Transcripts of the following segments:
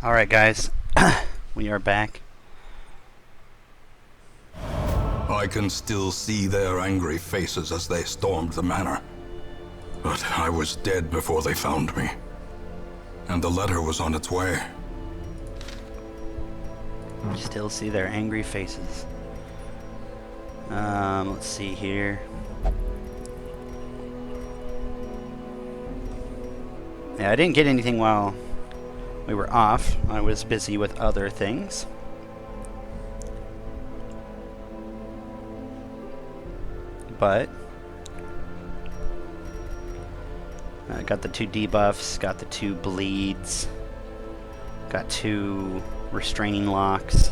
Alright guys, we are back. I can still see their angry faces as they stormed the manor. But I was dead before they found me. And the letter was on its way. Still see their angry faces. Let's see here. Yeah, I didn't get anything while we were off. I was busy with other things. But I got the 2 debuffs, got the 2 bleeds, got 2 restraining locks.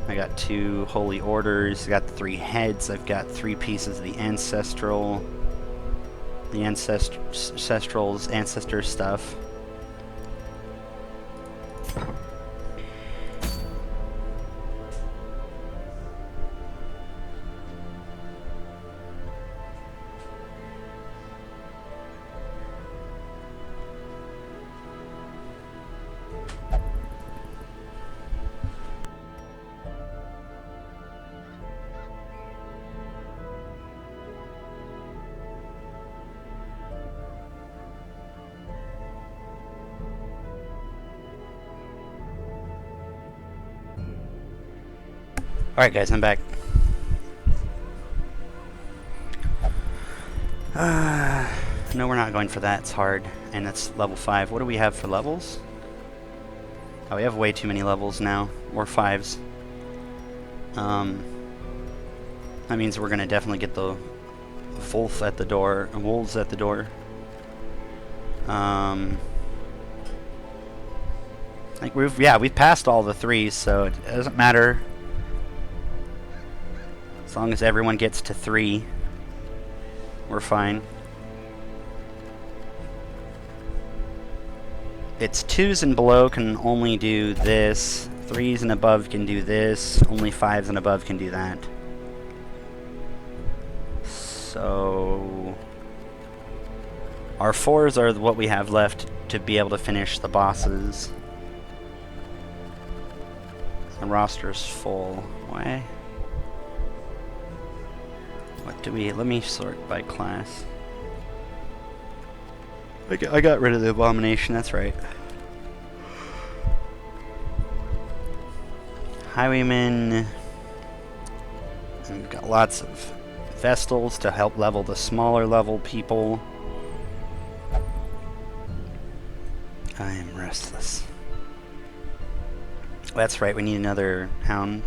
I got 2 holy orders, I got the 3 heads, I've got 3 pieces of the ancestral ancestor stuff. Alright guys, I'm back. No, we're not going for that. It's hard. And it's level 5. What do we have for levels? Oh, we have way too many levels now. Or 5s. That means we're going to definitely get the wolves at the door. I think we've passed all the 3s, so it doesn't matter. As long as everyone gets to 3, we're fine. It's 2s and below can only do this. 3s and above can do this. Only 5s and above can do that. So our 4s are what we have left to be able to finish the bosses. The roster's full. Why? What do we... Let me sort by class. I got rid of the abomination, that's right. Highwaymen. And we've got lots of Vestals to help level the smaller level people. I am restless. That's right, we need another hound.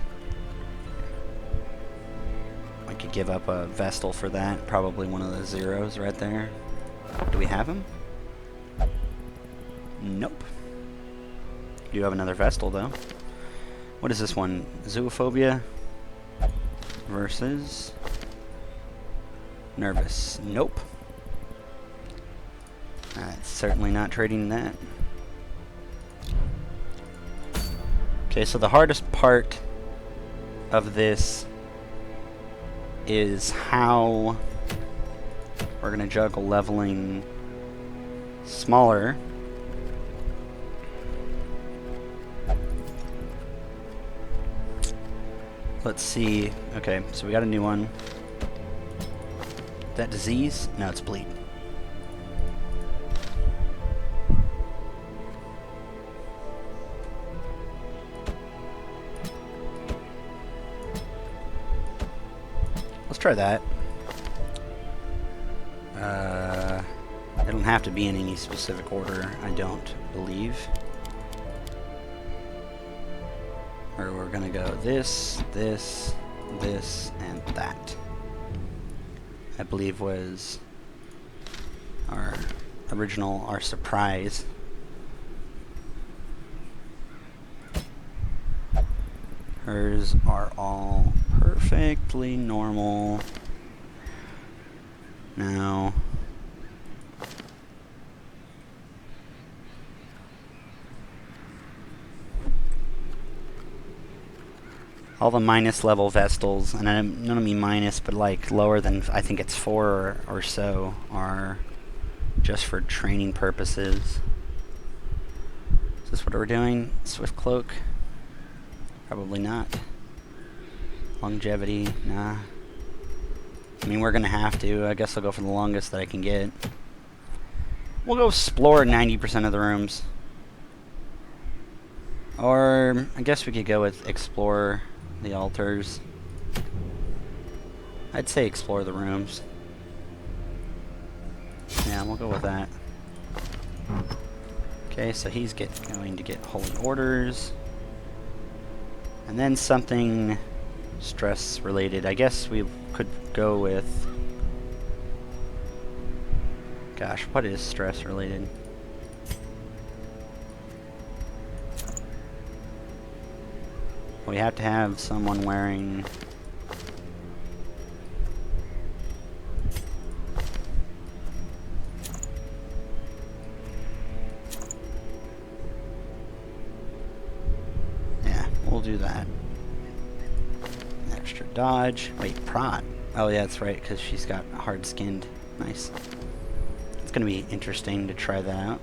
I could give up a Vestal for that. Probably one of the zeros right there. Do we have him? Nope. You have another Vestal though. What is this one? Zoophobia versus Nervous. Nope. Certainly not trading that. Okay, so the hardest part of this is how we're going to juggle leveling smaller. Let's see. Okay, so we got a new one. Is that disease? No, it's bleed. Let's try that. It don't have to be in any specific order, I don't believe. Or we're gonna go this, this, this, and that. I believe was our original, our surprise. Hers are all perfectly normal. Now, all the minus level Vestals, and I don't mean minus, but like lower than, I think it's 4 or so, are just for training purposes. So this what we're doing? Swift Cloak? Probably not. Longevity? Nah. I mean, we're gonna have to. I guess I'll go for the longest that I can get. We'll go explore 90% of the rooms. Or, I guess we could go with explore the altars. I'd say explore the rooms. Yeah, we'll go with that. Okay, so he's going to get holy orders. And then something stress related. I guess we could go with... Gosh, what is stress related? We have to have someone wearing... Yeah, we'll do that. Extra dodge. Wait, prod. Oh yeah, that's right, because she's got hard-skinned. Nice. It's going to be interesting to try that out.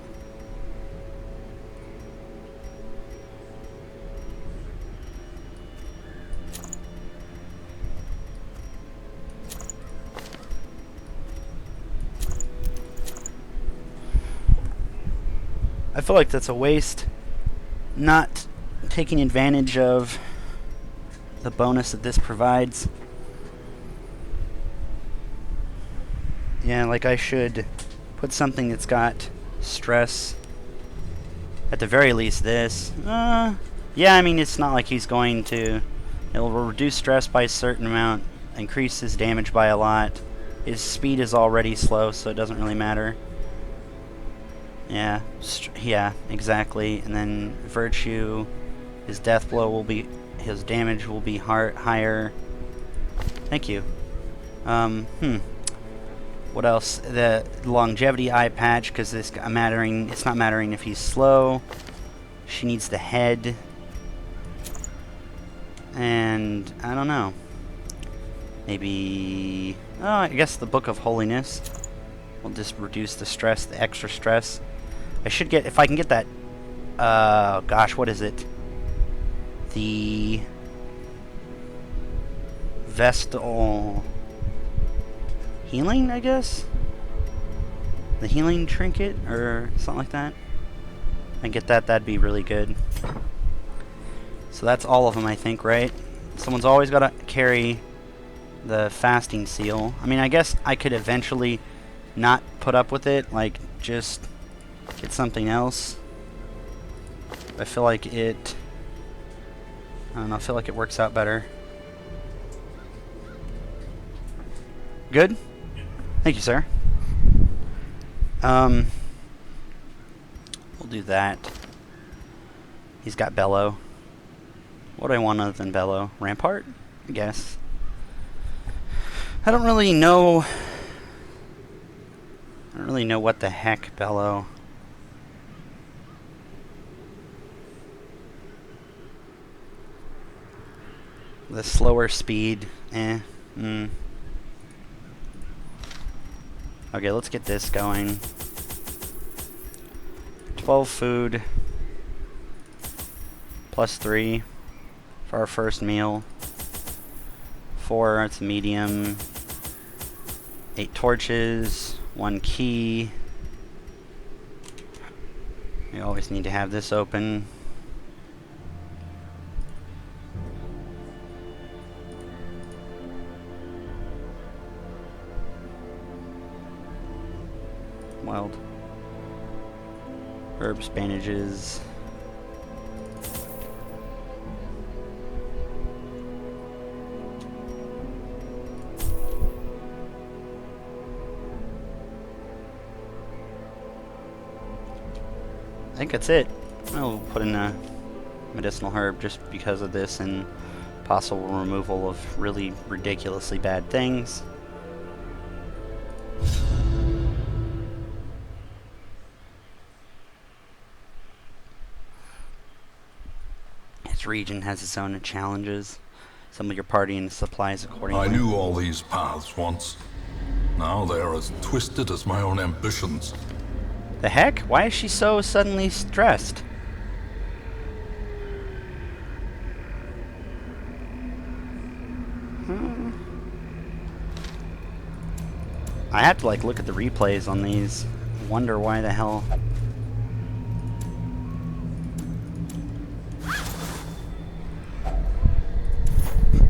I feel like that's a waste, not taking advantage of the bonus that this provides. Yeah, like I should put something that's got stress. At the very least this. Yeah, I mean, it's not like he's going to... It'll reduce stress by a certain amount, increase his damage by a lot. His speed is already slow, so it doesn't really matter. Yeah, yeah, exactly. And then virtue, his death blow will be, his damage will be higher. Thank you. What else? The longevity eye patch, because it's not mattering if he's slow. She needs the head. And I don't know. Maybe, oh, I guess the Book of Holiness will just reduce the stress, the extra stress. I should get, if I can get that, gosh, what is it? The Vestal Healing, I guess? The Healing Trinket, or something like that. If I can get that, that'd be really good. So that's all of them, I think, right? Someone's always got to carry the Fasting Seal. I mean, I guess I could eventually not put up with it, like, just... get something else. I feel like it... I don't know, I feel like it works out better. Good? Thank you, sir. We'll do that. He's got Bellow. What do I want other than Bellow? Rampart? I guess. I don't really know what the heck Bellow... The slower speed, Okay, let's get this going. 12 food. Plus 3 for our first meal. 4, it's medium. 8 torches. 1 key. We always need to have this open. Wild. Herbs, bandages. I think that's it. I'll put in a medicinal herb just because of this and possible removal of really ridiculously bad things. Region has its own challenges. Some of your party and supplies accordingly. I knew all these paths once. Now they are as twisted as my own ambitions. The heck? Why is she so suddenly stressed? I have to like look at the replays on these. Wonder why the hell.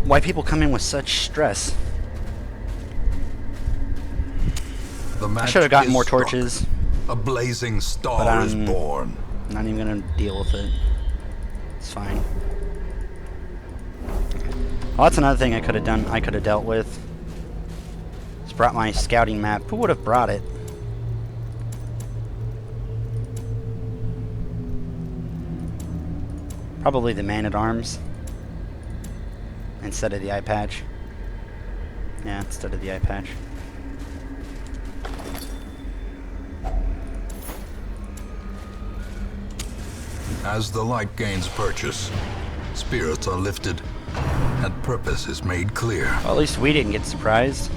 Why people come in with such stress. The I match should have gotten is more struck. torches. A blazing But star is born. I'm not even gonna deal with it. It's fine. Well, that's another thing I could have done. I could have dealt with. Just brought my scouting map. Who would have brought it? Probably the man-at-arms. Instead of the eye patch. Yeah, instead of the eye patch. As the light gains purchase, spirits are lifted, and purpose is made clear. Well, at least we didn't get surprised.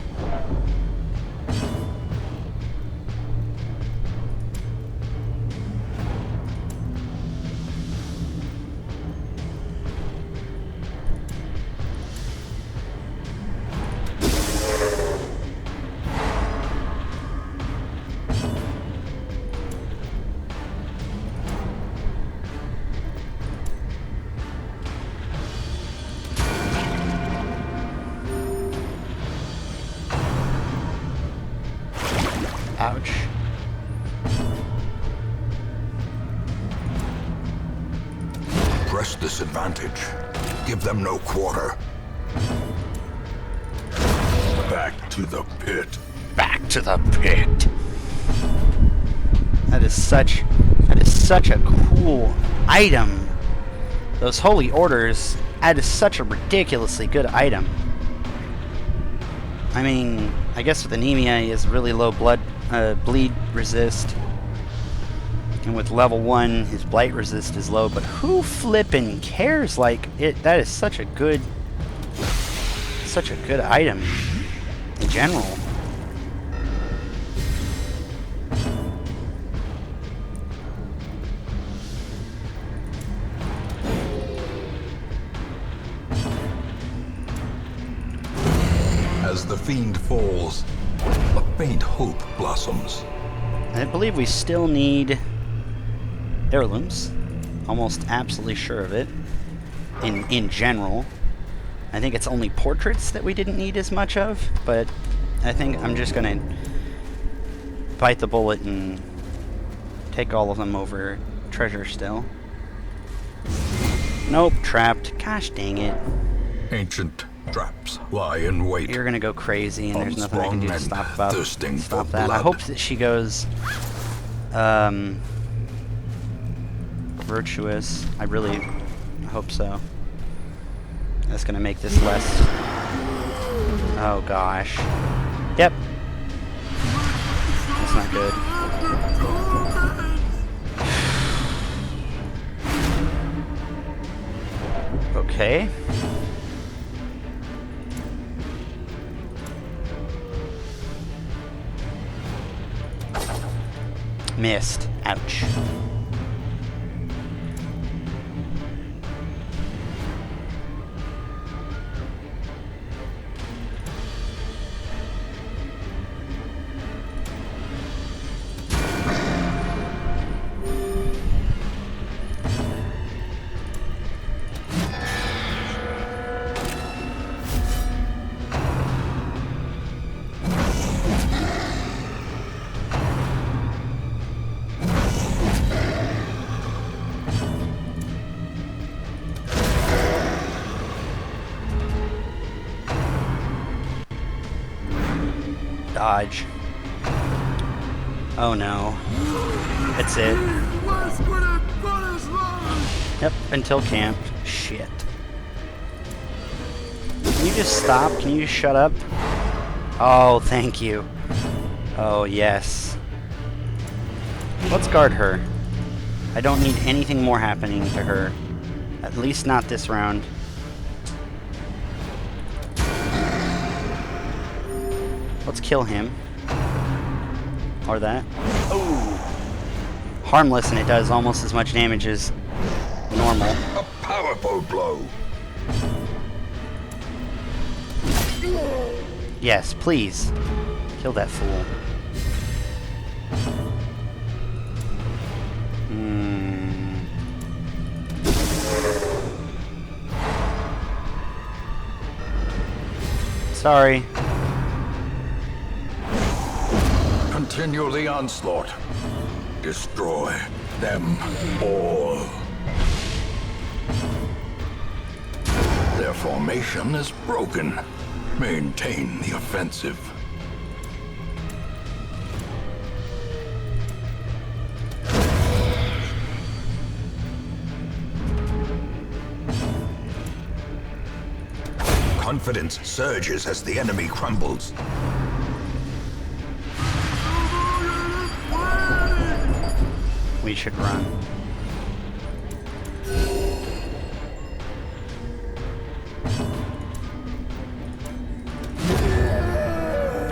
Ouch. Press this advantage. Give them no quarter. Back to the pit. Back to the pit. That is such a cool item. Those holy orders, that is such a ridiculously good item. I mean, I guess with anemia he has really low bleed resist. And with level 1 his blight resist is low, but who flippin' cares? Like it, that is such a good item in general. As the fiend falls, a faint hope blossoms. I believe we still need heirlooms. Almost absolutely sure of it. In general. I think it's only portraits that we didn't need as much of, but I think I'm just gonna bite the bullet and take all of them over treasure still. Nope, trapped. Gosh dang it. Ancient traps lie in wait. You're gonna go crazy and there's nothing I can do to Unsprung stop men thirsting for that. I blood. hope that she goes virtuous. I really hope so. That's gonna make this less. Oh gosh. Yep. That's not good. Okay. Missed. Ouch. Dodge. Oh no. That's it. Yep, until camp. Shit. Can you just stop? Can you just shut up? Oh, thank you. Oh, yes. Let's guard her. I don't need anything more happening to her. At least not this round. Let's kill him. Or that. Oh! Harmless, and it does almost as much damage as normal. A powerful blow. Yes, please. Kill that fool. Sorry. Continue the onslaught. Destroy them all. Their formation is broken. Maintain the offensive. Confidence surges as the enemy crumbles. We should run.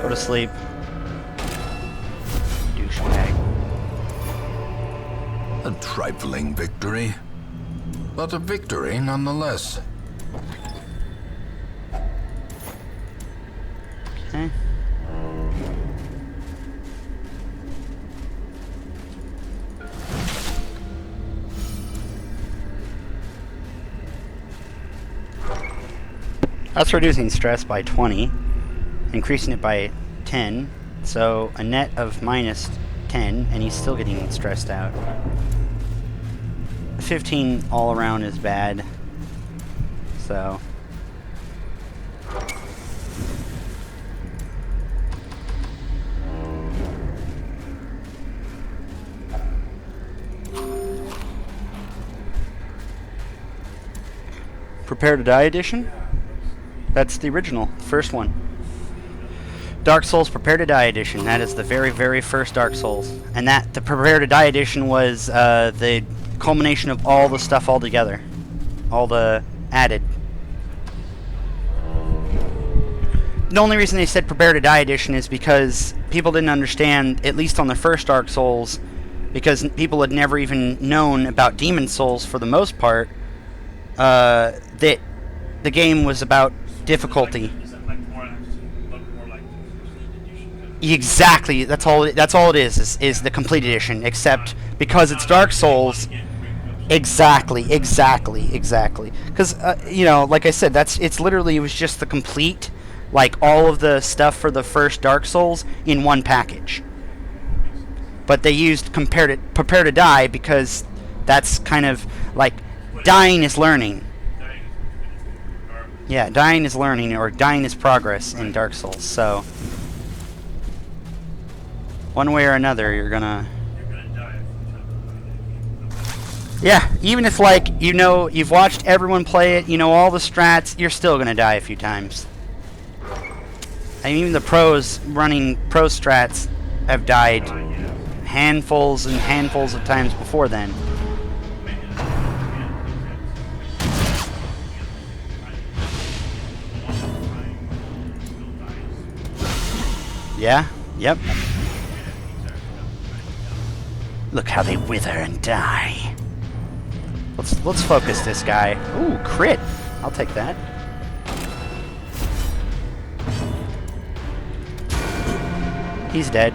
Go to sleep. Douchebag. A trifling victory, but a victory nonetheless. Okay. That's reducing stress by 20, increasing it by 10, so a net of minus 10, and he's still getting stressed out. 15 all around is bad, so... Prepare to Die edition? That's the original, first one. Dark Souls Prepare to Die edition. That is the very, very first Dark Souls. And that, the Prepare to Die edition was the culmination of all the stuff all together. All the added. The only reason they said Prepare to Die edition is because people didn't understand, at least on the first Dark Souls, because people had never even known about Demon Souls for the most part, that the game was about difficulty. Exactly. That's all it is the complete edition. Except because it's Dark Souls. Exactly. Because you know, like I said, it was just the complete, like all of the stuff for the first Dark Souls in one package. But they used Prepare to Die because that's kind of like dying is learning. Yeah, dying is learning, or dying is progress in Dark Souls, so... One way or another, you're gonna die. Yeah, even if, like, you know, you've watched everyone play it, you know all the strats, you're still gonna die a few times. And even the pros running pro strats have died handfuls and handfuls of times before then. Yeah, yep. Look how they wither and die. Let's focus this guy. Ooh, crit. I'll take that. He's dead.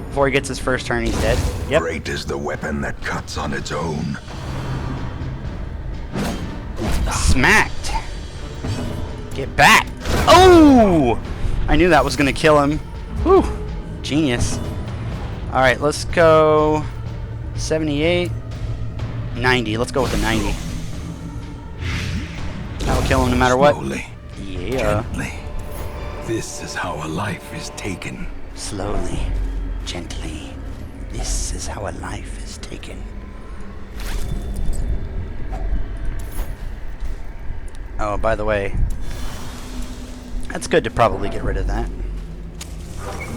Before he gets his first turn, he's dead. Yep. Great is the weapon that cuts on its own. Smacked. Get back. Oh! I knew that was going to kill him. Whew. Genius. Alright, let's go 78. 90. Let's go with the 90. That'll kill him no matter what. Slowly. Yeah. Gently. This is how a life is taken. Slowly. Gently. This is how a life is taken. Oh, by the way, that's good to probably get rid of that.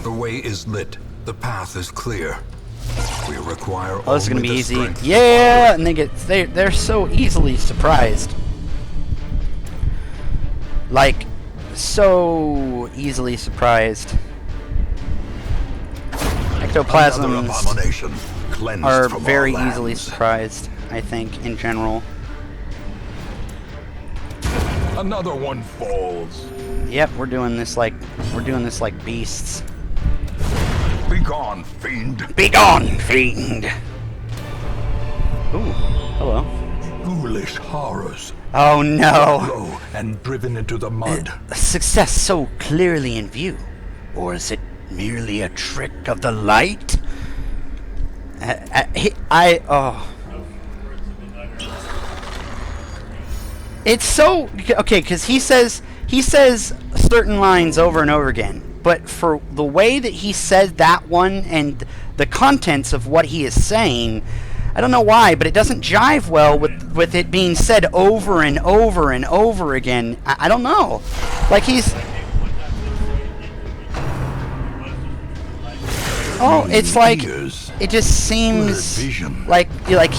The way is lit. The path is clear. We require Oh, this is gonna be only the easy. strength Yeah, and they're so easily surprised. Like, so easily surprised. Another Ectoplasms abomination cleansed are from very our easily lands. surprised, I think, in general. Another one falls. Yep, we're doing this like beasts. gone, fiend. Be gone, fiend! Ooh, hello. Foolish horrors. Oh no! Low and driven into the mud. Success so clearly in view. Or is it merely a trick of the light? It's so okay because he says certain lines over and over again, but for the way that he said that one and the contents of what he is saying, I don't know why, but it doesn't jive well with it being said over and over and over again. I don't know, like he's. Oh, it's like it just seems like he like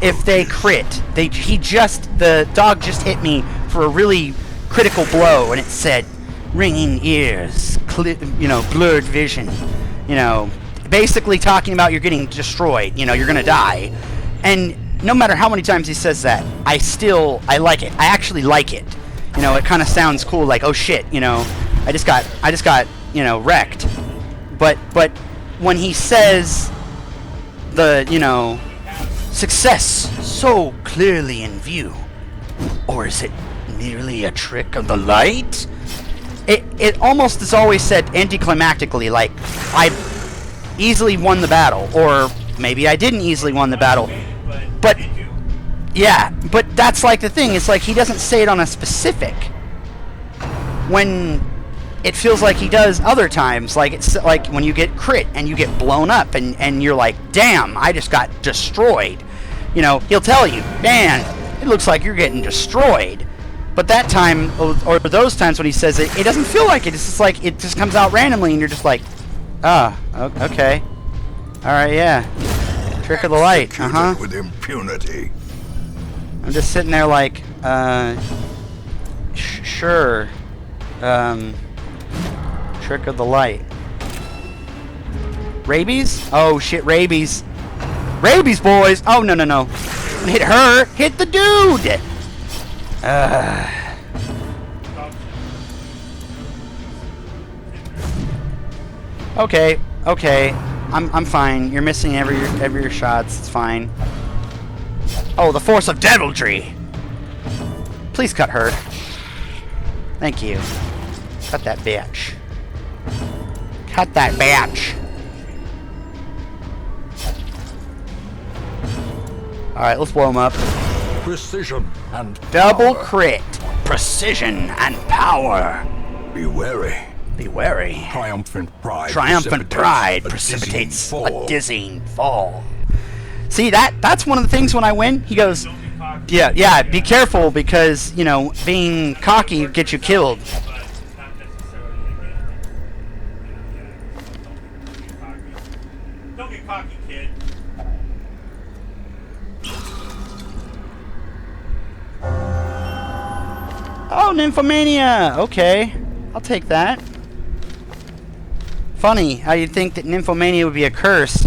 if they crit, the dog just hit me for a really critical blow, and it said ringing ears, blurred vision, basically talking about you're getting destroyed, you're gonna die, and no matter how many times he says that, I like it. I actually like it. It kind of sounds cool, like oh shit, I just got wrecked. But when he says the, success so clearly in view, or is it merely a trick of the light? It almost is always said anticlimactically, like I easily won the battle, or maybe I didn't easily won the battle. But yeah, but that's like the thing. It's like he doesn't say it on a specific. When it feels like he does other times, like it's like when you get crit and you get blown up and you're like, damn, I just got destroyed. He'll tell you, man, it looks like you're getting destroyed. But that time, or those times when he says it, it doesn't feel like it. It's just like it just comes out randomly and you're just like, okay. Alright, yeah. Trick of the light, With impunity. I'm just sitting there like, sure. Trick of the light. Rabies? Oh shit, rabies. Rabies, boys! Oh, no. Hit her! Hit the dude! Okay. I'm fine. You're missing every your shots. It's fine. Oh, the force of deviltry! Please cut her. Thank you. Cut that bitch. Cut that bitch. Alright, let's blow him up. Precision and double power. crit. Precision and power. Be wary. Be wary. Triumphant pride. Precipitates a dizzying fall. See, that's one of the things when I win. He goes, yeah, be careful because, being cocky gets you killed. Don't get cocky, kid. Oh, Nymphomania! Okay, I'll take that. Funny how you'd think that Nymphomania would be a curse,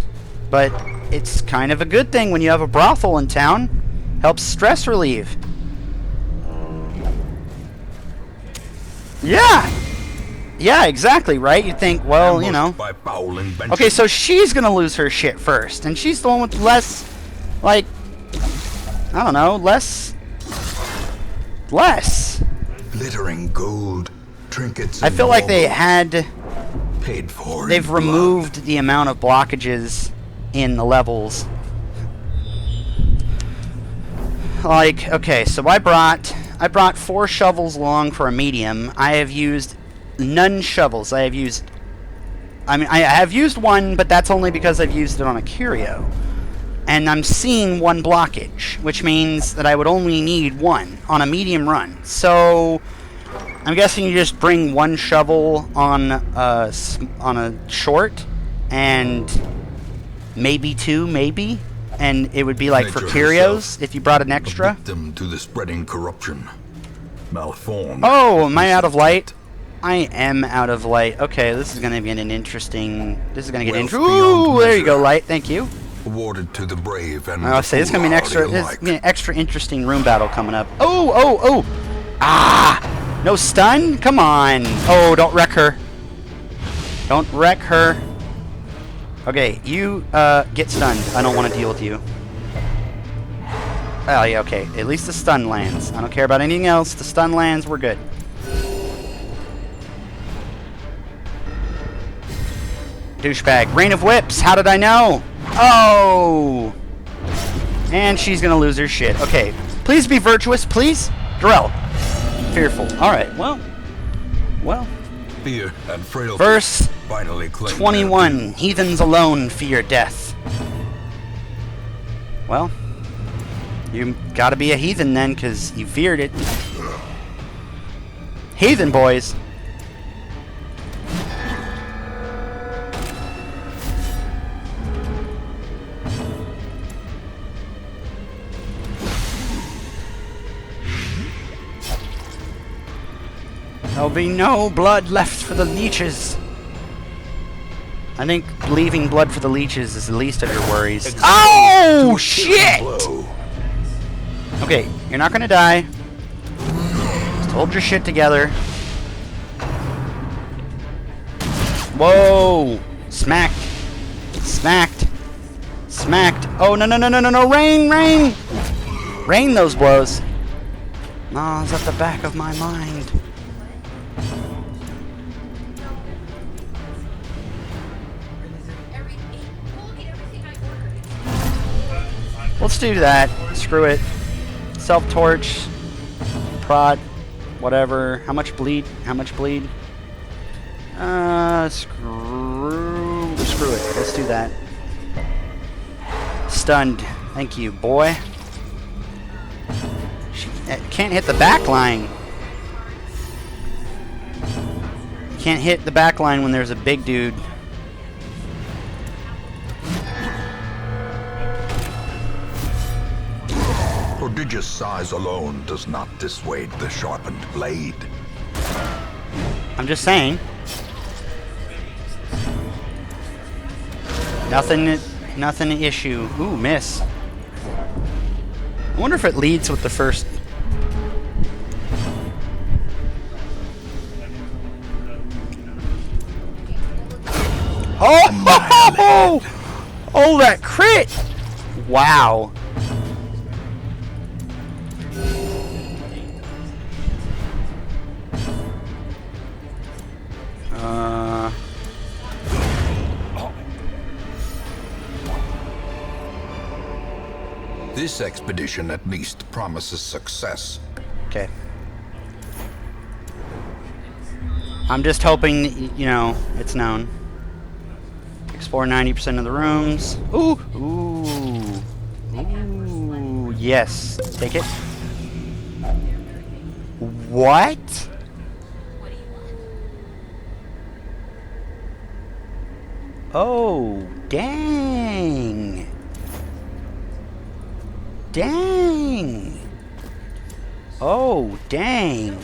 but it's kind of a good thing when you have a brothel in town. Helps stress relieve. Yeah, exactly, right? You'd think, well, by foul invention. Okay, so she's gonna lose her shit first, and she's the one with less, like, I don't know, less. Glittering gold, trinkets. I feel like they had. Paid for. They've removed the amount of blockages in the levels. Like, okay, so I brought 4 shovels long for a medium. I have used none shovels. I have used one, but that's only because I've used it on a curio. And I'm seeing 1 blockage, which means that I would only need 1 on a medium run. So I'm guessing you just bring 1 shovel on a short, and maybe 2, and it would be like for Nature curios if you brought an extra. Victim to the spreading corruption. Malformed. Oh, am I out of light? I am out of light. Okay, this is gonna be an interesting. This is gonna get interesting. Ooh, there you go, light. Thank you. Awarded to the brave and I'll say this is gonna be an extra. This is gonna be an extra interesting room battle coming up. Oh! Ah! No stun? Come on! Oh, don't wreck her. Don't wreck her. Okay, you get stunned. I don't want to deal with you. Oh yeah, okay. At least the stun lands. I don't care about anything else. The stun lands, we're good. Douchebag. Rain of Whips. How did I know? Oh! And she's gonna lose her shit. Okay. Please be virtuous, please. Darrell. Fearful. Alright, well. Fear and frailty Verse finally claim 21. Heathens alone fear death. Well, you gotta be a heathen then, because you feared it. Heathen boys. There'll be no blood left for the leeches. I think leaving blood for the leeches is the least of your worries. Oh, shit! Okay, you're not gonna die. Just hold your shit together. Whoa! Smacked. Smacked. Smacked. Oh, no, no, no, no, no, no. Rain, rain! Rain those blows. Oh, it's at the back of my mind. Let's do that. Screw it. Self-torch. Prod. Whatever. How much bleed? How much bleed? Screw it. Let's do that. Stunned. Thank you, boy. She can't hit the back line. Can't hit the back line when there's a big dude. Prodigious size alone does not dissuade the sharpened blade. I'm just saying. Nothing issue. Ooh, miss. I wonder if it leads with the first. Oh! Oh, that crit! Wow. This expedition at least promises success. Okay. I'm just hoping, you know, it's known. Explore 90% of the rooms. Ooh! Ooh! Ooh! Yes. Take it. What? Oh, dang. Dang. Oh, dang.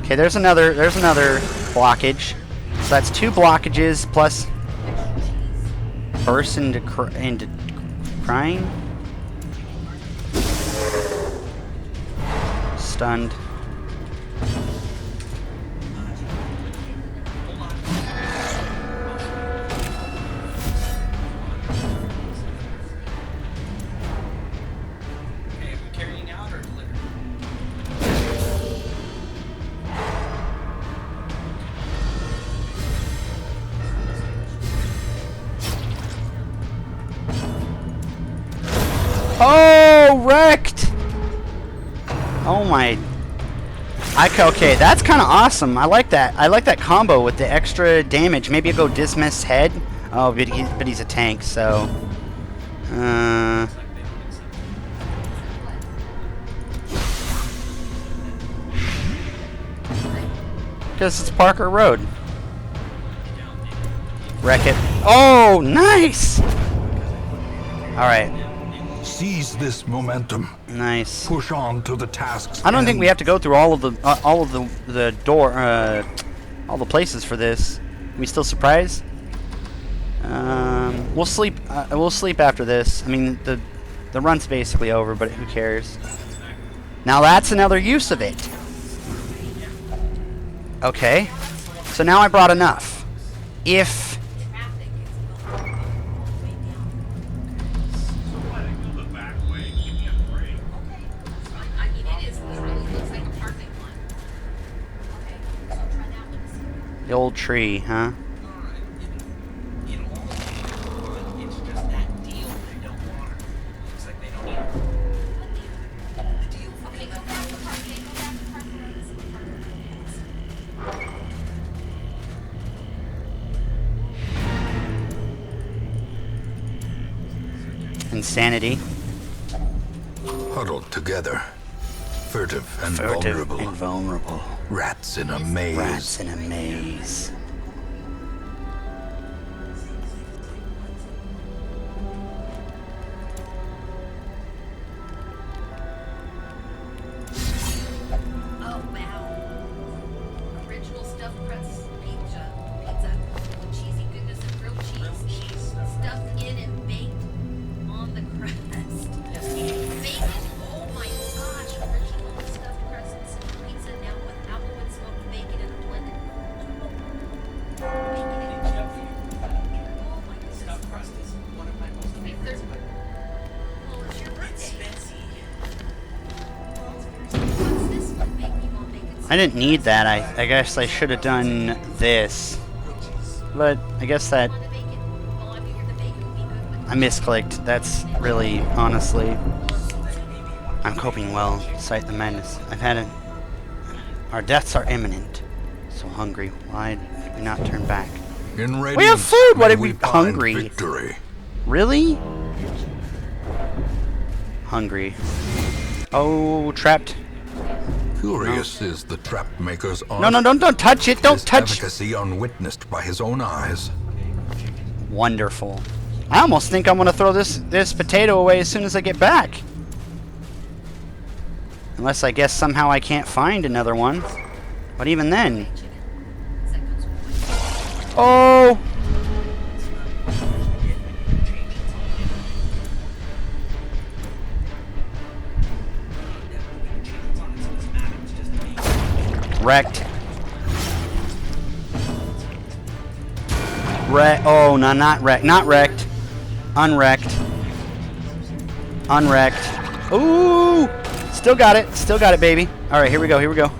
Okay, there's another blockage. So that's 2 blockages plus burst into crying. Stunned. Oh, wrecked! Oh my. Okay, that's kind of awesome. I like that. I like that combo with the extra damage. Maybe I'll go dismiss head. Oh, but he's a tank, so. Because it's Parker Road. Wreck it. Oh, nice! Alright. Seize this momentum. Nice. Push on to the tasks. I don't think we have to go through all of the all the places for this. Are we still surprised? We'll sleep. We'll sleep after this. I mean, the run's basically over, but who cares? Now that's another use of it. Okay. So now I brought enough. If the old tree, huh? Insanity. Huddled together, furtive and vulnerable. And vulnerable. Rats in a maze. Rats in a maze. Oh wow! Original stuffed pretzel pizza, cheesy goodness and grilled cheese, stuffed in and baked on the crust. Bacon, oh my gosh! Original stuffed pretzels pizza now with applewood smoked bacon and a blended. Bacon and oh my goodness! Stuffed crust is one of my most favorite. Well, it's your birthday. Fancy. What's this one make me want bacon? I didn't need that. I guess I should have done this. But I guess that On the bacon. Well, I figured the bacon would be good with. I misclicked. That's really, honestly, I'm coping well. Cite the madness. I've had it. Our deaths are imminent. So hungry. Why did we not turn back? In We have radiance, food! What may if we find hungry? Victory. Really? Hungry. Oh, trapped. Curious is the trap maker's art. No, don't touch it. Don't His touch. efficacy unwitnessed by his own eyes. Wonderful. I almost think I'm gonna throw this potato away as soon as I get back. Unless I guess somehow I can't find another one. But even then. Oh! Wrecked. Oh, no, not wrecked. Not wrecked. Unwrecked. Unwrecked. Ooh! Still got it. Still got it, baby. Alright, here we go. Here we go.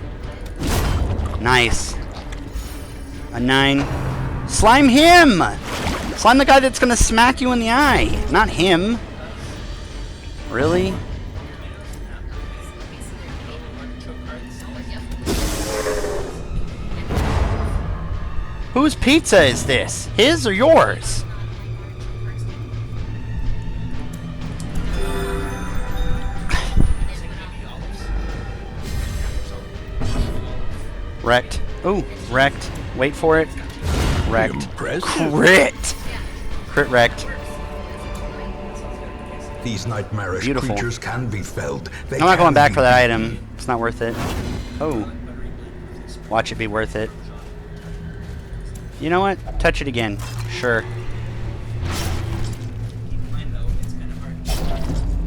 Nice. A 9. Slime him! Slime the guy that's gonna smack you in the eye. Not him. Really? Whose pizza is this? His or yours? Wrecked. Ooh, wrecked. Wait for it. Wrecked. Impressive. Crit! Crit wrecked. These nightmarish Beautiful. creatures can be felled. They I'm not can going back be for that beaten. item. It's not worth it. Oh. Watch it be worth it. You know what? Touch it again. Sure.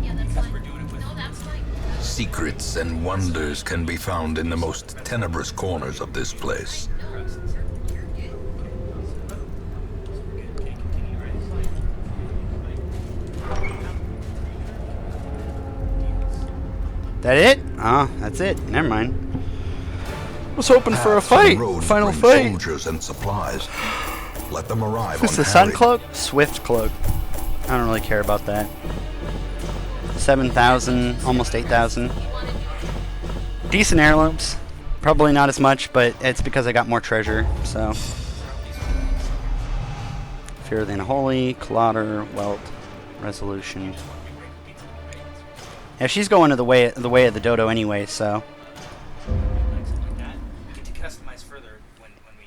Yeah, that's fine. No, that's fine. Secrets and wonders can be found in the most tenebrous corners of this place. That it? Oh, that's it. Never mind. Was hoping for a Paths and fight. roads Final bring fight. Soldiers and supplies. Let them arrive What's on the sun Harry. cloak? Swift cloak. I don't really care about that. 7,000, almost 8,000. Decent heirlooms. Probably not as much, but it's because I got more treasure, so. Fear of the Unholy, Colloder, Welt, Resolution. Yeah, she's going to the way of the dodo anyway, so. Something like that. You get to customize further when we,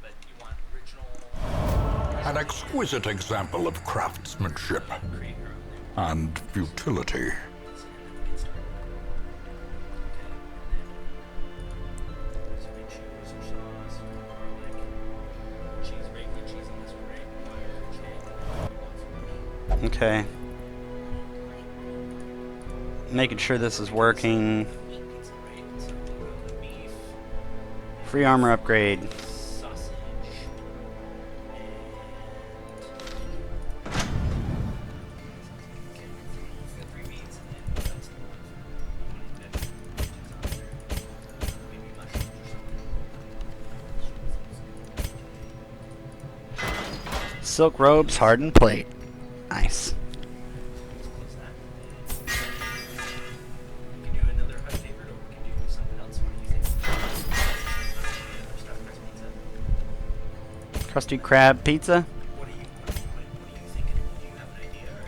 but you want original. An exquisite example of craftsmanship Create your own. and futility. So we choose sauce, garlic, cheese, regular cheese on this one, right? Okay. Making sure this is working. Pizza, right? So we'll go with beef, Free armor upgrade. sausage, Silk robes, hardened plate. Nice. Close that. We can do another hut favorite, or we can do something else. What do you think? Stuffed crust pizza. Crusty crab pizza. What are you thinking? Do you have an idea? Or?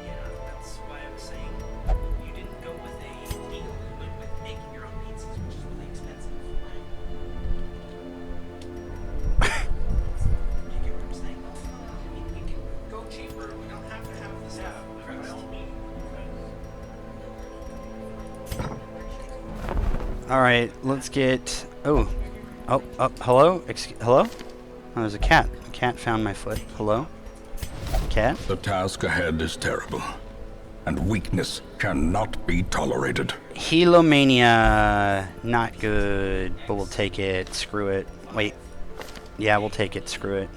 Yeah, that's why I was saying you didn't go with a deal. You went with making your own pizzas, which is really expensive. You get what I'm saying? I mean, we can go cheaper. We don't have to have this crust. All right, let's get. Oh, hello. Hello. Oh, there's a cat. A cat found my foot. Hello. Cat. The task ahead is terrible, and weakness cannot be tolerated. Helomania, not good, but we'll take it. Screw it. Wait. Yeah, we'll take it. Screw it.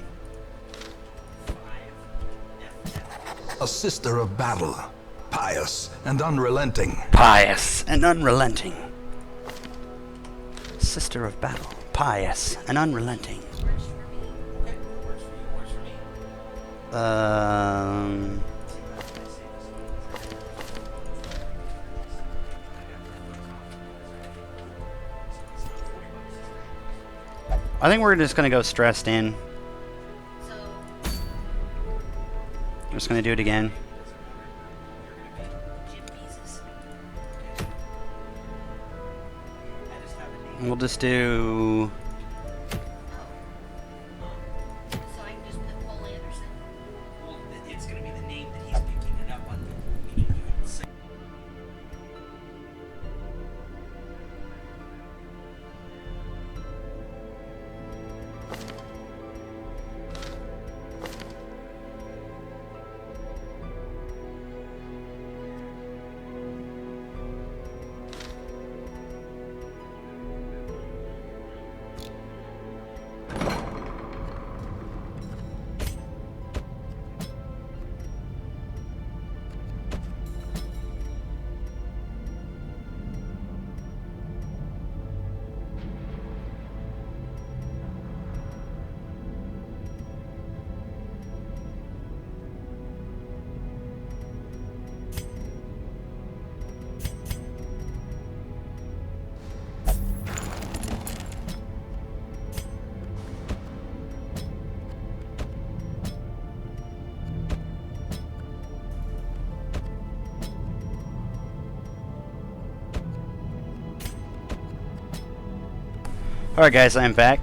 A sister of battle, pious and unrelenting. Pious and unrelenting. Sister of battle, pious and unrelenting. Works for me. Okay, works for you, works for me. I think we're just gonna go stressed in. So, Just gonna do it again. Jim Beezus. I just have a name. We'll just do. So I can just put Paul Anderson. Well, it's going to be the name that he's picking it up on. Meaning you would say. Alright guys, I'm back.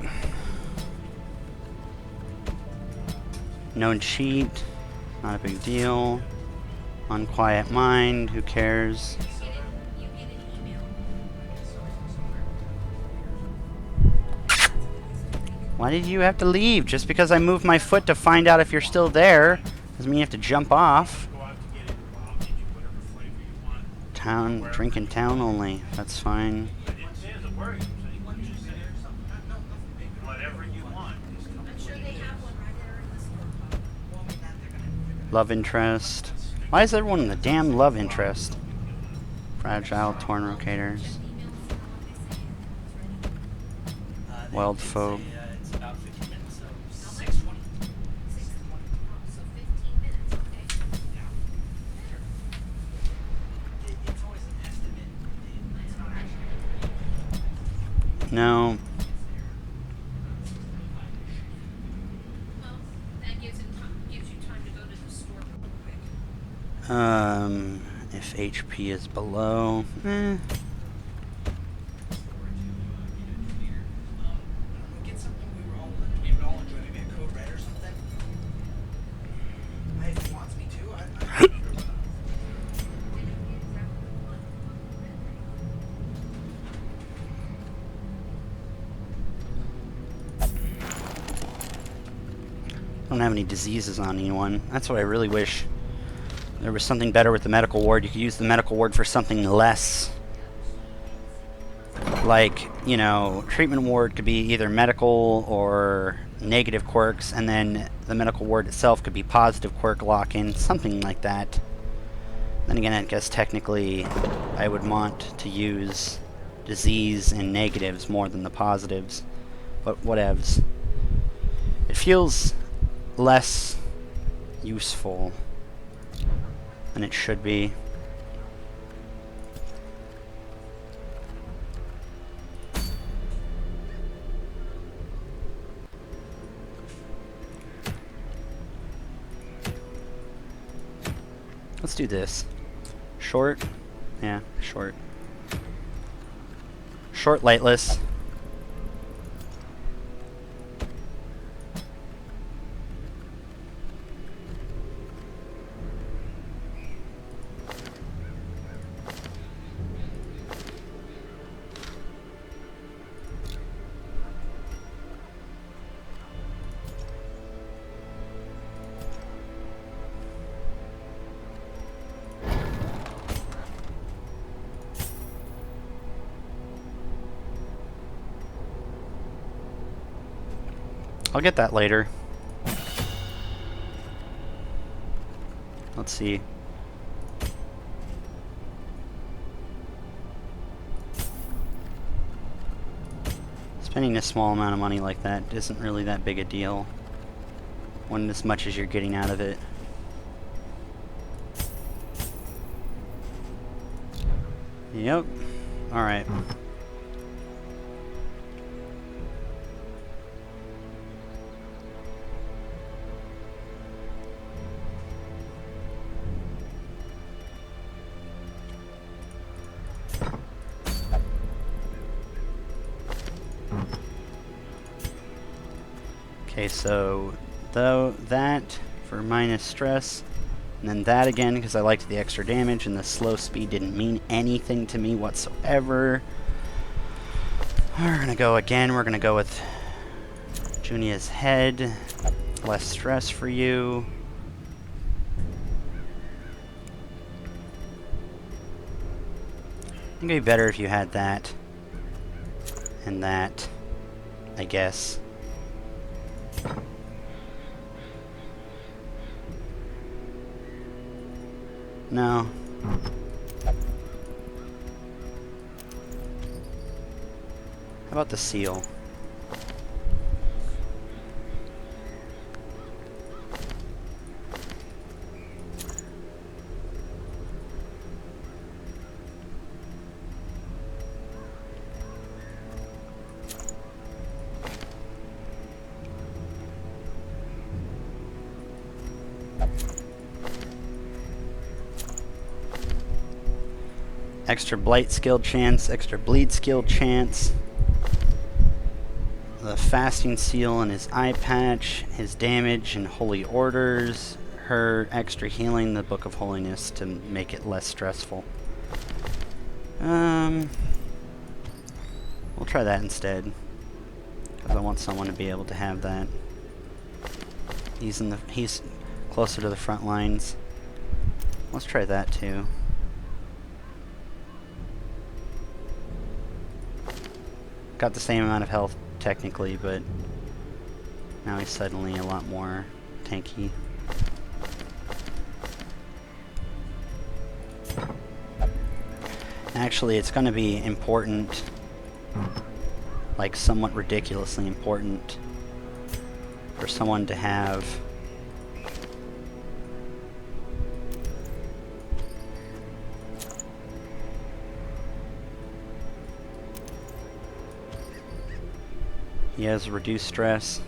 Known cheat. Not a big deal. Unquiet mind, who cares? You get an email. Why did you have to leave? Just because I moved my foot to find out if you're still there doesn't mean you have to jump off. Go out to get it. I'll give you whatever flavor you want. Town, drink in town only. That's fine. I didn't say it's a word. You just said whatever you want. Just come I'm sure they have one right there in the store. Love interest. Why is everyone in the damn love interest? Fragile, torn rocators. Wild folk. It's about 15 minutes, so 6:20. 6:20. So 15 minutes, okay. It's always an estimate. It's not actually. No. Well, that gives you time to go to the store real quick. If HP is below, Get something we would all enjoy, maybe a Code Red or something. If he wants me to, I'm sure. don't have any diseases on anyone. That's what I really wish. There was something better with the medical ward. You could use the medical ward for something less. Like, you know, treatment ward could be either medical or negative quirks, and then the medical ward itself could be positive quirk lock-in, something like that. Then again, I guess technically I would want to use disease and negatives more than the positives, but whatevs. It feels less useful than it should be. Let's do this. Short. Yeah, short. Short lightless. I'll get that later. Let's see. Spending a small amount of money like that isn't really that big a deal when as much as you're getting out of it. Yep. Alright. Okay, so that for minus stress, and then that again because I liked the extra damage, and the slow speed didn't mean anything to me whatsoever. We're gonna go again, we're gonna go with Junia's head, less stress for you. I think it'd be better if you had that and that, I guess. No. How about the seal? Extra blight skill chance, extra bleed skill chance. The fasting seal and his eye patch, his damage and holy orders, her extra healing, the Book of Holiness to make it less stressful. We'll try that instead, because I want someone to be able to have that. He's closer to the front lines. Let's try that too. Got the same amount of health technically, but now he's suddenly a lot more tanky. Actually, it's going to be important, like somewhat ridiculously important, for someone to have he has reduced stress.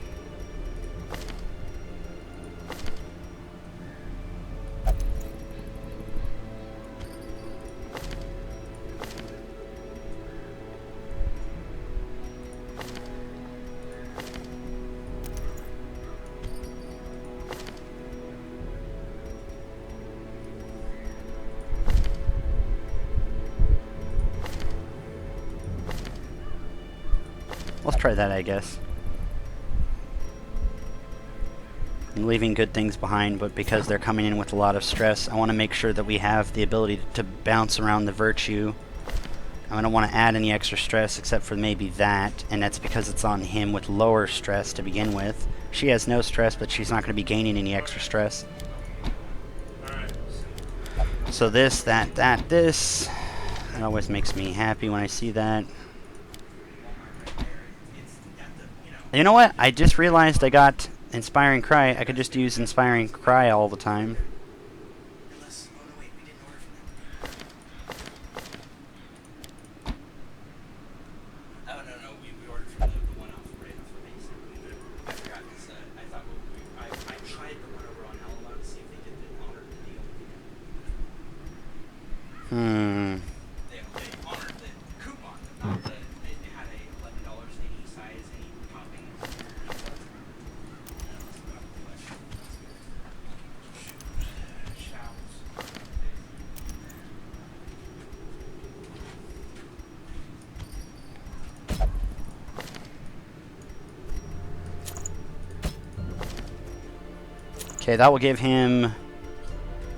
Let's try that, I guess. I'm leaving good things behind, but because they're coming in with a lot of stress, I want to make sure that we have the ability to bounce around the virtue I don't want to add any extra stress except for maybe that, and that's because it's on him with lower stress to begin with. She has no stress, but she's not going to be gaining any extra stress. Alright, So this, that, this. That always makes me happy when I see that. You know what? I just realized I got Inspiring Cry. I could just use Inspiring Cry all the time. Unless, oh no, wait, we didn't order from them. Oh no, we ordered from the one off right off the base. I forgot because I thought I tried the one over on Alabama to see if they did the honor deal. They honored the coupon, but not the. It had a $11 any size, any topping. Okay, that will give him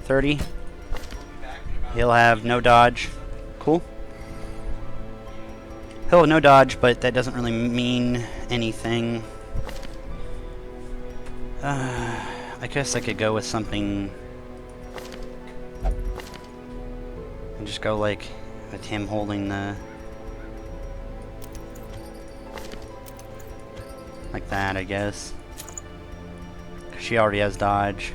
30. He'll have no dodge. Cool. He'll have no dodge, but that doesn't really mean anything. I guess I could go with something and just go like with him holding the like that, I guess. 'Cause she already has dodge.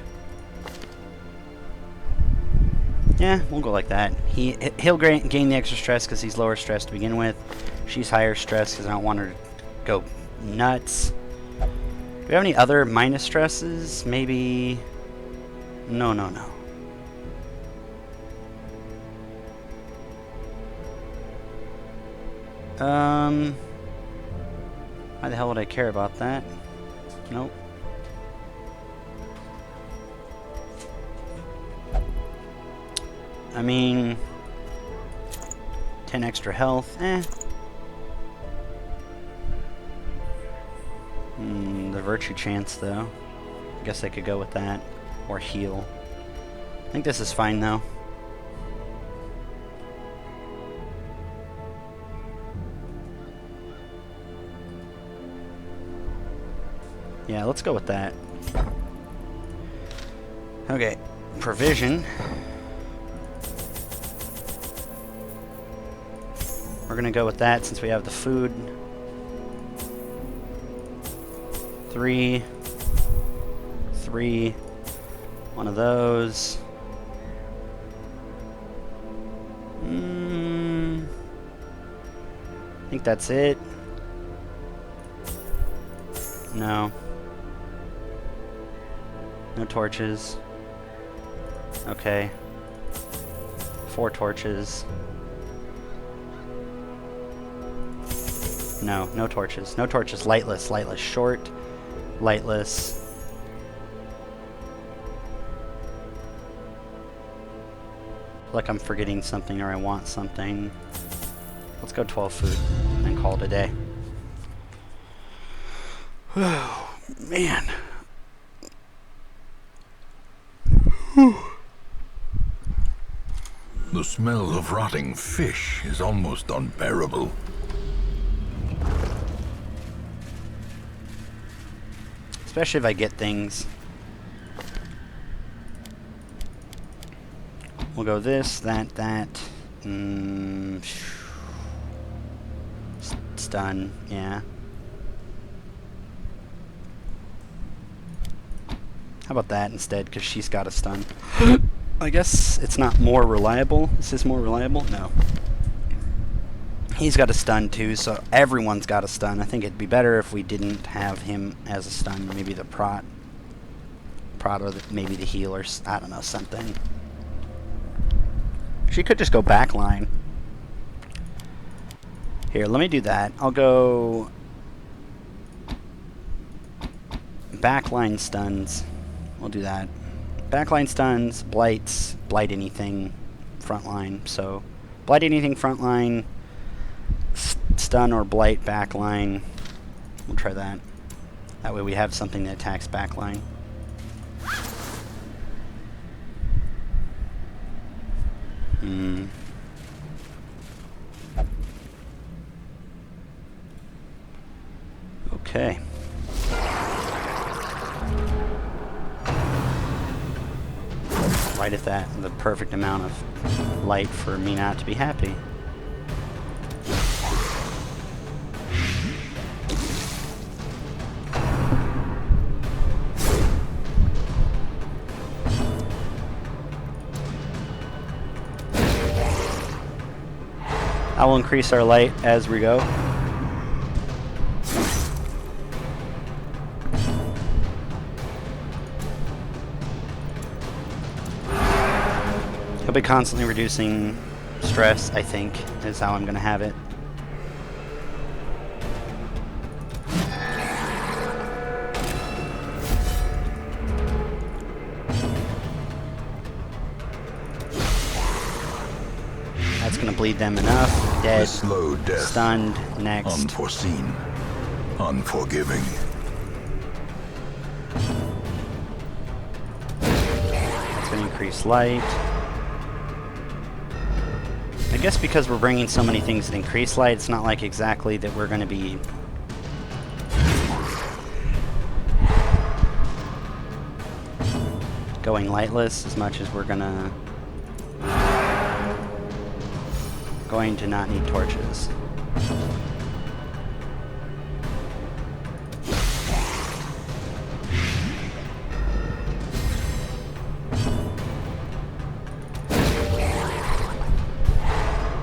Yeah, we'll go like that. He'll gain the extra stress because he's lower stress to begin with. She's higher stress because I don't want her to go nuts. Do we have any other minus stresses? Maybe... No. Why the hell would I care about that? Nope. I mean... 10 extra health, The virtue chance, though. I guess I could go with that. Or heal. I think this is fine, though. Yeah, let's go with that. Okay, provision. We're gonna go with that since we have the food. 3. One of those. I think that's it. No. No torches. Okay. 4 torches. No torches. No torches. Lightless. Short. Lightless. Like I'm forgetting something or I want something. Let's go 12 food and call it a day. Oh, man. The smell of rotting fish is almost unbearable. Especially if I get things. We'll go this, that. Stun, yeah. How about that instead, because she's got a stun. I guess it's not more reliable. Is this more reliable? No. He's got a stun too, so everyone's got a stun. I think it'd be better if we didn't have him as a stun. Maybe the prot or maybe the healer. I don't know, something. She could just go backline. Here, let me do that. I'll go backline stuns. We'll do that. Backline stuns, blights, blight anything, frontline. So, blight anything, frontline, stun or blight, backline. We'll try that. That way we have something that attacks backline. Okay. Right at that, the perfect amount of light for me not to be happy. I will increase our light as we go. He'll be constantly reducing stress, I think, is how I'm going to have it. That's going to bleed them enough. Dead. The slow death. Stunned. Next. Unforeseen. Unforgiving. That's going to increase light. I guess because we're bringing so many things that increase light, it's not like exactly that we're going to be going lightless as much as we're going to not need torches.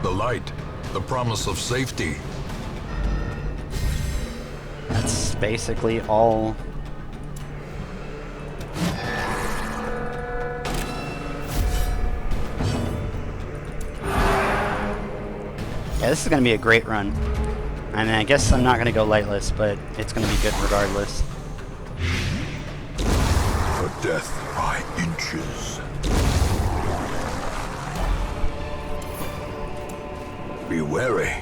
The light. The promise of safety. That's basically all. Yeah, this is going to be a great run. I mean, I guess I'm not going to go lightless, but it's going to be good regardless. A death by inches. Be wary.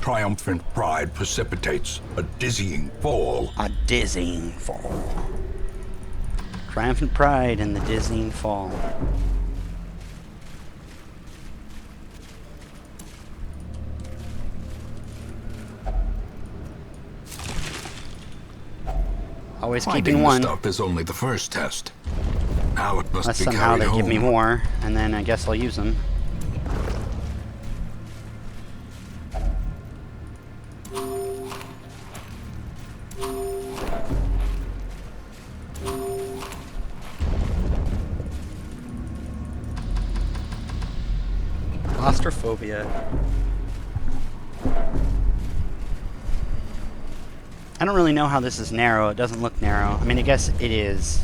Triumphant pride precipitates a dizzying fall. A dizzying fall. Triumphant pride and the dizzying fall. Always Finding keeping the one. stuff is only the first test. Now it must Unless be somehow carried they home. give me more, and then I guess I'll use them. Claustrophobia. I don't really know how this is narrow. It doesn't look narrow. I mean, I guess it is.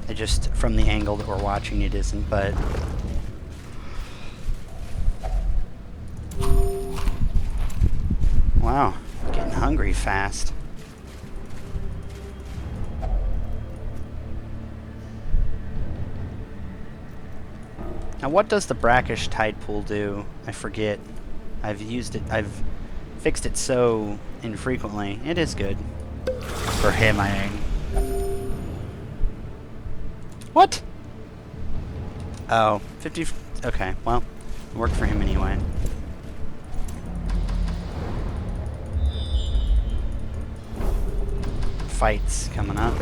It just, from the angle that we're watching, it isn't, but... Wow, getting hungry fast. Now, what does the brackish tide pool do? I forget. I've used it. I've fixed it so infrequently. It is good. For him, I mean. What? Oh, 50. Okay, well, it worked for him anyway. Fights coming up.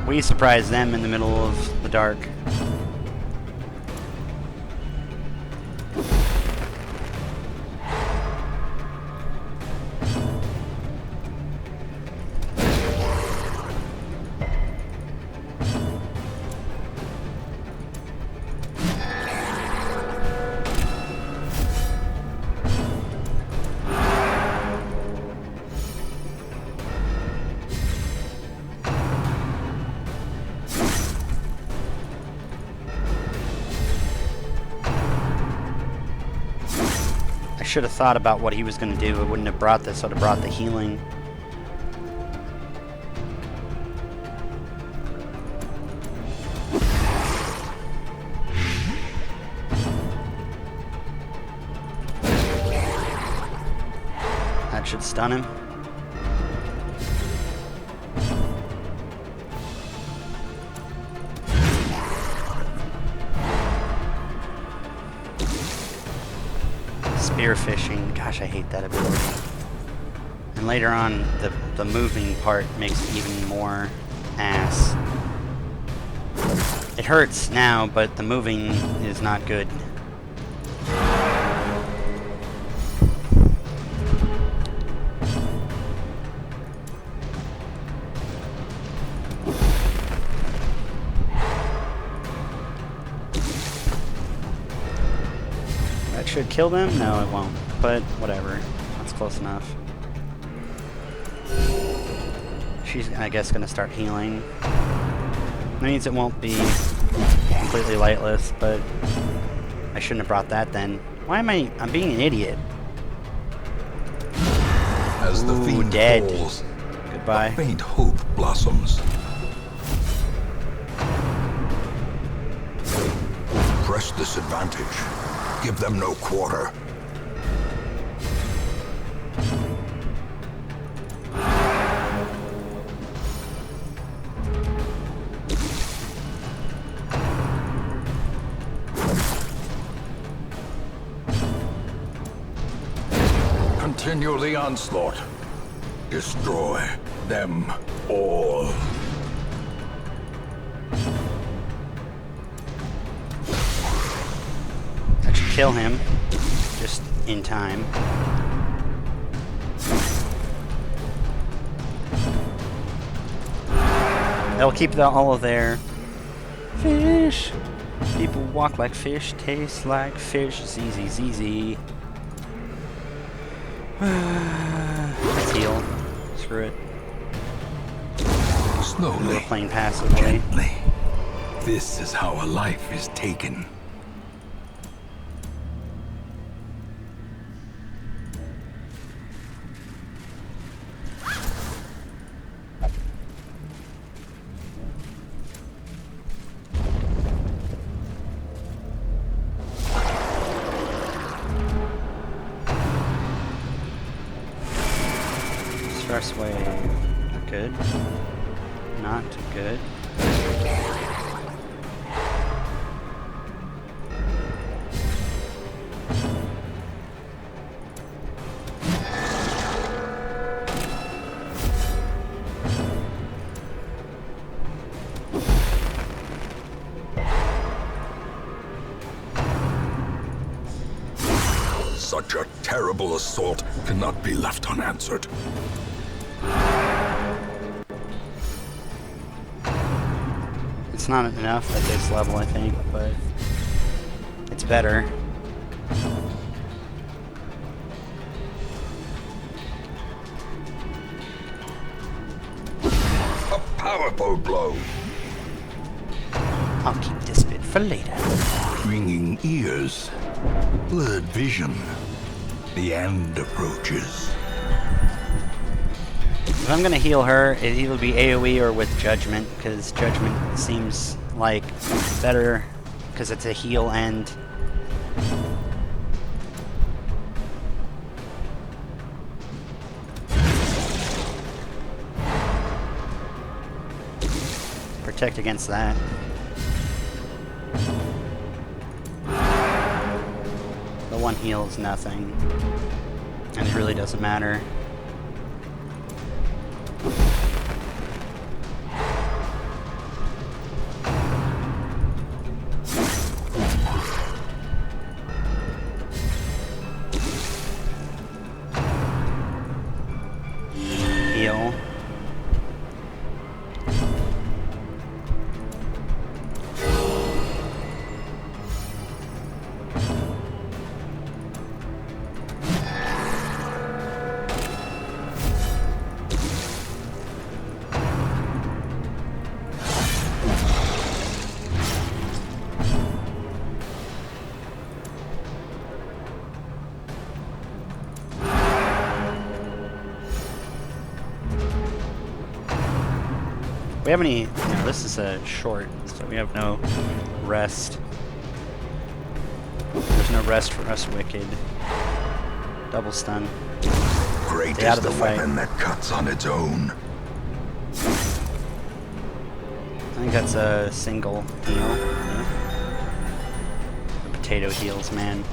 We surprised them in the middle of the dark. should have thought about what he was going to do. It wouldn't have brought this, it would have brought the healing. That should stun him. Spear fishing. Gosh, I hate that ability. And later on, the moving part makes it even more ass. It hurts now, but the moving is not good. That should kill them? No, it won't. But whatever. That's close enough. She's, I guess, gonna start healing. That means it won't be completely lightless, but I shouldn't have brought that then. Why am I'm being an idiot. As the Ooh, fiend dead. falls, Goodbye. a faint hope blossoms. Press this advantage. Give them no quarter. Continue the onslaught. Destroy them all. That should kill him. Just in time. They'll keep all of their fish. People walk like fish, taste like fish. ZZ, ZZ. Let's heal. Screw it. We're Slowly, playing passively. gently. This is how a life is taken. Stress wave. Not good. Not good. Such a terrible assault cannot be left unanswered. It's not enough at this level, I think, but it's better. A powerful blow. I'll keep this bit for later. Ringing ears. Blurred vision. The end approaches. If I'm gonna heal her, it either be AoE or with Judgment, because Judgment seems like better, because it's a heal and... protect against that. The one heals nothing, and it really doesn't matter. Heal. We have any... No, this is a short, so we have no rest. There's no rest for us, Wicked. Double stun. Great Stay out is of the the fight. weapon that cuts on its own. I think that's a single heal. Yeah. The potato heals, man.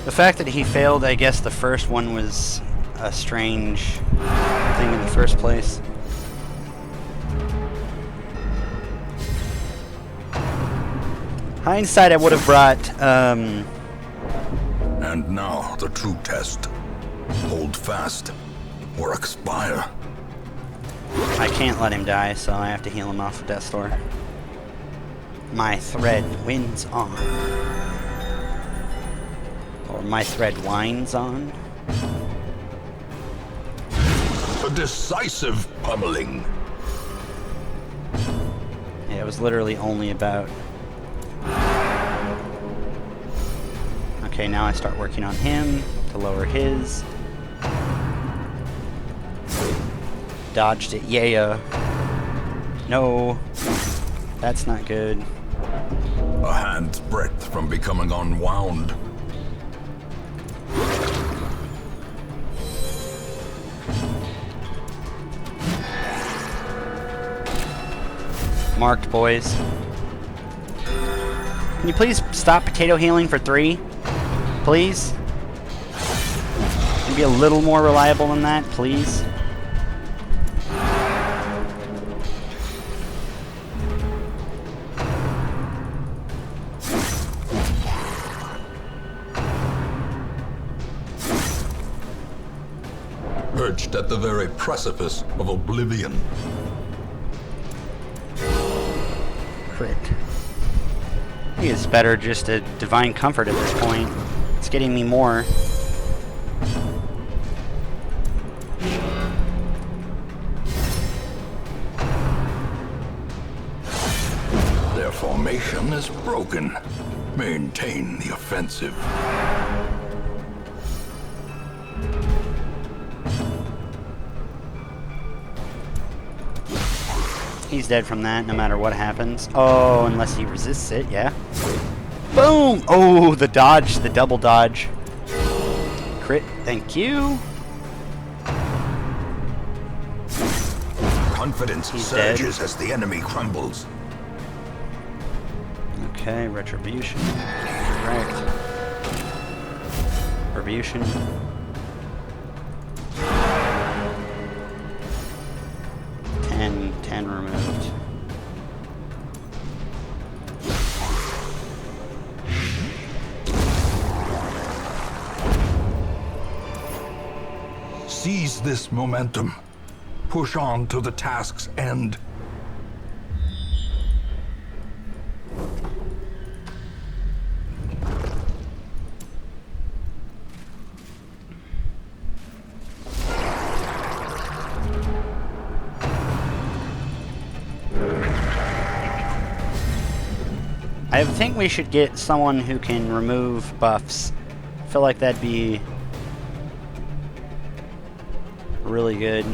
The fact that he failed, I guess the first one was a strange thing in the first place. Hindsight, I would have brought, And now the true test. Hold fast, or expire. I can't let him die, so I have to heal him off of Death's Door. My thread wins on. Or my thread winds on. A decisive pummeling. Yeah, it was literally only about... Okay, now I start working on him to lower his. Dodged it, yeah. No, that's not good. A hand's breadth from becoming unwound. Marked, boys. Can you please stop potato healing for 3? Please? Can you be a little more reliable than that, please? Perched at the very precipice of oblivion. Crit. I think it's better just a divine comfort at this point. It's getting me more. Their formation is broken. Maintain the offensive. He's dead from that, no matter what happens. Oh, unless he resists it, yeah. Boom! Oh, the dodge, the double dodge. Crit, thank you. Confidence He's surges as the enemy crumbles. Okay, retribution. Correct. Retribution. Ten removed. Seize this momentum. Push on to the task's end. I think we should get someone who can remove buffs. I feel like that'd be really good.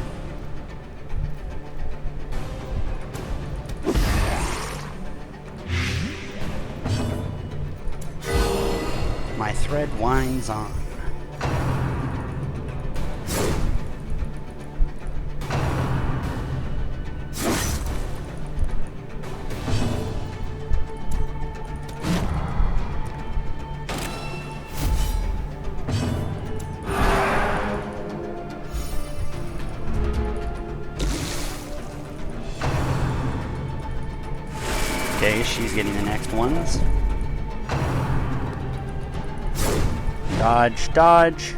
My thread winds on. Okay, she's getting the next ones. Dodge, dodge.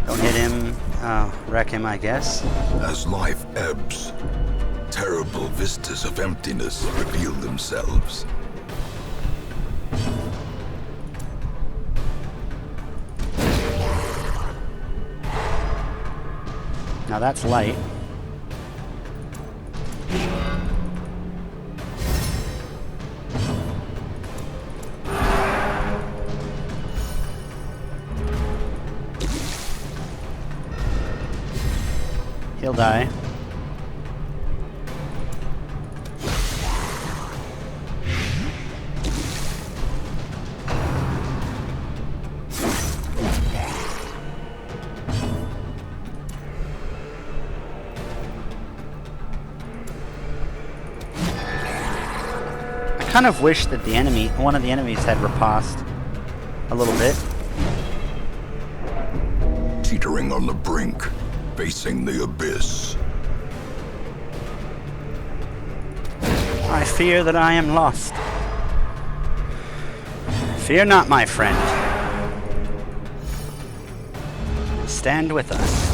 Don't hit him. Oh, wreck him, I guess. As life ebbs, terrible vistas of emptiness reveal themselves. Now that's light. He'll die. I kind of wish that one of the enemies had riposte a little bit. Teetering on the brink, facing the abyss. I fear that I am lost. Fear not, my friend. Stand with us.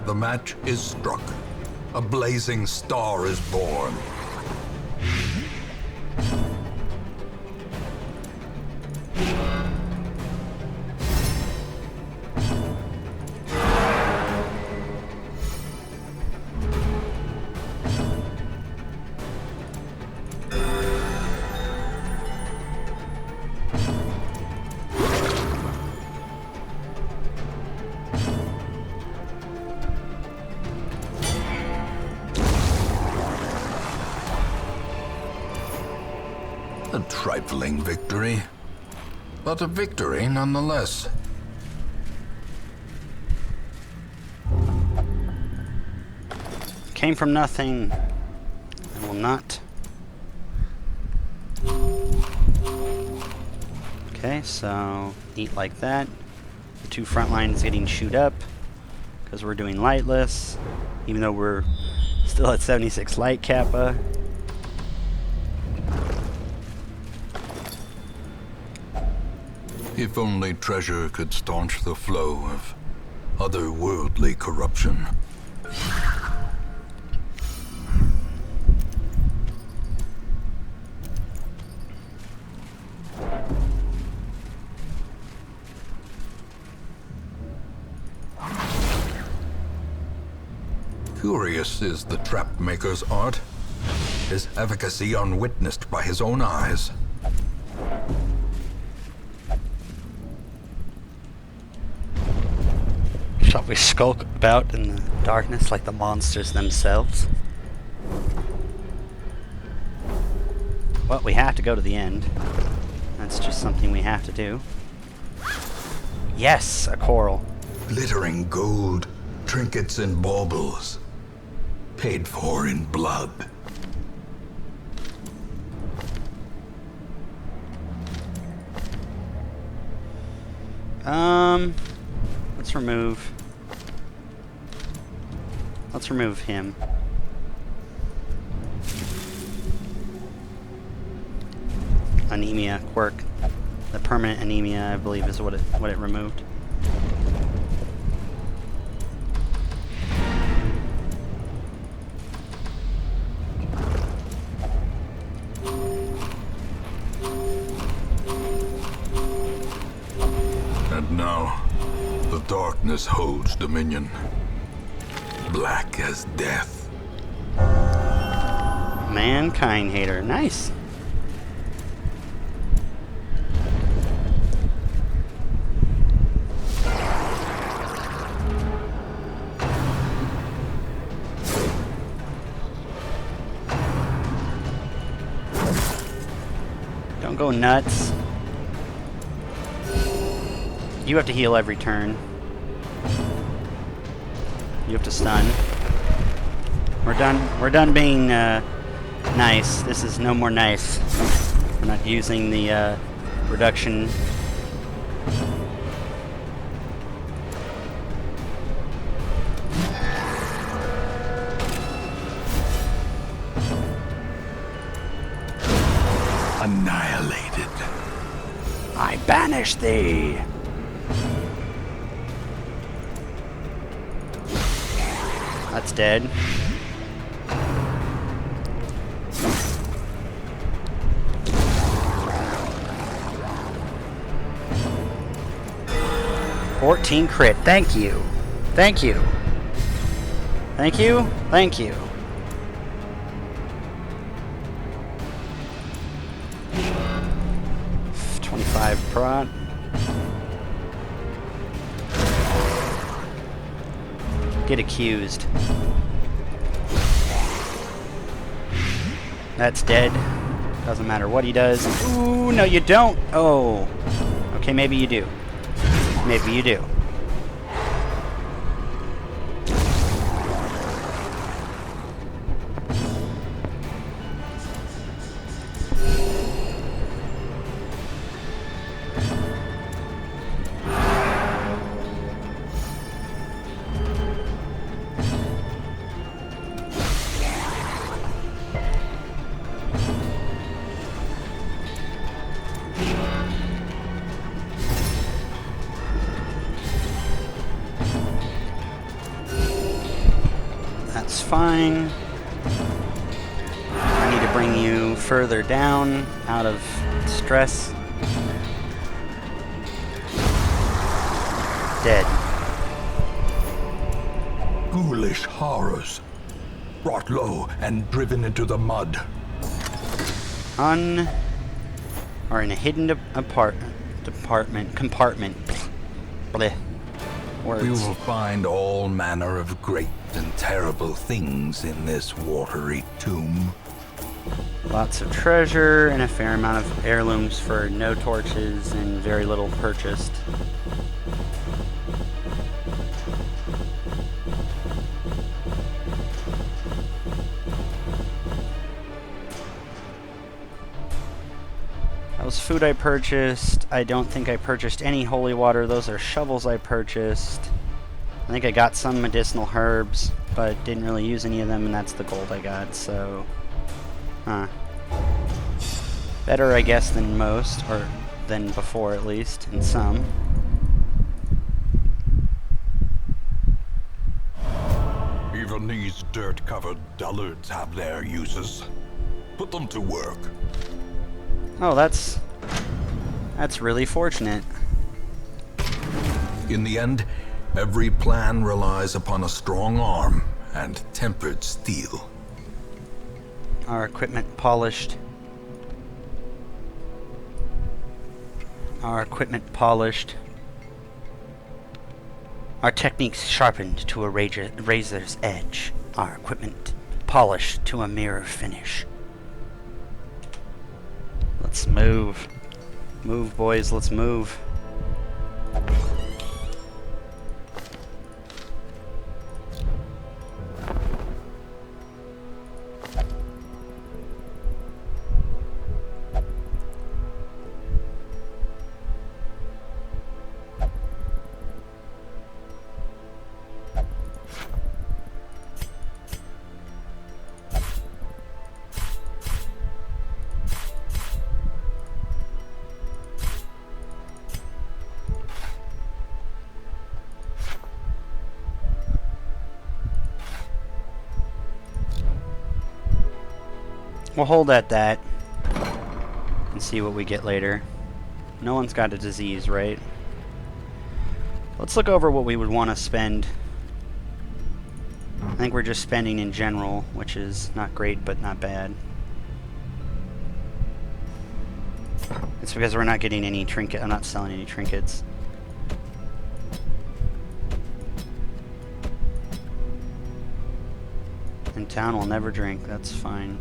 The match is struck. A blazing star is born. A trifling victory, but a victory nonetheless. Came from nothing. I will not. Okay, so eat like that. The two front lines getting chewed up because we're doing lightless, even though we're still at 76 light kappa. If only treasure could staunch the flow of otherworldly corruption. Curious is the trap maker's art, his efficacy unwitnessed by his own eyes. Shall we skulk about in the darkness like the monsters themselves? Well, we have to go to the end. That's just something we have to do. Yes, a coral. Glittering gold, trinkets and baubles, paid for in blood. Let's remove him. Anemia quirk. The permanent anemia, I believe, is what it removed. And now, the darkness holds dominion. Black as death. Mankind hater. Nice. Don't go nuts. You have to heal every turn. You have to stun. We're done being nice. This is no more nice. We're not using the reduction. Annihilated. I banish thee. That's dead. $14 crit. Thank you. Thank you. Thank you. Thank you. prot. Get accused. That's dead. Doesn't matter what he does. Ooh, no you don't! Oh. Okay, maybe you do. Maybe you do. That's fine. I need to bring you further down, out of stress. Dead. Ghoulish horrors. Brought low and driven into the mud. Or in a hidden compartment. Blech. Words. We will find all manner of great and terrible things in this watery tomb. Lots of treasure and a fair amount of heirlooms for no torches and very little purchased. That was food I purchased. I don't think I purchased any holy water. Those are shovels I purchased. I think I got some medicinal herbs, but didn't really use any of them, and that's the gold I got, so... Better, I guess, than most, or than before at least, in some. Even these dirt-covered dullards have their uses. Put them to work. Oh, that's really fortunate. In the end, every plan relies upon a strong arm and tempered steel. Our equipment polished. Our equipment polished. Our techniques sharpened to a razor's edge. Our equipment polished to a mirror finish. Let's move. Move, boys, let's move. We'll hold at that and see what we get later. No one's got a disease, right? Let's look over what we would want to spend. I think we're just spending in general, which is not great, but not bad. It's because we're not getting any trinket. I'm not selling any trinkets. In town, we'll never drink. That's fine.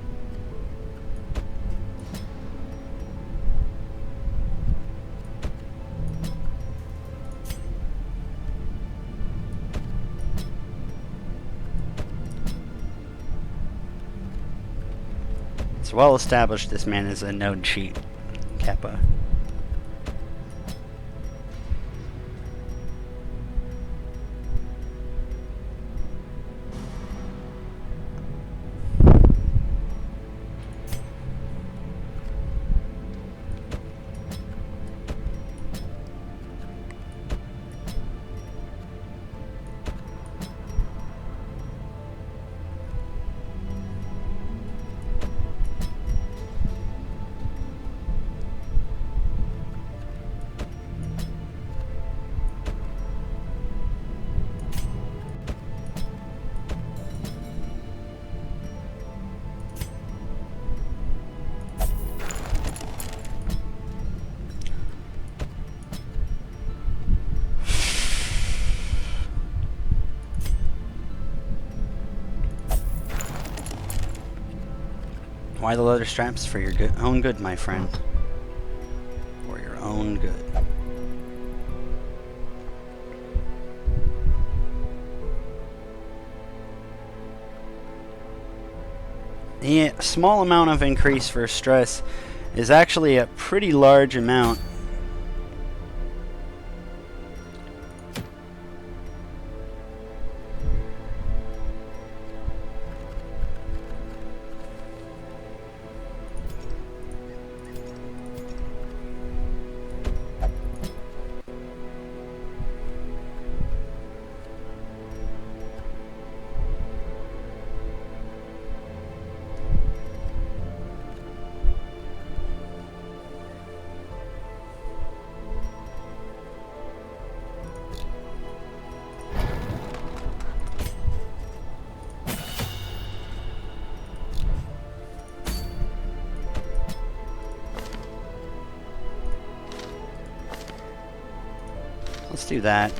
It's well established this man is a known cheat, Kappa. Why the leather straps? For your own good, my friend. For your own good. The small amount of increase for stress is actually a pretty large amount. Let's do that.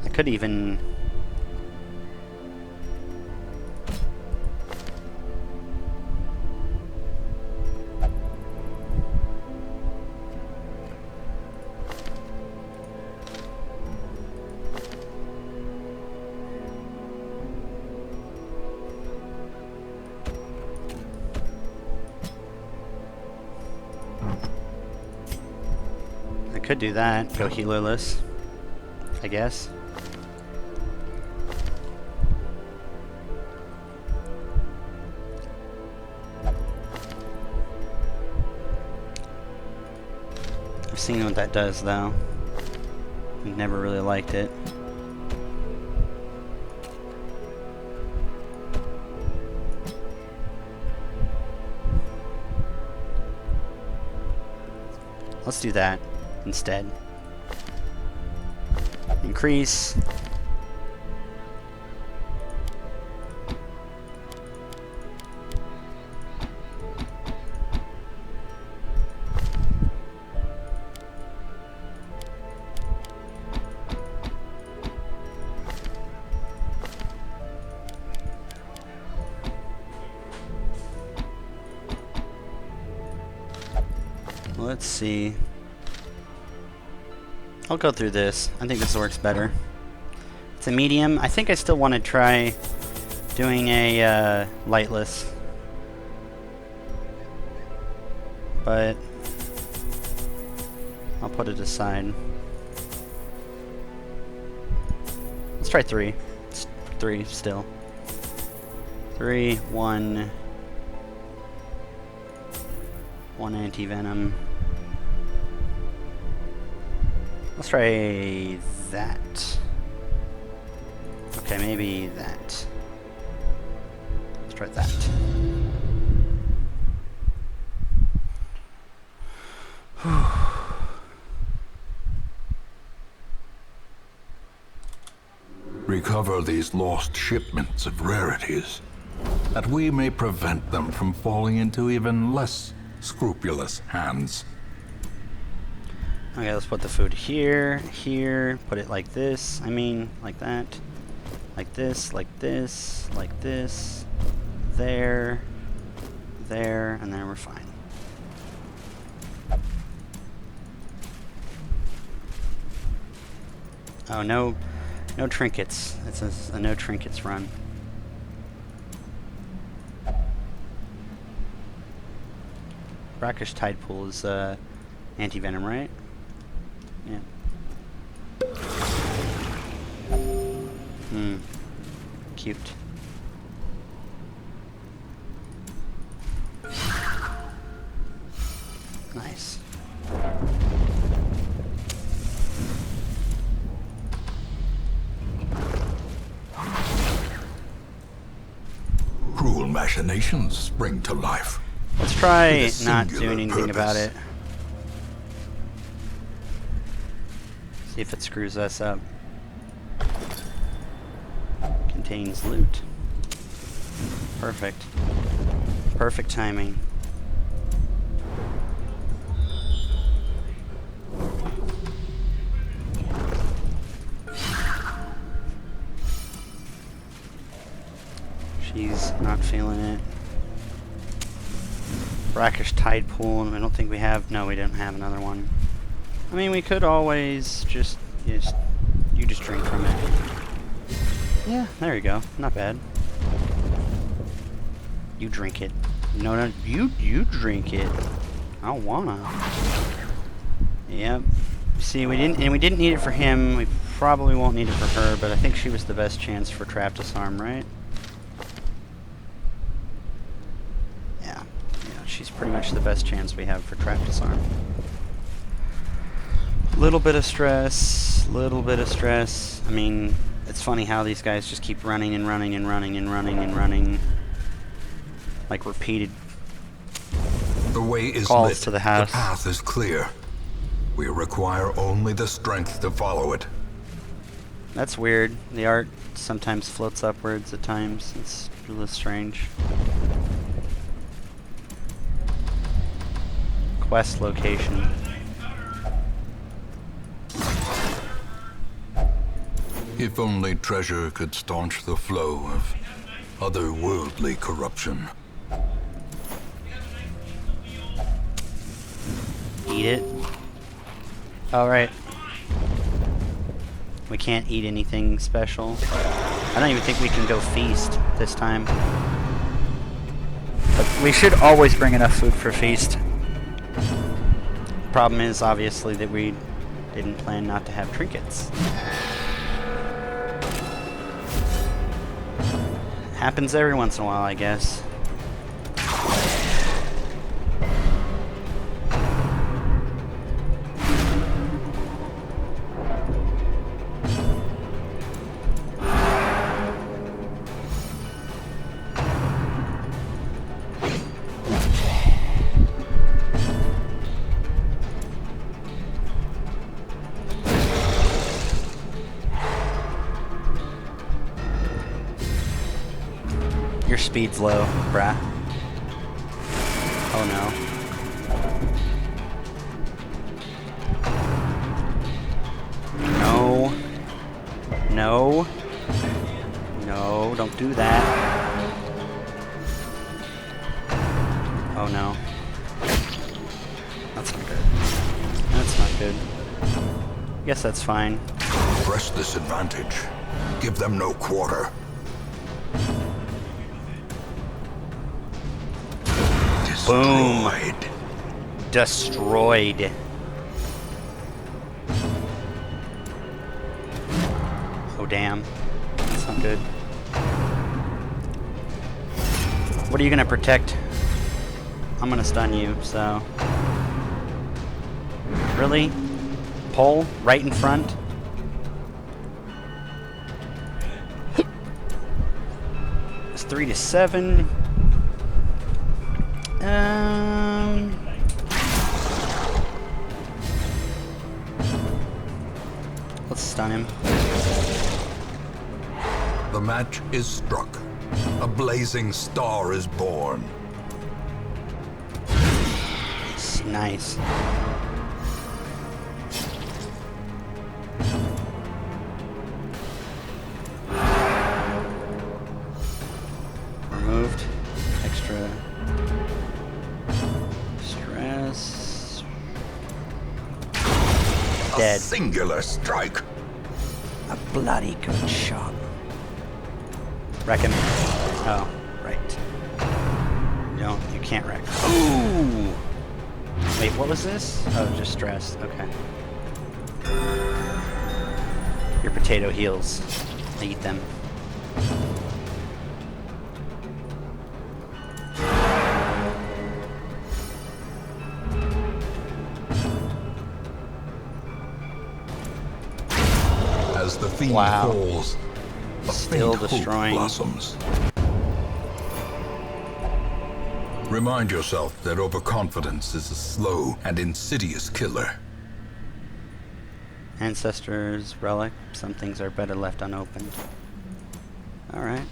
I could even... could do that. Go healerless, I guess. I've seen what that does, though. I've never really liked it. Let's do that instead. Increase. Let's see. I'll go through this. I think this works better. It's a medium. I think I still want to try doing a lightless. But I'll put it aside. Let's try 3. It's 3 still. 3, 1 anti-venom. Let's try that. Okay, maybe that. Let's try that. Recover these lost shipments of rarities, that we may prevent them from falling into even less scrupulous hands. Okay, let's put the food here, here, put it like this, like that, like this, like this, like this, there, there, and then we're fine. Oh, no trinkets. It's a no trinkets run. Brackish Tide Pool is anti-venom, right? Yeah. Cute. Nice. Cruel machinations spring to life. Let's try With a not singular doing anything about purpose. it. See if it screws us up. Contains loot. Perfect. Perfect timing. feeling it. Brackish Tide Pool, I don't think we have. No, we didn't have another one. I mean, we could always just you just drink from it. Yeah, there you go. Not bad. You drink it. No, you drink it. I don't wanna. Yep. See, we didn't need it for him. We probably won't need it for her, but I think she was the best chance for Trap Disarm, right? Yeah. Yeah, she's pretty much the best chance we have for Trap Disarm. Little bit of stress, little bit of stress. I mean, it's funny how these guys just keep running and running and running and running and running. Like repeated The way is calls lit. to the house. The path is clear. We require only the strength to follow it. That's weird. The art sometimes floats upwards at times. It's really strange. Quest location. If only treasure could staunch the flow of otherworldly corruption. Eat it. Alright. We can't eat anything special. I don't even think we can go feast this time. But we should always bring enough food for feast. Problem is, obviously, that we didn't plan not to have trinkets. Happens every once in a while, I guess. Your speed's low, brah. Oh no. No. No. No, don't do that. Oh no. That's not good. That's not good. Guess that's fine. Press this advantage. Give them no quarter. Boom. Destroyed. Destroyed. Oh damn. That's not good. What are you gonna protect? I'm gonna stun you, so. Really? Pole? Right in front? It's 3 to 7. Let's stun him. The match is struck. A blazing star is born. Nice. Removed. Extra stress. Dead. A singular strike. A bloody good shot. Reckon. Oh, right. No, you can't wreck. Ooh! Wait, what was this? Oh, just stress. Okay. Your potato heals. Eat them. As the fiend Wow. falls, a Still faint hope destroying. blossoms. Remind yourself that overconfidence is a slow and insidious killer. Ancestors, relic. Some things are better left unopened. Alright.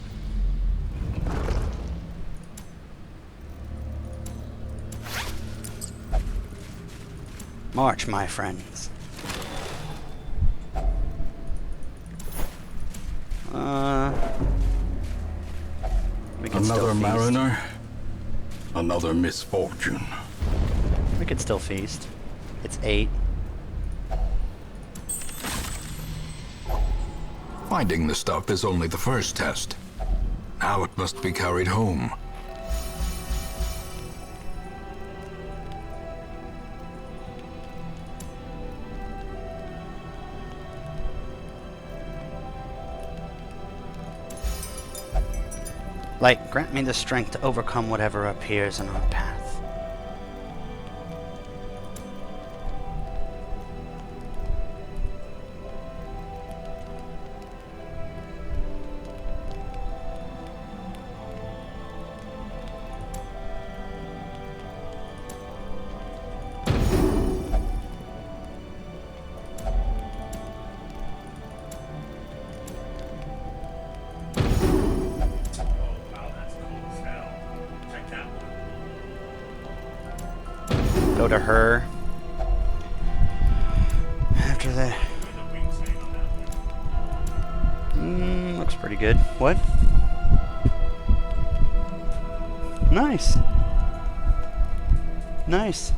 March, my friends. We can still Another feast. mariner, another misfortune. We could still feast. It's 8. Finding the stuff is only the first test. Now it must be carried home. Light, grant me the strength to overcome whatever appears in our path. Oh, wow, that's cool as hell. Check that one. Go to her. After that. Look at the wing stain on that one. Looks pretty good. What? Nice. Nice.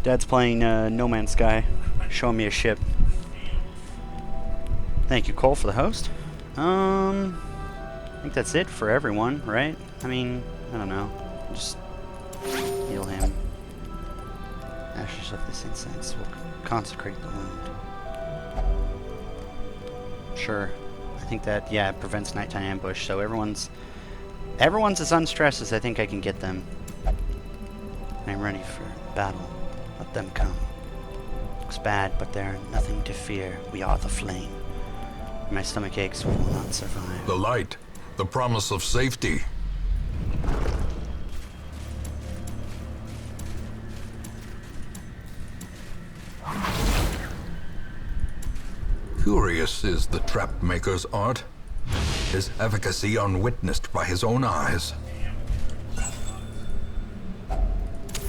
Dad's playing No Man's Sky. Showing me a ship. Thank you, Cole, for the host. I think that's it for everyone, right? I mean, I don't know. Just heal him. Ashes of this incense will consecrate the wound. Sure. I think that, yeah, it prevents nighttime ambush, so everyone's as unstressed as I think I can get them. I'm ready for battle. Let them come. Looks bad, but they're nothing to fear. We are the flame. My stomach aches will not survive. The light, the promise of safety. Curious is the trap maker's art. His efficacy unwitnessed by his own eyes.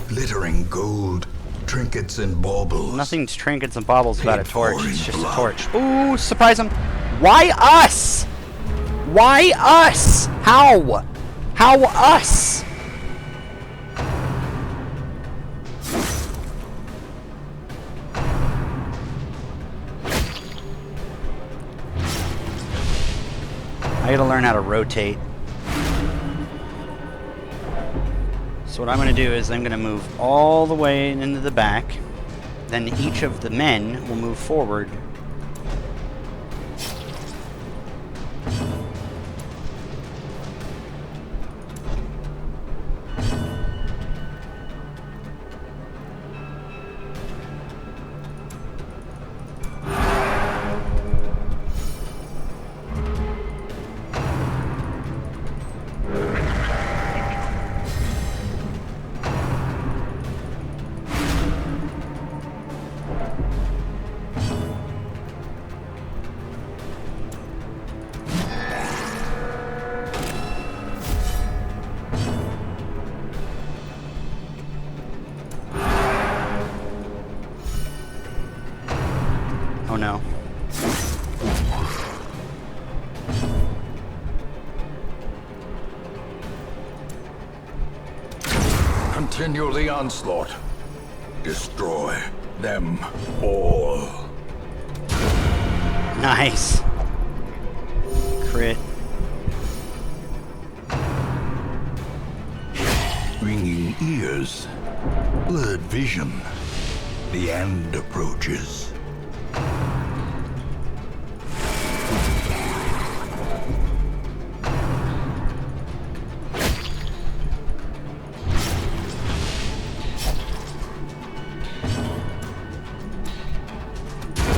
Glittering gold, trinkets and baubles. Nothing's trinkets and baubles about a Paid torch. for It's in just a blood. torch. Ooh, surprise him. Why us? Why us? How? How us? I gotta learn how to rotate. So what I'm gonna do is I'm gonna move all the way into the back. Then each of the men will move forward. Oh no. Continue the onslaught. Destroy them all. Nice. Crit. Ringing ears. Blurred vision. The end approaches.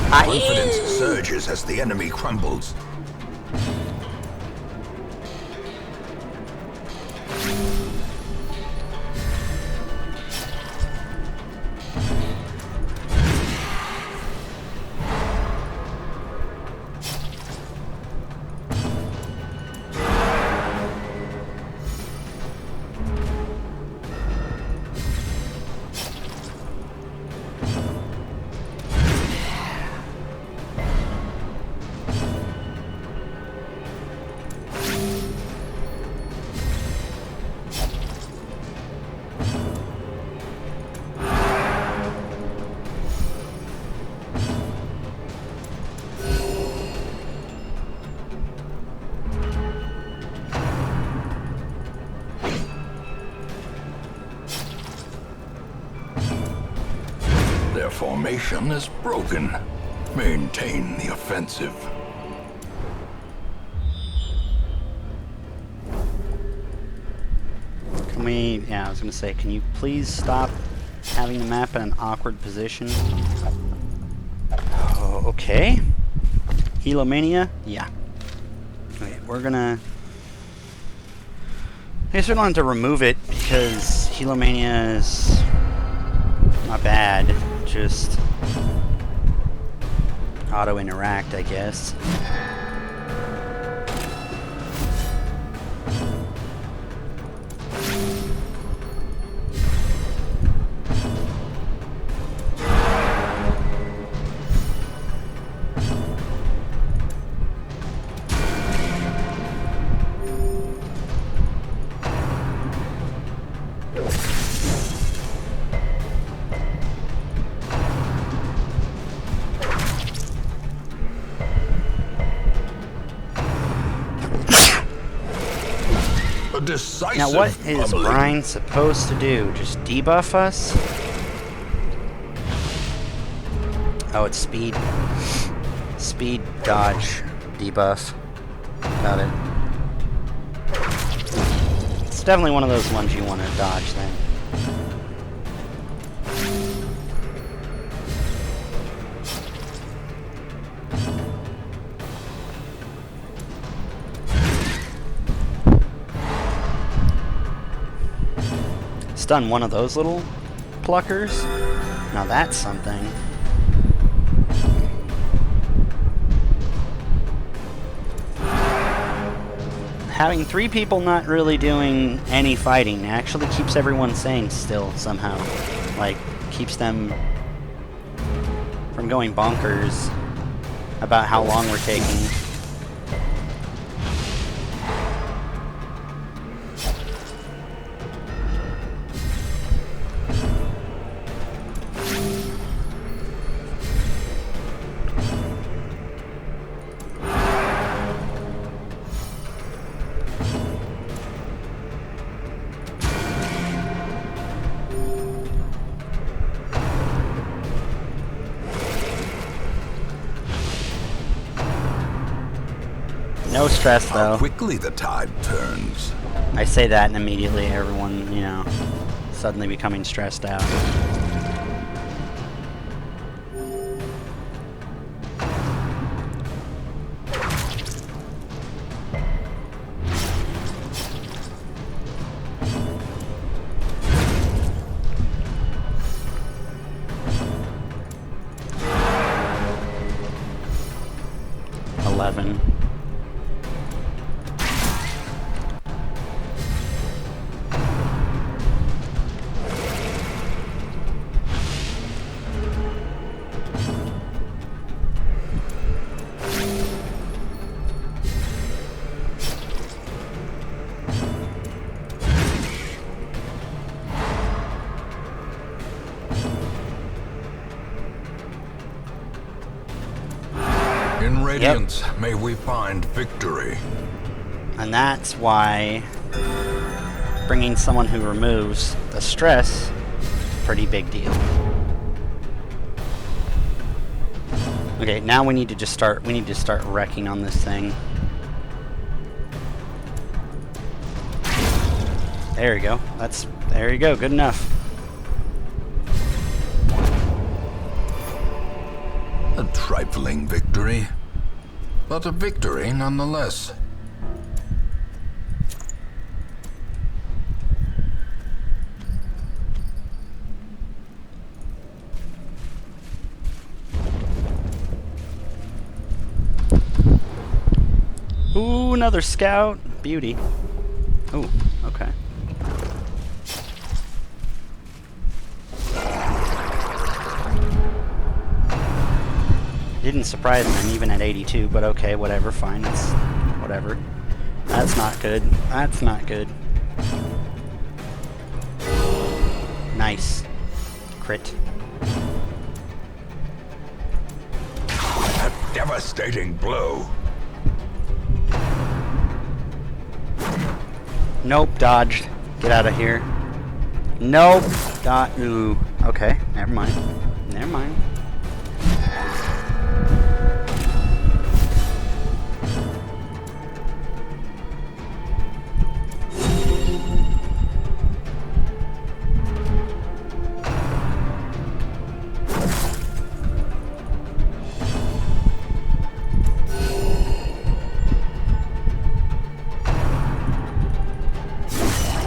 Confidence surges as the enemy crumbles. Their formation is broken. Maintain the offensive. Can we... Yeah, I was gonna say, can you please stop having the map in an awkward position? Oh, okay. Helomania? Yeah. Okay, we're gonna... I guess we don't have to remove it, because Helomania is not bad. Just auto-interact, I guess. Decisive Now what is pummeling. Brian supposed to do? Just debuff us? Oh, it's speed. Speed dodge debuff. Got it. It's definitely one of those ones you want to dodge then. Stun one of those little pluckers. Now that's something. Having 3 people not really doing any fighting actually keeps everyone sane still somehow. Like, keeps them from going bonkers about how long we're taking. No stress How though. quickly the tide turns. I say that and immediately everyone, you know, suddenly becoming stressed out. In Radiance, may we find victory. And that's why bringing someone who removes the stress is a pretty big deal. Okay, now we need to start wrecking on this thing. There you go. There you go, good enough. A trifling victory, but a victory nonetheless. Ooh, another scout. Beauty. Ooh, okay. Didn't surprise me even at 82, but okay, whatever, fine, it's whatever. That's not good. That's not good. Nice. Crit. A devastating blow. Nope, dodged. Get out of here. Nope. Ooh. Okay, never mind. Never mind.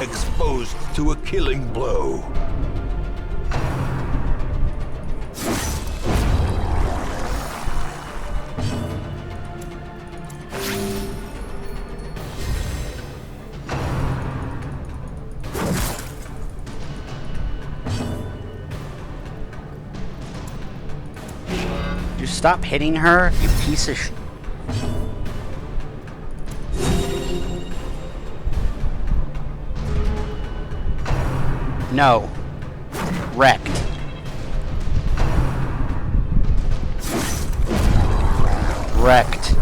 Exposed to a killing blow. You stop hitting her, you piece of sh... No. Wrecked. Wrecked.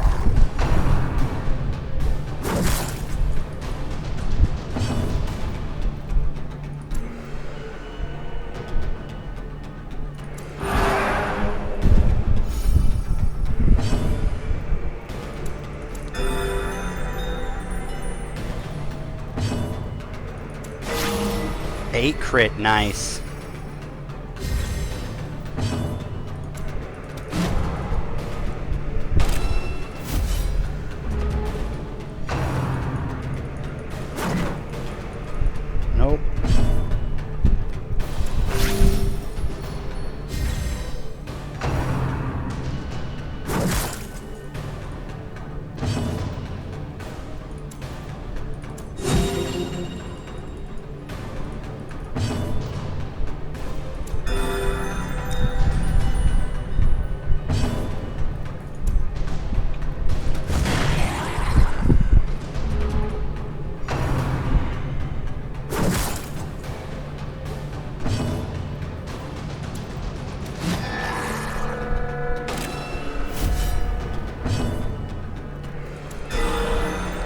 Eight crit, nice. Nope.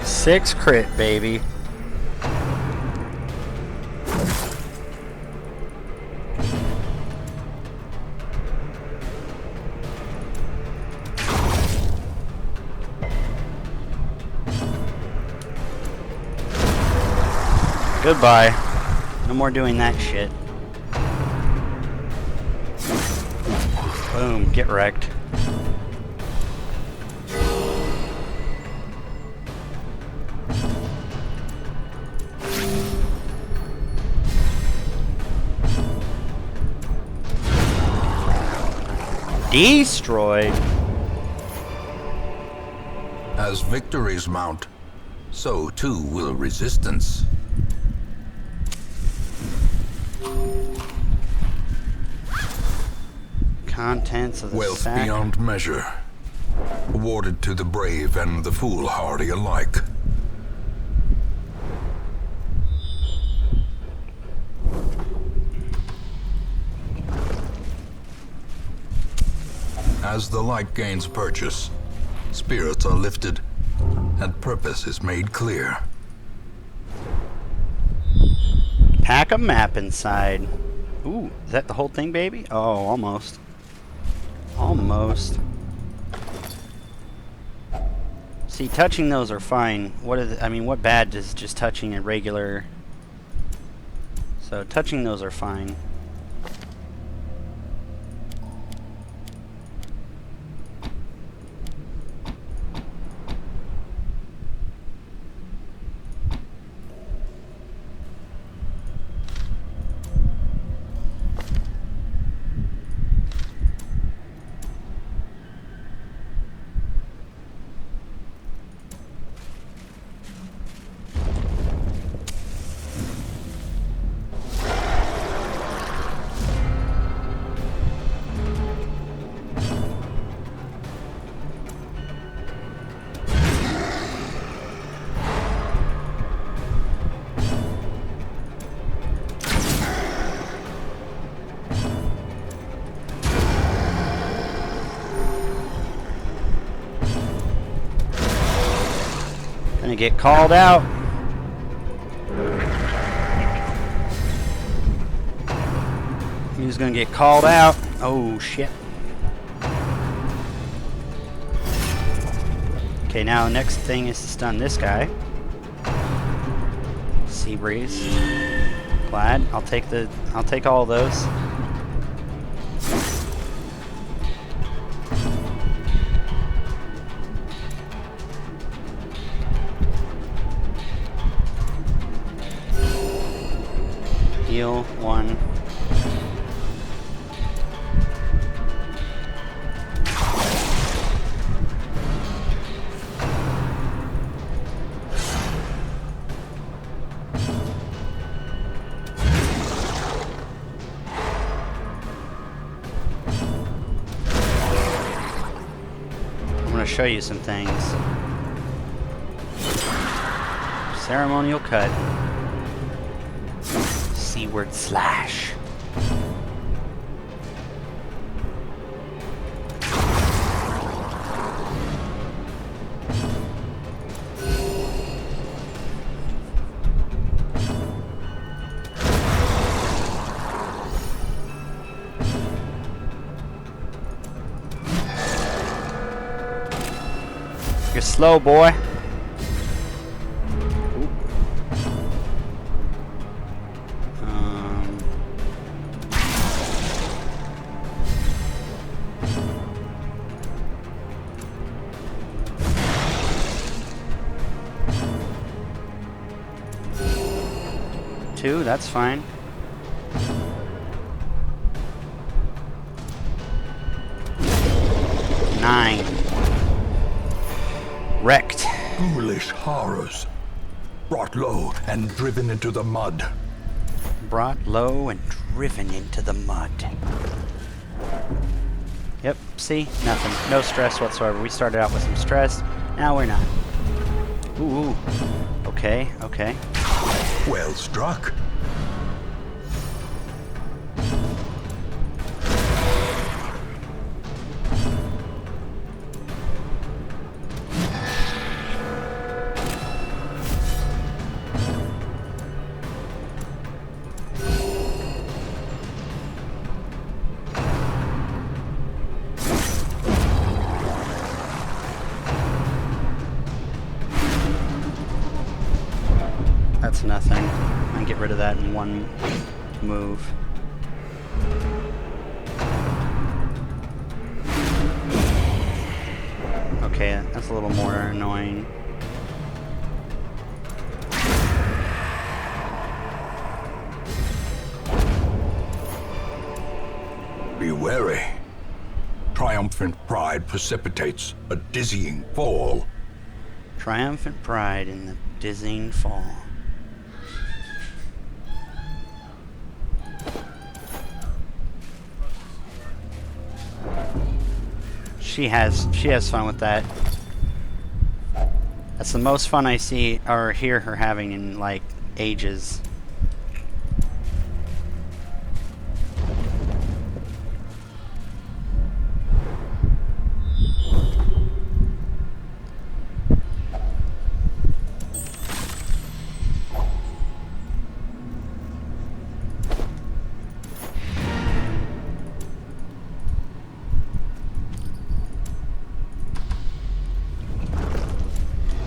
Six crit, baby. Goodbye. No more doing that shit. Boom, get wrecked. Destroyed. As victories mount, so too will resistance. Contents of the Wealth sack. beyond measure, awarded to the brave and the foolhardy alike. As the light gains purchase, spirits are lifted, and purpose is made clear. Pack a map inside. Ooh, is that the whole thing, baby? Oh, almost. Almost. See, touching those are fine. I mean, what bad is just touching a regular... So, touching those are fine. Gonna get called out. He's gonna get called out. Oh, shit. Okay, now next thing is to stun this guy. Sea Breeze. Glad. I'll take all those. Heal 1. I'm going to show you some things. Ceremonial cut. Seaward slash. You're slow, boy. Two, that's fine. Nine. Wrecked. Ghoulish horrors. Brought low and driven into the mud. Brought low and driven into the mud. Yep, see? Nothing. No stress whatsoever. We started out with some stress. Now we're not. Ooh. Okay, okay. Well struck. That's nothing. I can get rid of that in one move. Okay, that's a little more annoying. Be wary. Triumphant pride precipitates a dizzying fall. Triumphant pride in the dizzying fall. She has fun with that. That's the most fun I see or hear her having in like ages.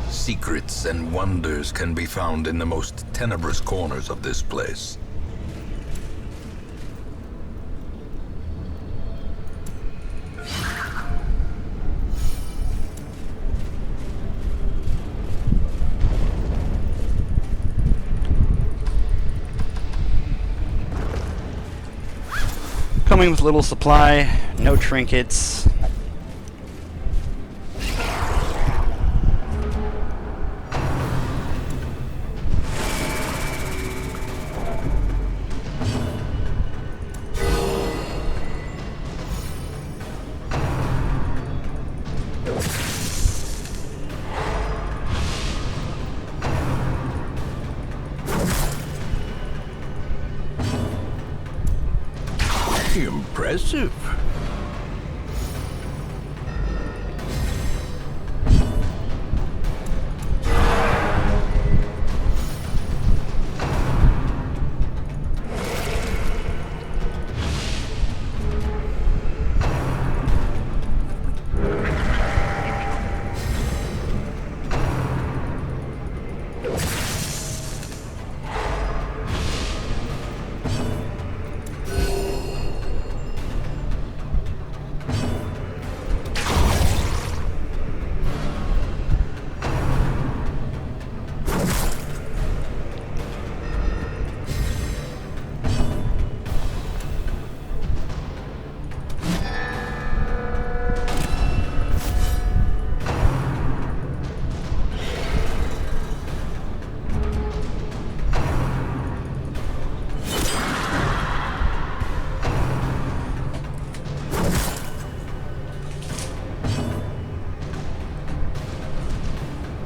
Secrets and wonders can be found in the most tenebrous corners of this place. Coming with little supply, no trinkets. Impressive.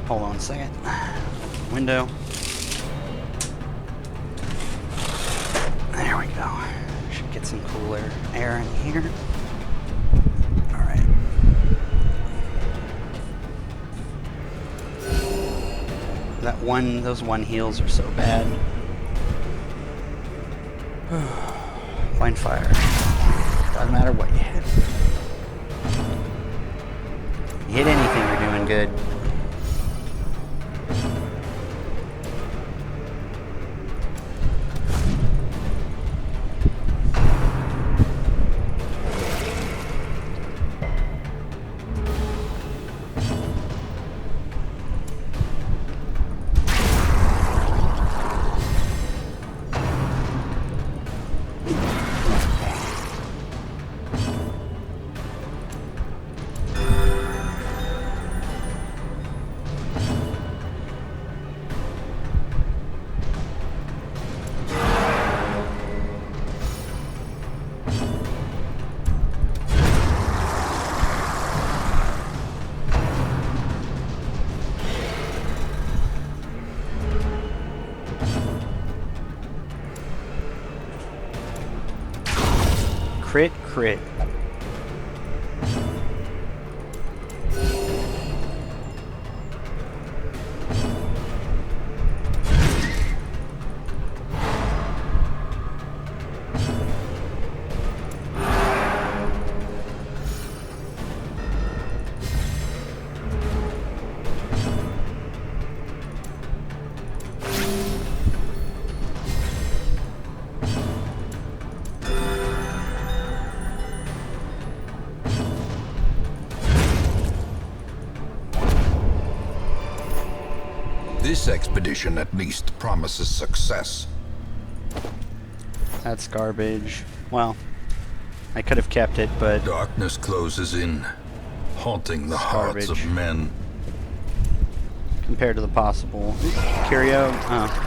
Hold on a second. Window. There we go. Should get some cooler air in here. Alright. Those one heals are so bad. Blind fire. Doesn't matter what you hit. You hit anything, you're doing good. Crit, crit. This expedition at least promises success. That's garbage. Well, I could have kept it, but Darkness closes in, haunting the hearts of Garbage. men. compared to the possible. Curio? Oh.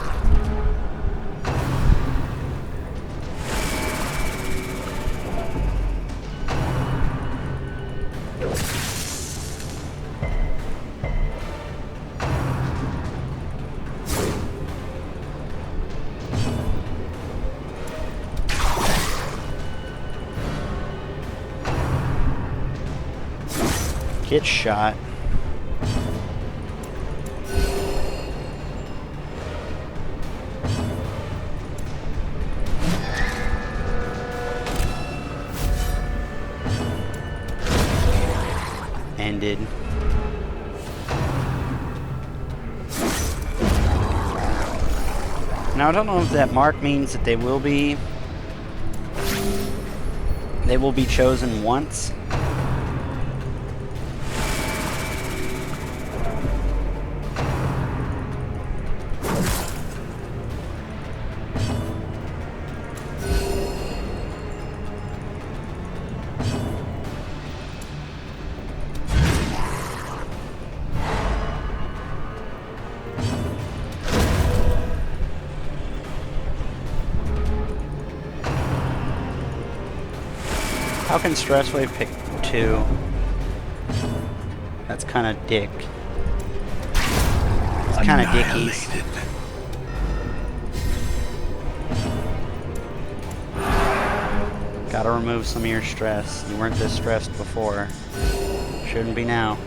Get shot. Ended. Now I don't know if that mark means that they will be chosen once. How can Stresswave pick 2? That's kind of dick. It's kind of dickies. Gotta remove some of your stress. You weren't this stressed before. Shouldn't be now.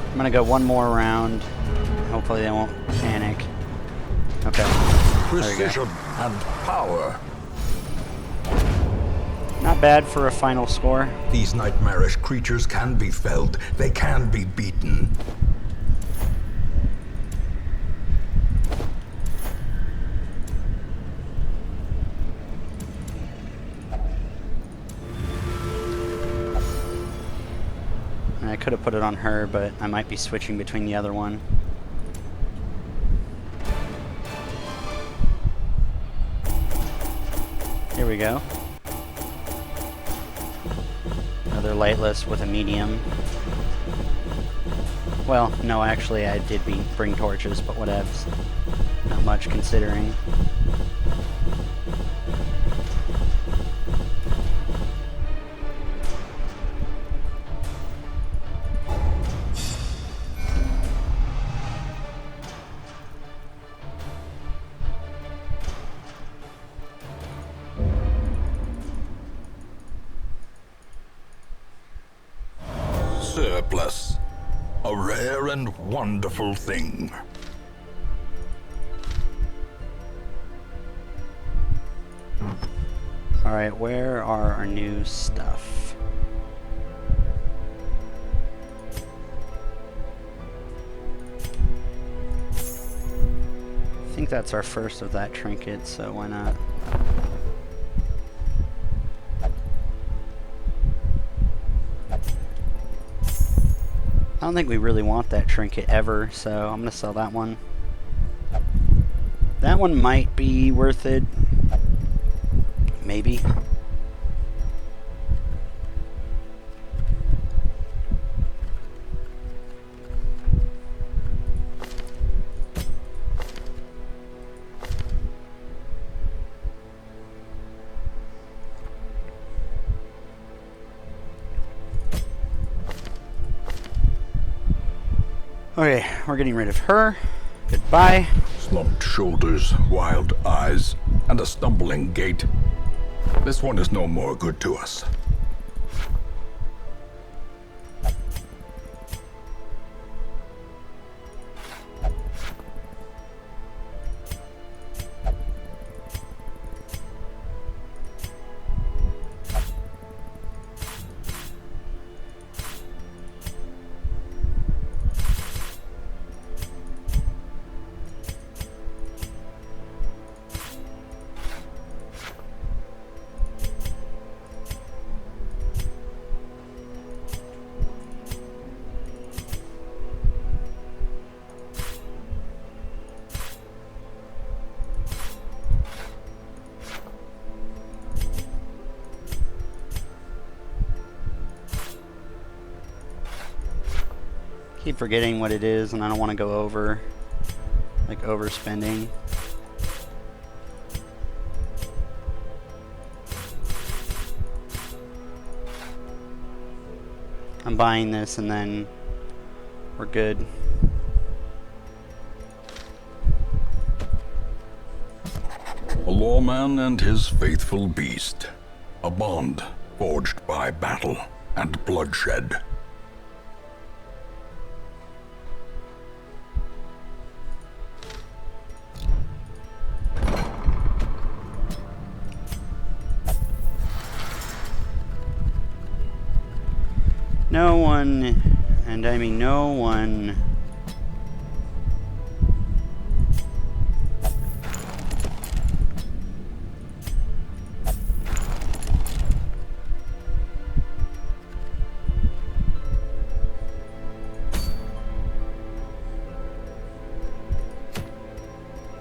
I'm gonna go one more round. Hopefully they won't panic. Okay. There you go. Precision and power. Not bad for a final score. These nightmarish creatures can be felled. They can be beaten. could have put it on her, but I might be switching between the other one. Here we go. Another lightless with a medium. Well, no, actually I did bring torches, but whatevs. Not much considering. Surplus. A rare and wonderful thing. Alright, where are our new stuff? I think that's our first of that trinket, so why not? I don't think we really want that trinket ever, so I'm gonna sell that one. That one might be worth it. Maybe. Okay, we're getting rid of her. Goodbye. Slumped shoulders, wild eyes, and a stumbling gait. This one is no more good to us. Keep forgetting what it is, and I don't want to go over, like overspending. I'm buying this and then we're good. A lawman and his faithful beast. A bond forged by battle and bloodshed. No one, and I mean no one,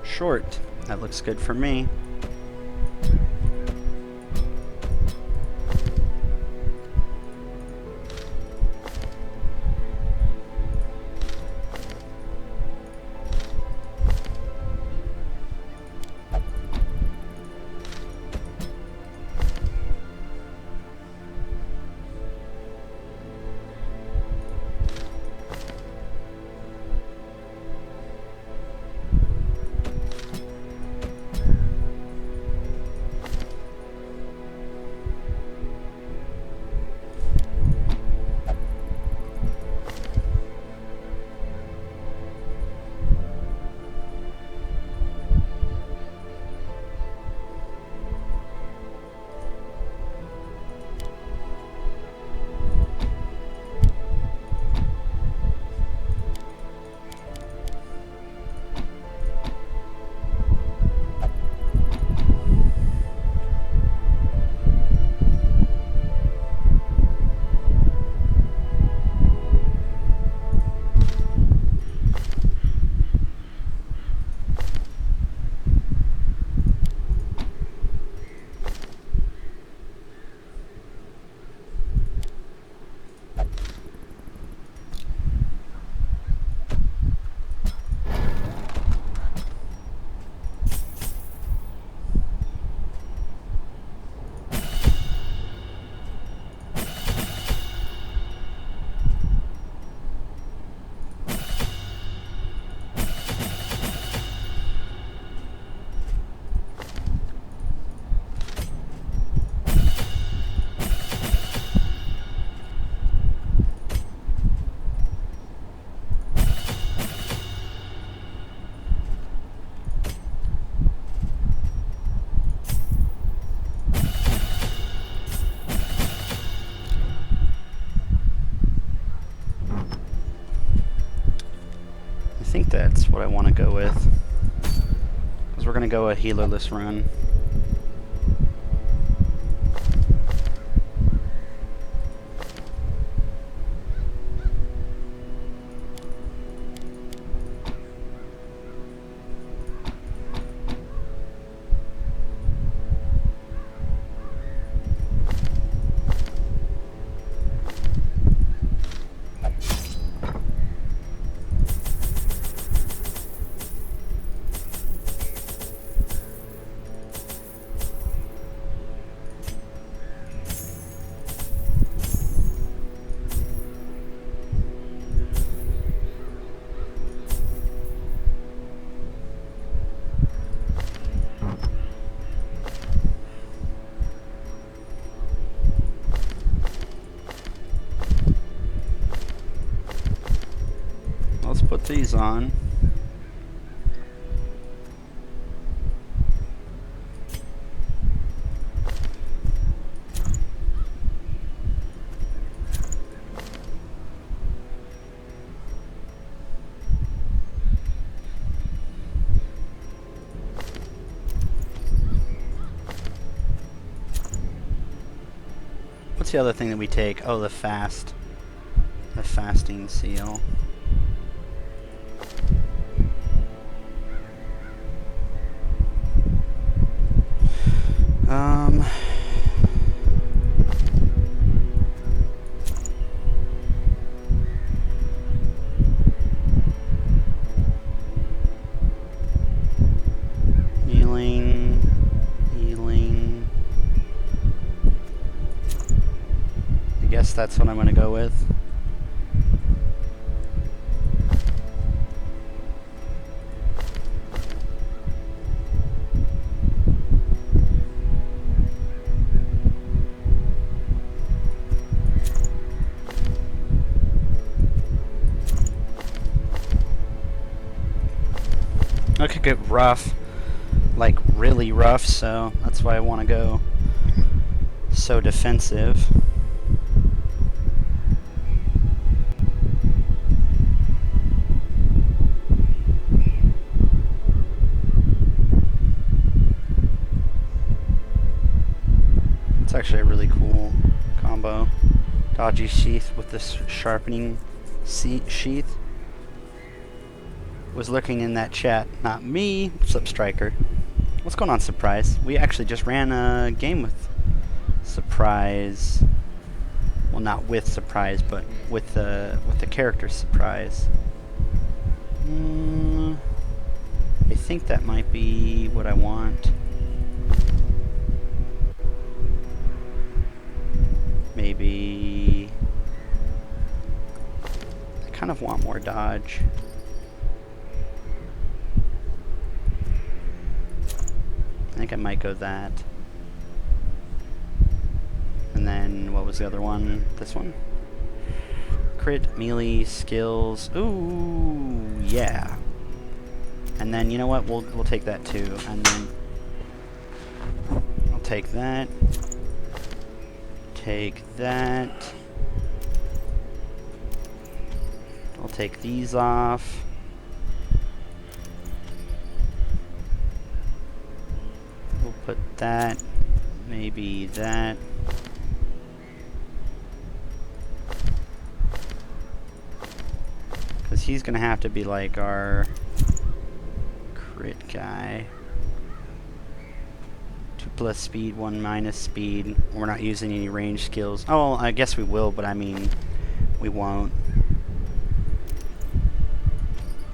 short. That looks good for me. that's what I want to go with. Because we're going to go a healerless run. Let's put these on. What's the other thing that we take? Oh, the fasting seal. Healing. I guess that's what I'm going to go with. It could get rough, like really rough, so that's why I want to go so defensive. It's actually a really cool combo. Dodgy sheath with this sharpening sheath. Was lurking in that chat, not me. What's up, Striker? What's going on, Surprise? We actually just ran a game with Surprise. Well, not with Surprise, but with the character Surprise. I think that might be what I want. Maybe I kind of want more dodge. I think I might go that. And then, what was the other one? This one? Crit, melee, skills. Ooh, yeah. And then, you know what? We'll take that too. And then, I'll take that. Take that. I'll take these off. Put that, maybe that. Because he's going to have to be like our crit guy. 2+ speed, 1- speed. We're not using any range skills. Oh, well, I guess we will, but I mean, we won't.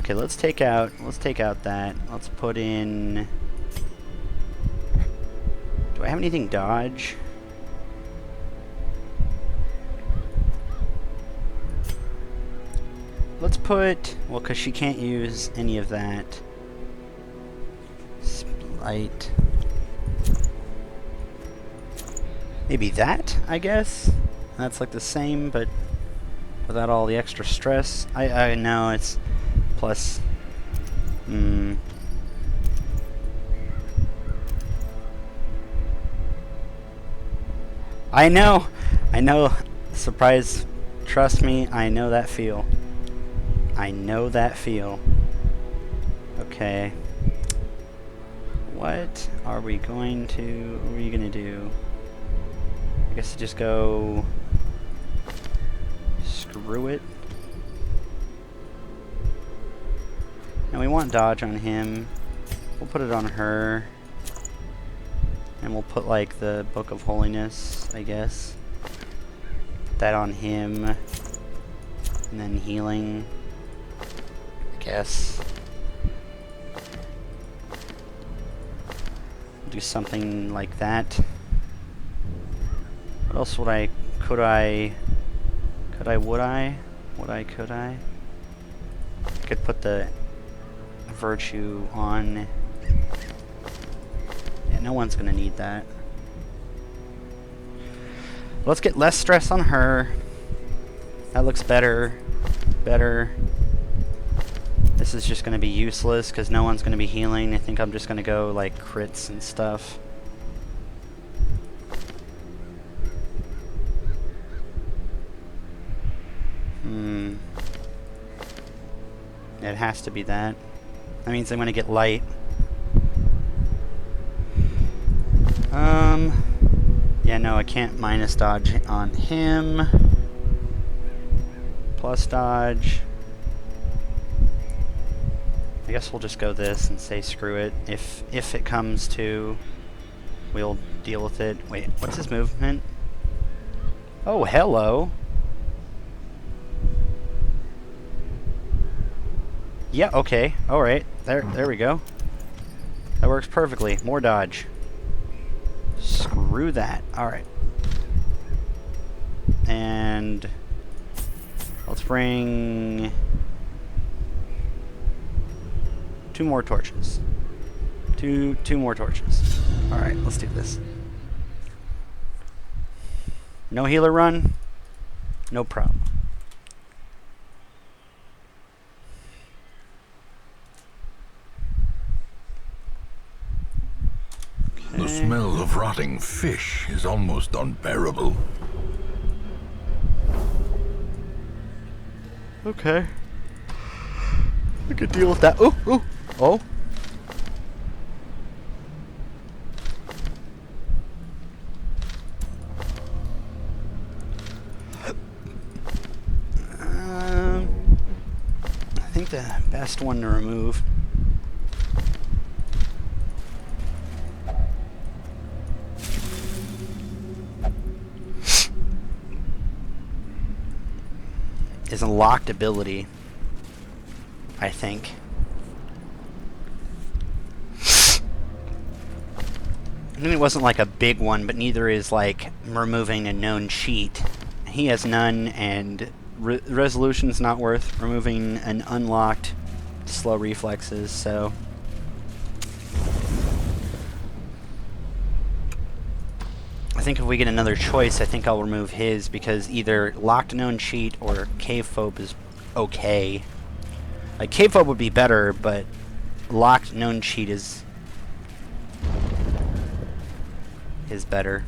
Okay, let's take out that. Let's put in... Do I have anything dodge? Let's put... Well, because she can't use any of that. Slight. Maybe that, I guess? That's like the same, but without all the extra stress. I know it's plus... I know, Surprise, trust me, I know that feel. I know that feel. Okay. What are we going to... What are you gonna do? I guess just go... Screw it. And we want dodge on him. We'll put it on her. And we'll put like the Book of Holiness, I guess. Put that on him. And then healing. I guess. Do something like that. What else would I... Could I... Would I? Could put the virtue on. Yeah, no one's gonna need that. Let's get less stress on her. That looks better. This is just gonna be useless because no one's gonna be healing. I think I'm just gonna go like crits and stuff. It has to be that. That means I'm gonna get light. Yeah, no, I can't minus dodge on him. Plus dodge. I guess we'll just go this and say screw it. If it comes to, we'll deal with it. Wait, what's his movement? Oh, hello. Yeah, okay. Alright. There we go. That works perfectly. More dodge. Screw that. Alright. And let's bring 2 more torches. Two more torches. Alright, let's do this. No healer run? No problem. The smell of rotting fish is almost unbearable. Okay. I could deal with that. Oh. I think the best one to remove. Is a locked ability, I think. I mean, it wasn't like a big one, but neither is like removing a known cheat. He has none, and resolution's not worth removing an unlocked slow reflexes, so... I think if we get another choice, I think I'll remove his, because either locked known cheat or cave phobe is okay. Like, cave phobe would be better, but locked known cheat is better.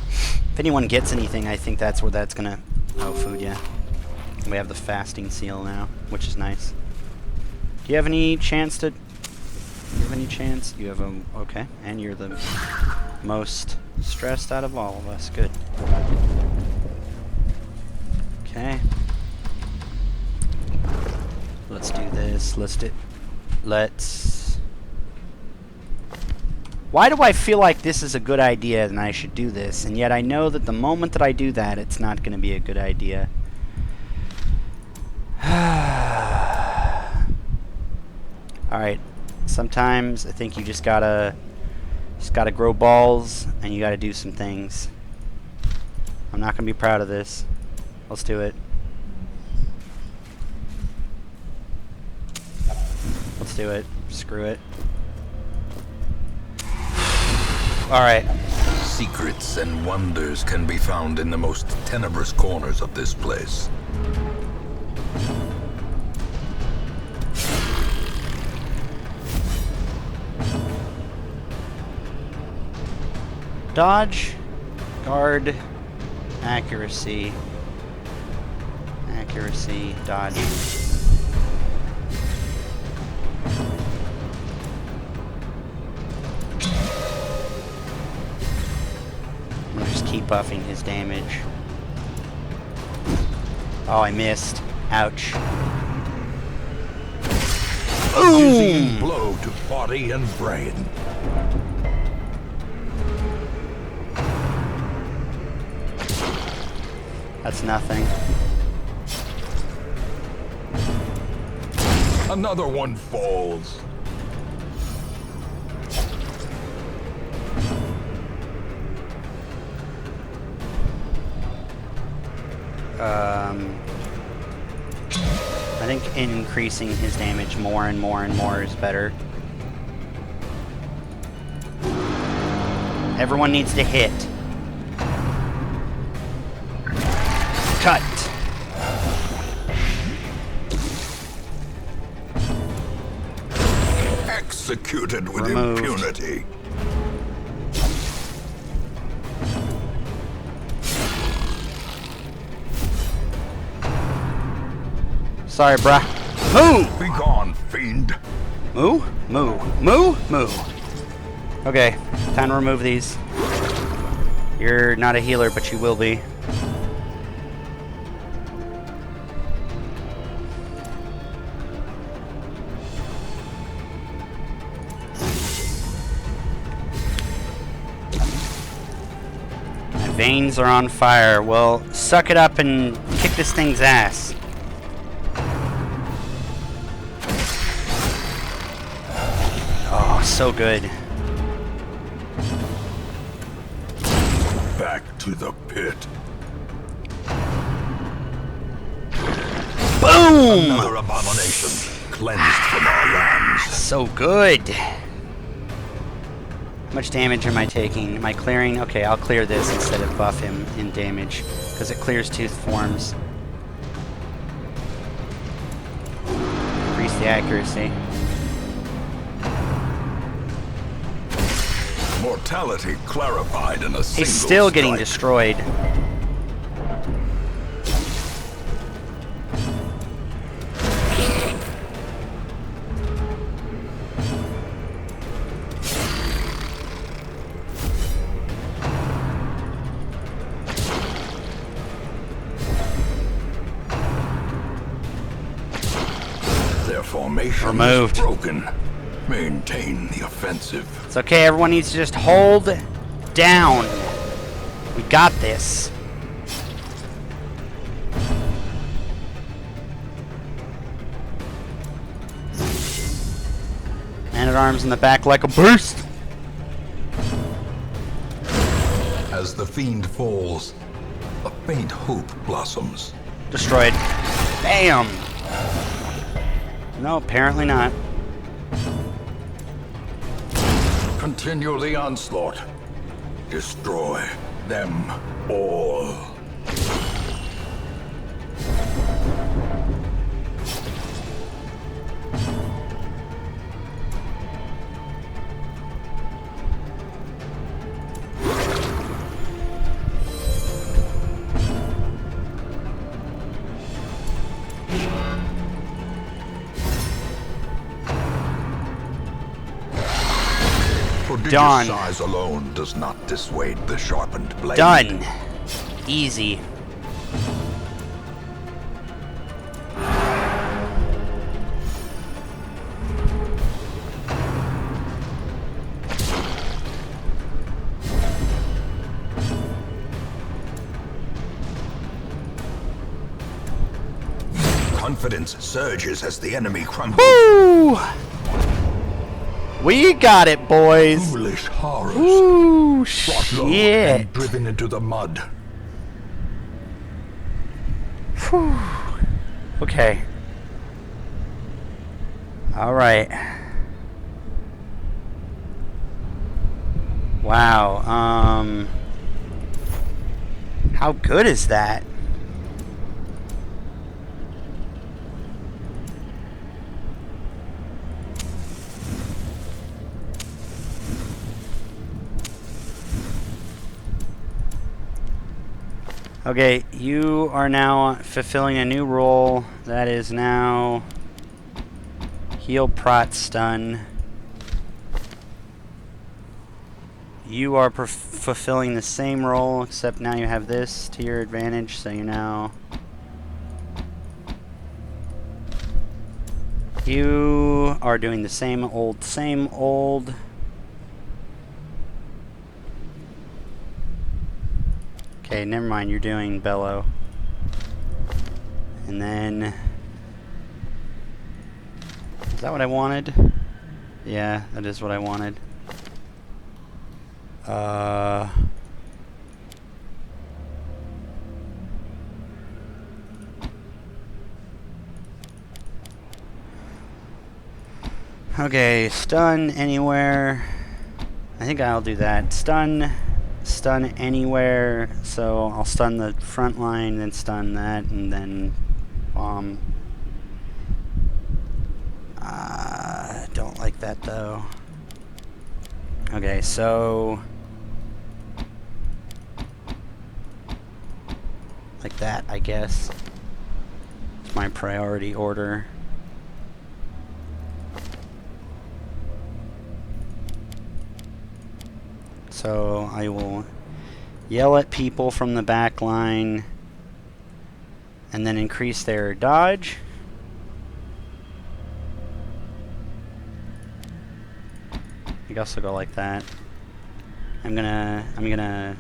If anyone gets anything, I think that's where that's gonna... Oh, food, yeah. We have the fasting seal now, which is nice. Do you have any chance to... You have a... Okay, and you're the most stressed out of all of us. Good. Okay. Let's do this. Let's... Why do I feel like this is a good idea and I should do this? And yet I know that the moment that I do that, it's not going to be a good idea. Alright. Sometimes I think you just gotta grow balls and you gotta do some things. I'm not gonna be proud of this. Let's do it. Let's do it. Screw it. Alright. Secrets and wonders can be found in the most tenebrous corners of this place. Dodge, guard, accuracy, dodge. keep buffing his damage. Oh, I missed. Ouch. Dizzying Boom! blow to body and brain. That's nothing. Another one falls. I think increasing his damage more and more and more is better. Everyone needs to hit. Cut. Executed with Removed. impunity. Sorry, bruh. Move! Be gone, fiend. Moo? Moo. Moo? Moo. Okay, time to remove these. You're not a healer, but you will be. My veins are on fire. Well, suck it up and kick this thing's ass. Oh, so good. Back to the pit. Boom! Another abomination cleansed from our lands. So good. How much damage am I taking? Am I clearing? Okay, I'll clear this instead of buff him in damage, because it clears tooth forms. Increase the accuracy. Mortality clarified in a single He's still getting strike. destroyed. Their formation Removed. is broken. Maintain the offensive. It's okay, everyone needs to just hold down. We got this. Man-at-arms in the back like a beast. As the fiend falls, a faint hope blossoms. Destroyed. Bam! No, apparently not. Continue the onslaught. Destroy them all. Prodigious Done. size alone does not dissuade the sharpened blade. Done. Easy. Confidence surges as the enemy crumbles. Woo! We got it, boys. Foolish horrors. Ooh, Brought low shit. and driven into the mud. Whew. Okay. All right. Wow. How good is that? Okay, you are now fulfilling a new role. That is now heal, prot, stun. you are fulfilling the same role, except now you have this to your advantage, so you now... You are doing the same old, same old. Okay, never mind, you're doing Bellow. And then... Is that what I wanted? Yeah, that is what I wanted. Okay, stun anywhere. I think I'll do that. Stun anywhere. So I'll stun the front line, then stun that, and then bomb. Don't like that though. Okay, so like that, I guess. It's my priority order. So I will yell at people from the back line and then increase their dodge. I guess I'll go like that. I'm gonna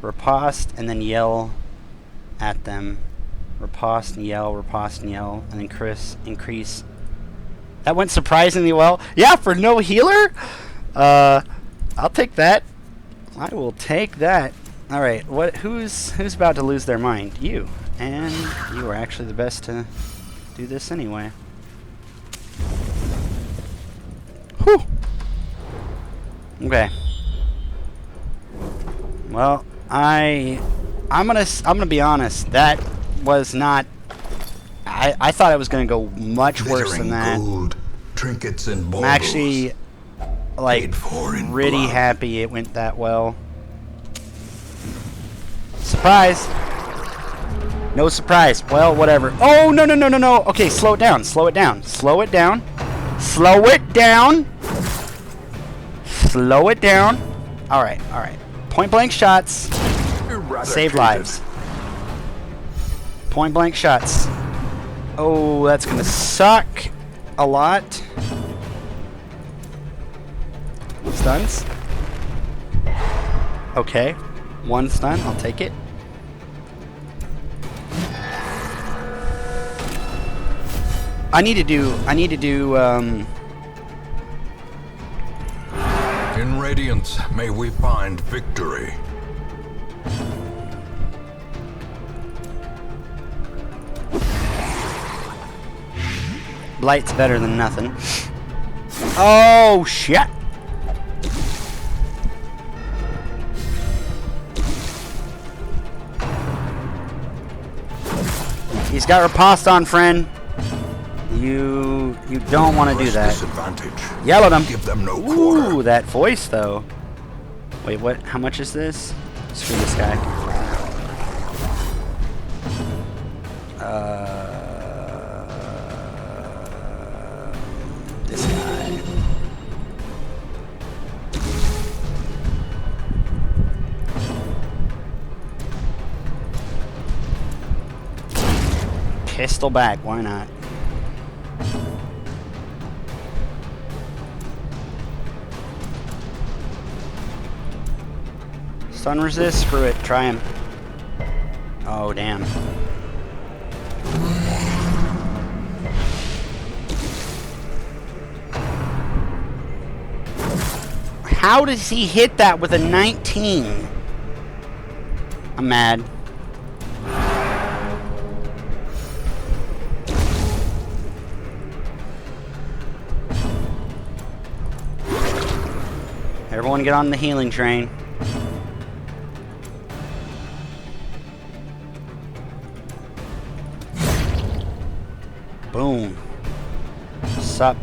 riposte and then yell at them. Riposte and yell, and increase. That went surprisingly well. Yeah, for no healer? I'll take that. I will take that. All right, who's about to lose their mind? You. And you are actually the best to do this anyway. Whew. Okay. Well, I'm gonna be honest. That was not. I thought it was gonna go much worse than that. Gold, trinkets and I'm baubles. actually like Paid for in pretty blood. happy it went that well. Surprise! No surprise. Well, whatever. Oh no no no no no. Okay, slow it down. Slow it down. Slow it down. Slow it down. Slow it down. All right, all right. Point blank shots. Save lives. Point blank shots. Oh, that's gonna suck a lot. Stuns. Okay, one stun. I'll take it. I need to do. In Radiance, may we find victory. Blight's better than nothing. Oh shit! He's got riposte on, friend. You don't want to do that. Disadvantage. Yell at him. Give them no Ooh, quarter. that voice though. Wait, what? How much is this? Screw this guy. This guy. Pistol back, why not? Stun resist? Screw it, try him. Oh, damn. How does he hit that with a 19? I'm mad. Everyone get on the healing train. Boom. Sup?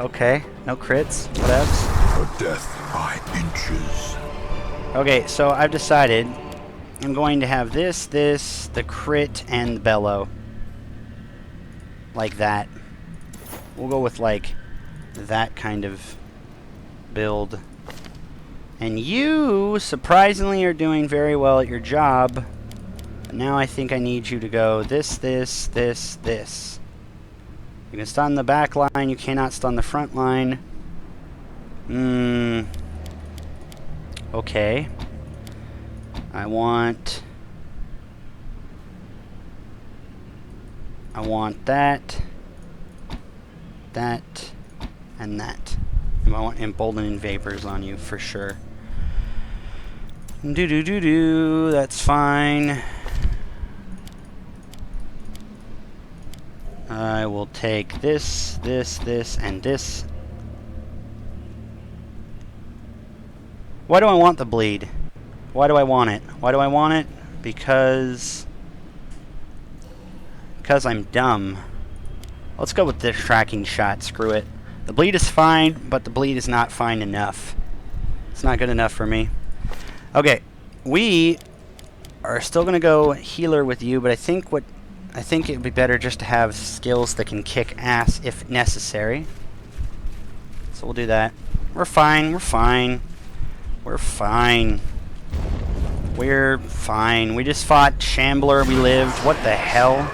Okay, no crits, whatevs. For death by inches. Okay, so I've decided am going to have this, the crit, and the bellow. Like that. We'll go with like that kind of build. And you, surprisingly, are doing very well at your job. But now I think I need you to go this. You can stun the back line, you cannot stun the front line. Okay. I want that, and that. And I want emboldening vapors on you for sure. That's fine. I will take this, and this. Why do I want the bleed? Why do I want it? Why do I want it? Because I'm dumb. Let's go with this tracking shot. Screw it. The bleed is fine, but the bleed is not fine enough. It's not good enough for me. Okay, we are still gonna go healer with you, but I think it would be better just to have skills that can kick ass if necessary. So we'll do that. We're fine. We're fine. We're fine. We're fine. We just fought Shambler. We lived. What the hell?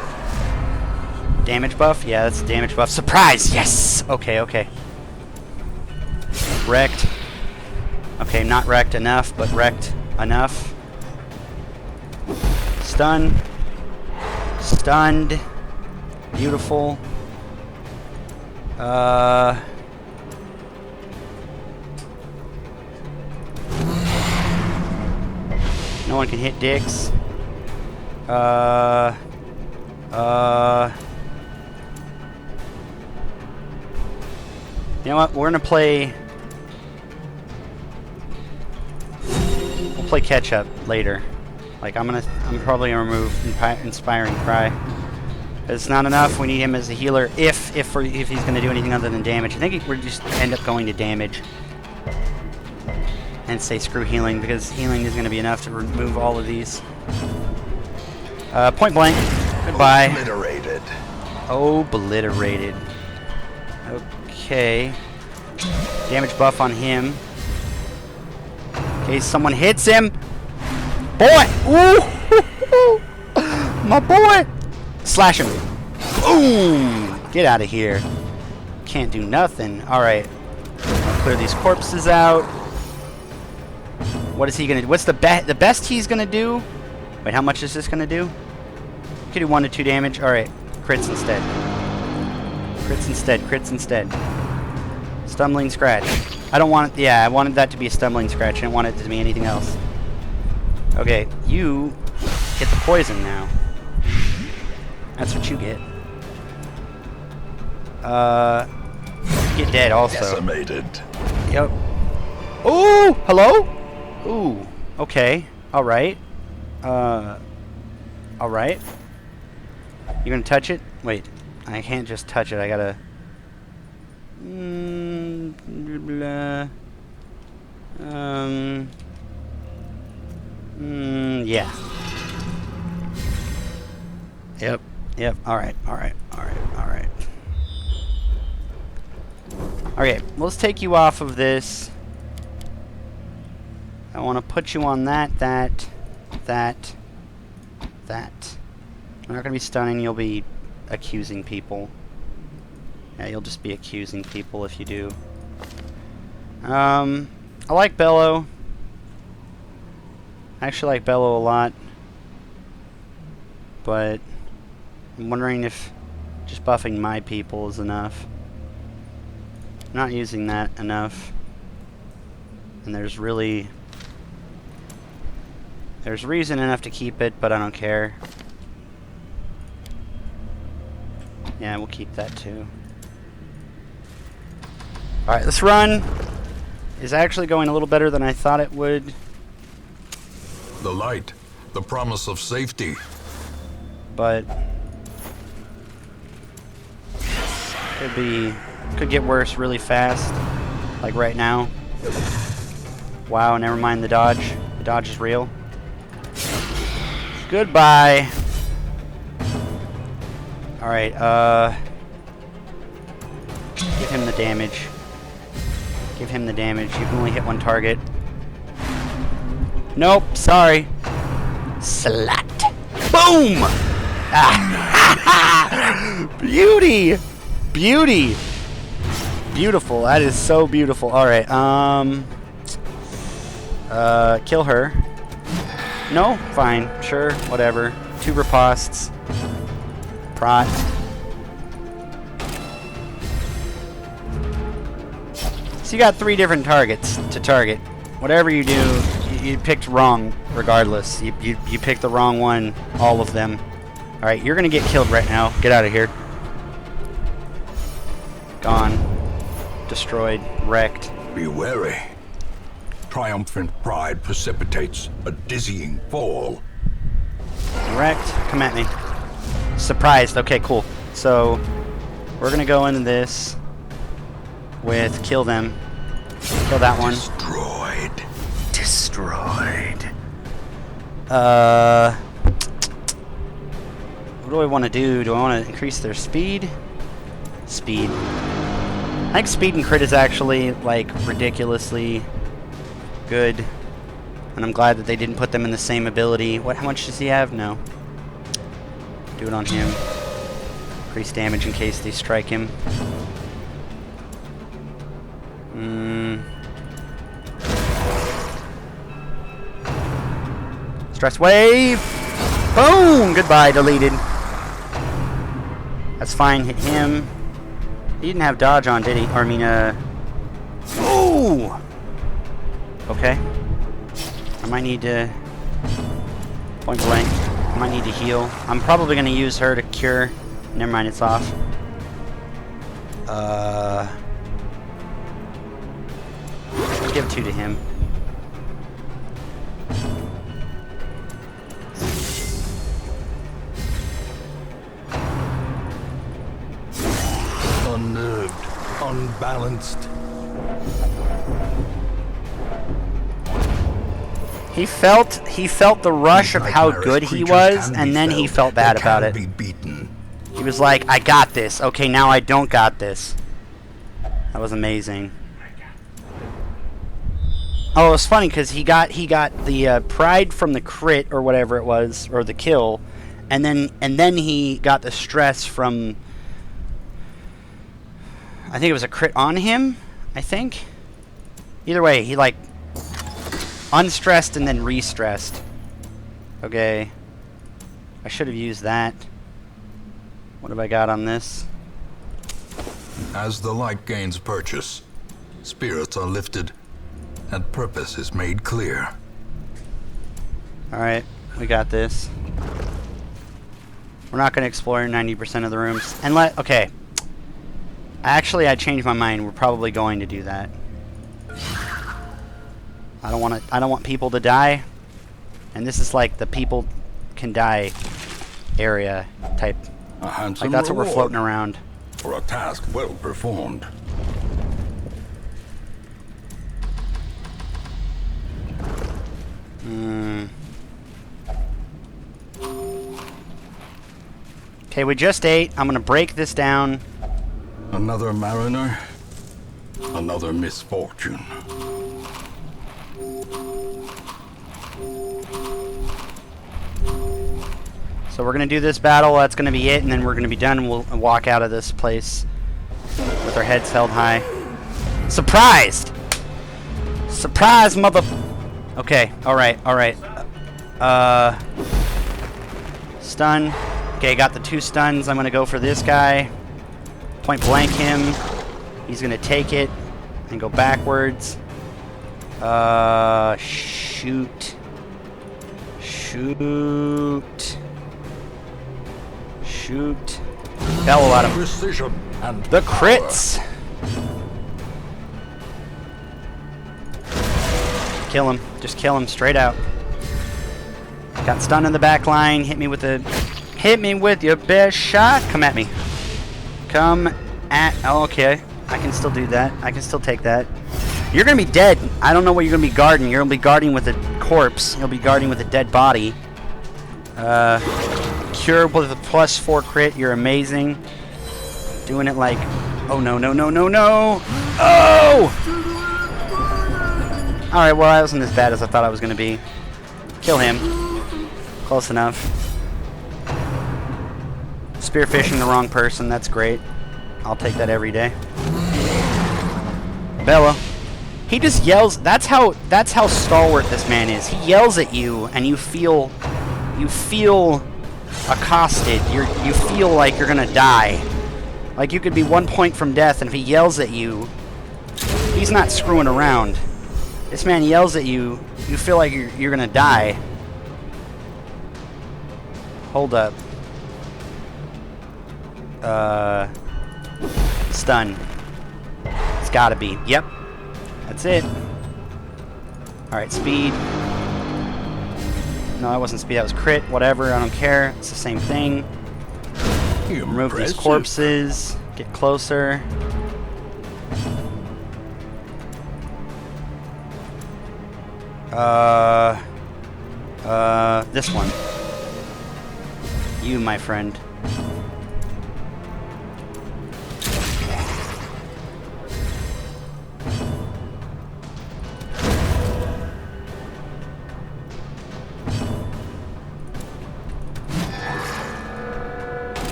Damage buff? Yeah, that's a damage buff. Surprise! Yes! Okay, okay. Wrecked. Okay, not wrecked enough, but wrecked enough. Stun. Stunned. Beautiful. No one can hit dicks. You know what? We're gonna play. We'll play catch up later. Like I'm probably gonna remove Inspiring Cry. It's not enough. We need him as a healer if he's gonna do anything other than damage. I think we're just end up going to damage and say screw healing, because healing is gonna be enough to remove all of these. Point blank. Goodbye. Obliterated. Obliterated. Okay. Damage buff on him. In case someone hits him. Boy! Ooh! My boy! Slash him. Boom! Get out of here. Can't do nothing. Alright. Clear these corpses out. What is he gonna do? What's the best he's gonna do? Wait, how much is this gonna do? Could do 1 to 2 damage. Alright. Crits instead. Crits instead. Crits instead. Stumbling scratch. I don't want it. Yeah, I wanted that to be a stumbling scratch. I didn't want it to be anything else. Okay, you get the poison now. That's what you get. Get dead also. Decimated. Yep. Ooh, hello? Ooh, okay. Alright. Alright. You gonna touch it? Wait, I can't just touch it. I gotta... yeah. Yep. Alright. Okay, let's take you off of this. I want to put you on that. I'm not going to be stunning, you'll be accusing people. Yeah, you'll just be accusing people if you do. I like Bellow. I actually like Bellow a lot. But I'm wondering if just buffing my people is enough. I'm not using that enough. And there's reason enough to keep it, but I don't care. Yeah, we'll keep that too. Alright, this run is actually going a little better than I thought it would. The light, the promise of safety. But could get worse really fast. Like right now. Wow, never mind the dodge. The dodge is real. Goodbye. Alright, give him the damage. Give him the damage. You can only hit one target. Nope, sorry. Slut. Boom! Ah. Beauty! Beauty! Beautiful. That is so beautiful. Alright, kill her. No? Fine. Sure. Whatever. 2 ripostes. Prot. So you got 3 different targets to target. Whatever you do, you picked wrong regardless. You picked the wrong one, all of them. Alright, you're gonna get killed right now. Get out of here. Gone. Destroyed. Wrecked. Be wary. Triumphant pride precipitates a dizzying fall. Wrecked. Come at me. Surprised. Okay, cool. So, we're gonna go into this with kill them. Kill that one. Destroyed. Destroyed. What do I want to do? Do I want to increase their speed? Speed. I think speed and crit is actually, like, ridiculously good. And I'm glad that they didn't put them in the same ability. How much does he have? No. Do it on him. Increase damage in case they strike him. Stress wave! Boom! Goodbye, deleted. That's fine, hit him. He didn't have dodge on, did he? Or, I mean, Ooh! Okay. I might need to... Point blank. I might need to heal. I'm probably going to use her to cure. Never mind, it's off. Give 2 to him. Unnerved, unbalanced. He felt the rush of how good he was, and then he felt bad about it. Be beaten. He was like, I got this. Okay, now I don't got this. That was amazing. Oh, it was funny because he got the pride from the crit or whatever it was, or the kill, and then he got the stress from, I think it was a crit on him, I think. Either way, he like unstressed and then re-stressed. Okay. I should have used that. What have I got on this? As the light gains purchase, spirits are lifted, and purpose is made clear. Alright, we got this. We're not going to explore 90% of the rooms. And okay. Actually, I changed my mind. We're probably going to do that. I don't want people to die. And this is like the people can die area type. A handsome Like that's what we're reward floating around. for a task well performed. Okay, we just ate. I'm gonna break this down. Another mariner, another misfortune. So we're gonna do this battle. That's gonna be it, and then we're gonna be done. And we'll walk out of this place with our heads held high. Surprised! Surprise, mother... Okay, alright. Stun. Okay, got the 2 stuns. I'm gonna go for this guy. Point blank him. He's gonna take it and go backwards. Shoot. Bellow at him. Precision and The crits! Kill him. Just kill him straight out. Got stunned in the back line. Hit me with your best shot. Come at me. Oh, okay. I can still do that. I can still take that. You're gonna be dead. I don't know what you're gonna be guarding. You're gonna be guarding with a corpse. You'll be guarding with a dead body. Cure with a +4 crit. You're amazing. Doing it like... Oh, no, no, no, no, no! Oh! Alright, well, that wasn't as bad as I thought I was going to be. Kill him. Close enough. Spearfishing the wrong person. That's great. I'll take that every day. Bella. He just yells. That's how stalwart this man is. He yells at you, and you feel accosted. You feel like you're gonna die. Like you could be 1 point from death, and if he yells at you, he's not screwing around. This man yells at you. You feel like you're gonna die. Hold up. Stun. It's gotta be. Yep. That's it. Alright, speed. No, that wasn't speed, that was crit. Whatever, I don't care. It's the same thing. Remove these Impressive. corpses. Get closer. This one. You, my friend.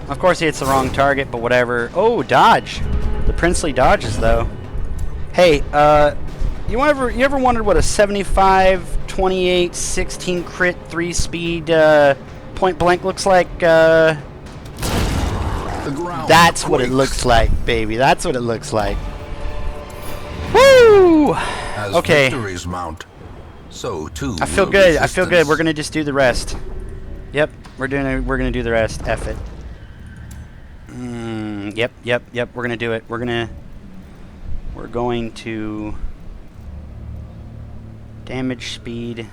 Of course he hits the wrong target, but whatever. Oh, dodge. The princely dodges, though. Hey, you ever wondered what a 75, 28, 16 crit, 3 speed, point blank looks like? The ground That's what it quakes looks like, baby. That's what it looks like. Woo! As Okay. victories mount, so too I feel will good. I feel good. resistance. We're gonna just do the rest. Yep, we're gonna do the rest. F it. Yep. We're gonna do it. We're going to damage speed.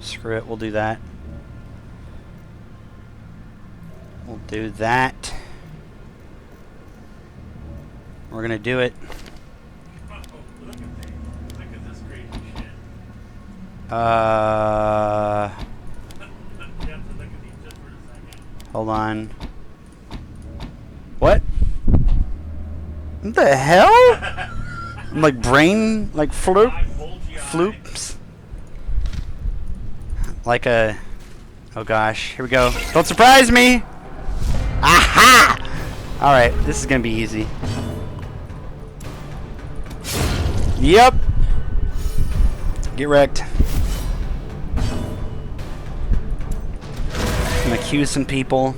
Screw it. We'll do that. We'll do that. We're gonna do it. Oh, look at this crazy shit. Uh, You have to look at these just for a second. hold on. What? What the hell? Like brain, like floops. Like a. Oh gosh, here we go. Don't surprise me. Aha! All right, this is gonna be easy. Yep. Get wrecked. I'm gonna accuse some people.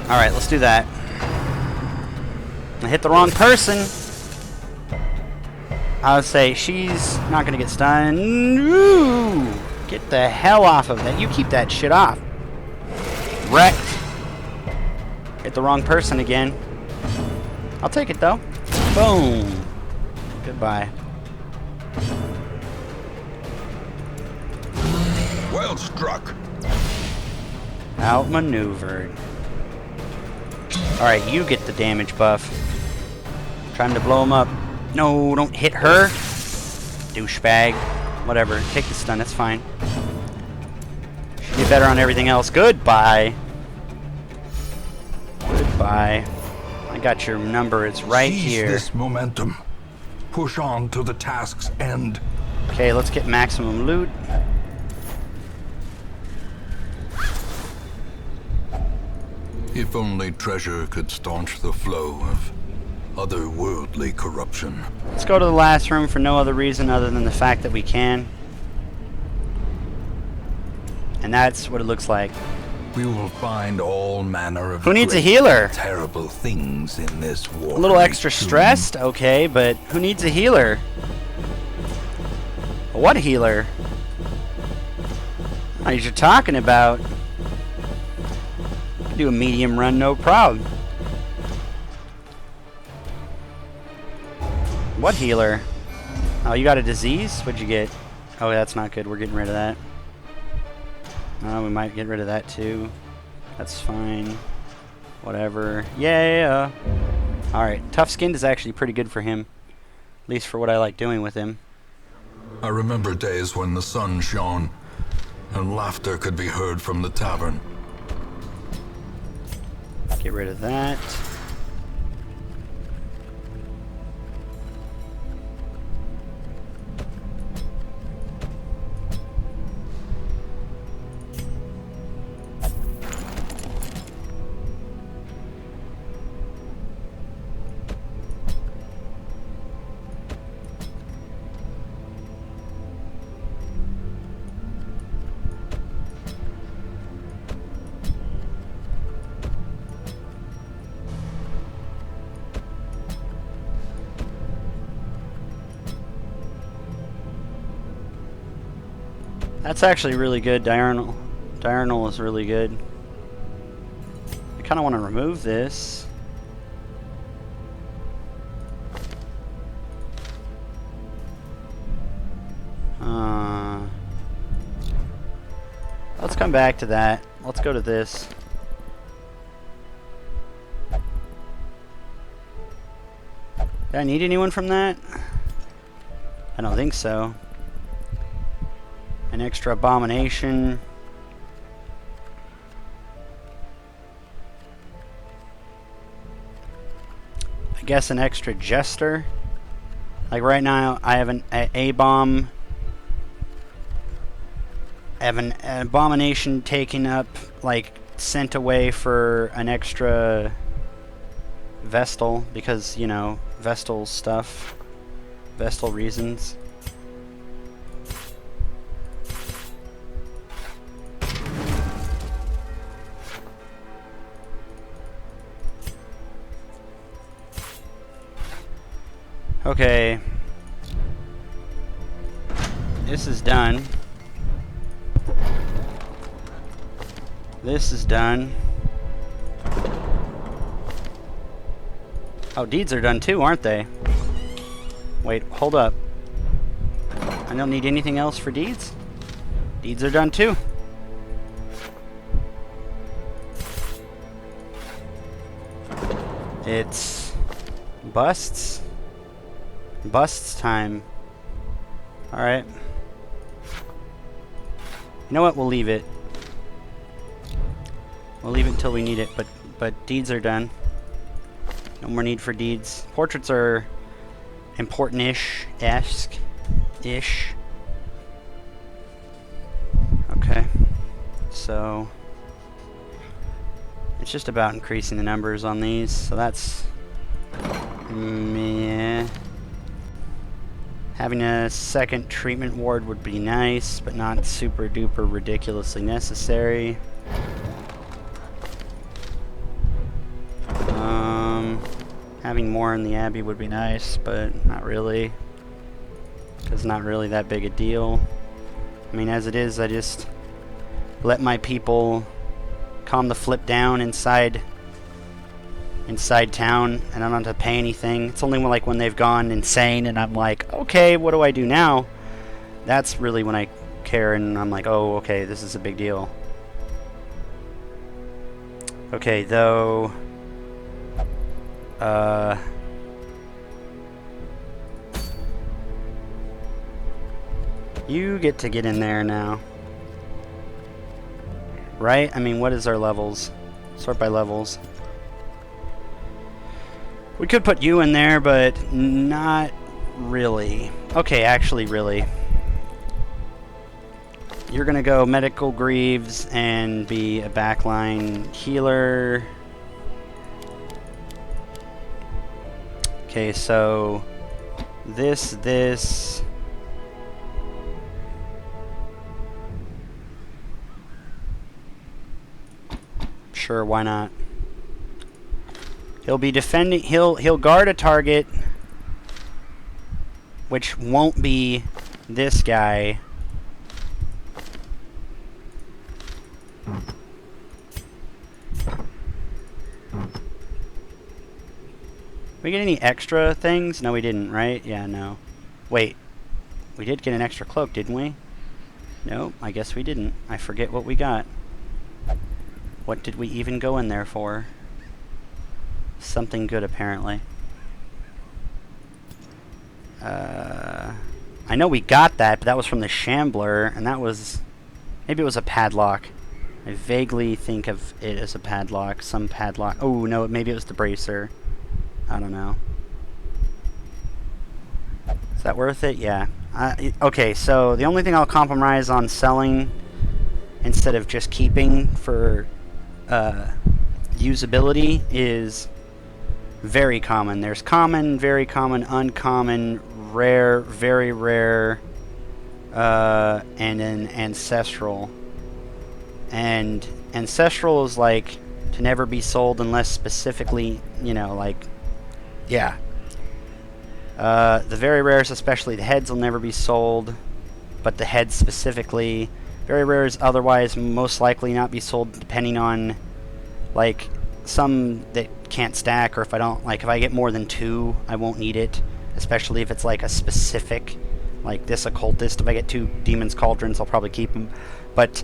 All right, let's do that. I hit the wrong person. I would say she's not gonna get stunned. Ooh, get the hell off of that. You keep that shit off. Wrecked. Hit the wrong person again. I'll take it though. Boom. Goodbye. Well struck. Outmaneuvered. Alright, you get the damage buff. Trying to blow him up. No, don't hit her. Douchebag. Whatever. Take the stun, that's fine. Should be better on everything else. Goodbye. Goodbye. I got your number. It's right Seize here. this momentum. Push on to the task's end. Okay, let's get maximum loot. If only treasure could staunch the flow of otherworldly corruption. Let's go to the last room for no other reason other than the fact that we can. And that's what it looks like. We will find all manner of Who needs a great, healer? terrible things in this war. A little extra stressed, okay, but who needs a healer? What healer? What you're talking about? Do a medium run, no problem. What healer? Oh, you got a disease? What'd you get? Oh, that's not good. We're getting rid of that. Oh, we might get rid of that too. That's fine. Whatever. Yeah. Alright, tough skinned is actually pretty good for him. At least for what I like doing with him. I remember days when the sun shone and laughter could be heard from the tavern. Get rid of that. That's actually really good, diurnal. Diurnal is really good. I kind of want to remove this. Let's come back to that. Let's go to this. Do I need anyone from that? I don't think so. An extra abomination. I guess an extra jester. Like right now, I have an A-bomb. I have an abomination taken up, like sent away for an extra Vestal because, you know, Vestal stuff, Vestal reasons. Okay, this is done. This is done. Oh, deeds are done too, aren't they? Wait, hold up. I don't need anything else for deeds? Deeds are done too. It's busts. Busts time. Alright. You know what? We'll leave it. We'll leave it until we need it, but deeds are done. No more need for deeds. Portraits are important-ish. Ish. Okay. So it's just about increasing the numbers on these. So that's meh. Having a second treatment ward would be nice, but not super duper ridiculously necessary. Having more in the Abbey would be nice, but not really. Because not really that big a deal. I mean, as it is, I just let my people calm the flip down inside town, and I don't have to pay anything. It's only when they've gone insane and I'm like, okay, what do I do now? That's really when I care, and I'm like, oh, okay, this is a big deal. Okay, though, you get to get in there now. Right? I mean, what is our levels? Sort by levels. We could put you in there, but not really. Okay, actually, really. You're gonna go Medical Greaves and be a backline healer. Okay, so this. Sure, why not? He'll be defending, he'll guard a target, which won't be this guy. We get any extra things? No, we didn't, right? Yeah, no. Wait. We did get an extra cloak, didn't we? No, I guess we didn't. I forget what we got. What did we even go in there for? Something good, apparently. I know we got that, but that was from the Shambler, and that was... Maybe it was a padlock. I vaguely think of it as a padlock. Some padlock. Oh, no, maybe it was the bracer. I don't know. Is that worth it? Yeah. Okay, so the only thing I'll compromise on selling instead of just keeping for usability is very common. There's common, very common, uncommon, rare, very rare, and then ancestral. And ancestral is like to never be sold unless specifically, you know, like, yeah. The very rares, especially the heads, will never be sold, but the heads specifically. Very rares otherwise most likely not be sold, depending on, like, some that can't stack, or if I don't, like, if I get more than 2, I won't need it, especially if it's like a specific, like this occultist. If I get 2 Demon's Cauldrons, I'll probably keep them, but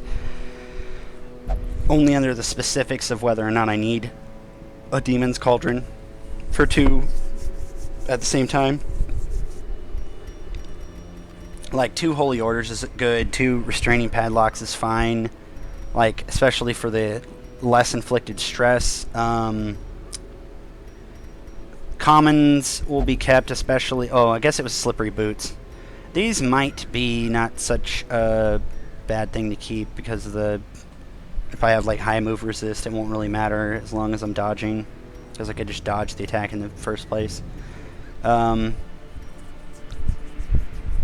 only under the specifics of whether or not I need a Demon's Cauldron for 2 at the same time. Like 2 Holy Orders is good, 2 Restraining Padlocks is fine, like especially for the less inflicted stress. Commons will be kept, especially... Oh, I guess it was Slippery Boots. These might be not such a bad thing to keep because of the... If I have like high move resist, it won't really matter as long as I'm dodging, because I could just dodge the attack in the first place.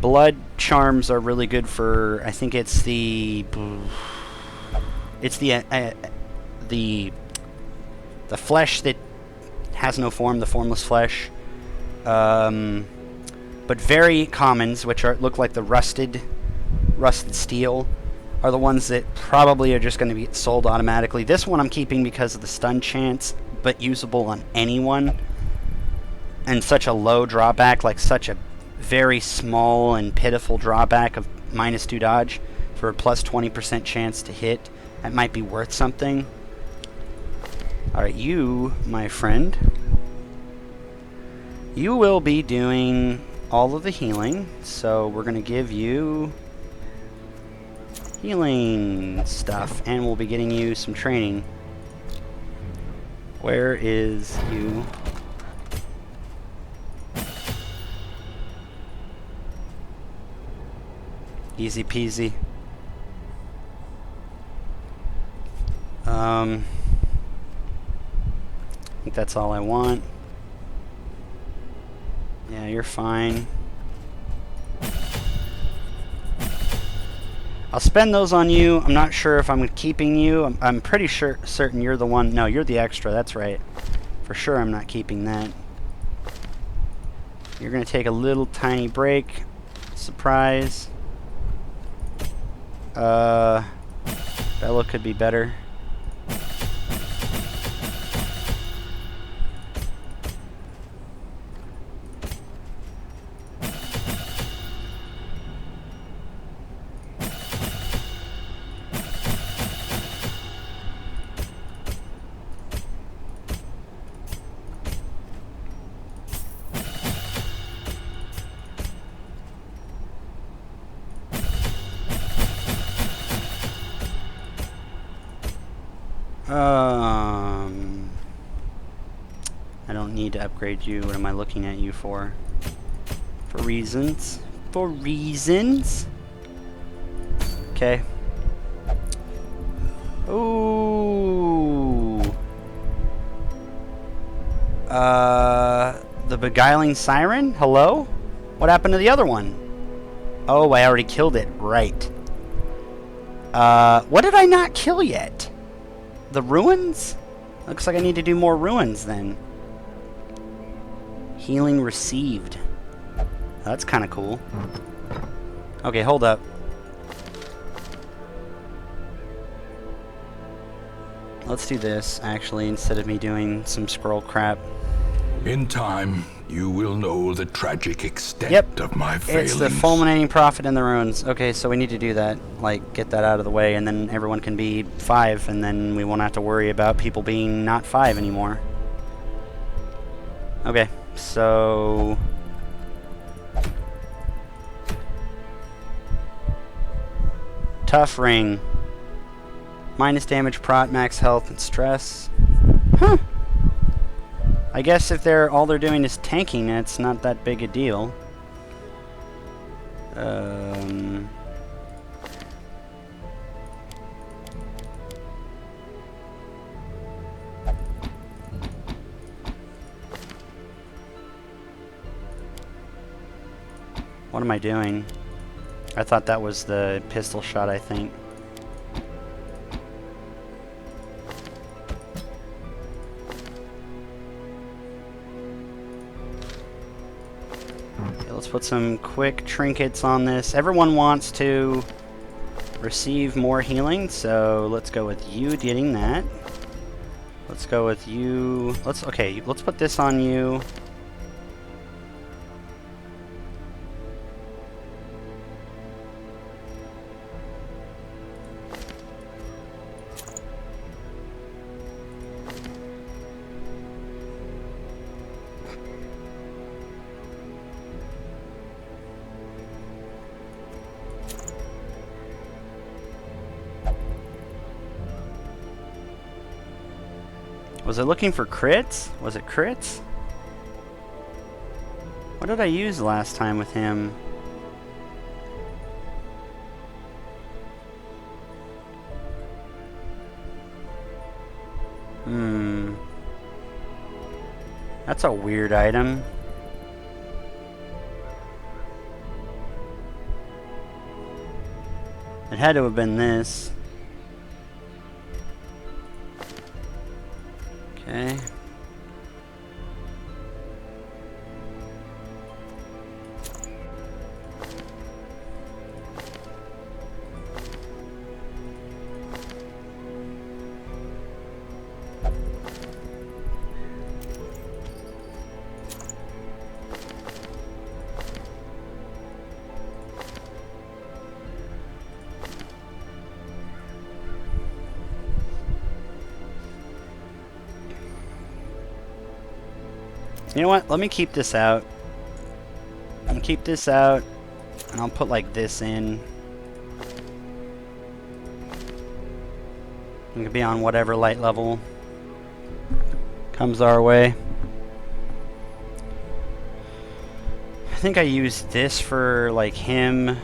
Blood charms are really good for... I think it's the... It's the flesh that has no form, the formless flesh. But very commons, which look like the rusted steel, are the ones that probably are just going to be sold automatically. This one I'm keeping because of the stun chance, but usable on anyone. And such a low drawback, like such a very small and pitiful drawback of -2 dodge for a plus 20% chance to hit. That might be worth something. Alright, you, my friend, you will be doing all of the healing, so we're going to give you healing stuff, and we'll be getting you some training. Where is you? Easy peasy. I think that's all I want. Yeah, you're fine. I'll spend those on you. I'm not sure if I'm keeping you. I'm pretty certain you're the one. No, you're the extra. That's right. For sure I'm not keeping that. You're going to take a little tiny break. Surprise. Bella could be better. I don't need to upgrade you. What am I looking at you for? For reasons. For reasons? Okay. Ooh. The Beguiling Siren? Hello? What happened to the other one? Oh, I already killed it. Right. What did I not kill yet? The ruins? Looks like I need to do more ruins then. Healing received. That's kind of cool. Okay, hold up. Let's do this, actually, instead of me doing some scroll crap. In time, you will know the tragic extent of my failings. It's the fulminating prophet in the ruins. Okay, so we need to do that. Like, get that out of the way, and then everyone can be 5, and then we won't have to worry about people being not 5 anymore. Okay, so... Tough ring. Minus damage, prot, max health, and stress. Huh. I guess if all they're doing is tanking, it's not that big a deal. What am I doing? I thought that was the pistol shot, I think. Okay, let's put some quick trinkets on this. Everyone wants to receive more healing, so let's go with you getting that. Let's go with you. Let's put this on you. Was it looking for crits? Was it crits? What did I use last time with him? That's a weird item. It had to have been this. Okay. You know what? Let me keep this out. I'm gonna keep this out, and I'll put like this in. It can be on whatever light level comes our way. I think I used this for like him,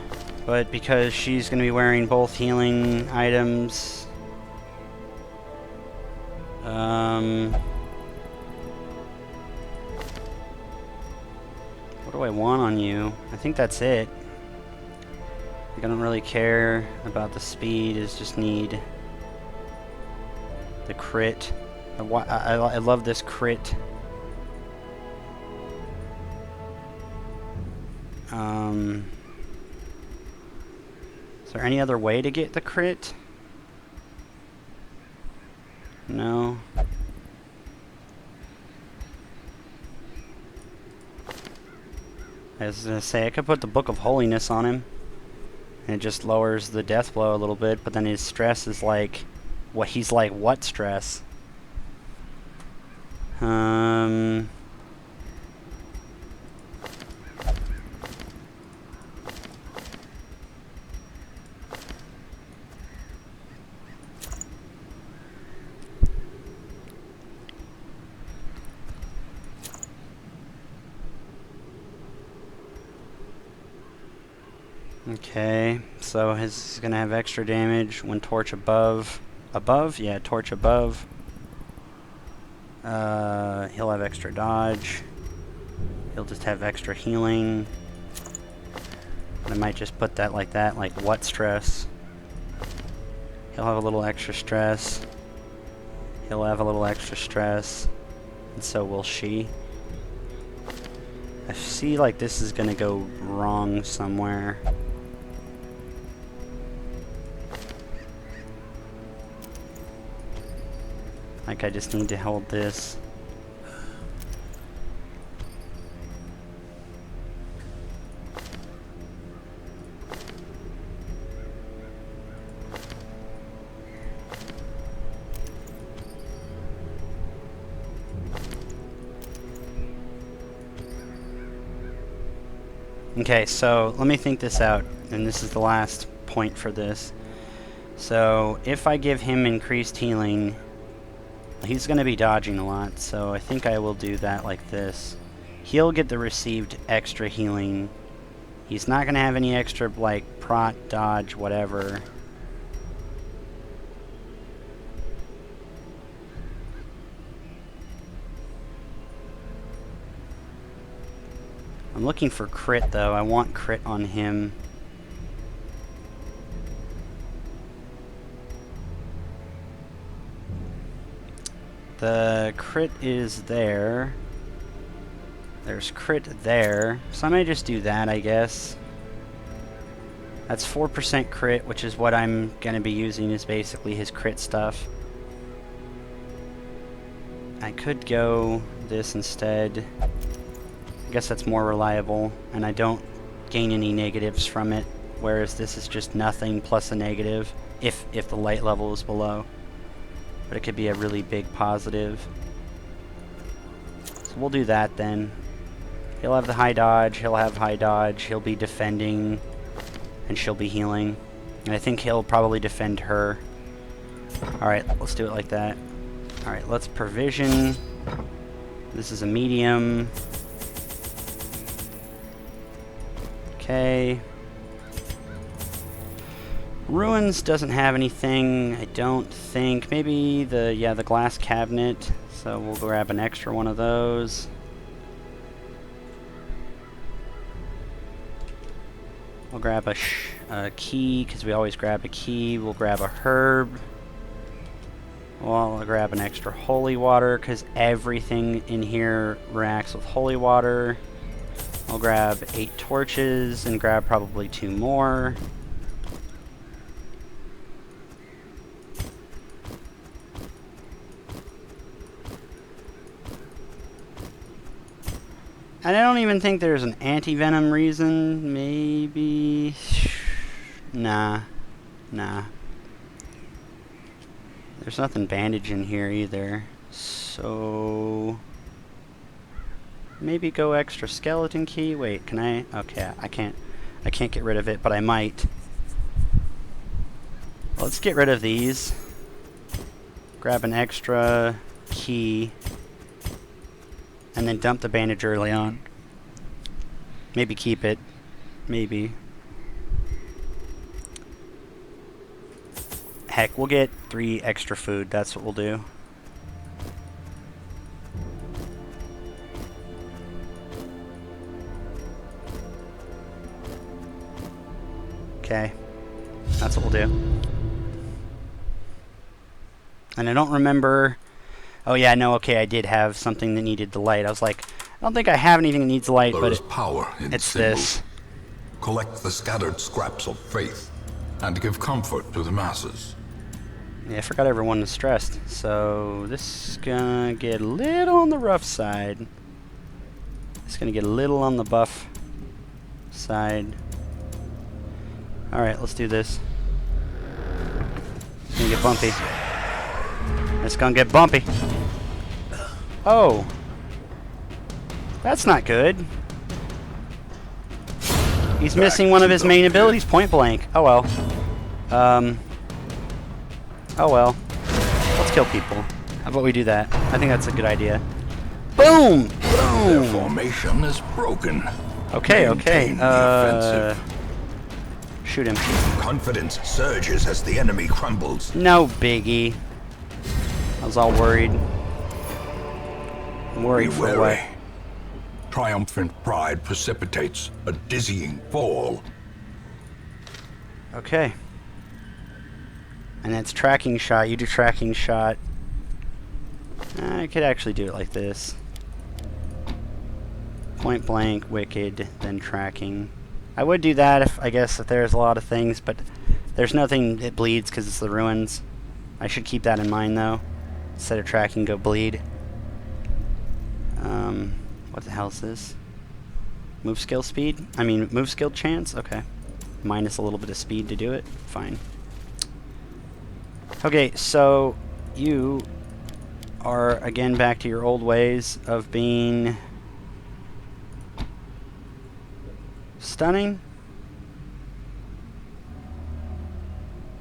but because she's gonna be wearing both healing items, what do I want on you? I think that's it. Like, I don't really care about the speed, I just need the crit. I love this crit. Is there any other way to get the crit? No. I was gonna say I could put the Book of Holiness on him, and it just lowers the death blow a little bit, but then his stress is like, he's like what stress? Okay, so his is gonna have extra damage when torch above. Yeah, torch above. He'll have extra dodge. He'll just have extra healing. I might just put that, like what stress? He'll have a little extra stress. He'll have a little extra stress. And so will she. I see like this is gonna go wrong somewhere. Like, I just need to hold this. Okay, so let me think this out, and this is the last point for this. So, if I give him increased healing, he's going to be dodging a lot, so I think I will do that like this. He'll get the received extra healing. He's not going to have any extra, like, prot, dodge, whatever. I'm looking for crit, though. I want crit on him. The crit is there. There's crit there. So I may just do that, I guess. That's 4% crit, which is what I'm going to be using, is basically his crit stuff. I could go this instead. I guess that's more reliable, and I don't gain any negatives from it, whereas this is just nothing plus a negative, if the light level is below. But it could be a really big positive. So we'll do that then. He'll have the high dodge, he'll have high dodge, he'll be defending, and she'll be healing. And I think he'll probably defend her. Alright, let's do it like that. Alright, let's provision. This is a medium. Okay. Ruins doesn't have anything, I don't think. Maybe the glass cabinet. So we'll grab an extra one of those. We'll grab a key, because we always grab a key. We'll grab a herb. Well, I'll grab an extra holy water, because everything in here reacts with holy water. I'll grab 8 torches, and grab probably 2 more. And I don't even think there's an anti-venom reason. Maybe... Nah. There's nothing bandage in here either. So... maybe go extra skeleton key? Wait, can I? Okay, I can't get rid of it, but I might. Let's get rid of these. Grab an extra key. And then dump the bandage early on. Maybe keep it. Maybe. Heck, we'll get 3 extra food. That's what we'll do. Okay. That's what we'll do. And I don't remember... Oh yeah, no, okay, I did have something that needed the light. I was like, I don't think I have anything that needs the light, There but is power in it's symbols. this. Collect the scattered scraps of faith and give comfort to the masses. Yeah, I forgot everyone was stressed. So this is gonna get a little on the rough side. It's gonna get a little on the buff side. Alright, let's do this. It's gonna get bumpy. It's gonna get bumpy. Oh. That's not good. He's missing one of his main abilities, point blank. Oh well. Oh well. Let's kill people. How about we do that? I think that's a good idea. Boom! Their Boom! formation is broken. Okay, Maintain the offensive. Shoot him. Confidence surges as the enemy crumbles. No biggie. I was all worried. Worried Be for wary. what? Triumphant pride precipitates a dizzying fall. Okay. And that's tracking shot. You do tracking shot. I could actually do it like this. Point blank, wicked, then tracking. I would do that if, I guess, if there's a lot of things, but there's nothing that bleeds because it's the ruins. I should keep that in mind, though. Instead of tracking, go bleed. What the hell is this? Move skill speed? I mean, move skill chance? Okay. Minus a little bit of speed to do it? Fine. Okay, so you are again back to your old ways of being stunning.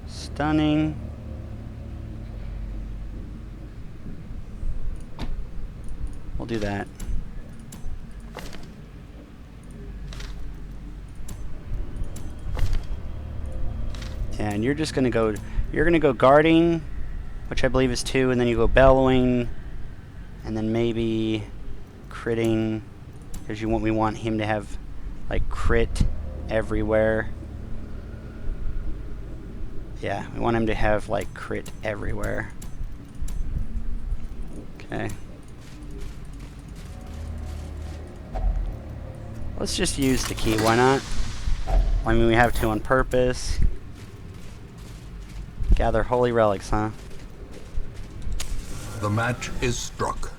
Stunning. We'll do that. And you're just gonna go, you're gonna go guarding, which I believe is 2, and then you go bellowing, and then maybe critting, because we want him to have like crit everywhere. Yeah, we want him to have like crit everywhere. Okay. Let's just use the key, why not? I mean, we have to on purpose. Gather holy relics, huh? The match is struck.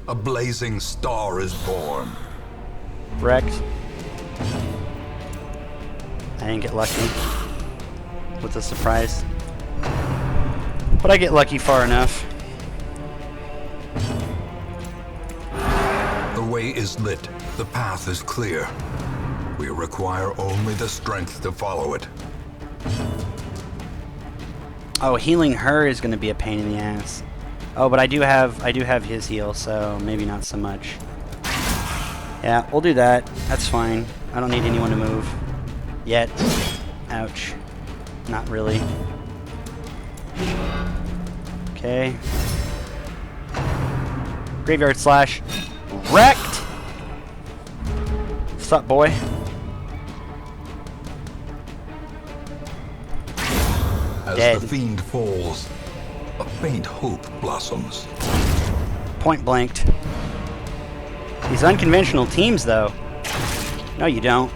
A blazing star is born. Wrecked. I didn't get lucky with the surprise. But I get lucky far enough. The way is lit. The path is clear. We require only the strength to follow it. Oh, healing her is going to be a pain in the ass. Oh, but I do have his heal, so maybe not so much. Yeah, we'll do that. That's fine. I don't need anyone to move yet. Ouch. Not really. Okay. Graveyard Slash. Wrecked! What's up, boy? As Dead. the fiend falls, a faint hope blossoms. Point blanked. These unconventional teams, though. No, you don't.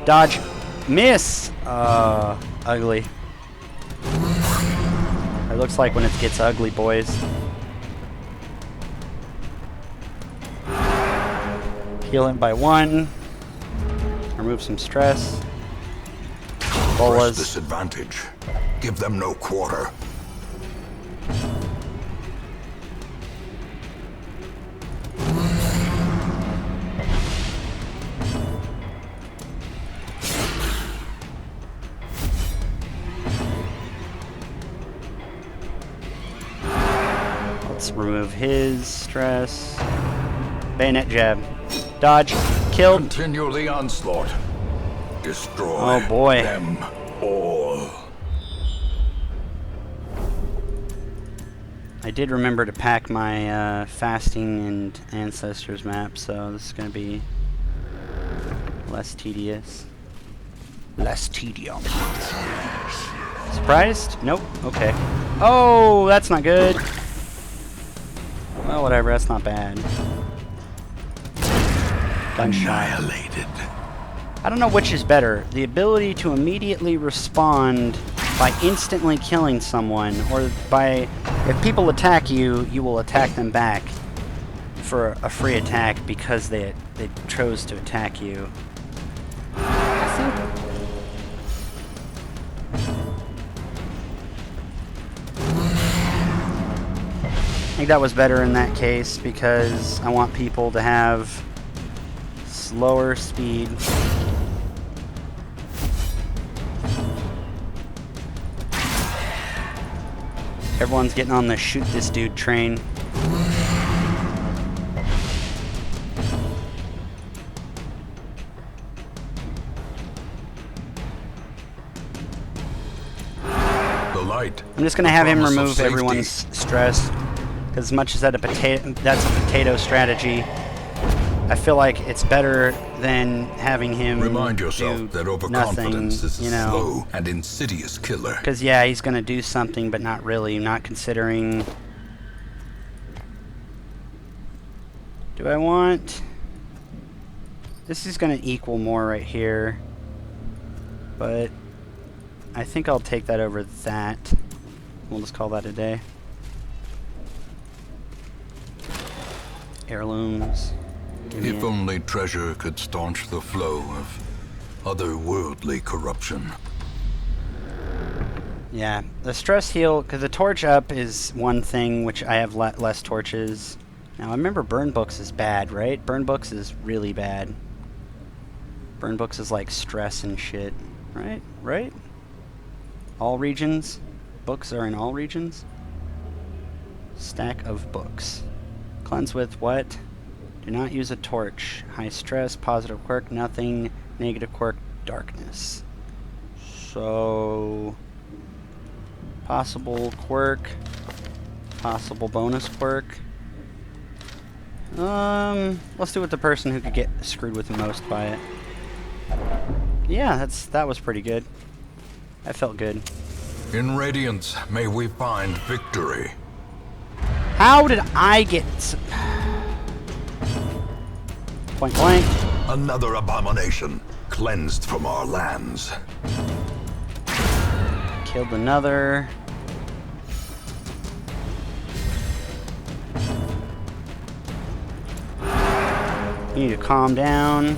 Dodge. Miss! Ugly. It looks like when it gets ugly, boys. Heal him by 1. Remove some stress. Press Bolas. disadvantage. Give them no quarter. Let's remove his stress. Bayonet jab. Dodge. Killed. Continue the onslaught. Destroy Oh, boy. them all. I did remember to pack my fasting and ancestors map, so this is going to be less tedious. Less tedium. Surprised? Nope. Okay. Oh, that's not good. Well, whatever. That's not bad. Gunshot. Annihilated. I don't know which is better. The ability to immediately respond by instantly killing someone, or by, if people attack you, you will attack them back for a free attack because they chose to attack you. I think that was better in that case because I want people to have slower speed. Everyone's getting on the shoot this dude train. The light. I'm just gonna have him Promise of remove safety. everyone's stress, because as much as that's a potato strategy, I feel like it's better than having him Remind yourself do that nothing, overconfidence is a you know. slow and insidious killer. Because yeah, he's gonna do something, but not really. Not considering. Do I want? This is gonna equal more right here, but I think I'll take that over that. We'll just call that a day. Heirlooms. Give me If it. only treasure could staunch the flow of otherworldly corruption. Yeah, the stress heal, because the torch up is one thing, which I have less torches. Now, I remember burn books is bad, right? Burn books is really bad. Burn books is like stress and shit, right? Right? All regions? Books are in all regions? Stack of books. Cleanse with what? Do not use a torch. High stress, positive quirk, nothing. Negative quirk, darkness. So... possible quirk. Possible bonus quirk. Let's do it with the person who could get screwed with the most by it. Yeah, that was pretty good. That felt good. In Radiance, may we find victory. How did I get... point blank. Another abomination cleansed from our lands. Killed another. You need to calm down.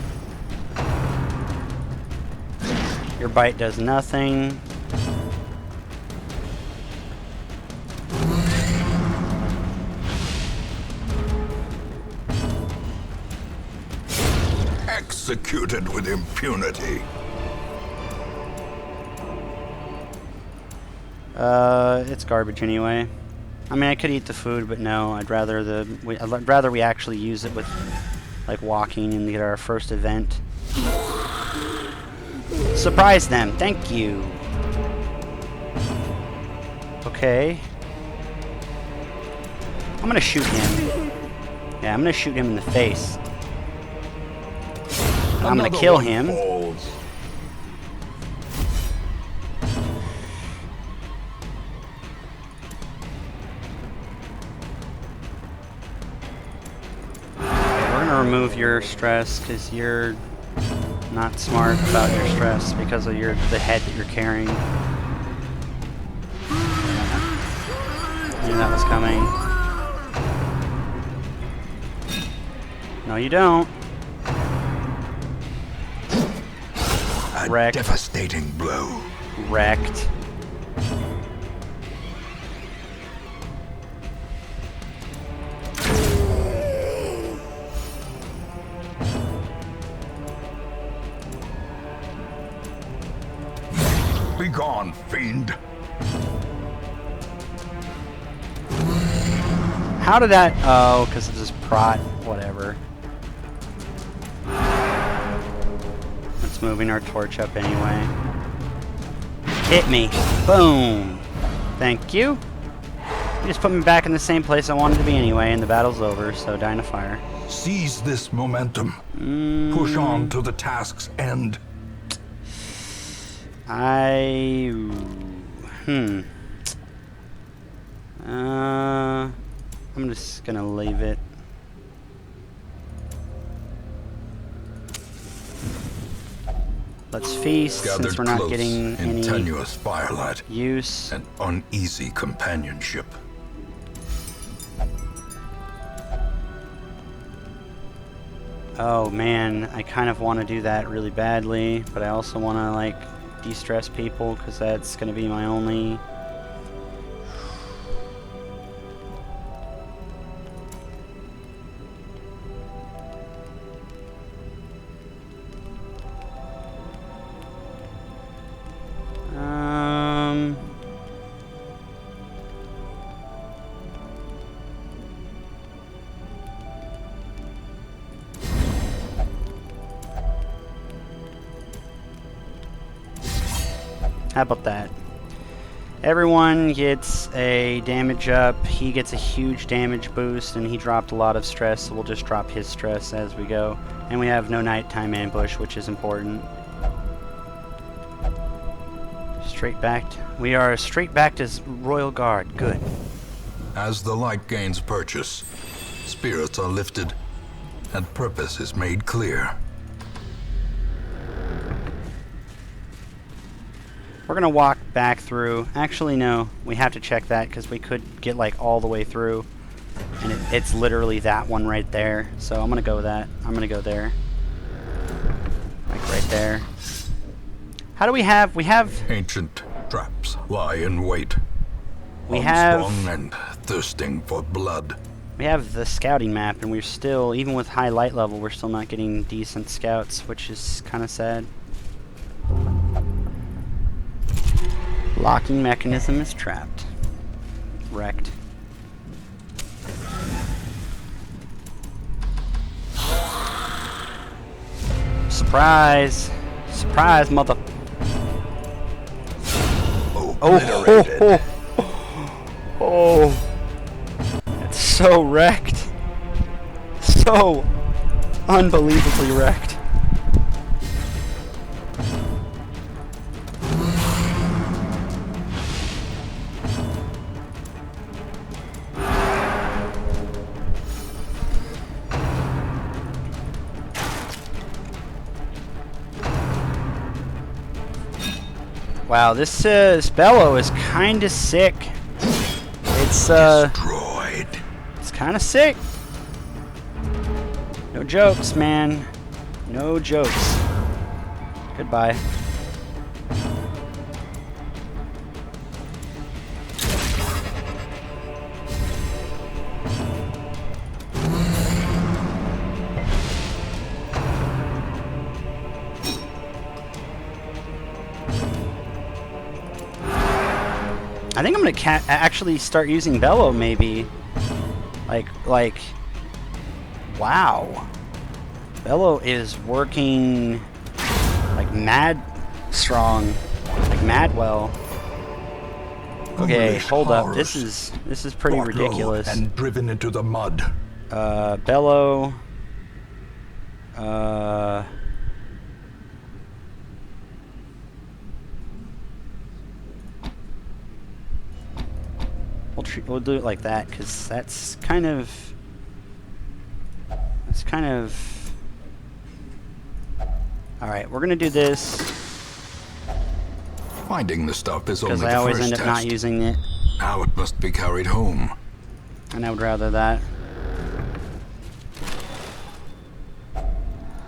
Your bite does nothing. Executed with impunity. It's garbage anyway. I mean, I could eat the food, but no, I'd rather we actually use it with like walking and get our first event. Surprise them. Thank you. Okay. I'm gonna shoot him. Yeah, I'm gonna shoot him in the face. I'm gonna kill him. Falls. We're gonna remove your stress because you're not smart about your stress because of the head that you're carrying. I knew that was coming. No, you don't. A Wrecked. devastating blow. Wrecked. Begone, fiend. How did that... Oh, because it's just prot. Whatever. It's moving our torch up anyway. Hit me. Boom. Thank you. You just put me back in the same place I wanted to be anyway, and the battle's over, so dying to fire. Seize this momentum. Push on to the task's end. I'm just gonna leave it. Let's feast Gathered since we're not close getting in any tenuous firelight use. and uneasy companionship. Oh man, I kind of want to do that really badly, but I also want to like de-stress people because that's gonna be my only. How about that? Everyone gets a damage up. He gets a huge damage boost, and he dropped a lot of stress, so we'll just drop his stress as we go. And we have no nighttime ambush, which is important. Straight backed. We are straight backed as Royal Guard. Good. As the light gains purchase, spirits are lifted, and purpose is made clear. We're gonna walk back through. Actually, no. We have to check that because we could get like all the way through. And it's literally that one right there. So I'm gonna go with that. I'm gonna go there. Like right there. How do we have... We have... Ancient traps lie in wait. We have... Unsprung and thirsting for blood. We have the scouting map, and we're still, even with high light level, we're still not getting decent scouts, which is kind of sad. Locking mechanism is trapped. Wrecked. Surprise! Surprise, mother... Obliterated. Oh! It's so wrecked. So unbelievably wrecked. Wow, this Bellow is kind of sick. It's Destroyed. It's kind of sick. No jokes, man. No jokes. Goodbye. I think I'm gonna actually start using Bellow, maybe. Like, wow. Bellow is working like mad strong, like mad well. Okay, Foolish hold up. horrors. This is pretty Brought low ridiculous. and driven into the mud. Bellow. We'll do it like that, because that's kind of... Alright, we're gonna do this, Finding the stuff is only because the I always first end up test. not using it, Now it must be carried home. and I would rather that.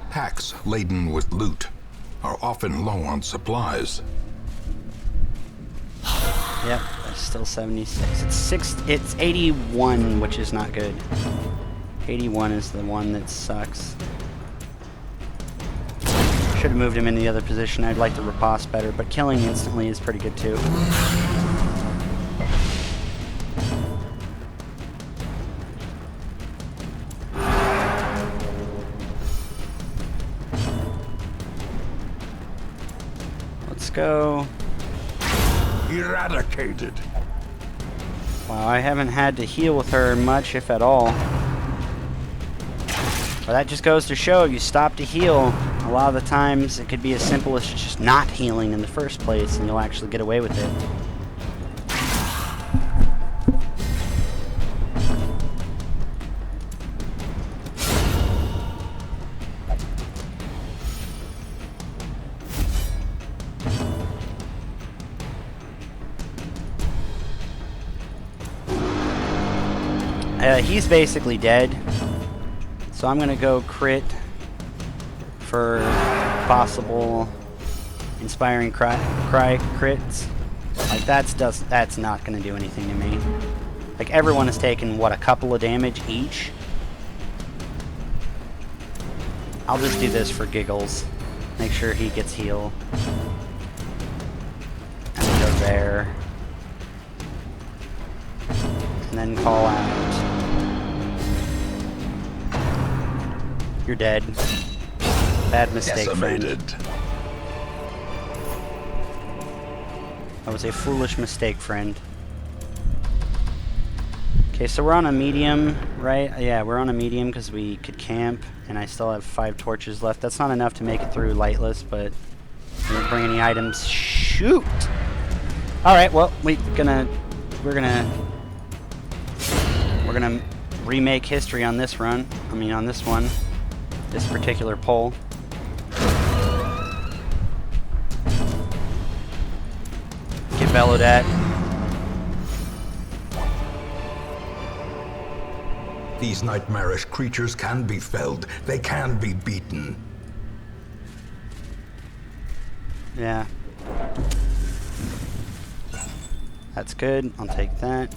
Packs laden with loot are often low on supplies. Yep, that's still 76. It's 81, which is not good. 81 is the one that sucks. Should have moved him in the other position. I'd like the riposte better, but killing instantly is pretty good too. Let's go. Eradicated. Wow, I haven't had to heal with her much, if at all. Well, that just goes to show, you stop to heal, a lot of the times it could be as simple as just not healing in the first place, and you'll actually get away with it. He's basically dead, so I'm gonna go crit for possible inspiring cry crits. Like that's not gonna do anything to me. Like everyone has taken what, a couple of damage each. I'll just do this for giggles. Make sure he gets heal. And then go there. And then call out. You're dead. Bad mistake, friend. Decimated. That was a foolish mistake, friend. Okay, so we're on a medium, right? Yeah, we're on a medium because we could camp, and I still have 5 torches left. That's not enough to make it through lightless, but we didn't bring any items. Shoot! Alright, well, we're gonna remake history on this run. I mean, on this one. This particular poll. I bellowed at. These nightmarish creatures can be felled. They can be beaten. Yeah. That's good. I'll take that.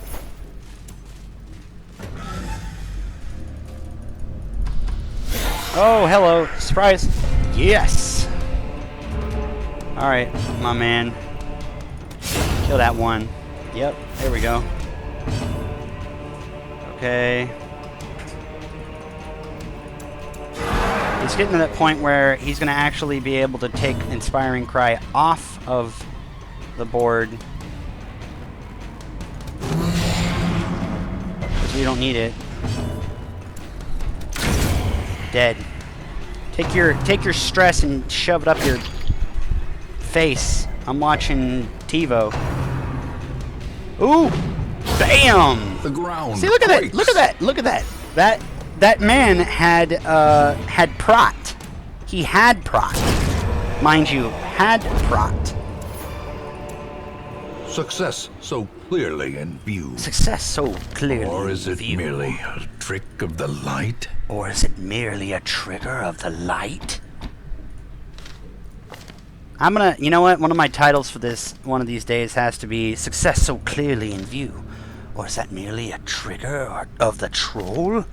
Oh, hello. Surprise. Yes. Alright, my man. Kill that one. Yep, there we go. Okay. He's getting to that point where he's going to actually be able to take Inspiring Cry off of the board. Because we don't need it. Dead. Take your stress and shove it up your face. I'm watching TiVo. Ooh! Bam! The ground. See, look at that! breaks. Look at that! Look at that! That man had prot. He had prot. Mind you, had prot. Success so clearly in view. Success so clearly. Or is in it view. merely a trick of the light? Or is it merely a trigger of the light? I'm gonna, you know what? One of my titles for this one of these days has to be Success So Clearly in View. Or is that merely a trigger of the troll?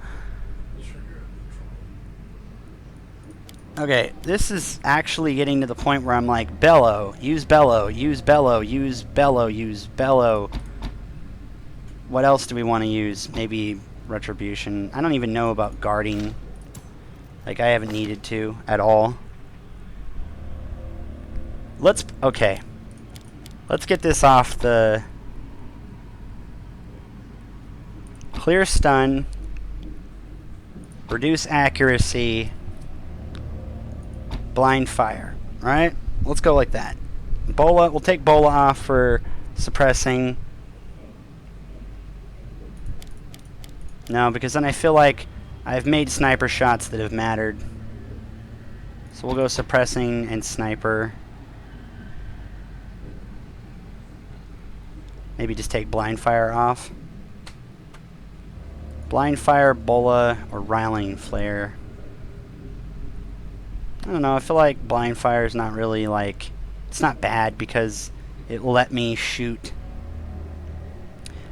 Okay, this is actually getting to the point where I'm like, bellow, use bellow, use bellow, use bellow, use bellow. What else do we want to use? Maybe retribution. I don't even know about guarding. Like, I haven't needed to at all. Okay. Let's get this off the... Clear stun. Reduce accuracy. Blind fire. Right? Let's go like that. Bola, we'll take Bola off for suppressing. No, because then I feel like I've made sniper shots that have mattered. So we'll go suppressing and sniper. Maybe just take blind fire off. Blind fire, Bola, or riling flare. I don't know, I feel like blind fire is not really like... It's not bad because it will let me shoot.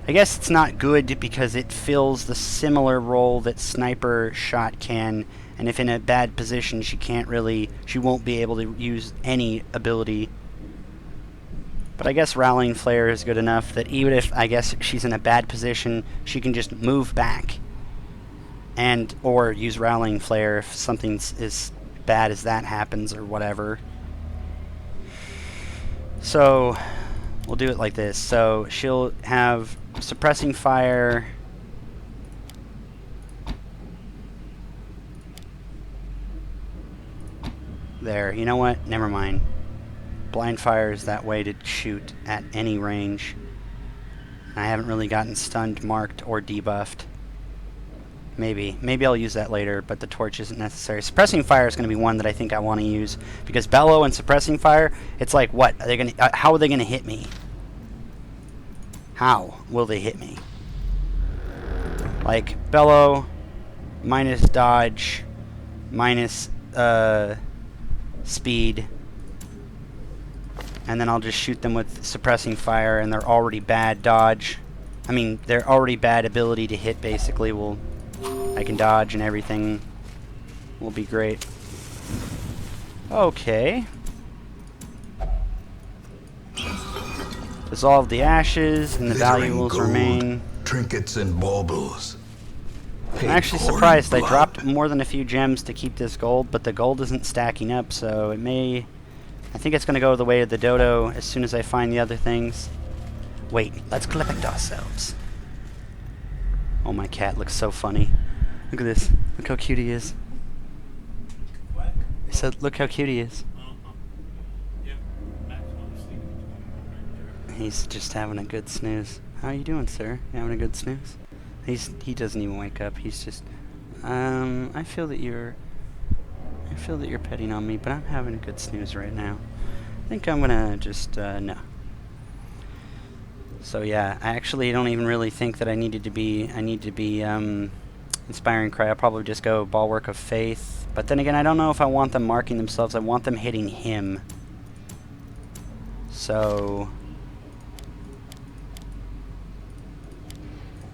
I guess it's not good because it fills the similar role that sniper shot can, and if in a bad position she won't be able to use any ability. But I guess Rallying Flare is good enough that even if, I guess, she's in a bad position, she can just move back. Or use Rallying Flare if something as bad as that happens or whatever. So, we'll do it like this. So, she'll have Suppressing Fire. There, you know what? Never mind. Blind Fire is that way to shoot at any range. I haven't really gotten stunned, marked, or debuffed. Maybe I'll use that later, but the torch isn't necessary. Suppressing Fire is going to be one that I think I want to use, because Bellow and Suppressing Fire, it's like, what? Are they going to, how are they going to hit me? How will they hit me? Like, Bellow, minus dodge, minus speed, and then I'll just shoot them with Suppressing Fire, and they're already bad dodge. I mean, they're already bad ability to hit, basically. I can dodge and everything will be great. Okay. Dissolve the ashes, and the valuables gold, remain. Trinkets and baubles. I'm actually surprised. I dropped more than a few gems to keep this gold, but the gold isn't stacking up, so it may... I think it's going to go the way of the dodo as soon as I find the other things. Wait, let's collect ourselves. Oh, my cat looks so funny. Look at this. Look how cute he is. What? I said, look how cute he is. Yeah, Max wants to sleep right there. He's just having a good snooze. How are you doing, sir? You having a good snooze? He doesn't even wake up. He's just, I feel that you're petting on me, but I'm having a good snooze right now. I think I'm gonna just, no. So yeah, I actually don't even really think that I need to be Inspiring Cry. I'll probably just go Bulwark of Faith. But then again, I don't know if I want them marking themselves. I want them hitting him. So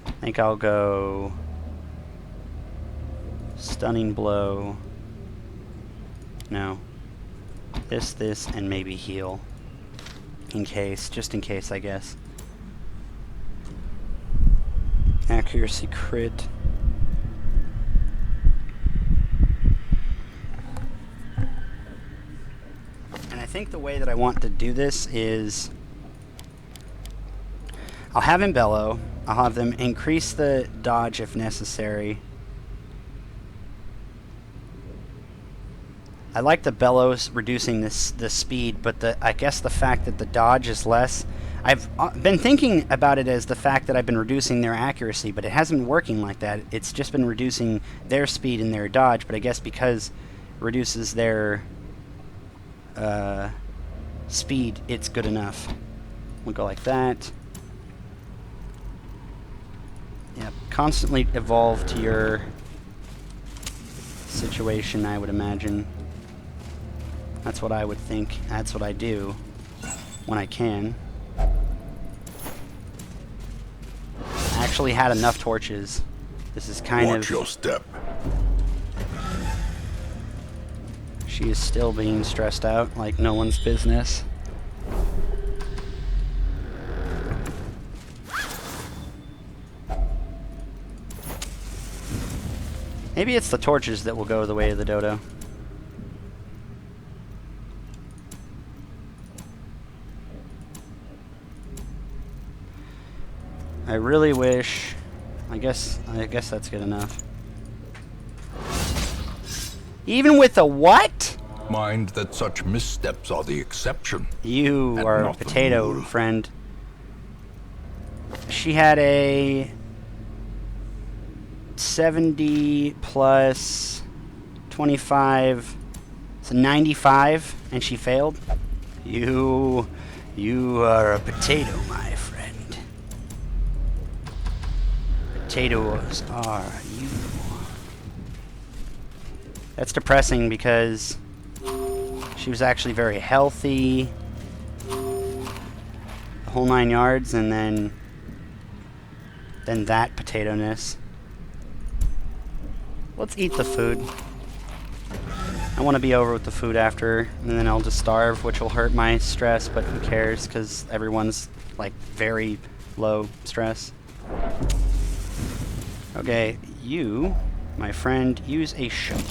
I think I'll go Stunning Blow. No. This, and maybe heal. In case, just in case, I guess. Accuracy crit. And I think the way that I want to do this is I'll have him bellow. I'll have them increase the dodge if necessary. I like the bellows reducing the speed, but I guess the fact that the dodge is less. I've been thinking about it as the fact that I've been reducing their accuracy, but it hasn't been working like that. It's just been reducing their speed and their dodge, but I guess because it reduces their speed, it's good enough. We'll go like that. Yep, constantly evolve to your situation, I would imagine. That's what I would think. That's what I do when I can. I actually had enough torches. This is kind Watch of... your step. She is still being stressed out like no one's business. Maybe it's the torches that will go the way of the dodo. I really wish... I guess that's good enough. Even with a what? Mind that such missteps are the exception. You And are a not the potato, rule. friend. She had a 70 plus 25, so 95, and she failed. You are a potato, my friend. Potatoes are you. That's depressing because she was actually very healthy, the whole 9 yards, and then that potato-ness. Let's eat the food. I want to be over with the food after, and then I'll just starve, which will hurt my stress, but who cares, because everyone's, like, very low stress. Okay, you, my friend, use a shovel.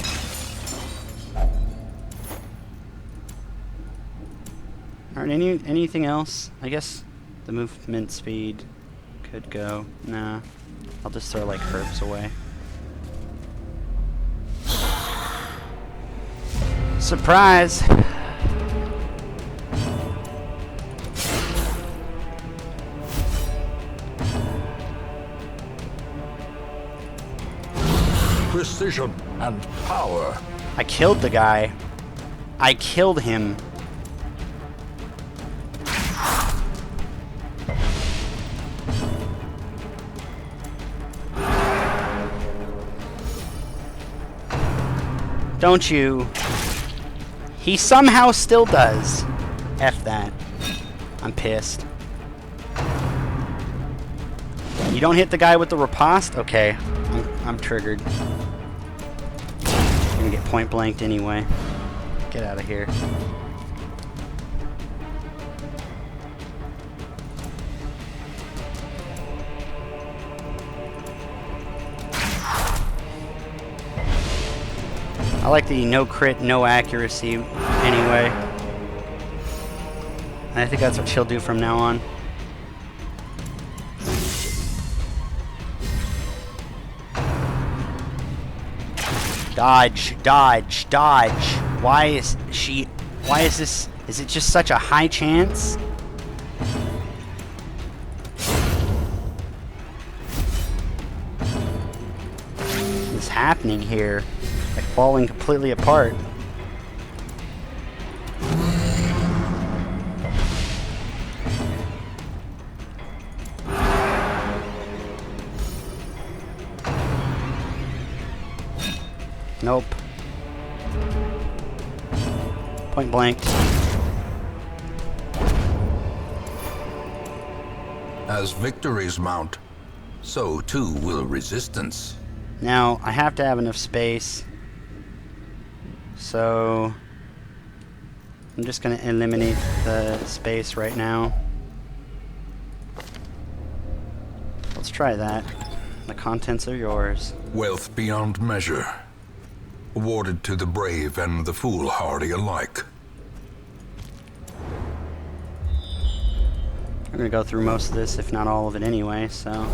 Alright, anything else? I guess the movement speed could go. Nah, I'll just throw, like, herbs away. Surprise! Precision and power. I killed the guy. I killed him. Don't you? He somehow still does. F that. I'm pissed. You don't hit the guy with the riposte? Okay. I'm triggered. I'm gonna get point blanked anyway. Get out of here. I like the no crit, no accuracy anyway. And I think that's what she'll do from now on. Dodge, dodge, dodge. Why is this, is it just such a high chance? What's happening here? Like falling completely apart. Nope. Point blank. As victories mount, so too will resistance. Now, I have to have enough space. So I'm just going to eliminate the space right now. Let's try that. The contents are yours. Wealth beyond measure, awarded to the brave and the foolhardy alike. I'm going to go through most of this, if not all of it anyway, so...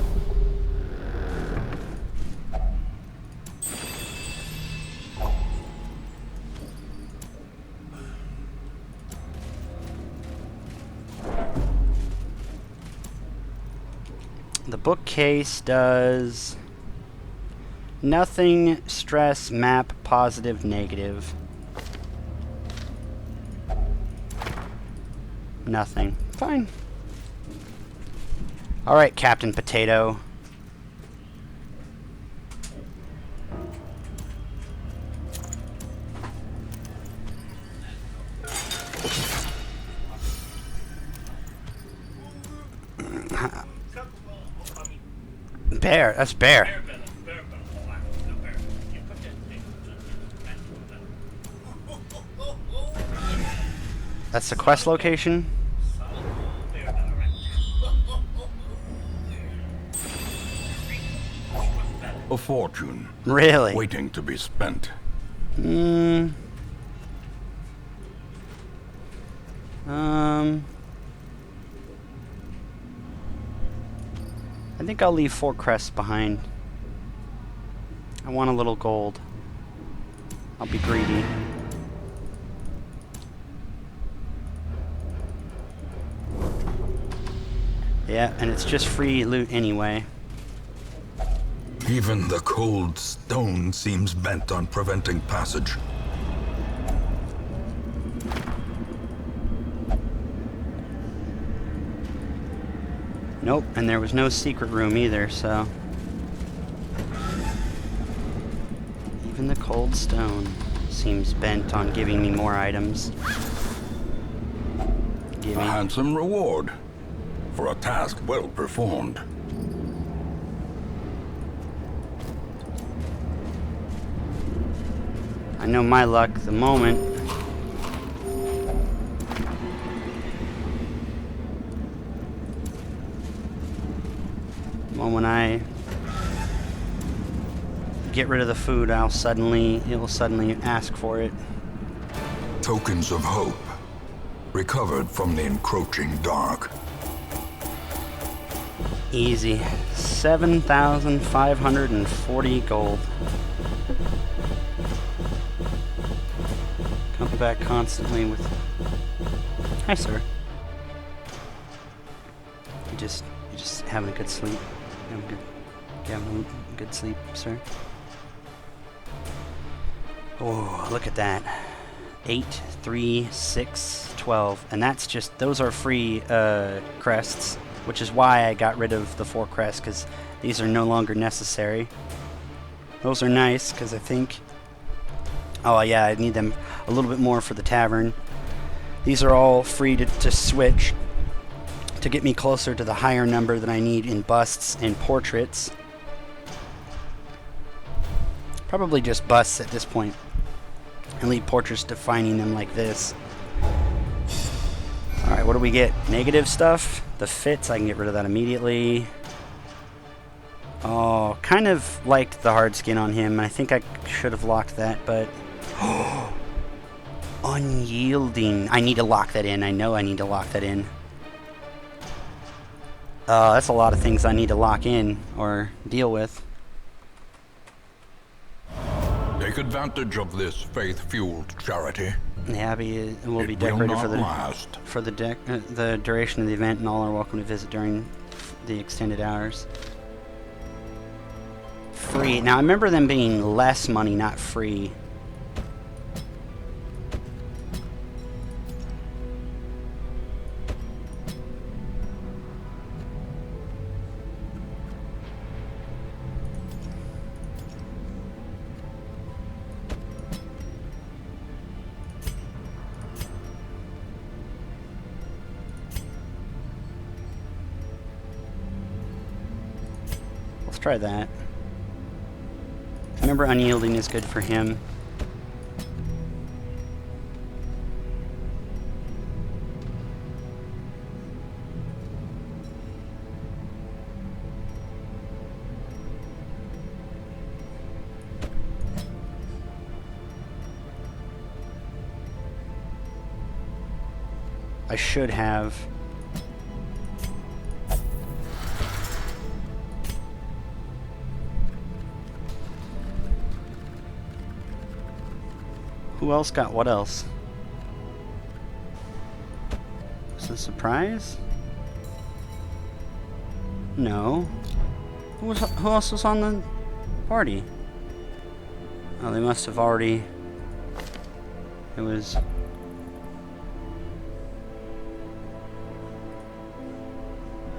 The bookcase does nothing, stress, map, positive, negative. Nothing. Fine. Alright, Captain Potato. Bear, that's Bear. That's the quest location? A fortune, Really? waiting to be spent. I think I'll leave 4 crests behind. I want a little gold. I'll be greedy. Yeah, and it's just free loot anyway. Even the cold stone seems bent on preventing passage. Nope, and there was no secret room either, so... Even the cold stone seems bent on giving me more items. Give A me... handsome reward for a task well performed. I know my luck the moment. When I get rid of the food, it will suddenly ask for it. Tokens of hope, recovered from the encroaching dark. Easy. 7,540 gold. Come back constantly with... Hi, sir. You just having a good sleep. Having a good sleep, sir. Oh, look at that. 8, 3, 6, 12. And that's just... Those are free crests, which is why I got rid of the 4 crests, because these are no longer necessary. Those are nice, because I think... Oh, yeah, I need them a little bit more for the tavern. These are all free to switch to get me closer to the higher number that I need in busts and portraits. Probably just busts at this point. And leave portraits defining them like this. Alright, what do we get? Negative stuff. The fits, I can get rid of that immediately. Oh, kind of liked the hard skin on him. I think I should have locked that, but... Unyielding. I need to lock that in. I know I need to lock that in. That's a lot of things I need to lock in or deal with. Take advantage of this faith-fueled charity. The Abbey will be It will decorated not for last. the duration of the event, and all are welcome to visit during the extended hours. Free. Now I remember them being less money, not free. Let's try that. Remember, unyielding is good for him. I should have. Who else got what else? Is this a surprise? No. Who else was on the party? Oh, they must have already. It was.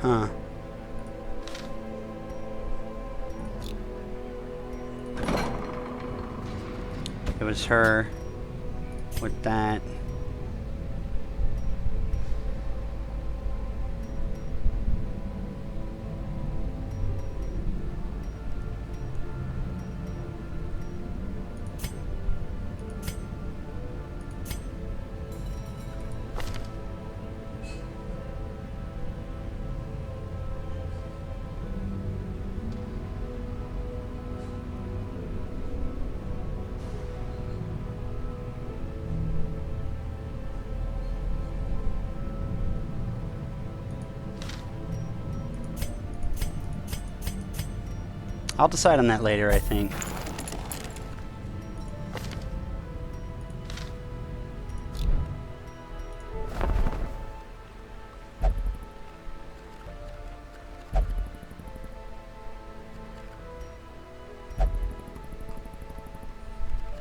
Huh. It was her with that. I'll decide on that later, I think.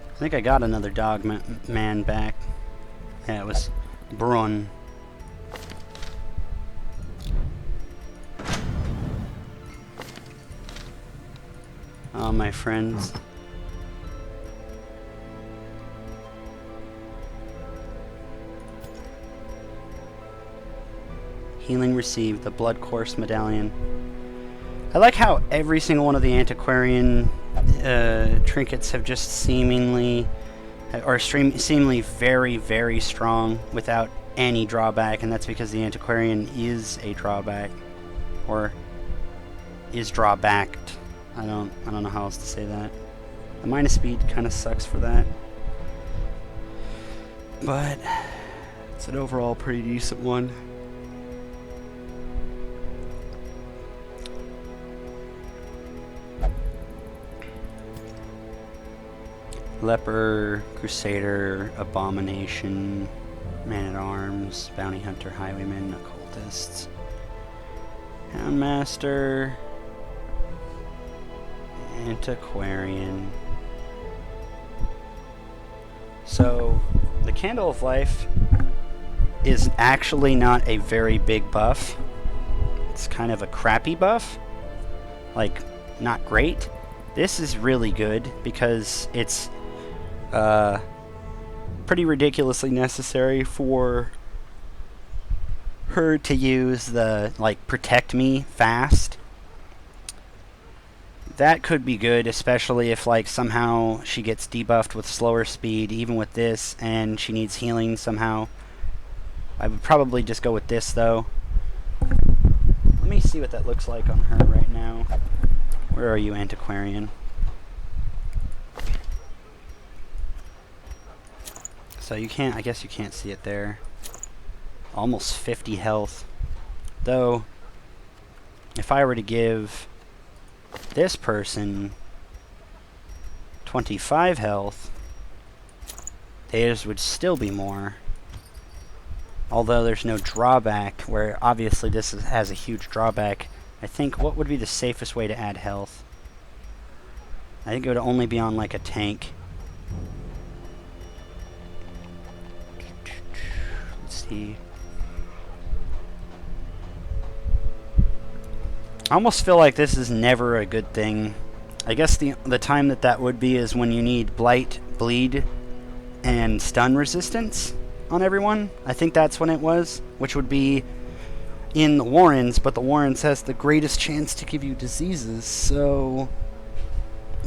I think I got another dog man back. Yeah, it was Brun. Oh, my friends. Healing received, the blood course medallion. I like how every single one of the antiquarian trinkets have just seemingly very, very strong without any drawback, and that's because the antiquarian is a drawback, or is drawbacked. I don't know how else to say that. The minus speed kind of sucks for that, but it's an overall pretty decent one. Leper, Crusader, Abomination, Man-at-Arms, Bounty Hunter, Highwayman, Occultists, Houndmaster, Antiquarian. So, the Candle of Life is actually not a very big buff. It's kind of a crappy buff. Like, not great. This is really good because it's pretty ridiculously necessary for her to use the, like, protect me fast. That could be good, especially if, like, somehow she gets debuffed with slower speed, even with this, and she needs healing somehow. I would probably just go with this, though. Let me see what that looks like on her right now. Where are you, Antiquarian? So you can't, I guess you can't see it there. Almost 50 health. Though, if I were to give this person 25 health, theirs would still be more. Although there's no drawback, where obviously this has a huge drawback. I think, what would be the safest way to add health? I think it would only be on, like, a tank. Let's see. I almost feel like this is never a good thing. I guess the time that would be is when you need Blight, Bleed, and Stun resistance on everyone. I think that's when it was, which would be in the Warrens, but the Warrens has the greatest chance to give you diseases, so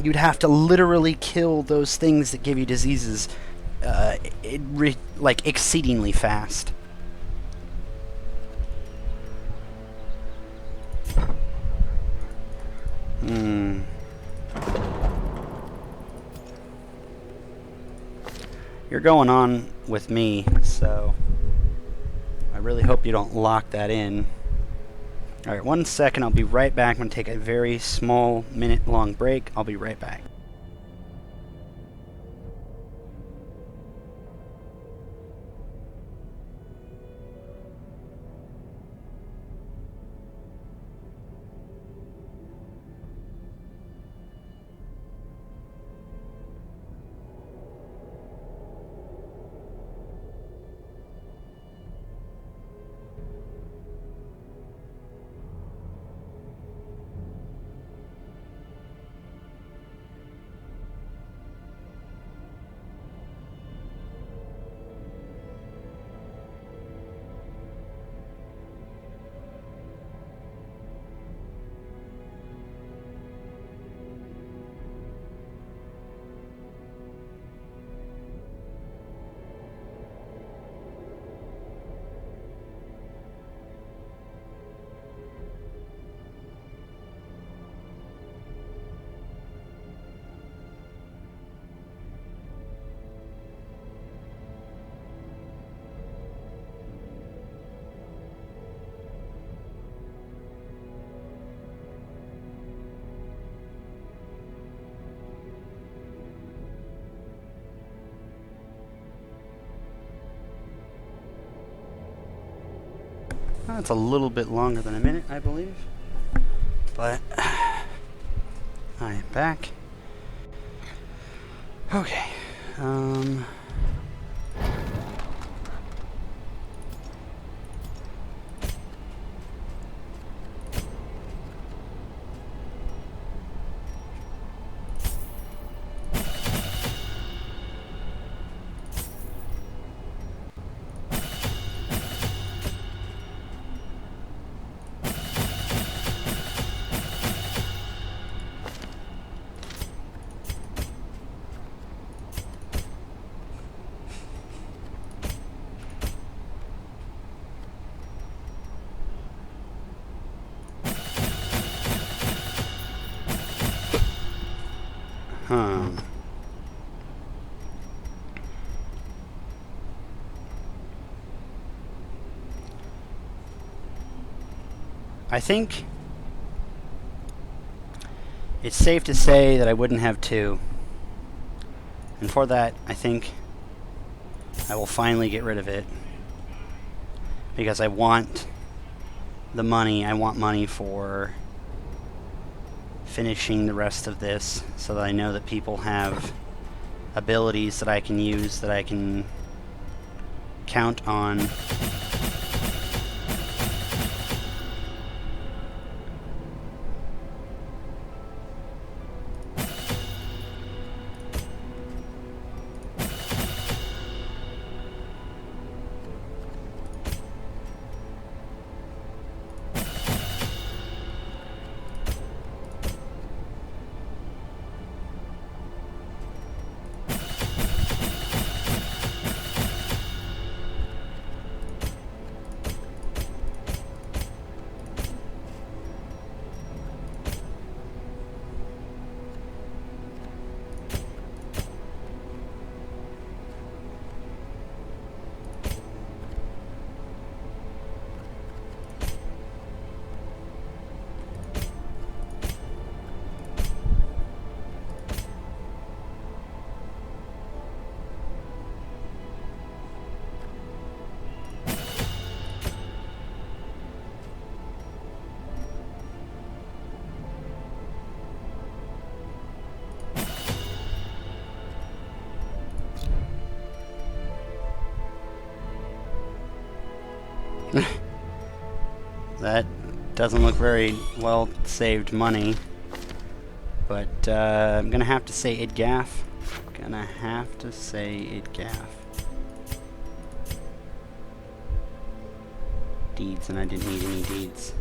you'd have to literally kill those things that give you diseases like exceedingly fast. You're going on with me, so I really hope you don't lock that in. Alright, 1 second, I'll be right back. I'm going to take a very small minute-long break. I'll be right back. It's a little bit longer than a minute, I believe. But I am back. Okay. I think it's safe to say that I wouldn't have two. And for that, I think I will finally get rid of it. Because I want the money. I want money for finishing the rest of this so that I know that people have abilities that I can use, that I can count on. That doesn't look very well saved money, but I'm gonna have to say Idgaff. Gonna have to say Idgaff. deeds, and I didn't need any deeds.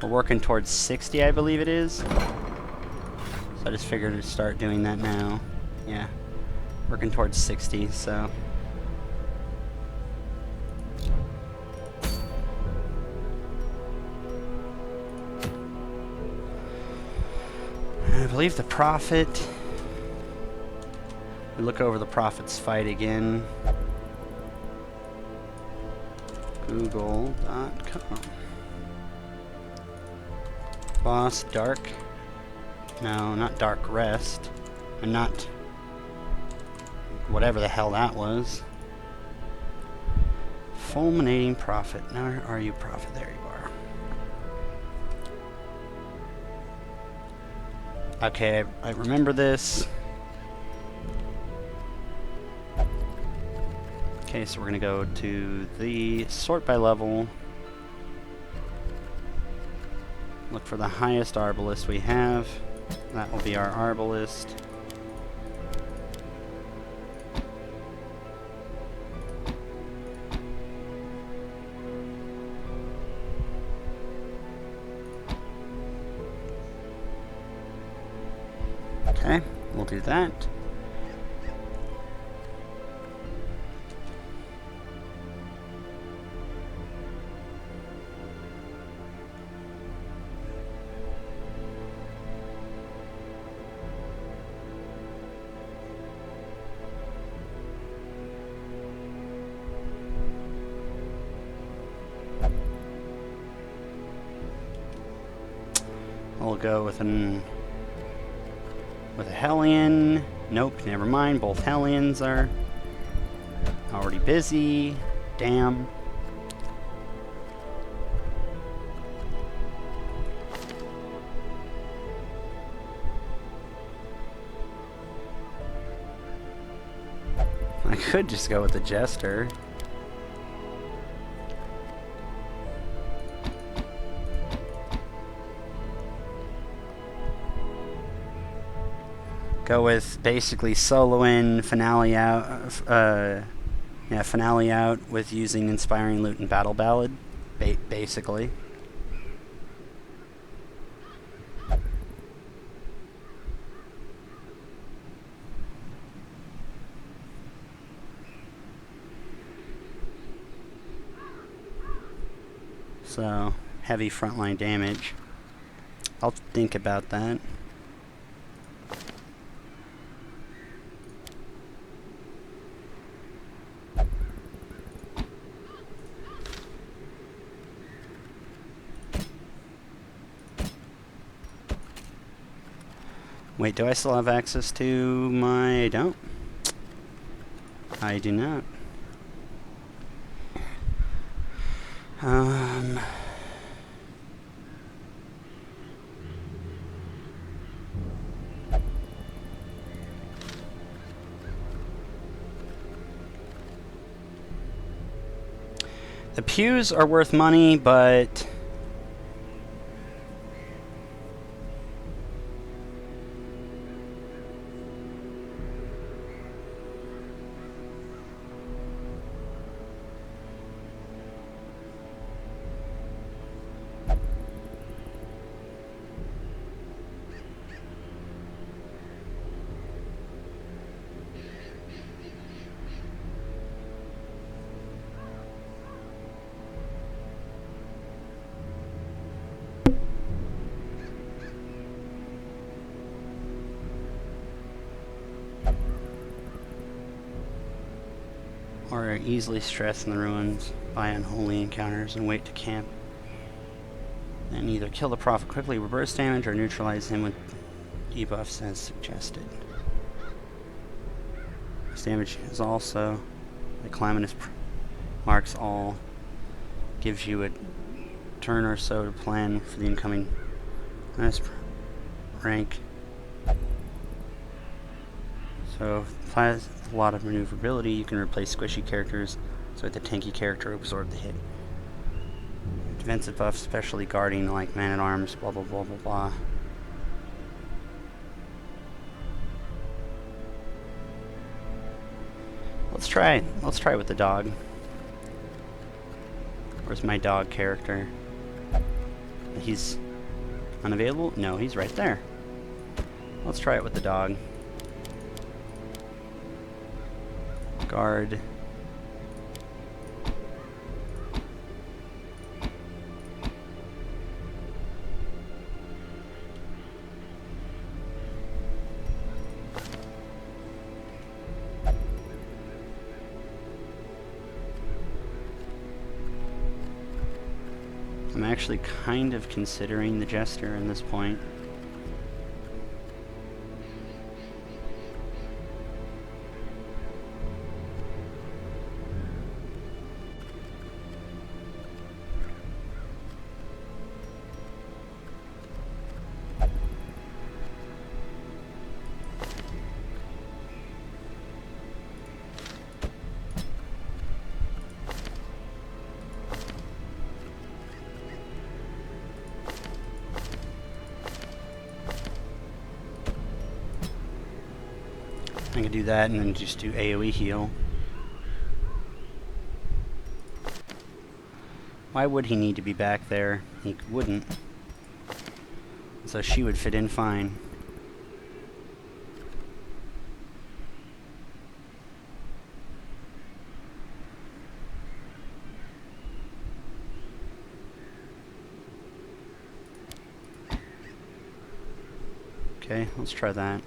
We're working towards 60, I believe it is. So I just figured to start doing that now. Yeah, working towards 60, so. I believe the Prophet. We look over the Prophet's fight again. Google.com. Boss Dark. No, not Dark Rest. And not whatever the hell that was. Fulminating Prophet. Now where are you, Prophet? There you are. Okay, I remember this. Okay, so we're gonna go to the sort by level. Look for the highest Arbalist we have. That will be our Arbalist. Okay, we'll do that. We'll go with a Hellion. Nope, never mind. Both Hellions are already busy. Damn. I could just go with the Jester. Go with basically solo in, finale out, finale out with using Inspiring Loot and Battle Ballad, basically. So, heavy frontline damage. I'll think about that. Wait, do I still have access to my... I don't. I do not. The pews are worth money, but... or easily stress in the ruins by unholy encounters and wait to camp. Then either kill the Prophet quickly with burst damage or neutralize him with debuffs as suggested. This damage is also the Calamitous marks all, gives you a turn or so to plan for the incoming rank. So if has a lot of maneuverability, you can replace squishy characters so that the tanky character absorb the hit. Defensive buff, especially guarding like man-at-arms, blah blah blah blah blah. Let's try with the dog. Where's my dog character? He's unavailable? No, he's right there. Let's try it with the dog. Guard. I'm actually kind of considering the Jester in this point. I can do that and then just do AoE heal. Why would he need to be back there? He wouldn't. So she would fit in fine. Okay, let's try that.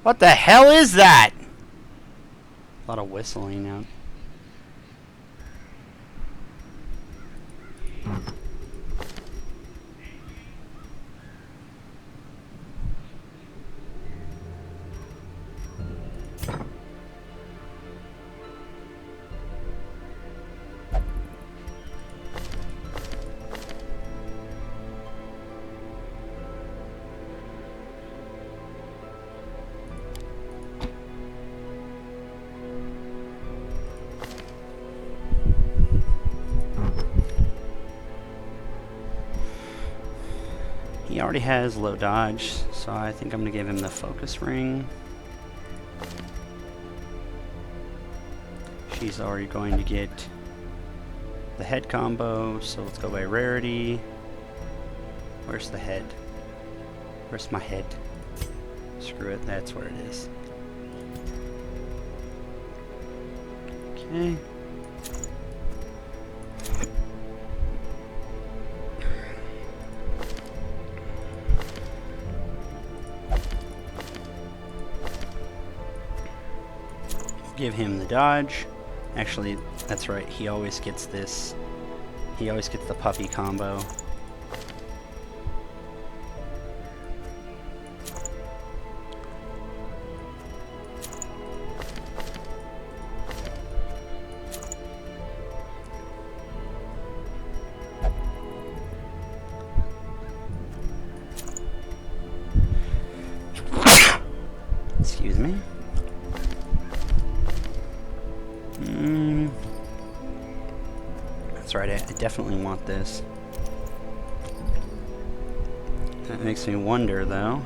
What the hell is that? A lot of whistling out. He already has low dodge, so I think I'm going to give him the focus ring. She's already going to get the head combo, so let's go by rarity. Where's the head? Where's my head? Screw it, that's where it is. Okay. Give him the dodge. Actually, that's right, he always gets this. He always gets the puppy combo. Excuse me. That's right, I definitely want this. That makes me wonder, though.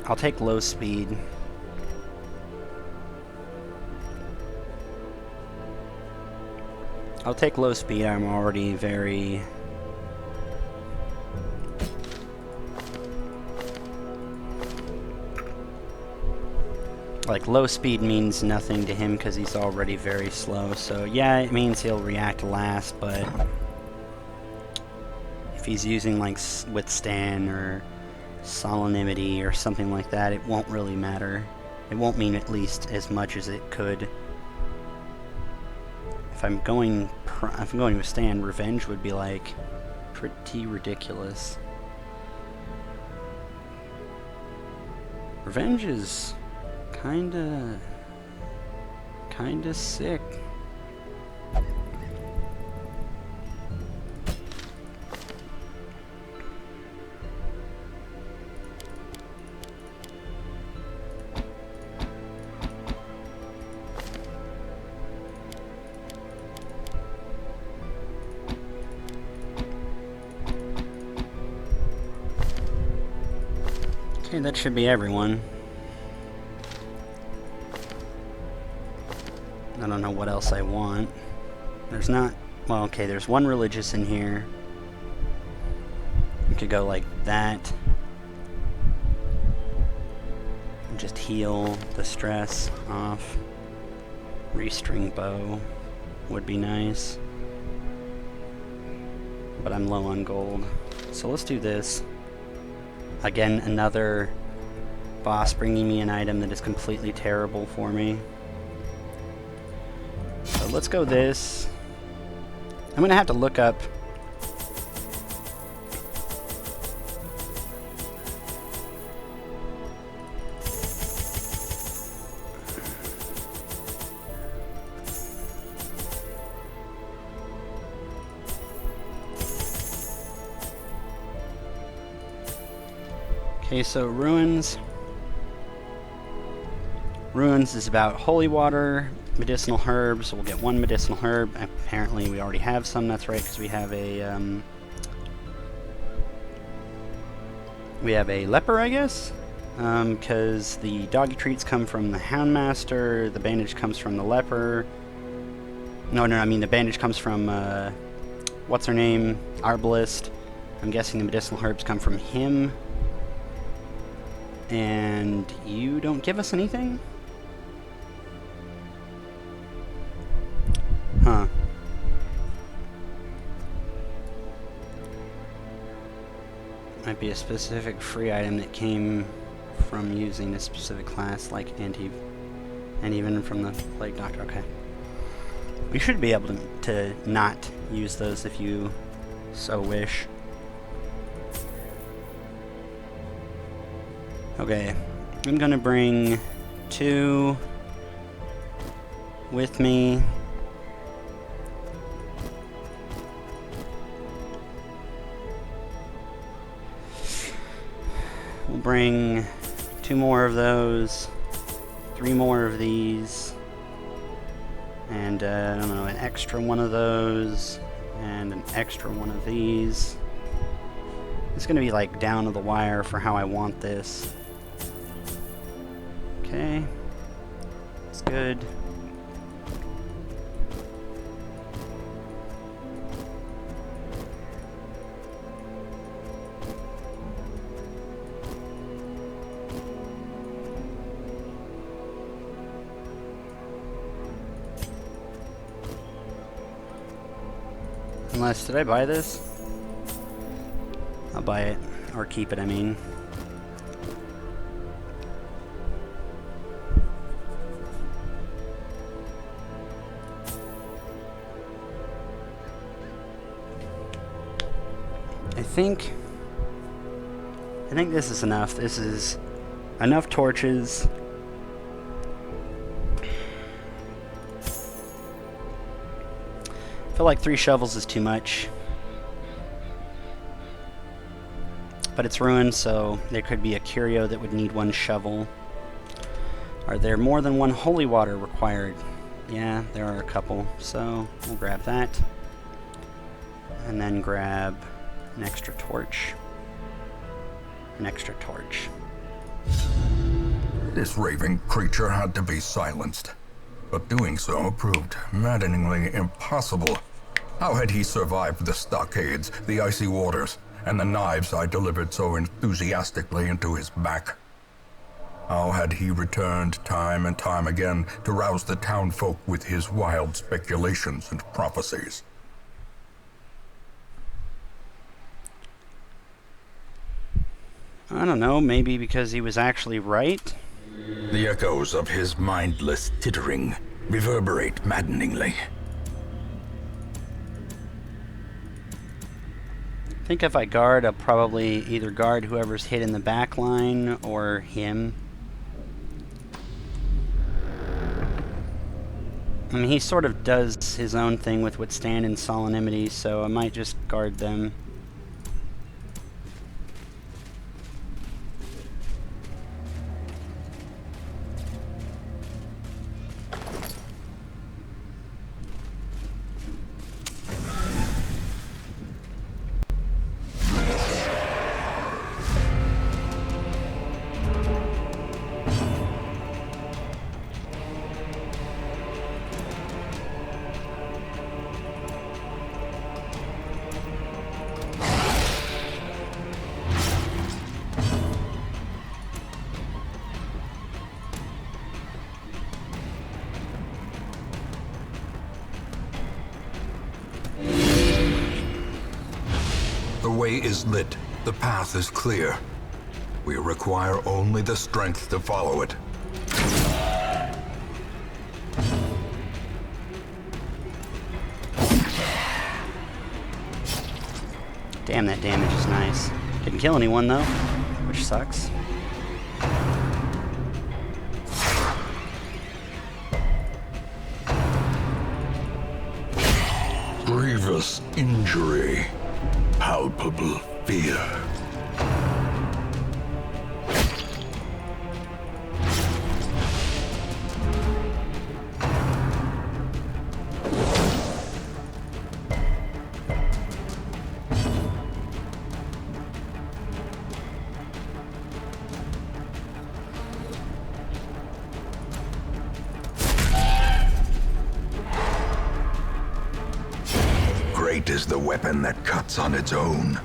I'll take low speed. I'll take low speed. I'm already very... Like, low speed means nothing to him because he's already very slow. So, yeah, it means he'll react last, but... if he's using, like, Withstand or Solemnity or something like that, it won't really matter. It won't mean at least as much as it could. If I'm going to Withstand, Revenge would be like pretty ridiculous. Revenge is kinda sick. Okay, that should be everyone. I don't know what else I want. There's not... Well, okay, there's one religious in here. We could go like that. And just heal the stress off. Restring bow would be nice. But I'm low on gold. So let's do this. Again, another boss bringing me an item that is completely terrible for me. So let's go this. I'm gonna have to look up. Okay, so ruins. Ruins is about holy water, medicinal herbs. We'll get one medicinal herb. Apparently we already have some, that's right, because we have a leper, I guess? Because the doggy treats come from the Houndmaster, the bandage comes from the leper. No, I mean the bandage comes from, what's her name? Arbalist. I'm guessing the medicinal herbs come from him. And you don't give us anything? Huh. Might be a specific free item that came from using a specific class, like and even from the Plague Doctor. Okay. We should be able to not use those if you so wish. Okay, I'm gonna bring 2 with me. We'll bring 2 more of those, 3 more of these, and I don't know, an extra one of those, and an extra one of these. It's gonna be like down to the wire for how I want this. Okay, it's good. Unless, did I buy this? I'll buy it, or keep it, I mean. I think this is enough. This is enough torches. I feel like 3 shovels is too much. But it's ruined, so there could be a curio that would need 1 shovel. Are there more than 1 holy water required? Yeah, there are a couple, so we'll grab that. And then grab an extra torch. An extra torch. This raving creature had to be silenced, but doing so proved maddeningly impossible. How had he survived the stockades, the icy waters, and the knives I delivered so enthusiastically into his back? How had he returned time and time again to rouse the townfolk with his wild speculations and prophecies? I don't know, maybe because he was actually right? The echoes of his mindless tittering reverberate maddeningly. I think if I guard, I'll probably either guard whoever's hit in the back line or him. I mean, he sort of does his own thing with Withstand and Solemnity, so I might just guard them. The way is lit. The path is clear. We require only the strength to follow it. Damn, that damage is nice. Didn't kill anyone though, which sucks. Grievous injury. Palpable fear. Great is the weapon that cuts on its own.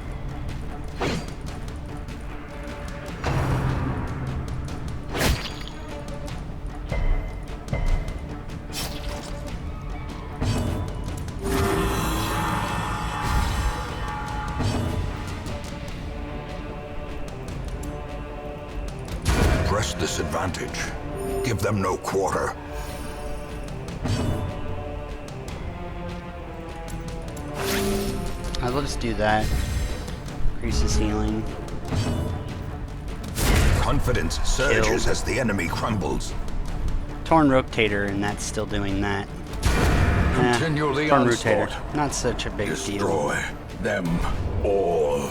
Press this advantage. Give them no quarter. I'll just do that. Increases healing. Confidence surges Killed. as the enemy crumbles. Torn Rotator, and that's still doing that. Continue the Torn onslaught. Rotator. Not such a big deal. Destroy them all.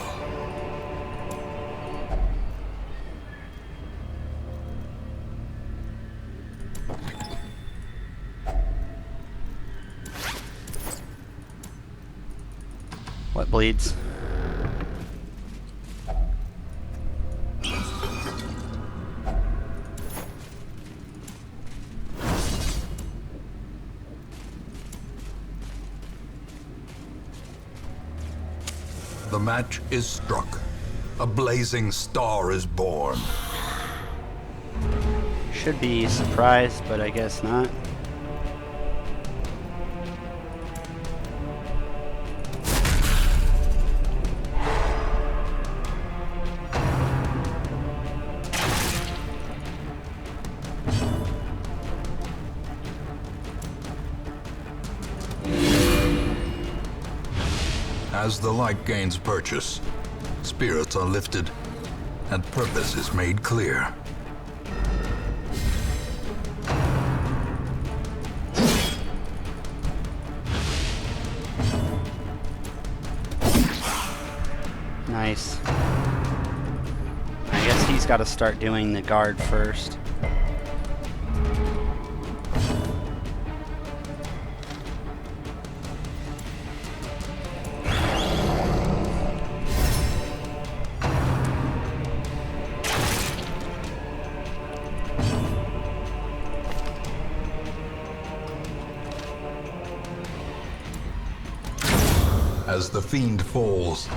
What bleeds? The match is struck. A blazing star is born. Should be surprised, but I guess not. As the light gains purchase, spirits are lifted, and purpose is made clear. Nice. I guess he's got to start doing the guard first. As the fiend falls,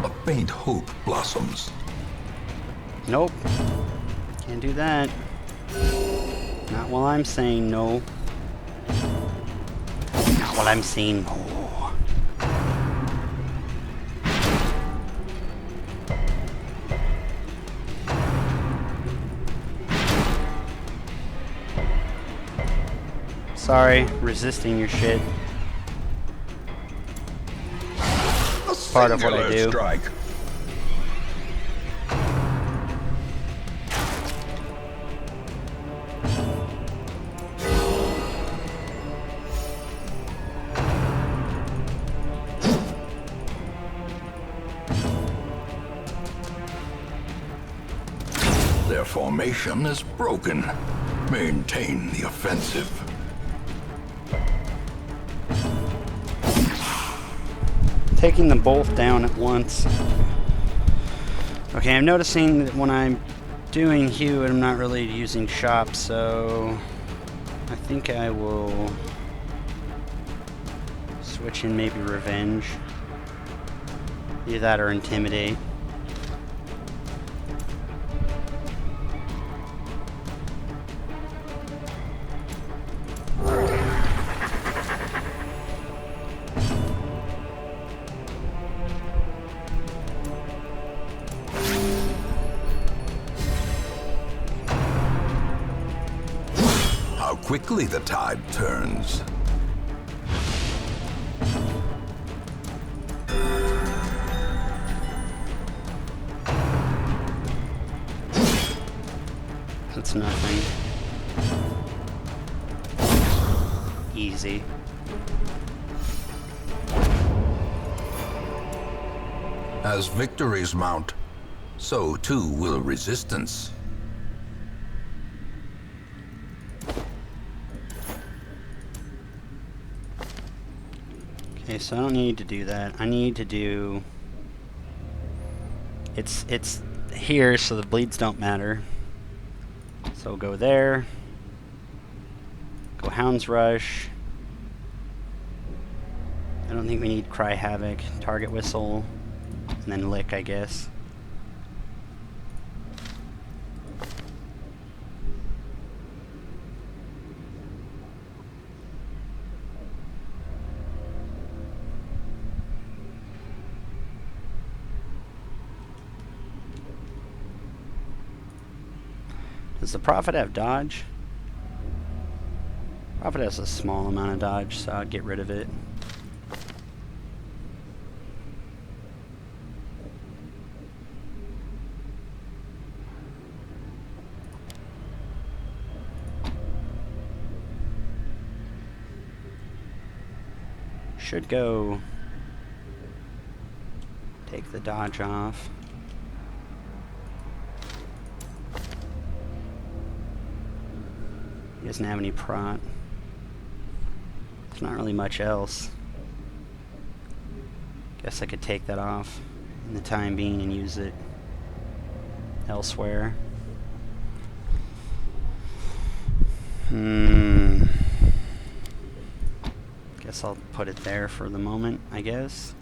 a faint hope blossoms. Nope. Can't do that. Not while I'm saying no. Not while I'm saying no. Sorry, resisting your shit. Part of what I do. Strike. formation is broken. Maintain the offensive. Taking them both down at once. Okay, I'm noticing that when I'm doing Hue, I'm not really using Shop, so I think I will switch in maybe Revenge. Either that or Intimidate. How quickly the tide turns. That's nothing. Easy. As victories mount, so too will resistance. Okay, so I don't need to do that. I need to do... It's here, so the bleeds don't matter. So go there. Go Hound's Rush. I don't think we need Cry Havoc. Target Whistle. And then Lick, I guess. Does the Prophet have dodge? Prophet has a small amount of dodge, so I'll get rid of it. Should go take the dodge off. He doesn't have any prot. There's not really much else. Guess I could take that off in the time being and use it elsewhere. Guess I'll put it there for the moment, I guess.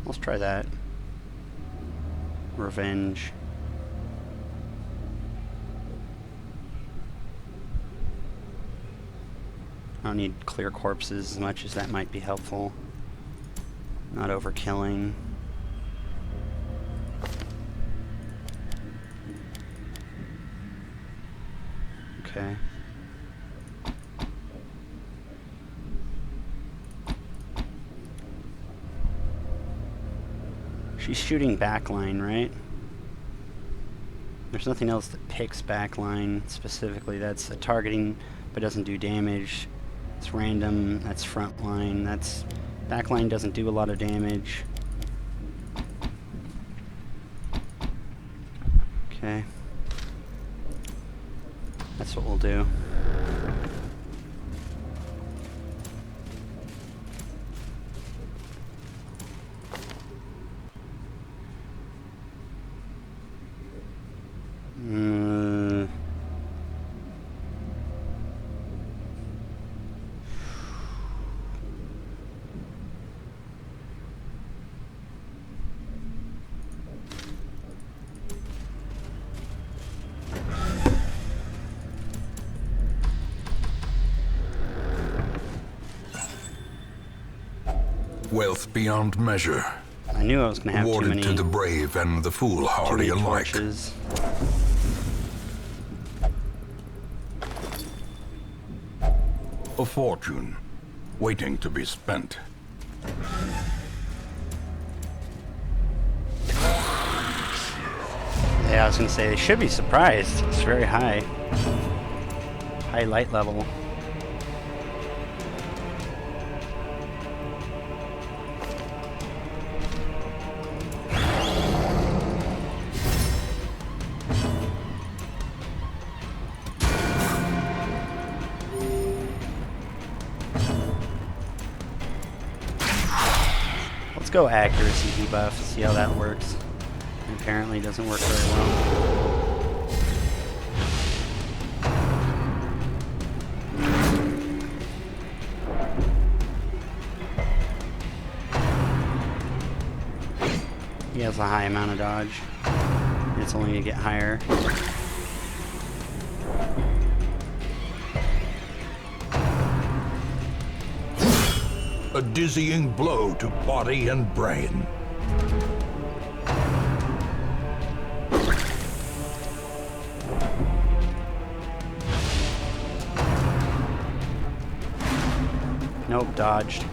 Let's try that. Revenge. I don't need clear corpses as much as that might be helpful. Not overkilling. Okay. She's shooting backline, right? There's nothing else that picks backline specifically. That's a targeting but doesn't do damage. It's random. That's frontline. That's backline doesn't do a lot of damage. Okay. That's what we'll do. Wealth beyond measure. I knew I was going to have too Awarded many, to the brave and the too foolhardy many alike. torches. A fortune, waiting to be spent. Yeah, I was going to say, they should be surprised. It's very high. High light level. Let's go accuracy debuff, see how that works. Apparently it doesn't work very well. He has a high amount of dodge. It's only to get higher. A dizzying blow to body and brain. Nope, dodged.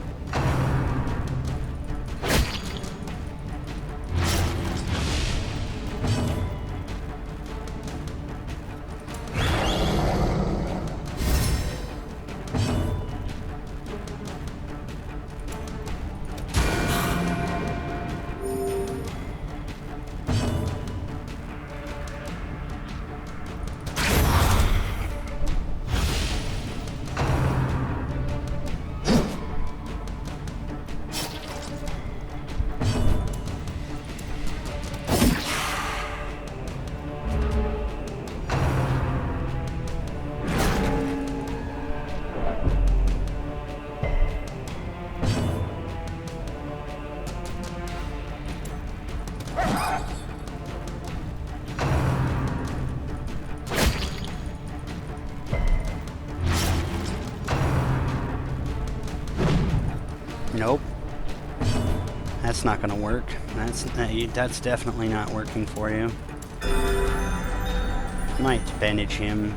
Nope. That's not gonna work. That's definitely not working for you. Might bandage him.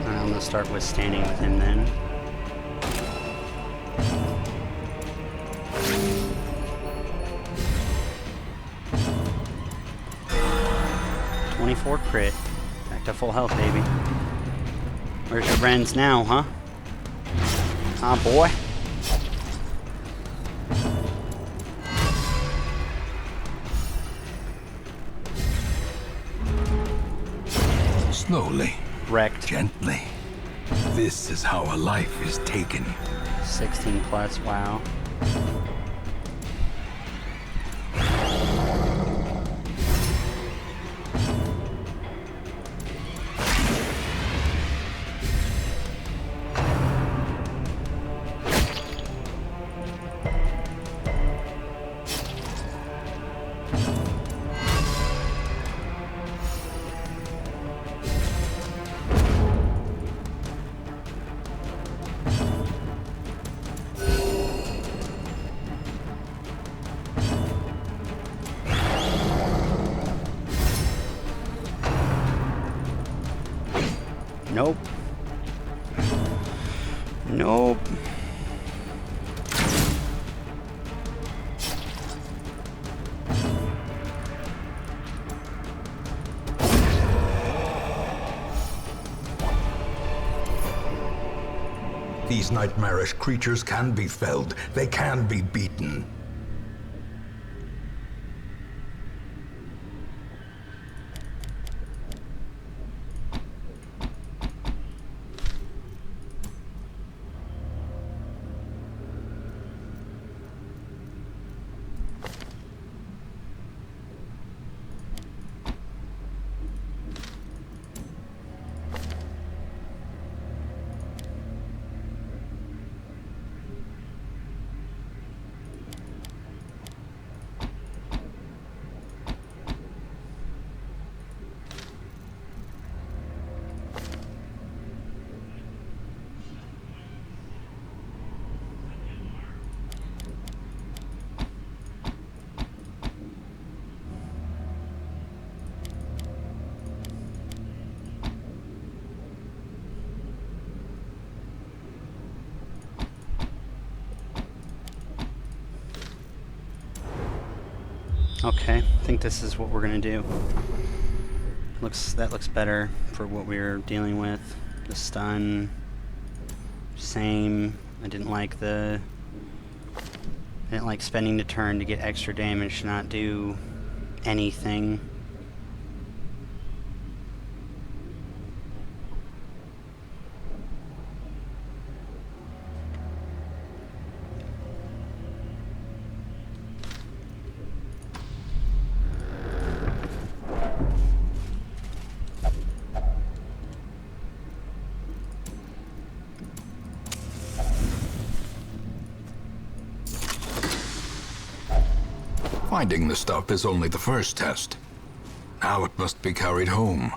I'm gonna start withstanding with him then. .24 crit. Back to full health, baby. Where's your Rens now, huh? Ah, boy. Slowly, Wrecked. gently. This is how a life is taken. 16 plus, wow. Nope. Nope. These nightmarish creatures can be felled. They can be beaten. Okay, I think this is what we're gonna do. That looks better for what we're dealing with. The stun. Same. I didn't like spending the turn to get extra damage to not do anything. Finding the stuff is only the first test. Now it must be carried home.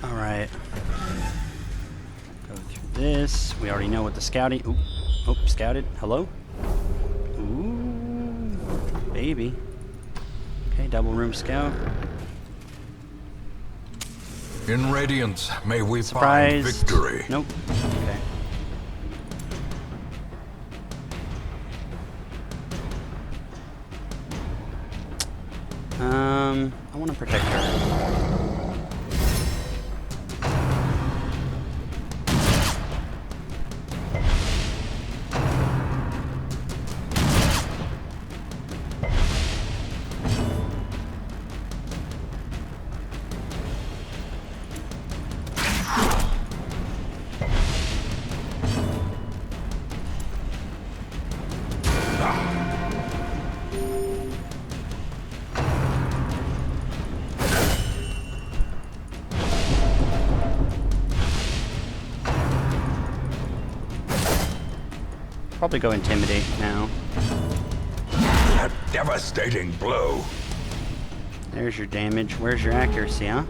All right. Go through this. We already know what the scouting. Oop. Oh, scouted. Hello? Ooh. Baby. Okay, double room scout. In Radiance, may we Surprise. find victory. Nope. Okay. I want to protect her. Probably go intimidate now. A devastating blow. There's your damage. Where's your accuracy, huh?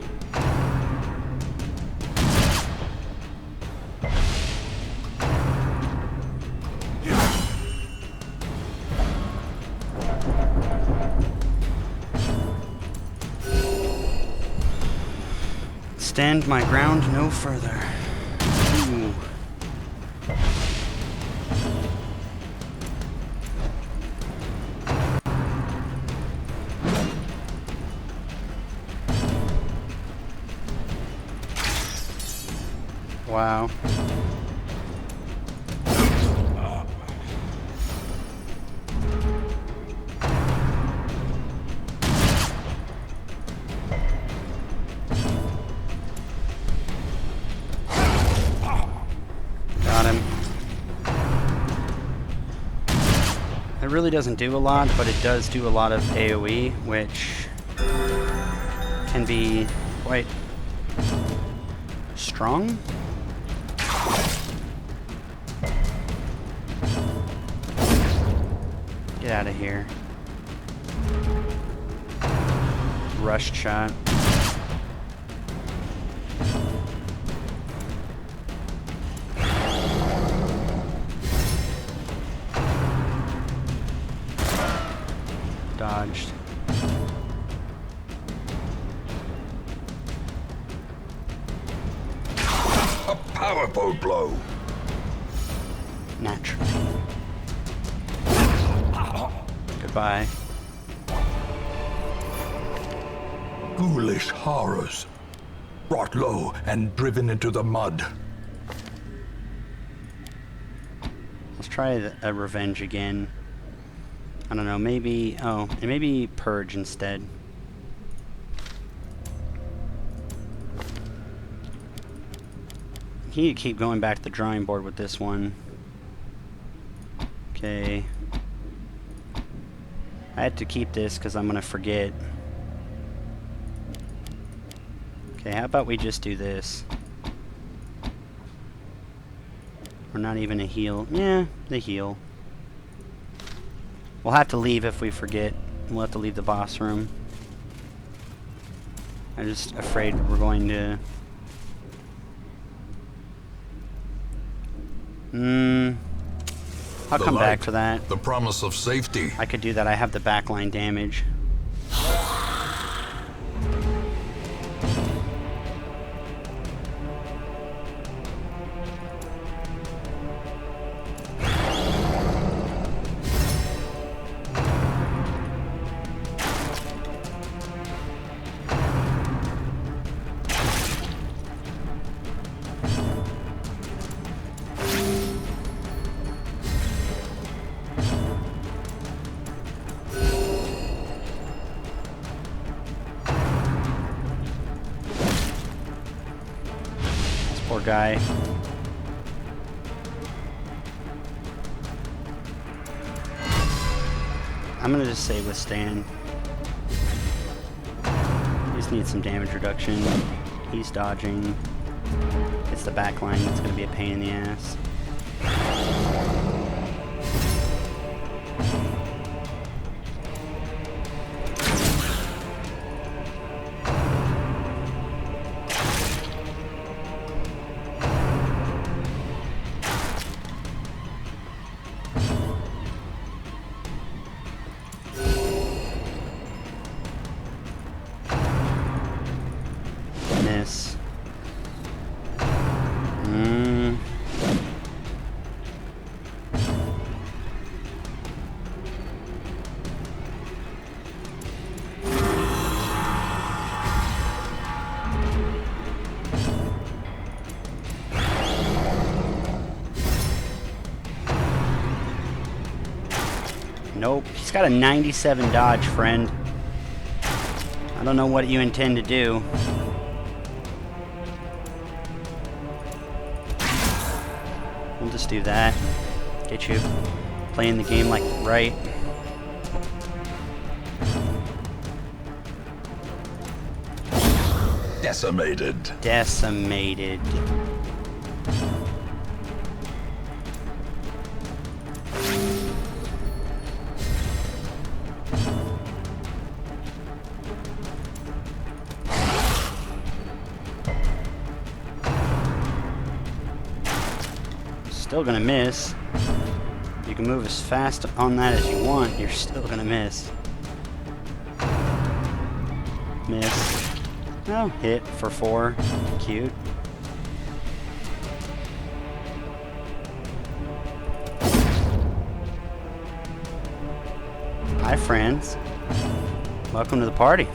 Stand my ground no further. Ooh. Wow. Got him. It really doesn't do a lot, but it does do a lot of AoE, which can be quite strong. Get out of here. Rushed shot. Dodged. A powerful blow. Naturally. Goodbye. Ghoulish horrors. Brought low and driven into the mud. Let's try a revenge again. I don't know, maybe... Oh, and maybe purge instead. I need to keep going back to the drawing board with this one. Okay. I had to keep this because I'm going to forget. Okay, how about we just do this? Or not even a heal. Yeah, the heal. We'll have to leave if we forget. We'll have to leave the boss room. I'm just afraid we're going to... I'll The come back light, to that. The promise of safety. I could do that. I have the backline damage. Poor guy. I'm gonna just say withstand. Just need some damage reduction. He's dodging. It's the back line that's gonna be a pain in the ass. Miss. Nope, he's got a 97 dodge, friend. I don't know what you intend to do. We'll just do that. Get you playing the game like right. Decimated. Decimated. Still gonna miss. You can move as fast on that as you want, you're still gonna miss. Miss. Oh, hit for 4. Cute. Hi, friends. Welcome to the party.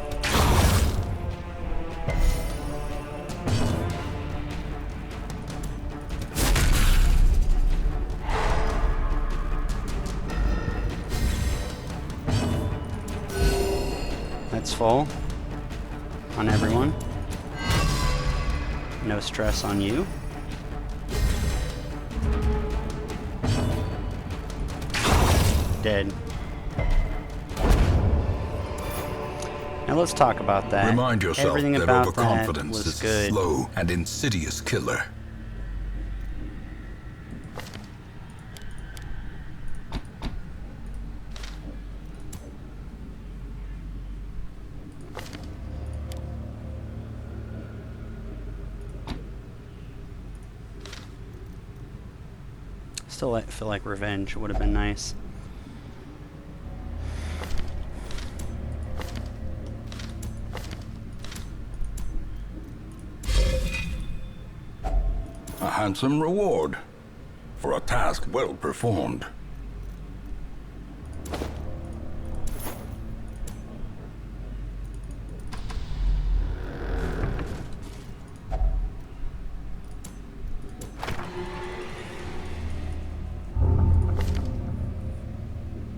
That's full on everyone. No stress on you. Dead. Now let's talk about that. Remind yourself Everything that about that overconfidence was is a good. slow and insidious killer. Still feel like revenge would have been nice. A handsome reward for a task well performed.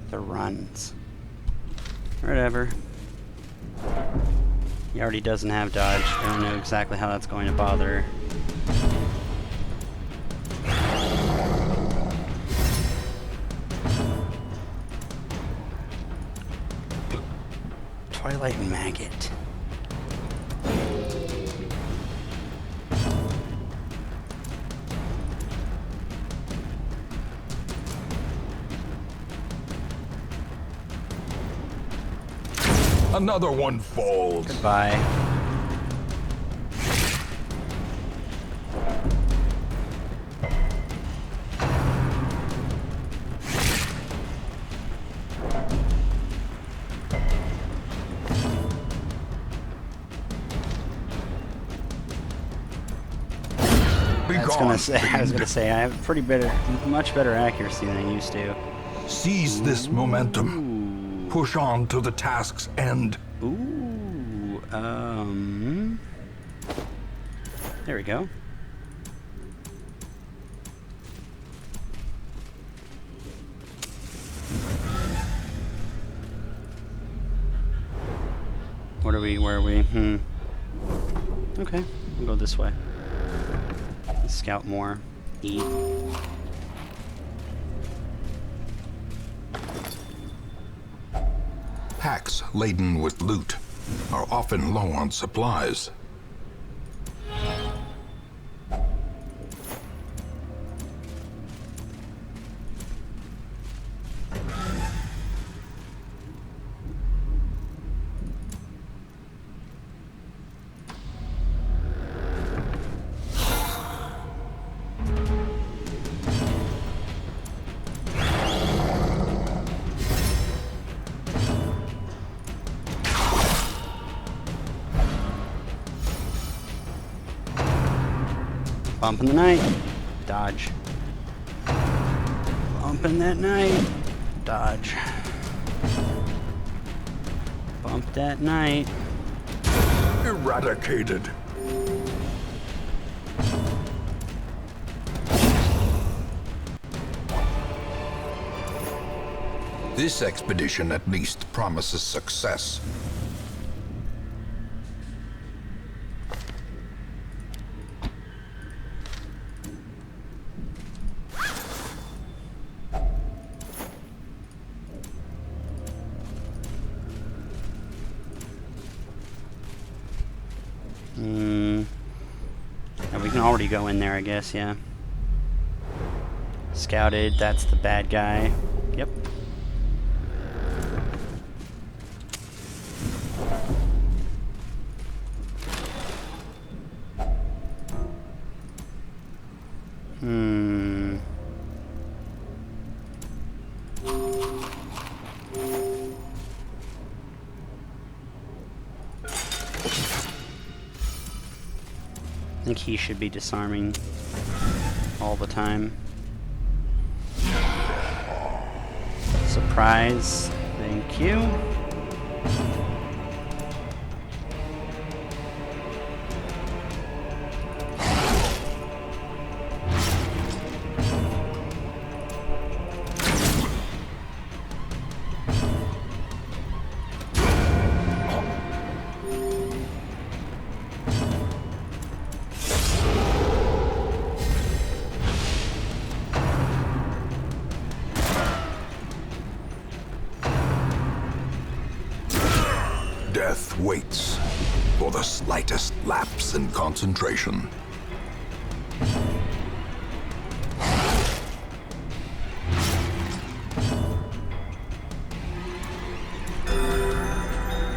The runs. Whatever. He already doesn't have dodge. I don't know exactly how that's going to bother. Twilight Maggot. Another one falls. Goodbye. Be I was gone, gonna say I have much better accuracy than I used to. Seize this momentum. Push on to the task's end. Ooh, there we go. Where are we? Okay, we'll go this way. Scout more. Eat. Packs laden with loot are often low on supplies. Bump in the night. Dodge. Bump in that night. Dodge. Bump that night. Eradicated. This expedition at least promises success. And we can already go in there, I guess, yeah. Scouted, that's the bad guy. Yep. I think he should be disarming all the time. Surprise. Thank you. Death waits for the slightest lapse in concentration.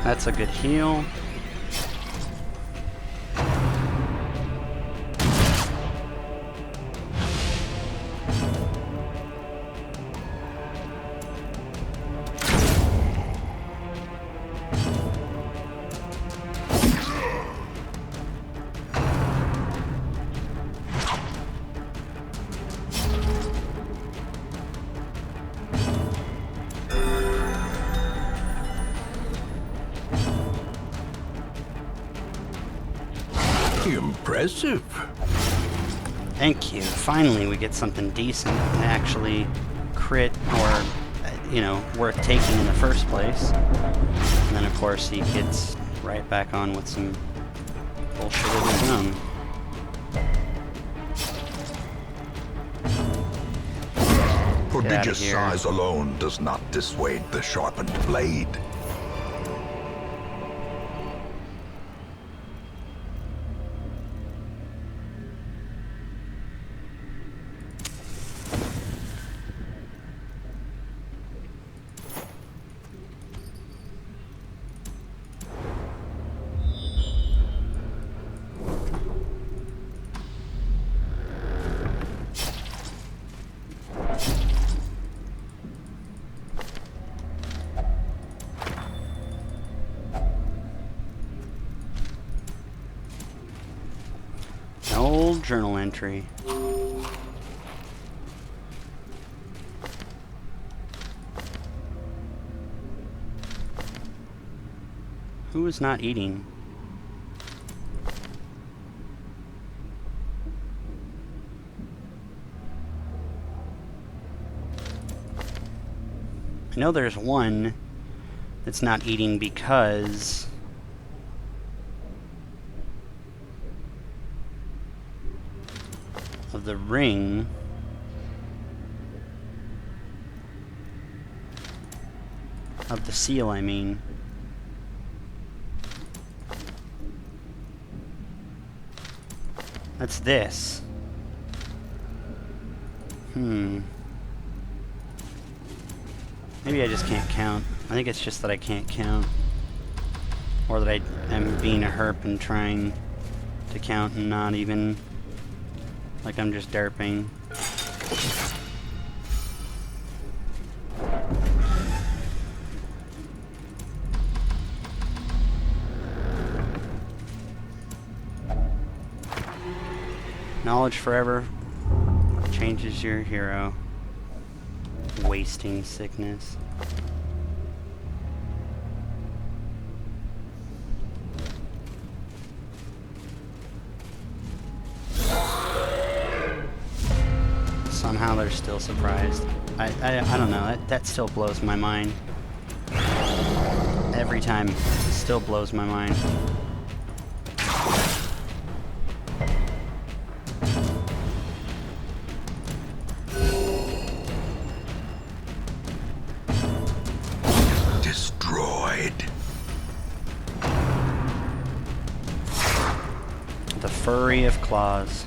That's a good heal. Impressive. Thank you. Finally, we get something decent and actually crit or, you know, worth taking in the first place. And then, of course, he gets right back on with some bullshit of his own. Prodigious here. size alone does not dissuade the sharpened blade. An old journal entry. Who is not eating? I know there's one that's not eating because of the ring. Of the seal, I mean. That's this. Maybe I just can't count. I think it's just that I can't count. Or that I am being a herp and trying to count and not even... like I'm just derping. Knowledge forever changes your hero. Wasting sickness. Somehow they're still surprised. I don't know, that still blows my mind. Every time, it still blows my mind. Destroyed. The furry of claws.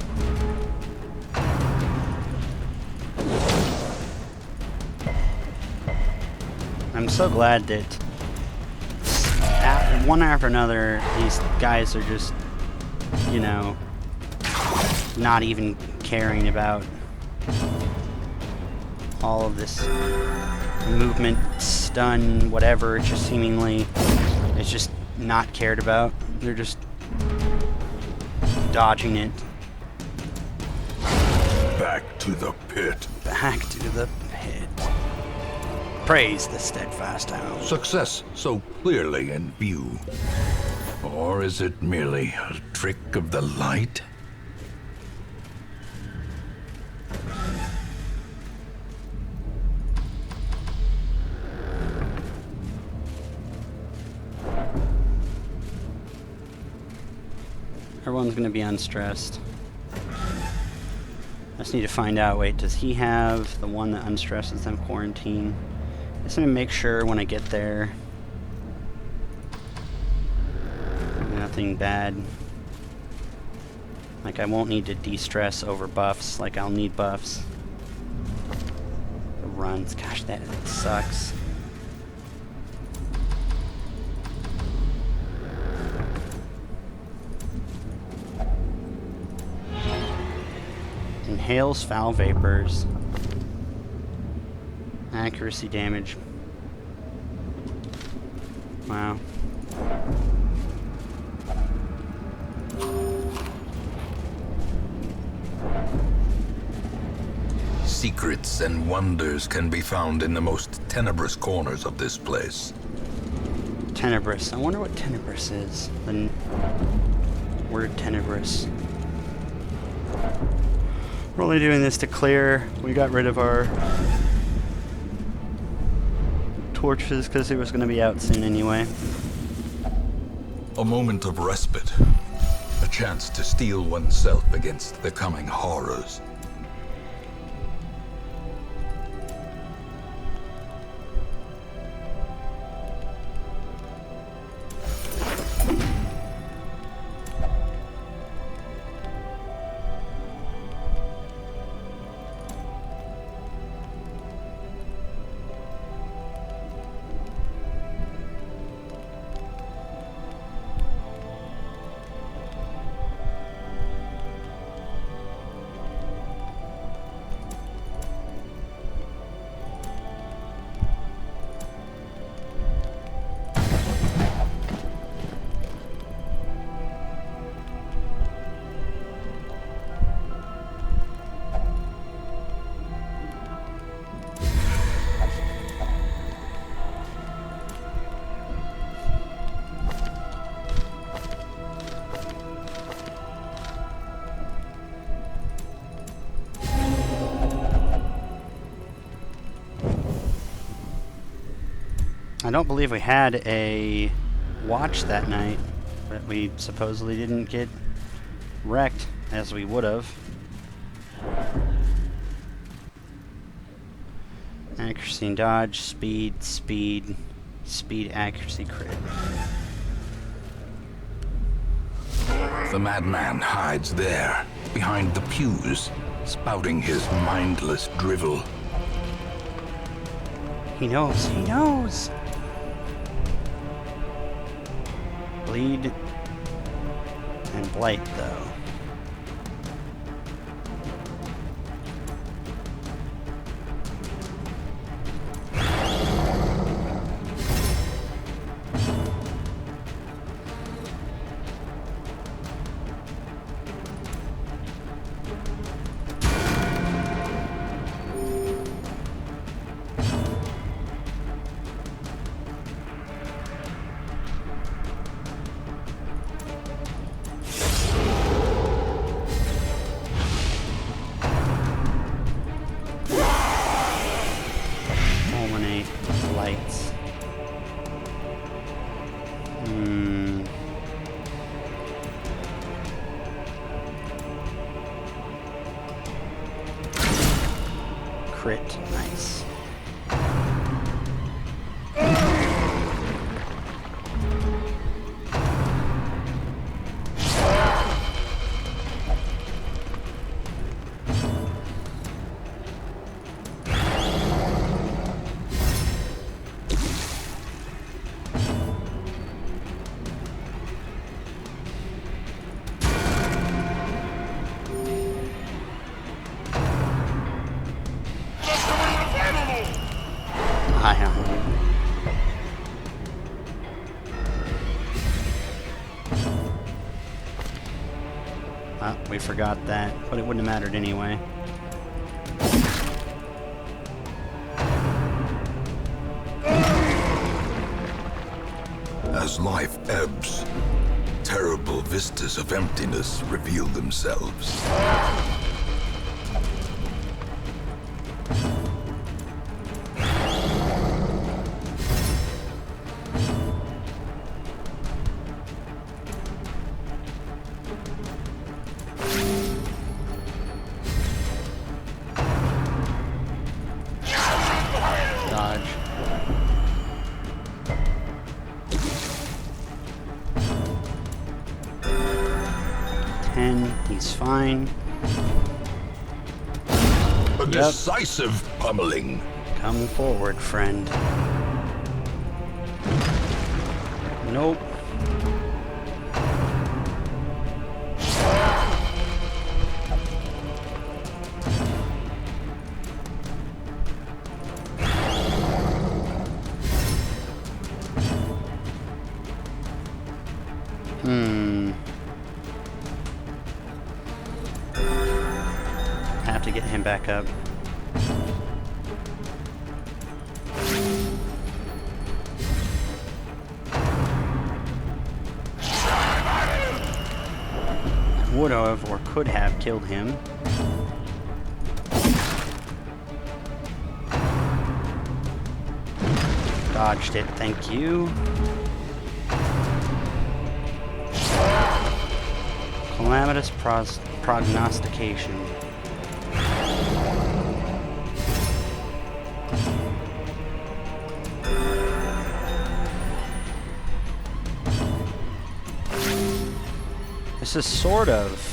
I'm so glad that one after another, these guys are just, you know, not even caring about all of this movement, stun, whatever. It's just seemingly, it's just not cared about. They're just dodging it. Back to the pit. Back to the pit. Praise the steadfast hound. Success so clearly in view. Or is it merely a trick of the light? Everyone's gonna be unstressed. I just need to find out, wait, does he have the one that unstresses them quarantine? Just gonna make sure when I get there. Nothing bad. Like I won't need to de-stress over buffs, like I'll need buffs. The runs, gosh, that sucks. Inhales foul vapors. Accuracy damage. Wow. Secrets and wonders can be found in the most tenebrous corners of this place. Tenebrous. I wonder what tenebrous is. The word tenebrous. We're only doing this to clear. We got rid of our torches because it was going to be out soon anyway. A moment of respite. A chance to steel oneself against the coming horrors. I don't believe we had a watch that night, but we supposedly didn't get wrecked as we would have. Accuracy and dodge, speed, accuracy, crit. The madman hides there, behind the pews, spouting his mindless drivel. He knows, he knows! Bleed and blight, though. Fulminate, blights. Crit, nice. I don't know. We forgot that, but it wouldn't have mattered anyway. As life ebbs, terrible vistas of emptiness reveal themselves. Dodge. He's fine. A decisive pummeling. Come forward, friend. Nope. Have to get him back up. Would have or could have killed him. Dodged it, thank you. Calamitous prognostication. This is sort of.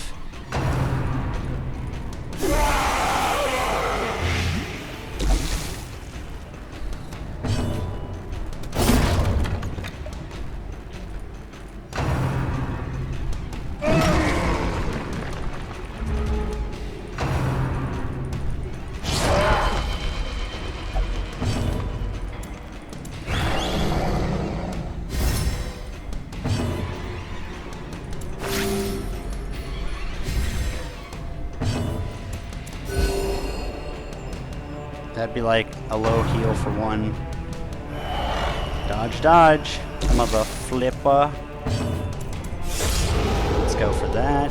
That'd be like a low heal for one. Dodge, dodge. Some of a flipper. Let's go for that.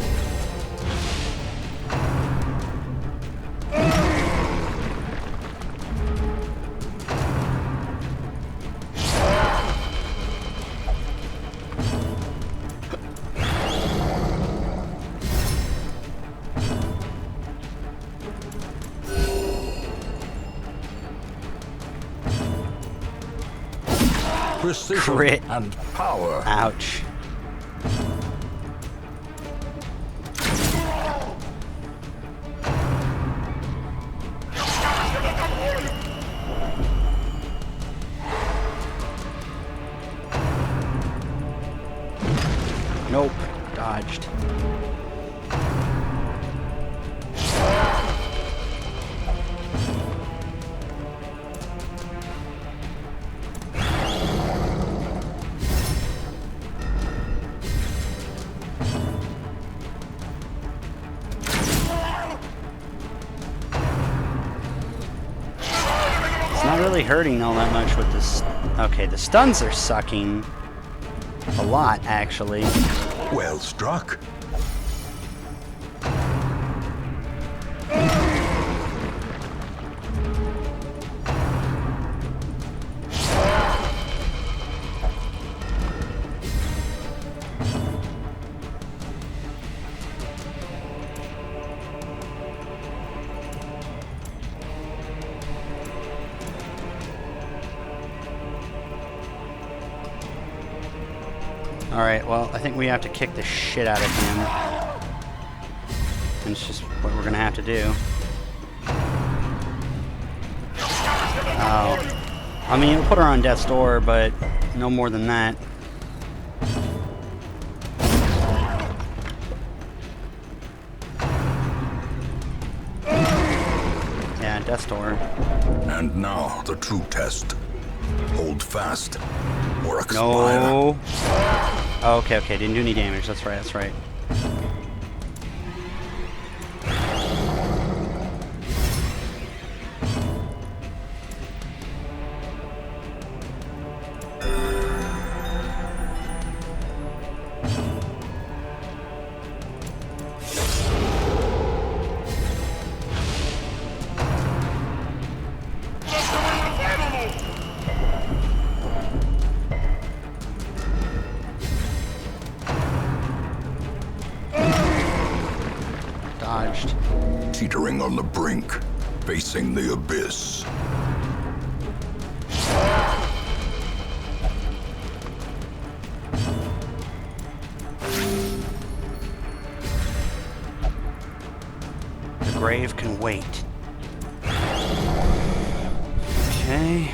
precision, Crit. and power. Ouch. Nope. Dodged. It's not really hurting all that much with this. Okay, the stuns are sucking a lot, actually. Well struck. Alright, well, I think we have to kick the shit out of him. And it's just what we're gonna have to do. Oh. I mean, it'll put her on death's door, but no more than that. Yeah, death's door. And now the true test. Hold fast, or expire. No. Oh, okay, okay, didn't do any damage. That's right, that's right. Dodged. Teetering on the brink, facing the abyss. The grave can wait. Okay.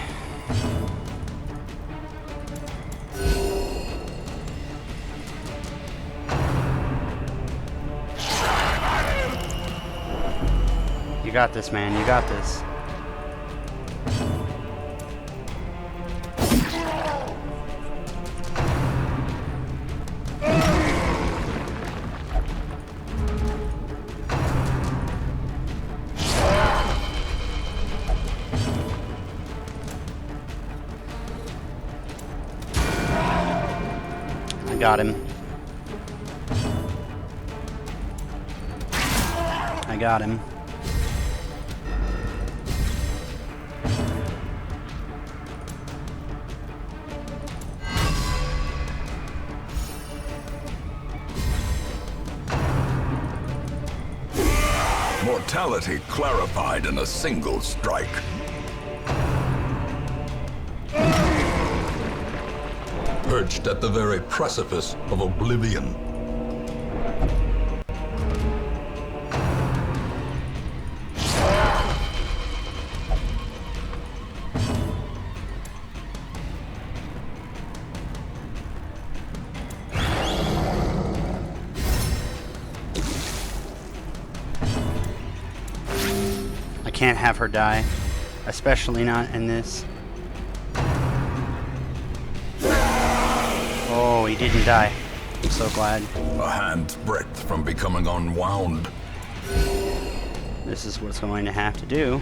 You got this, man. You got this. I got him. I got him. Mortality clarified in a single strike. Perched at the very precipice of oblivion. I can't have her die, especially not in this. Oh, he didn't die. I'm so glad. A hand's breadth from becoming unwound. This is what's going to have to do.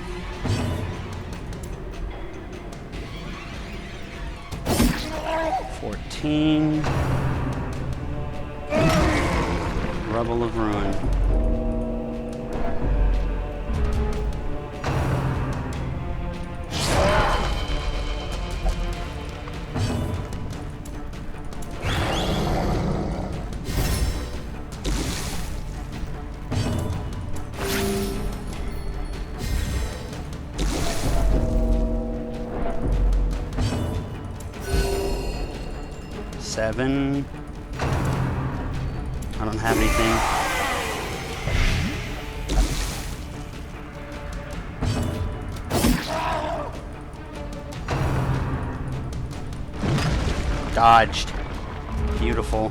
$14. Rubble of Ruin. 7. I don't have anything. Dodged. Beautiful.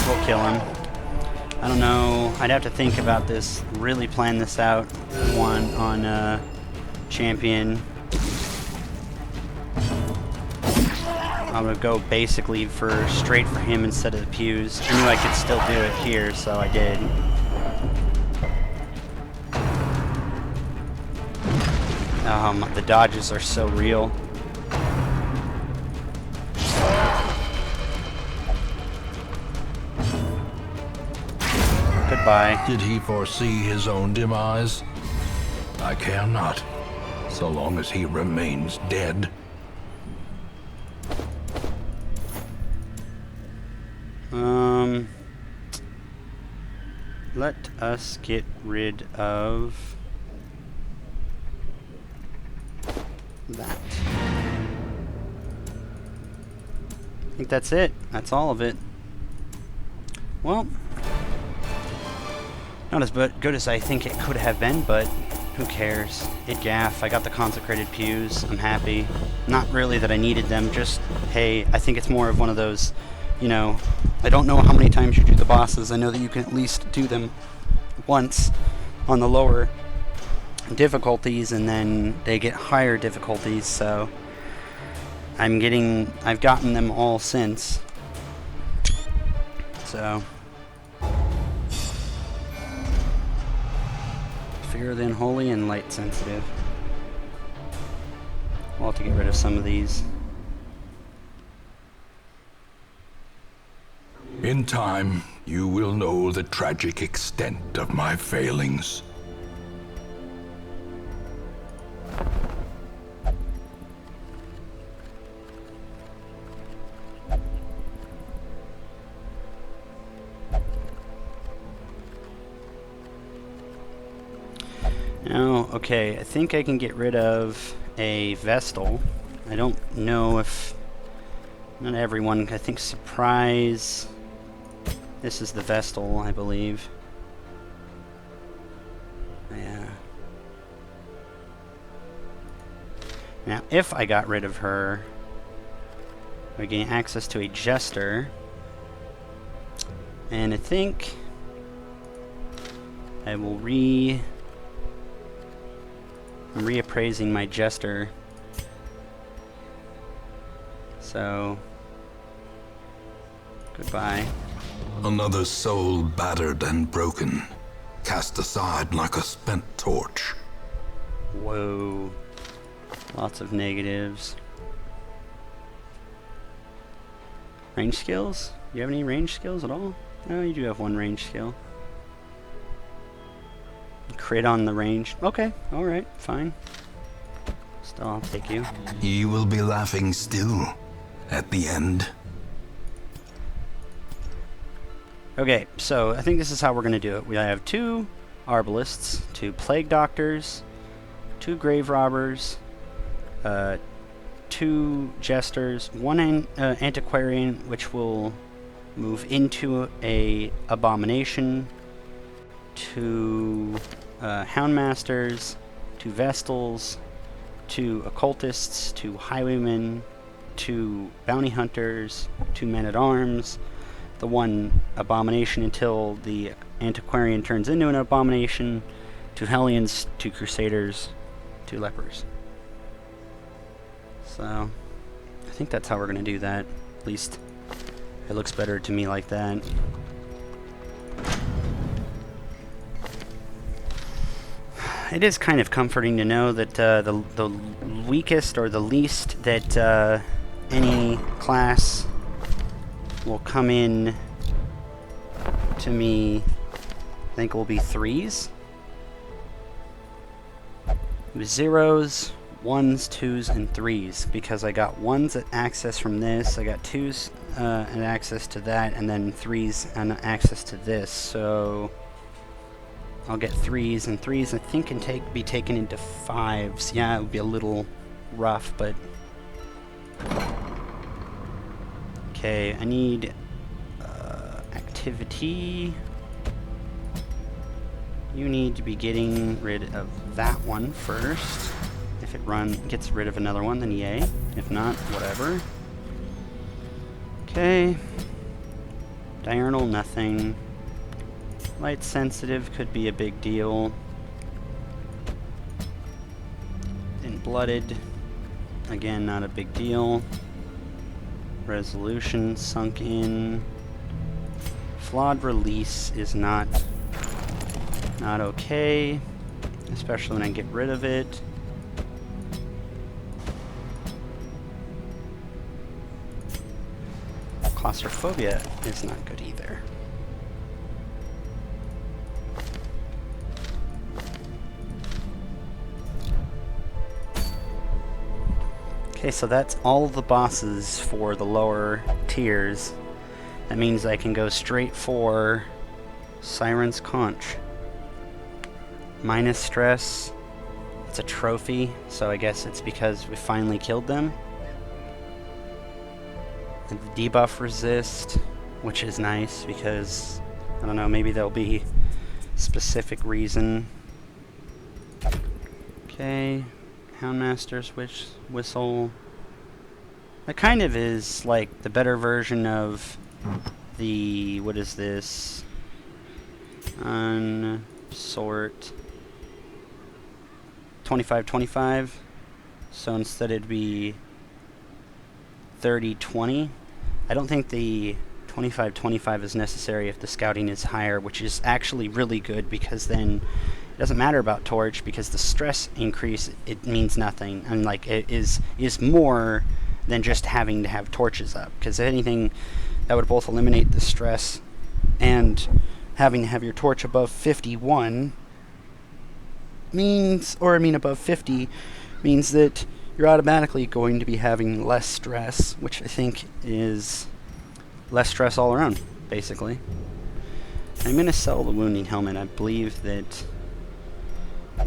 We'll kill him. I don't know. I'd have to think about this, really plan this out on champion. I'm gonna go basically straight for him instead of the pews. I knew I could still do it here, so I did. The dodges are so real. Goodbye. Did he foresee his own demise? I care not, so long as he remains dead. Let us get rid of that. I think that's it. That's all of it. Well, not as good as I think it could have been, but who cares? It gaff. I got the consecrated pews. I'm happy. Not really that I needed them, just, hey, I think it's more of one of those, you know, I don't know how many times you do the bosses. I know that you can at least do them once on the lower difficulties, and then they get higher difficulties, so I've gotten them all since. So Fear of the Unholy and Light Sensitive. We'll have to get rid of some of these. In time, you will know the tragic extent of my failings. Now, okay, I think I can get rid of a Vestal. I don't know if... Not everyone, I think Surprise... This is the Vestal, I believe. Yeah. Now, if I got rid of her, I gain access to a Jester. And I think I will I'm reappraising my Jester. So, goodbye. Another soul battered and broken, cast aside like a spent torch. Whoa. Lots of negatives. Range skills? Do you have any range skills at all? No, you do have one range skill. Crit on the range. Okay, alright, fine. Still, I'll take you. Ye will be laughing still at the end. Okay, so I think this is how we're going to do it. We have 2 Arbalists, 2 Plague Doctors, 2 Grave Robbers, 2 Jesters, 1 Antiquarian, which will move into a Abomination, 2 Houndmasters, 2 Vestals, 2 Occultists, 2 Highwaymen, 2 Bounty Hunters, 2 Men-at-Arms, the 1 Abomination until the Antiquarian turns into an Abomination, 2 Hellions, 2 Crusaders, 2 Lepers. So, I think that's how we're going to do that. At least, it looks better to me like that. It is kind of comforting to know that the weakest or the least that any class will come in to me, I think will be 3s. 0s 1s, 2s, and 3s, because I got 1s at access from this, I got 2s and access to that, and then 3s and access to this, so I'll get 3s, and 3s I think can be taken into 5s. Yeah, it would be a little rough, but... Okay, I need activity. You need to be getting rid of that one first. If it gets rid of another one, then yay. If not, whatever. Okay. Diurnal, nothing. Light sensitive could be a big deal. And blooded, again, not a big deal. Resolution sunk in. Flawed release is not okay, especially when I get rid of it. Claustrophobia is not good either. Okay, so that's all the bosses for the lower tiers. That means I can go straight for Siren's Conch. Minus stress. It's a trophy, so I guess it's because we finally killed them. And the debuff resist, which is nice because, I don't know, maybe there'll be specific reason. Okay, Houndmaster's Whistle. That kind of is like the better version of the, what is this? Unsort 25-25. So instead it'd be 30-20. I don't think the 25-25 is necessary if the scouting is higher, which is actually really good because then it doesn't matter about torch because the stress increase, it means nothing. And like it is more than just having to have torches up, because if anything, that would both eliminate the stress and having to have your torch above 51 means, or I mean above 50, means that you're automatically going to be having less stress, which I think is less stress all around, basically. I'm going to sell the Wounding Helmet. I believe that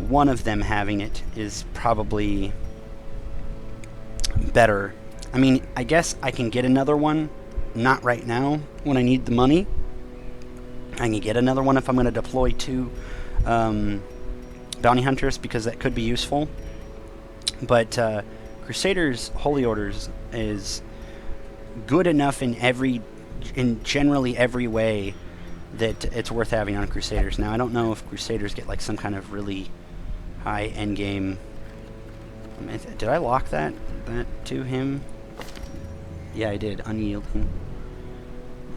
one of them having it is probably better. I mean, I guess I can get another one, not right now, when I need the money. I can get another one if I'm going to deploy 2 Bounty Hunters, because that could be useful. But Crusaders Holy Orders is good enough in generally every way that it's worth having on Crusaders. Now, I don't know if Crusaders get like some kind of really high endgame. Did I lock that to him? Yeah, I did. Unyielding.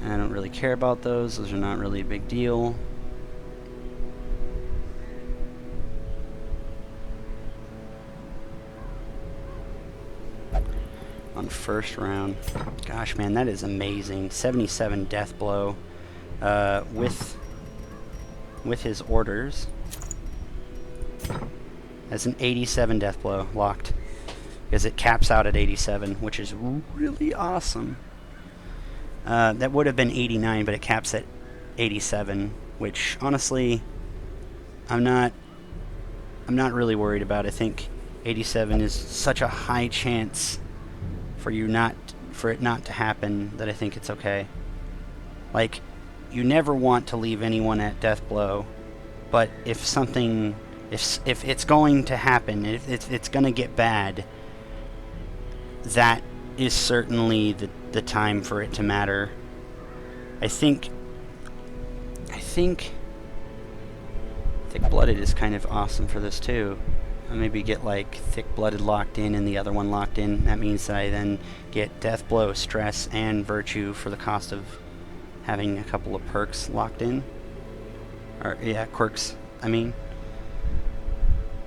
I don't really care about those. Those are not really a big deal. On first round. Gosh, man, that is amazing. 77 death blow with his orders. That's an 87 death blow locked, because it caps out at 87, which is really awesome. That would have been 89, but it caps at 87, which honestly I'm not really worried about. I think 87 is such a high chance for it not to happen that I think it's okay. Like, you never want to leave anyone at death blow, but if it's going to happen, if it's going to get bad, that is certainly the time for it to matter. I think Thick-Blooded is kind of awesome for this too. I'll maybe get like Thick-Blooded locked in and the other one locked in. That means that I then get Death Blow, Stress, and Virtue for the cost of having a couple of perks locked in. Or, yeah, quirks, I mean.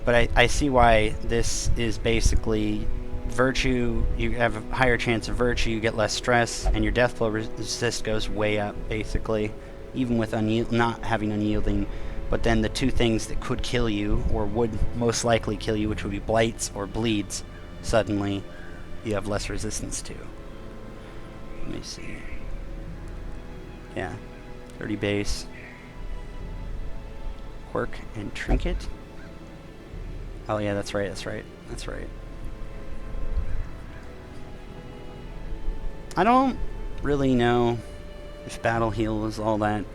But I see why this is basically Virtue. You have a higher chance of Virtue, you get less stress, and your Death Blow resist goes way up, basically. Even with not having Unyielding. But then the two things that could kill you, or would most likely kill you, which would be blights or bleeds, suddenly you have less resistance to. Let me see. Yeah. 30 base. Quirk and trinket. Oh yeah, that's right, that's right, that's right. I don't really know if Battle Heal is all that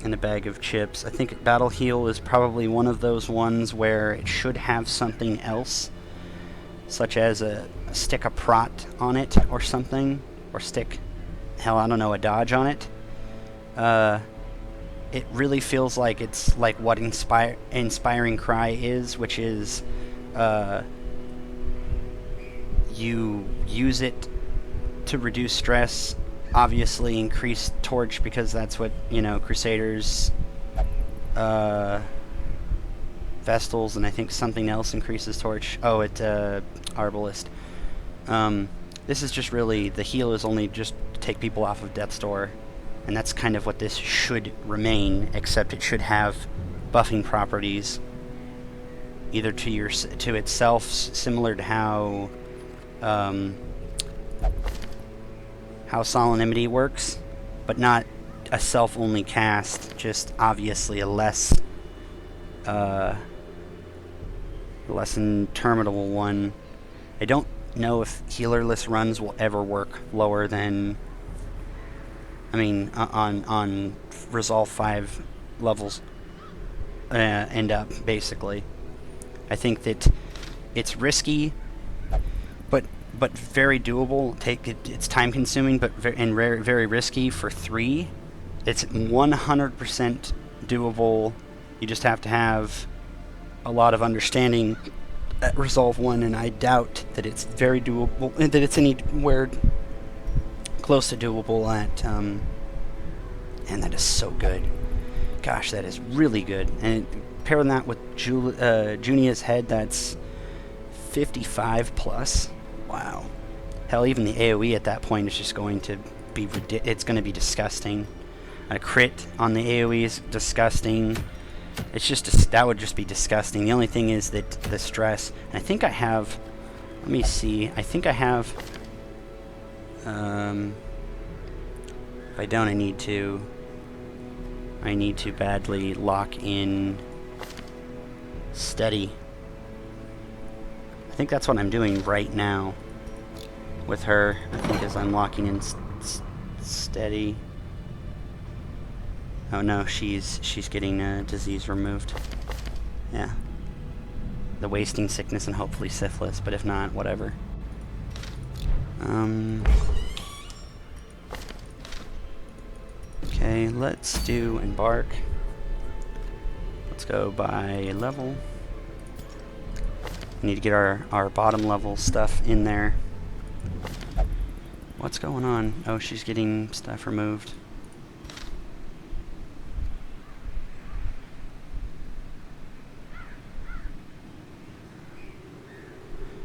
in a bag of chips. I think Battle Heal is probably one of those ones where it should have something else, such as a stick a prot on it or something, or stick, hell, I don't know, a dodge on it. It really feels like it's like what Inspiring Cry is, which is you use it to reduce stress, obviously increase torch because that's what, you know, Crusaders, Vestals, and I think something else increases torch. Oh, it Arbalist. This is just really, the heal is only just to take people off of Death's Door, and that's kind of what this should remain, except it should have buffing properties, either to itself, similar to how Solemnity works, but not a self-only cast, just obviously a less interminable one. I don't know if healerless runs will ever work lower than, I mean, on Resolve 5 levels end up, basically. I think that it's risky, but very doable. It's time consuming, but very, very risky for 3. It's 100% doable. You just have to have a lot of understanding at Resolve 1, and I doubt that it's very doable, that it's anywhere close to doable at, and that is so good. Gosh, that is really good. And pairing that with Junia's head, that's 55 plus. Wow. Hell, even the AoE at that point is just going to be it's going to be disgusting. A crit on the AoE is disgusting. It's just that would just be disgusting. The only thing is that the stress. And I think I have. Let me see. I think I have. If I don't, I need to badly lock in steady. I think that's what I'm doing right now with her. I think as I'm locking in steady. Oh no, she's getting disease removed. Yeah. The wasting sickness and hopefully syphilis, but if not, whatever. Okay, let's do embark. Let's go by level. We need to get our bottom level stuff in there. What's going on? Oh, she's getting stuff removed.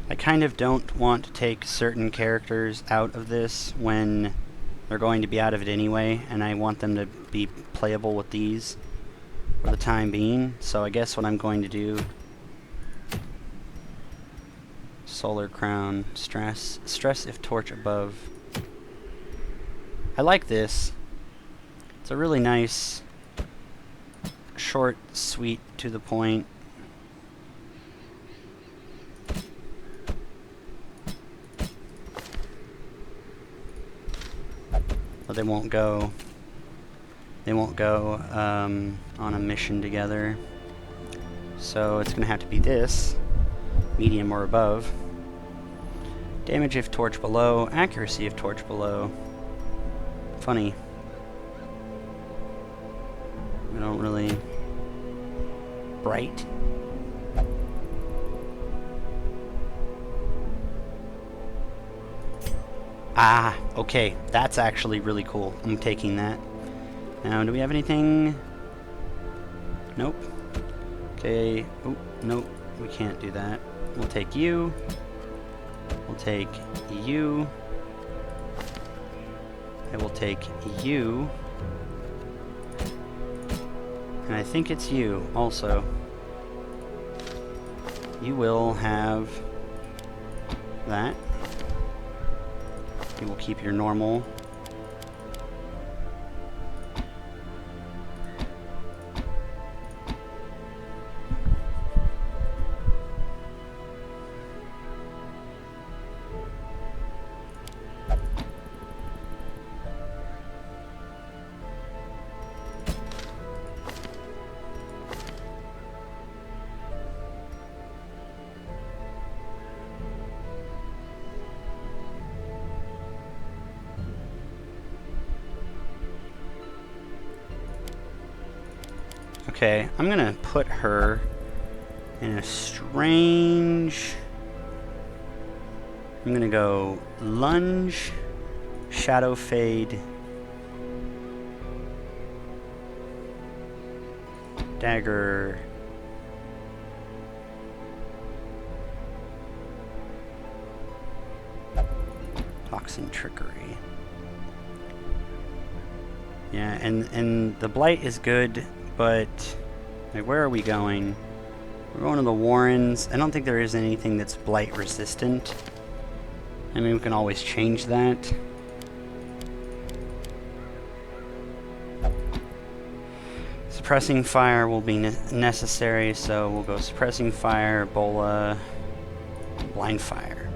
I kind of don't want to take certain characters out of this when they're going to be out of it anyway, and I want them to be playable with these for the time being. So I guess what I'm going to do, Solar Crown, stress if torch above. I like this. It's a really nice, short, sweet, to the point. But they won't go on a mission together. So it's gonna have to be this, medium or above. Damage if torch below, accuracy if torch below. Funny. We don't really... Bright. Ah, okay. That's actually really cool. I'm taking that. Now, do we have anything? Nope. Okay. Oh, nope. We can't do that. We'll take you. We'll take you. I will take you. And I think it's you also. You will have that. You will keep your normal. Okay, I'm gonna put her in a strange... I'm gonna go lunge, shadow fade, dagger, toxin trickery. Yeah, and the blight is good, but like, where are we going? We're going to the Warrens. I don't think there is anything that's blight resistant. I mean, we can always change that. Suppressing fire will be necessary, so we'll go suppressing fire, Ebola, blind fire.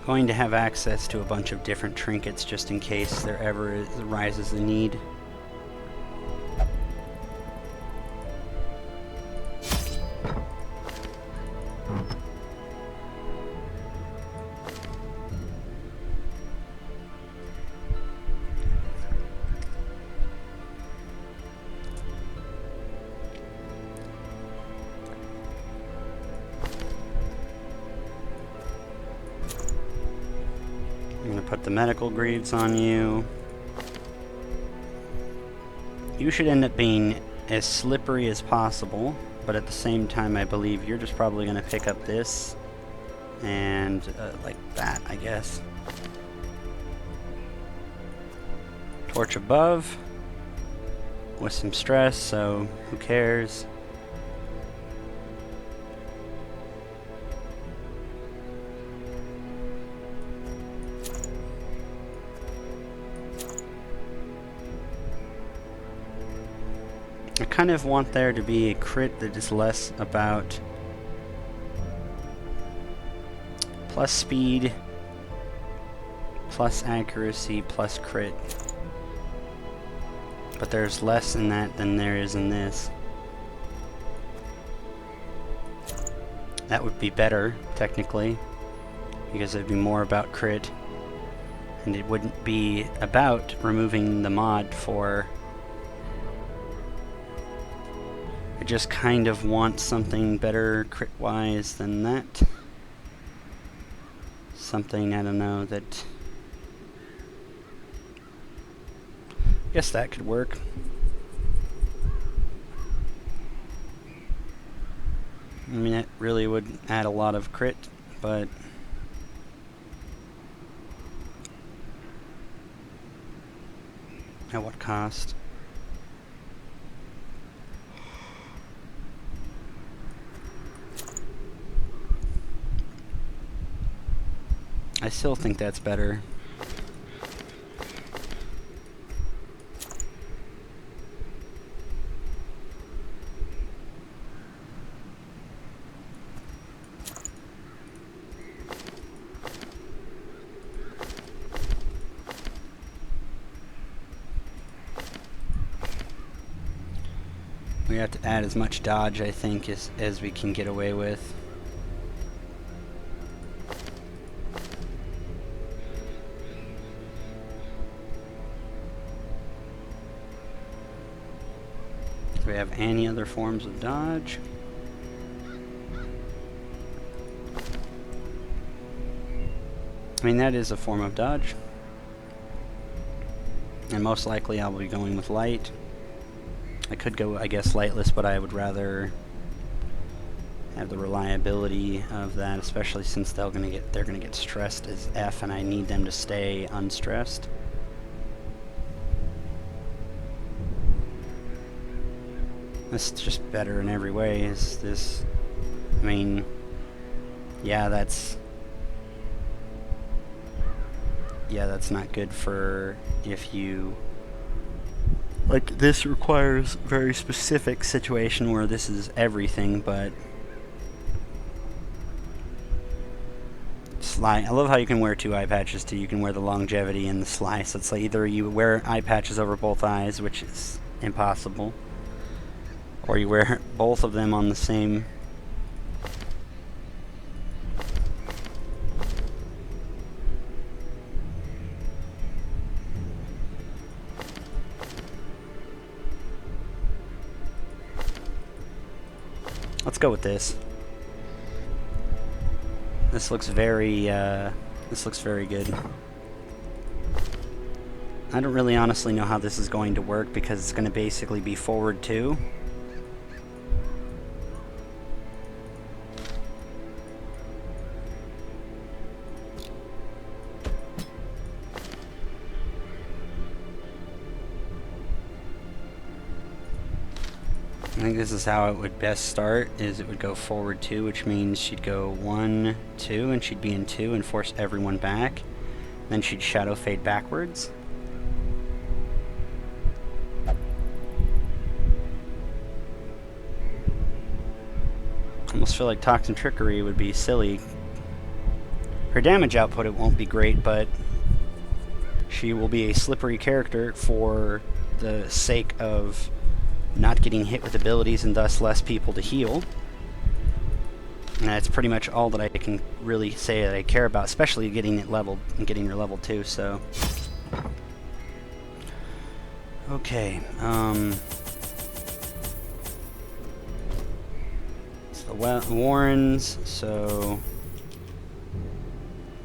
Going to have access to a bunch of different trinkets just in case there ever arises a need. I'm going to put the medical greaves on you. You should end up being as slippery as possible, but at the same time I believe you're just probably going to pick up this and like that, I guess. Torch above with some stress, so who cares? I kind of want there to be a crit that is less about plus speed, plus accuracy, plus crit. But there's less in that than there is in this. That would be better, technically, because it'd be more about crit, and it wouldn't be about removing the mod for... I just kind of want something better crit-wise than that. Something, I don't know, that... I guess that could work. I mean, it really would add a lot of crit, but... at what cost? I still think that's better. We have to add as much dodge, I think, as we can get away with. Do we have any other forms of dodge? I mean, that is a form of dodge. And most likely I'll be going with light. I could go, I guess, lightless, but I would rather have the reliability of that, especially since they're gonna get stressed as F, and I need them to stay unstressed. This is just better in every way. Is this? I mean, yeah, that's not good for if you. Like, this requires very specific situation where this is everything, but I love how you can wear 2 eye patches too. You can wear the longevity and the slice. It's like either you wear eye patches over both eyes, which is impossible, or you wear both of them on the same. Let's go with this. This looks very good. I don't really honestly know how this is going to work because it's going to basically be forward 2. I think this is how it would best start, is it would go forward 2, which means she'd go 1, 2, and she'd be in 2 and force everyone back. Then she'd shadow fade backwards. I almost feel like Toxin Trickery would be silly. Her damage output, it won't be great, but she will be a slippery character for the sake of not getting hit with abilities and thus less people to heal. And that's pretty much all that I can really say that I care about, especially getting it leveled and getting her level 2, so. Okay, it's the Warrens, so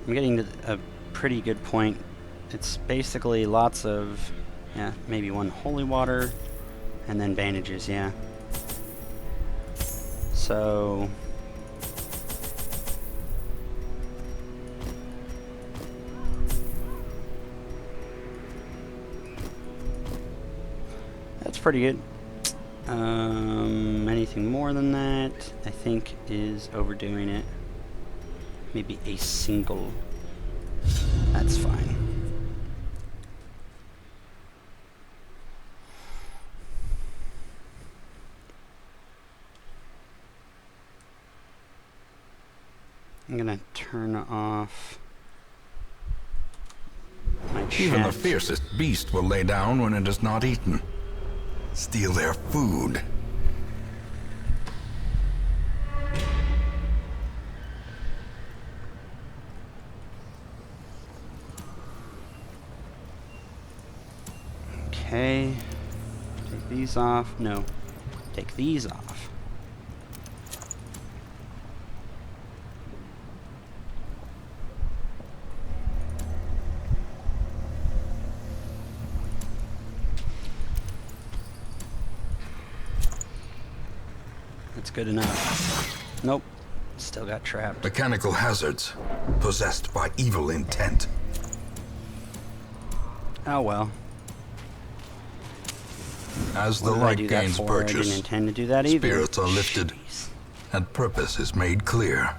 I'm getting to a pretty good point. It's basically lots of, yeah, maybe 1 holy water, and then bandages, yeah. So that's pretty good. Anything more than that, I think, is overdoing it. Maybe a single. That's fine. I'm gonna turn off my chat. Even the fiercest beast will lay down when it is not eaten. Steal their food. Okay. Take these off. No. Take these off. That's good enough. Nope. Still got trapped. Mechanical hazards. Possessed by evil intent. Oh well. As the What did I light do that gains for? I didn't purchase, intend to do that either. spirits are lifted, Jeez. and purpose is made clear.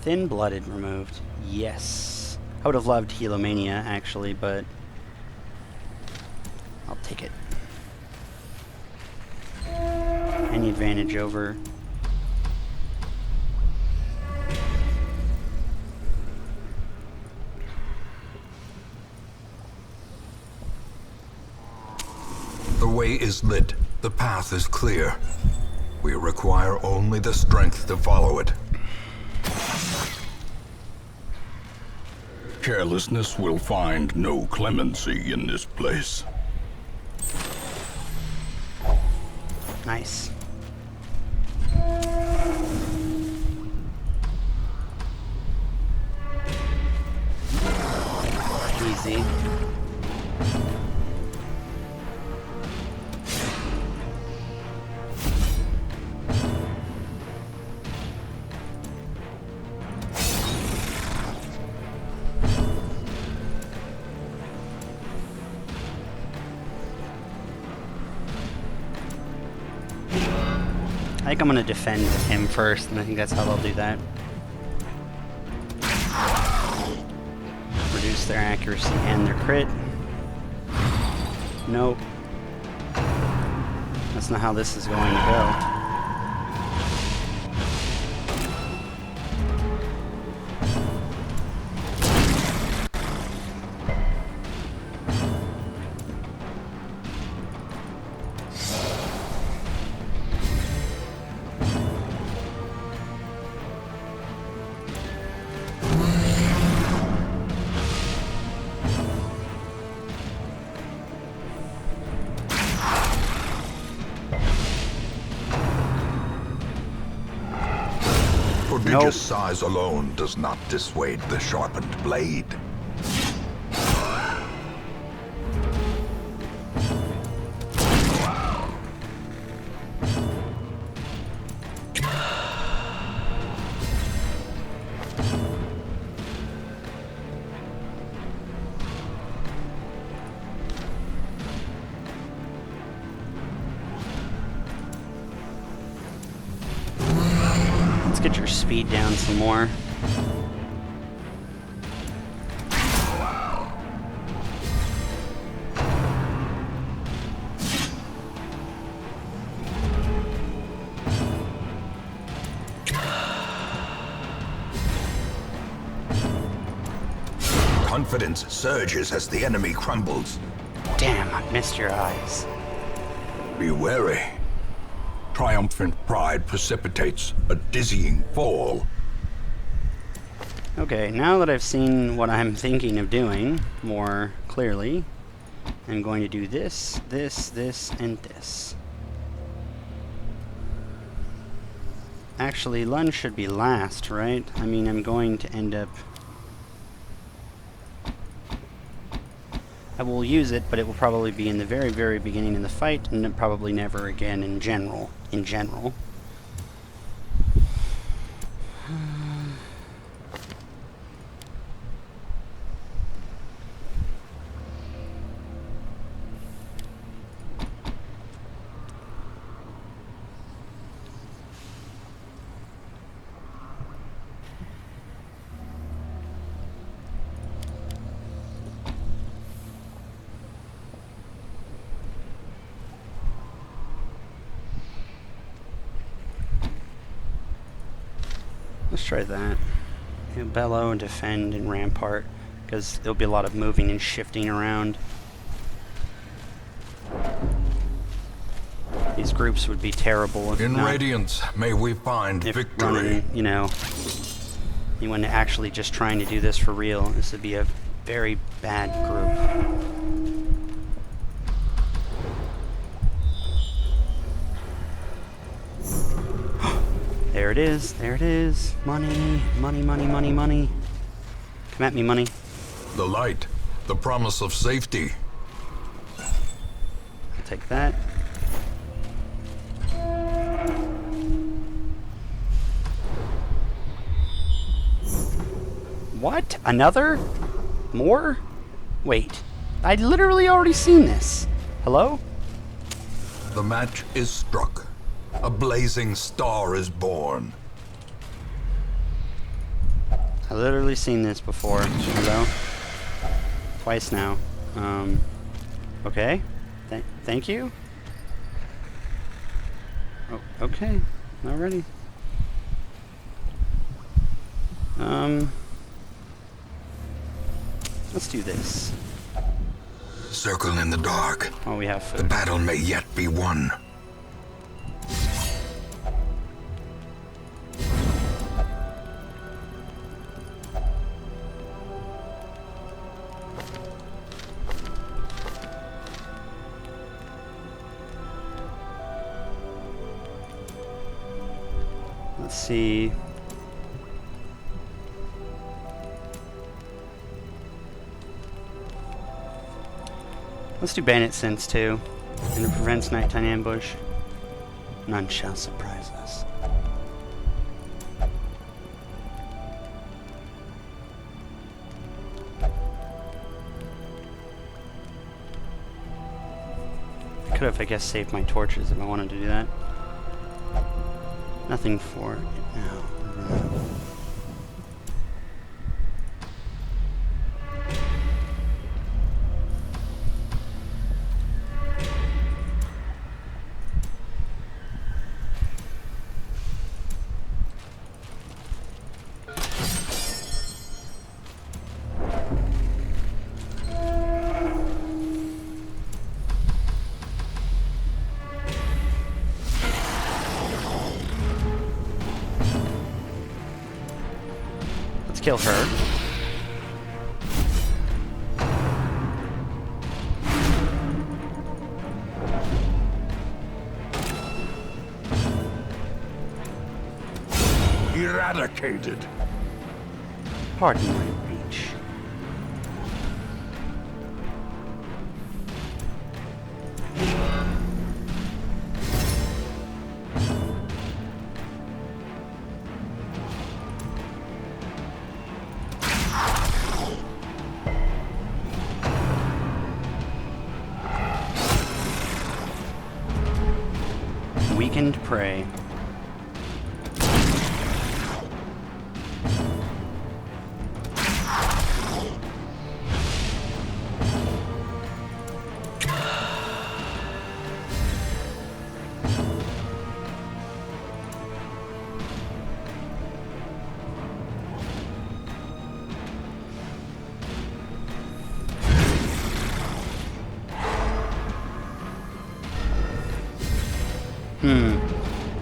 Thin-blooded removed. Yes. I would have loved Helomania, actually, but I'll take it. Any advantage over. The way is lit. The path is clear. We require only the strength to follow it. Carelessness will find no clemency in this place. Nice. Easy. I think I'm gonna defend with him first, and I think that's how they'll do that. Reduce their accuracy and their crit. Nope. That's not how this is going to go. Prodigious size alone does not dissuade the sharpened blade. Get your speed down some more. Confidence surges as the enemy crumbles. Damn, I missed your eyes. Be wary. Triumphant pride precipitates a dizzying fall. Okay, now that I've seen what I'm thinking of doing more clearly, I'm going to do this, this, this, and this. Actually, lunge should be last, right? I mean, I'm going to end up... I will use it, but it will probably be in the very, very beginning of the fight, and then probably never again in general. Let's try that. Bellow and defend and rampart, because there'll be a lot of moving and shifting around. These groups would be terrible if In not, Radiance, may we find if victory. running, you know, anyone actually just trying to do this for real. This would be a very bad group. There it is, there it is. Money, money, money, money, money. Come at me, money. The light, the promise of safety. I'll take that. What? Another? More? Wait. I'd literally already seen this. Hello? The match is struck. A blazing star is born. I literally seen this before. Hello? Twice now. Okay. Thank you? Oh, okay. Alrighty. Let's do this. Circle in the dark. Oh, we have The food. battle may yet be won. Let's see. Let's do Bandit Sense too. And it prevents nighttime ambush. None shall surprise us. I could have, I guess, saved my torches if I wanted to do that. Nothing for it now. Kill her. Eradicated. Pardon my reach. Weakened prey.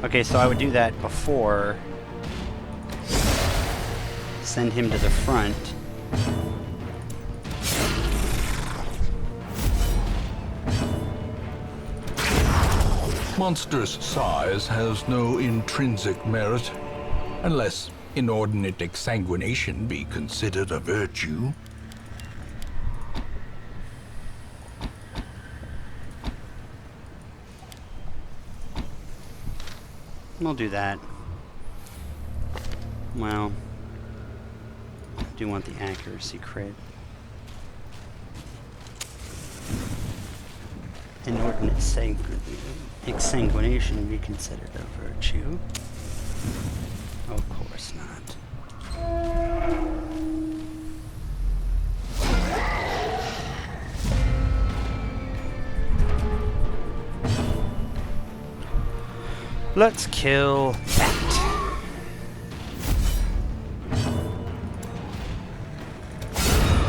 Okay, so I would do that before. Send him to the front. Monstrous size has no intrinsic merit, unless inordinate exsanguination be considered a virtue. We'll do that. Well, I do want the accuracy crit. Inordinate exsanguination be considered a virtue. Of course not. Let's kill that.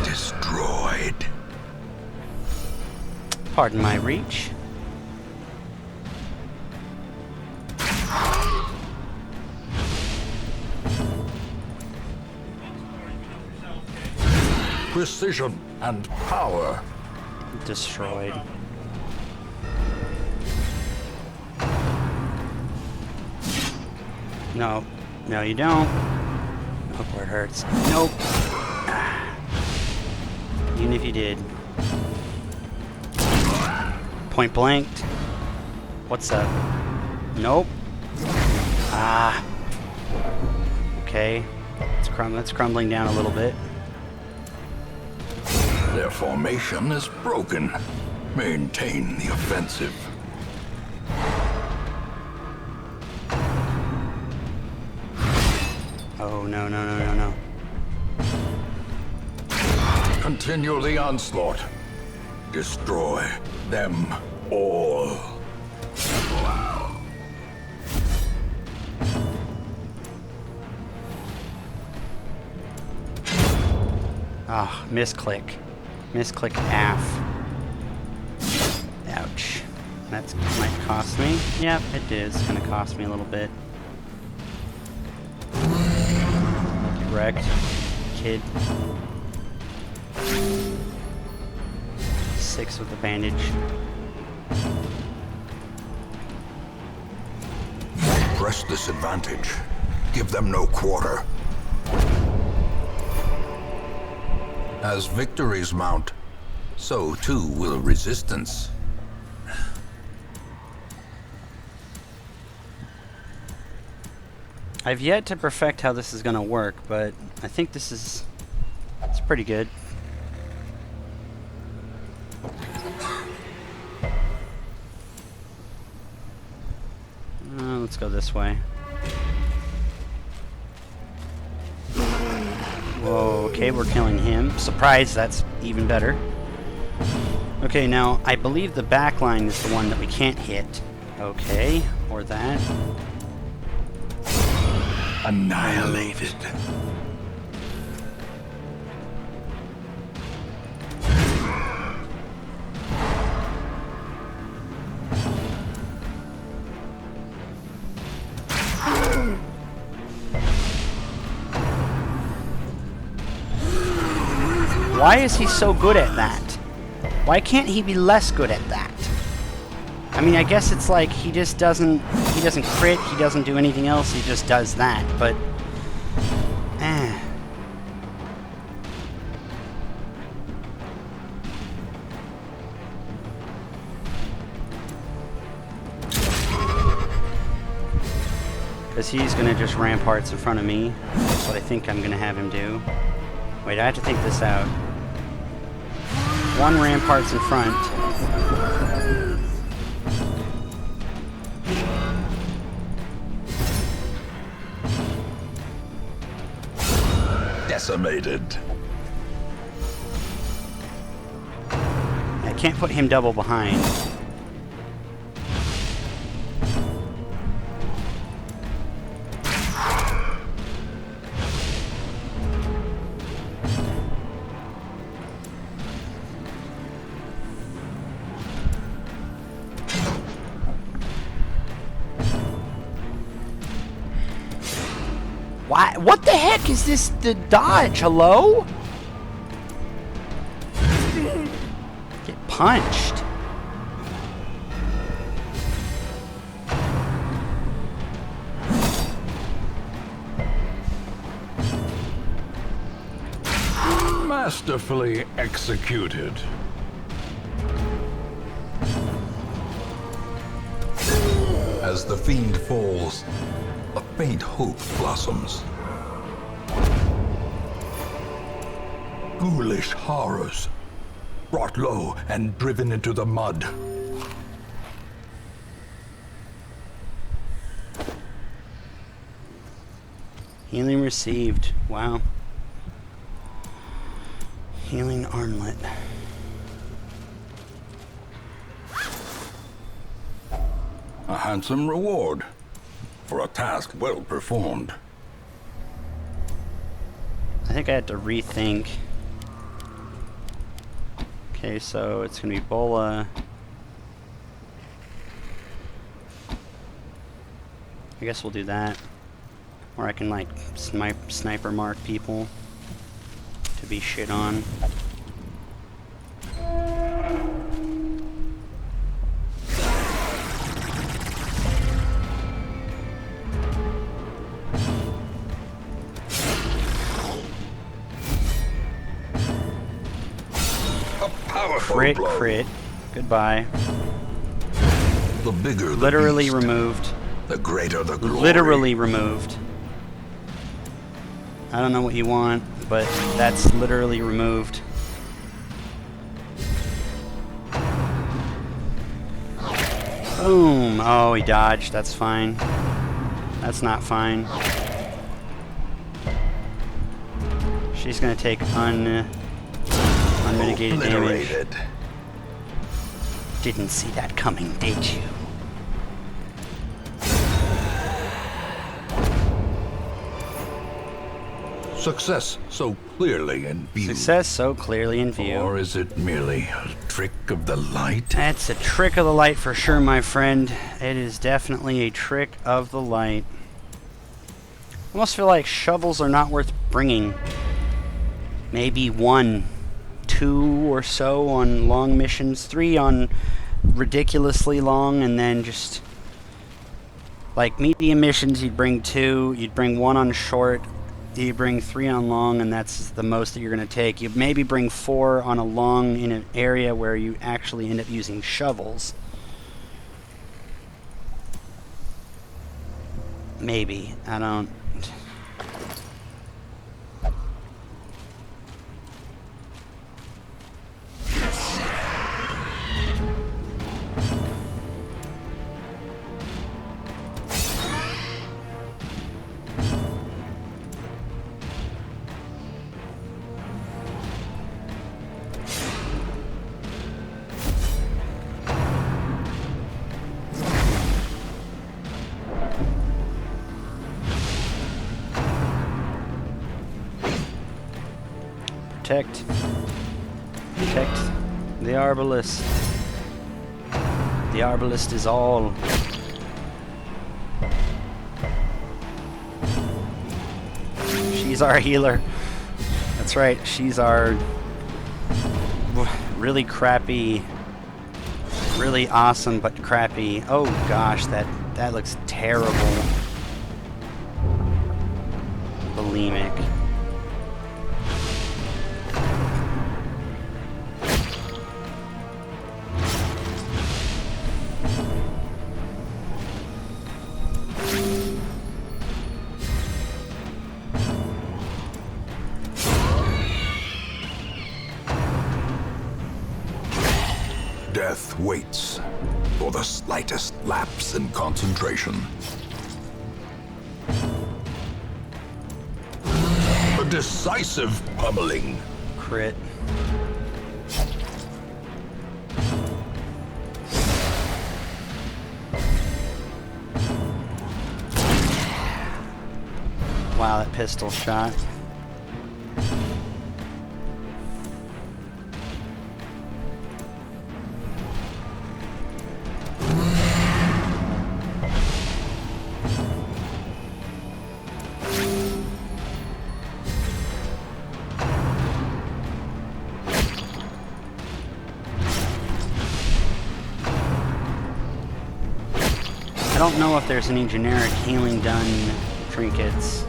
Destroyed. Pardon my reach. Precision and power. Destroyed. No. No, you don't. Look where it hurts. Nope. Even if you did. Point blanked. What's up? Nope. Ah. Okay. It's crumbling down a little bit. Their formation is broken. Maintain the offensive. Oh, no, no, no, no, no. Continue the onslaught. Destroy them all. Ah, misclick. Misclick half. Ouch. That might cost me. Yep, it is gonna cost me a little bit. Wrecked. Kid. 6 with the bandage. Press this advantage. Give them no quarter. As victories mount, so too will resistance. I've yet to perfect how this is going to work, but I think it's pretty good. Let's go this way. Whoa, okay, we're killing him. Surprise, that's even better. Okay, now, I believe the back line is the one that we can't hit. Okay, or that. Annihilated. Why is he so good at that? Why can't he be less good at that? I mean, I guess it's like he doesn't crit, he doesn't do anything else, he just does that, but because he's gonna just ramparts in front of me. That's what I think I'm gonna have him do. Wait, I have to think this out. One rampart's in front. Decimated. I can't put him double behind. Why? What the heck is this? The dodge? Hello? Get punched. Masterfully executed. As the fiend falls, a faint hope blossoms. Ghoulish horrors, brought low and driven into the mud. Healing received. Wow. Healing armlet. A handsome reward for a task well performed. I think I had to rethink. Okay, so it's gonna be Bola. I guess we'll do that. Or I can like sniper mark people to be shit on. Crit, blow. crit. Goodbye. The bigger the Literally beast, removed. the greater the glory. Literally removed. I don't know what you want, but that's literally removed. Boom. Oh, he dodged. That's fine. That's not fine. She's gonna take unmitigated damage. Obliterated. Didn't see that coming, did you? Success so clearly in view. Success so clearly in view. Or is it merely a trick of the light? That's a trick of the light for sure, my friend. It is definitely a trick of the light. I almost feel like shovels are not worth bringing. Maybe 1, 2 or so on long missions, 3 on ridiculously long, and then just like medium missions you'd bring 2, you'd bring 1 on short, You bring 3 on long, and that's the most that you're going to take. You maybe bring 4 on a long in an area where you actually end up using shovels. Maybe. I don't... Protect the Arbalest. The Arbalest is all. She's our healer. That's right, she's our really crappy, really awesome but crappy. Oh gosh, that looks terrible. Bulimic. Death waits for the slightest lapse in concentration. A decisive pummeling. Crit. Wow, that pistol shot. I don't know if there's any generic healing done trinkets.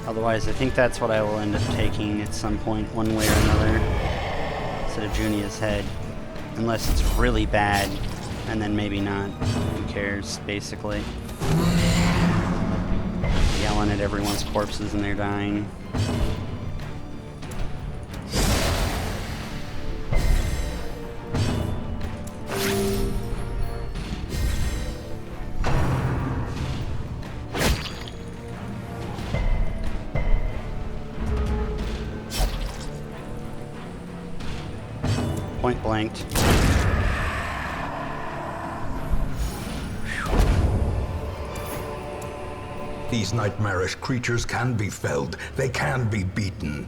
Otherwise, I think that's what I will end up taking at some point, one way or another, instead of Junia's head. Unless it's really bad, and then maybe not. Who cares, basically. Yelling at everyone's corpses and they're dying. Point blanked. These nightmarish creatures can be felled. They can be beaten.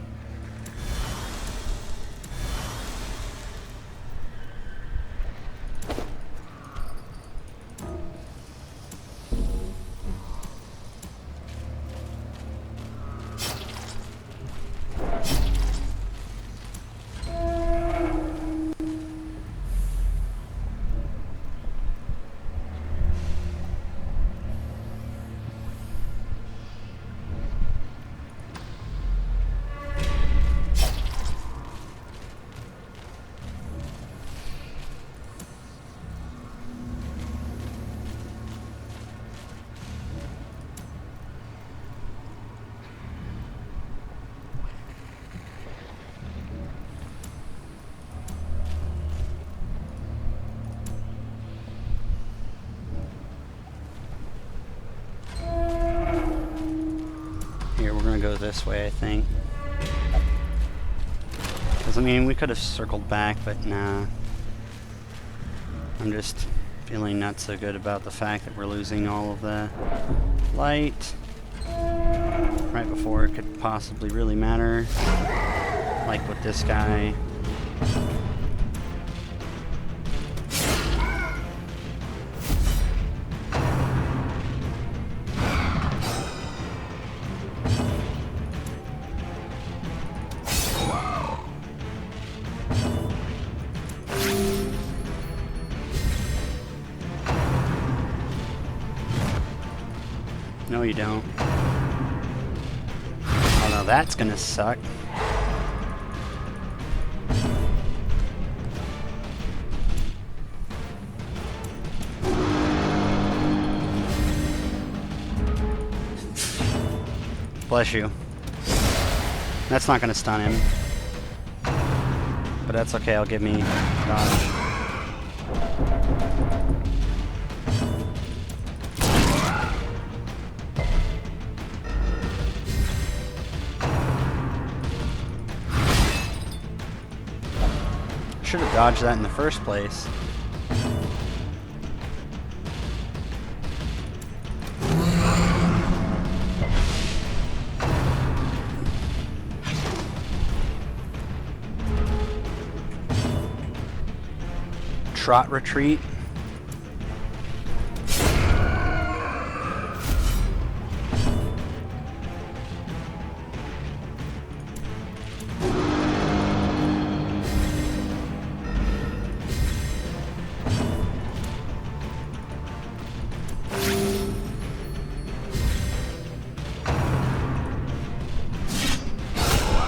Go this way, I think. Because, I mean, we could have circled back, but nah. I'm just feeling not so good about the fact that we're losing all of the light right before it could possibly really matter. Like with this guy. No, you don't. that's gonna suck. Bless you. That's not gonna stun him. But that's okay, I'll give me dodge. Should have dodged that in the first place. Trot retreat.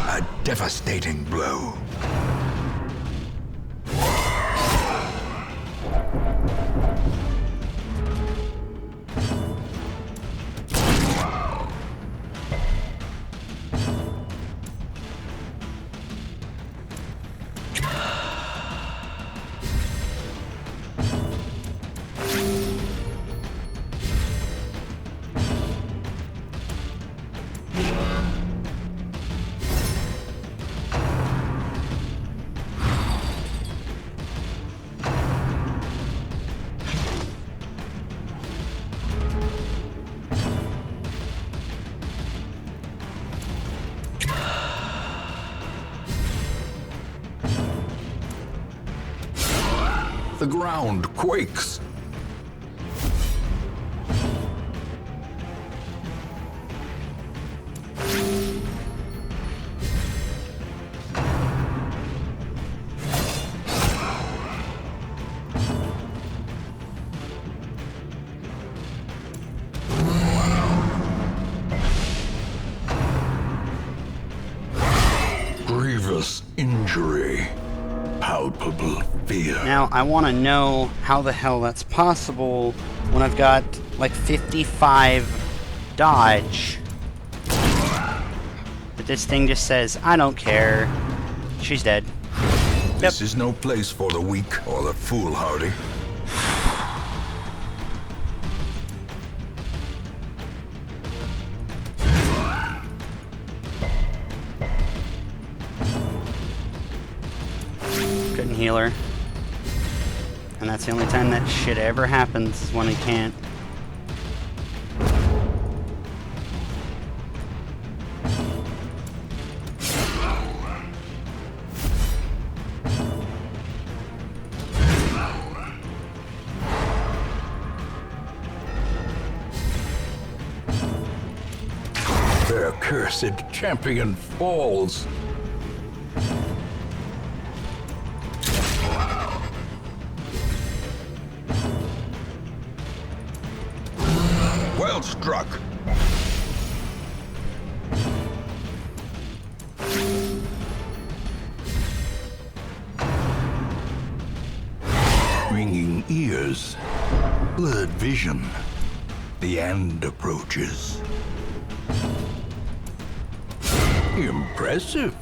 A devastating blow. The ground quakes. Grievous injury. Palpable fear. Now, I want to know how the hell that's possible when I've got like 55 dodge. But this thing just says, I don't care. She's dead. This is no place for the weak or the foolhardy. Couldn't heal her. And that's the only time that shit ever happens, is when he can't. Their cursed champion falls. Well struck. Ringing ears. Blurred vision. The end approaches. Impressive.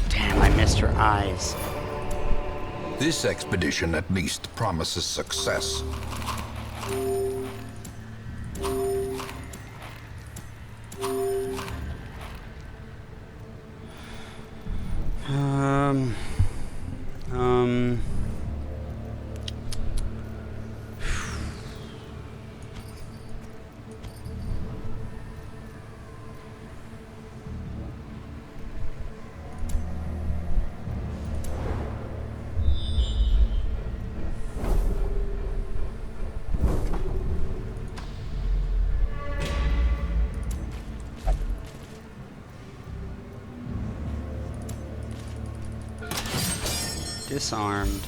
Damn, I missed her eyes. This expedition at least promises success. Disarmed.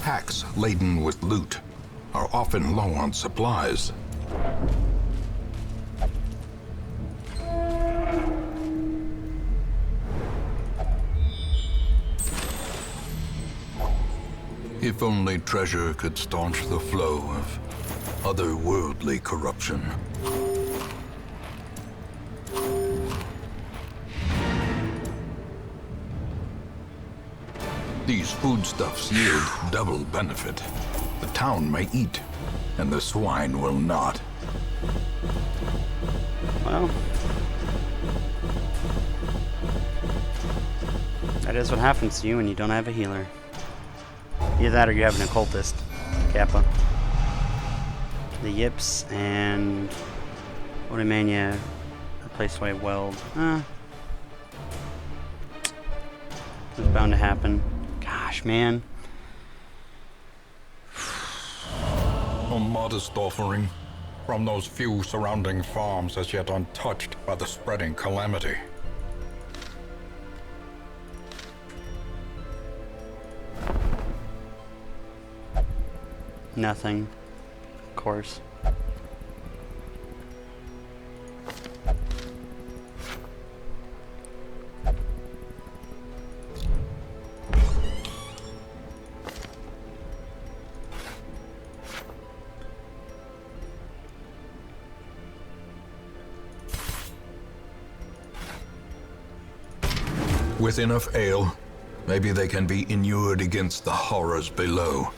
Packs laden with loot. are often low on supplies. If only treasure could staunch the flow of otherworldly corruption. These foodstuffs yield double benefit. The town may eat, and the swine will not. Well, that is what happens to you when you don't have a healer. Either that or you have an occultist, Kappa. The Yips and Odimania replaced by Weld. It's bound to happen. Gosh, man. A modest offering from those few surrounding farms as yet untouched by the spreading calamity. Nothing. Of course. With enough ale, maybe they can be inured against the horrors below.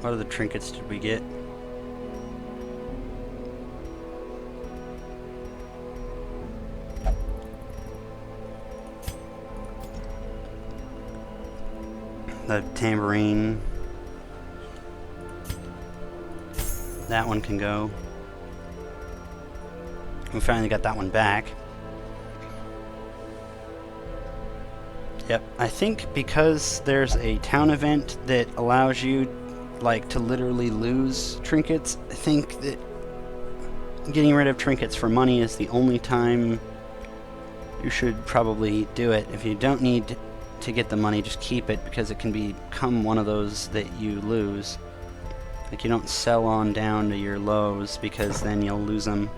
What other trinkets did we get? The tambourine. That one can go. We finally got that one back. Yep, I think because there's a town event that allows you like to literally lose trinkets, I think that getting rid of trinkets for money is the only time you should probably do it. If you don't need to get the money, just keep it, because it can become one of those that you lose. Like, you don't sell on down to your lows, because then you'll lose them.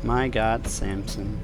My God, Samson.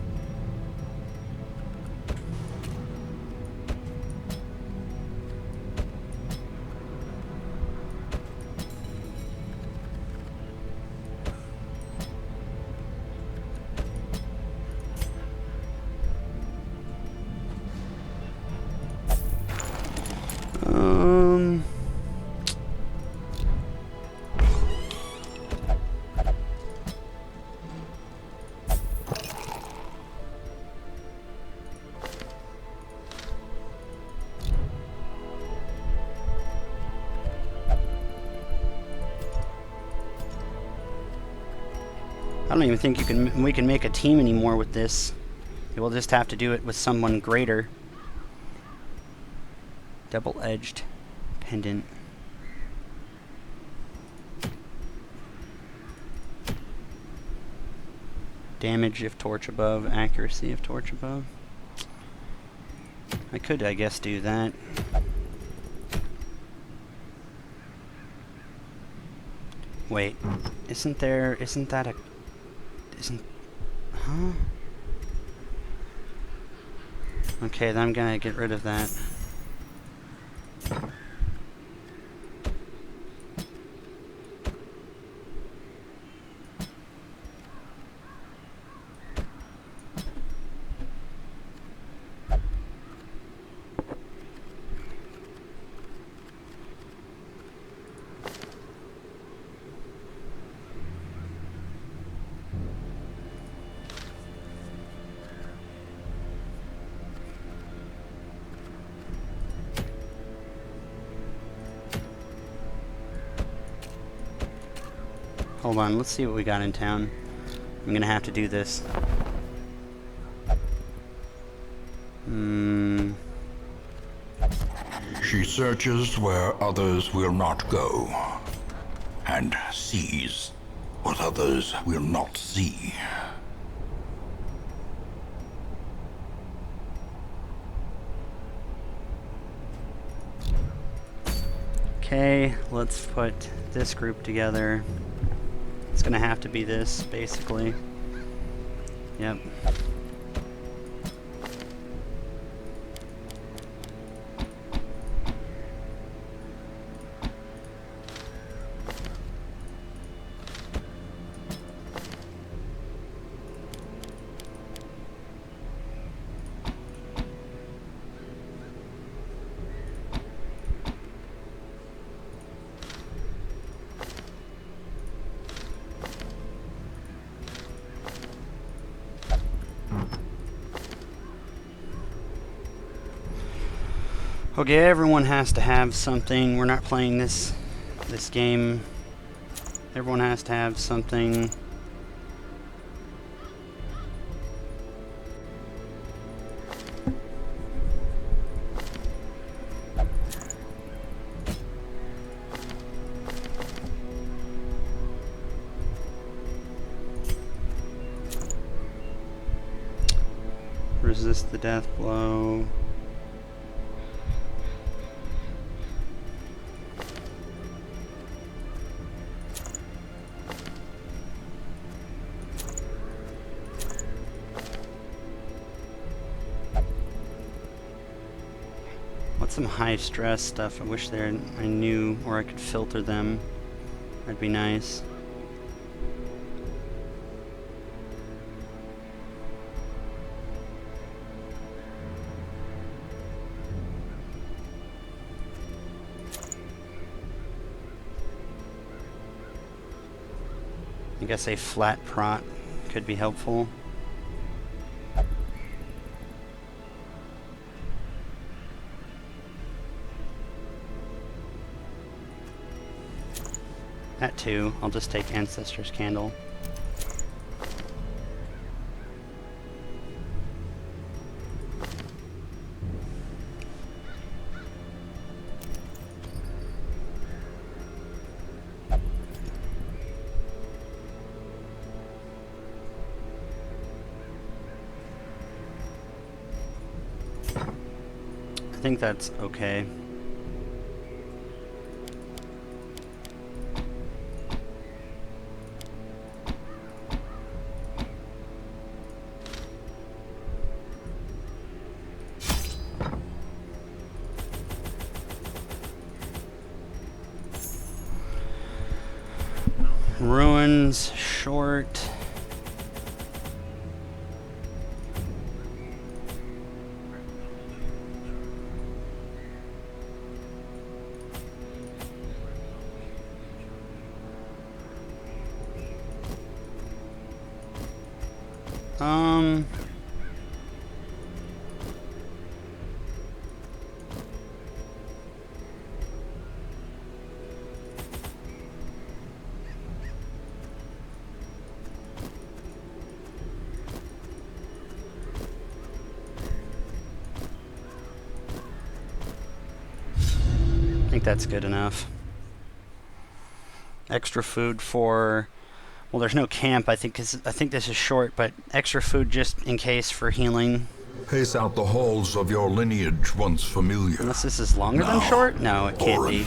don't even think we can make a team anymore with this. We'll just have to do it with someone greater. Double-edged pendant. Damage if torch above, accuracy if torch above. I could, I guess, do that. Wait, isn't that a... Huh? Okay, then I'm gonna get rid of that. Hold on, let's see what we got in town. I'm gonna have to do this. She searches where others will not go, and sees what others will not see. Okay, let's put this group together. It's gonna have to be this, basically. Yep. Okay, everyone has to have something. We're not playing this game. Everyone has to have something. Resist the death blow. Some high stress stuff. I wish I knew, or I could filter them. That'd be nice. I guess a flat prot could be helpful. That too. I'll just take Ancestor's Candle. I think that's okay. Ruins short. I think that's good enough. Extra food for... Well, there's no camp, I think, 'cause I think this is short, but extra food just in case for healing. Pace out the halls of your lineage once familiar. Unless this is longer than No. short? No, it can't be.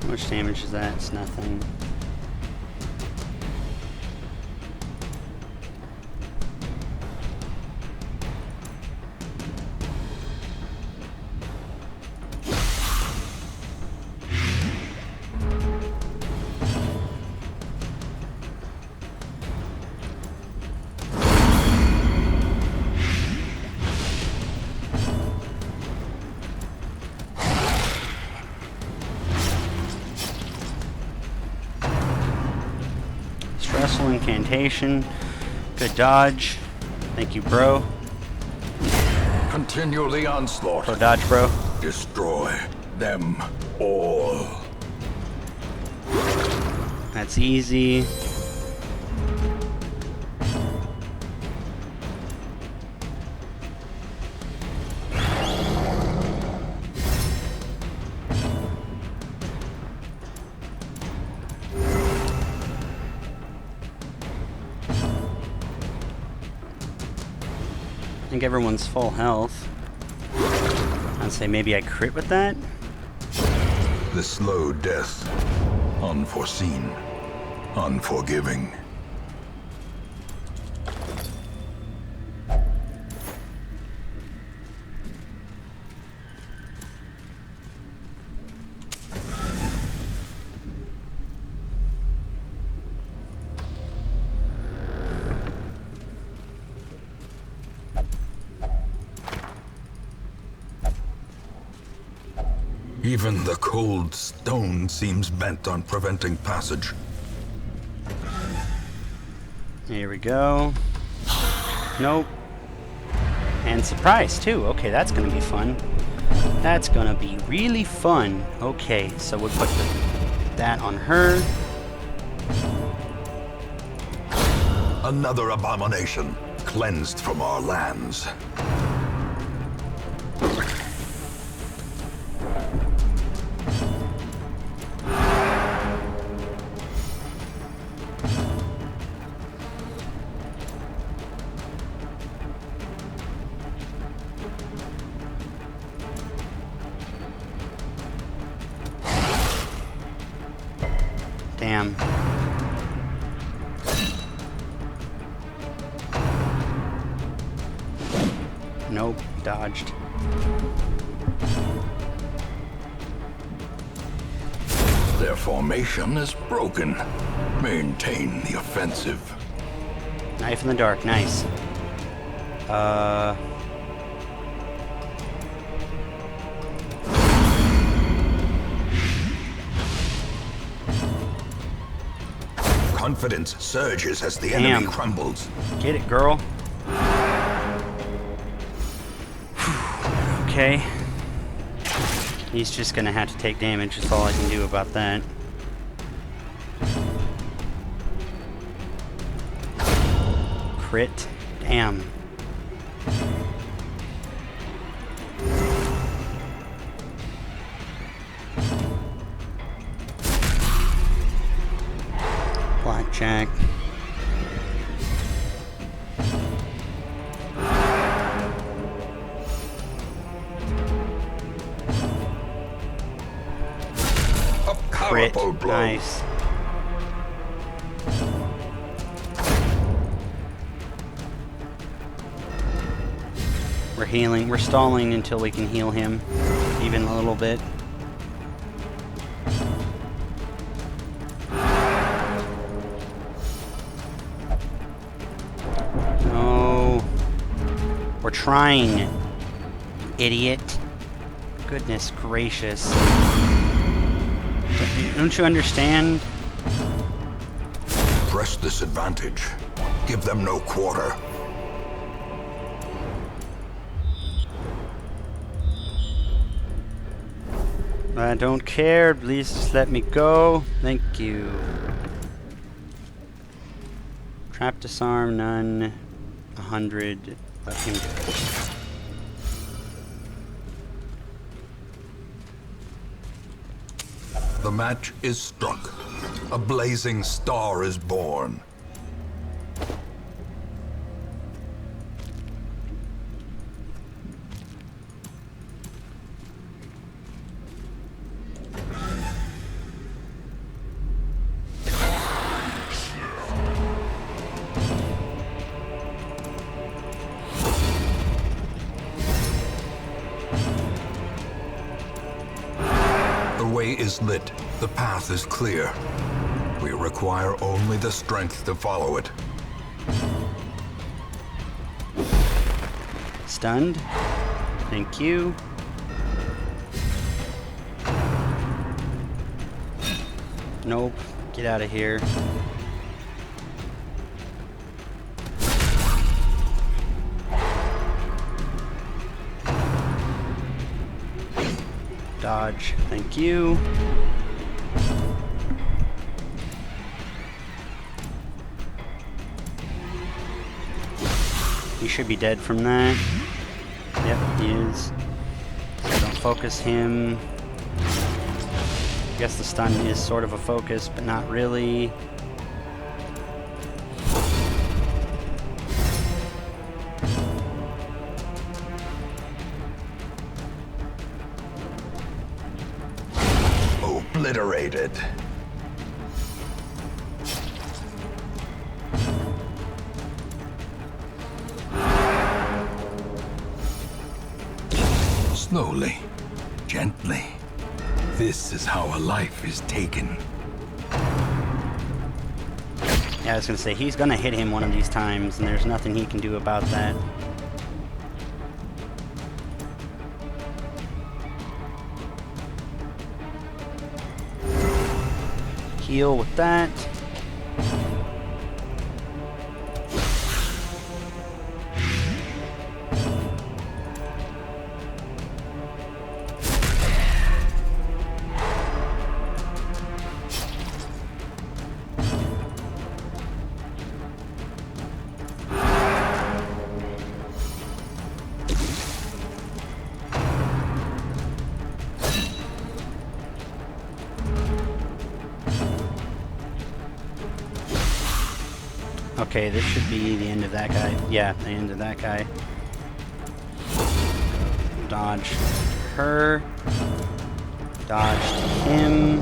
How much damage is that? It's nothing. Stressful incantation. Good dodge. Thank you, bro. Continue the onslaught. Pro dodge, bro. Destroy them all. That's easy. I think everyone's full health. I'd say maybe I crit with that. The slow death. Unforeseen. Unforgiving. Even the cold stone seems bent on preventing passage. Here we go. Nope. And surprise too. Okay, that's gonna be fun. That's gonna be really fun. Okay, so we'll put that on her. Another abomination, cleansed from our lands. Damn. Nope, dodged. Their formation is broken. Maintain the offensive. Knife in the dark, nice. Confidence surges as the Damn. enemy crumbles. Get it, girl. Okay. He's just gonna have to take damage, that's all I can do about that. Crit. Damn. Blackjack. A Crit. powerful blow. Nice. We're healing. We're stalling until we can heal him, even a little bit. No. We're trying, idiot. Goodness gracious. Don't you understand? Press this advantage. Give them no quarter. I don't care. Please just let me go. Thank you. Trap, disarm, none. 100. Let him go. The match is struck. A blazing star is born. The way is lit. The path is clear. We require only the strength to follow it. Stunned. Thank you. Nope. Get out of here. Dodge. Thank you. He should be dead from that. Yep, he is. So don't focus him. I guess the stun is sort of a focus, but not really. Obliterated. Slowly, gently. This is how a life is taken. Yeah, I was gonna say, he's gonna hit him one of these times, and there's nothing he can do about that. Heal with that. Okay, this should be the end of that guy. Yeah, the end of that guy. Dodge her. Dodge him.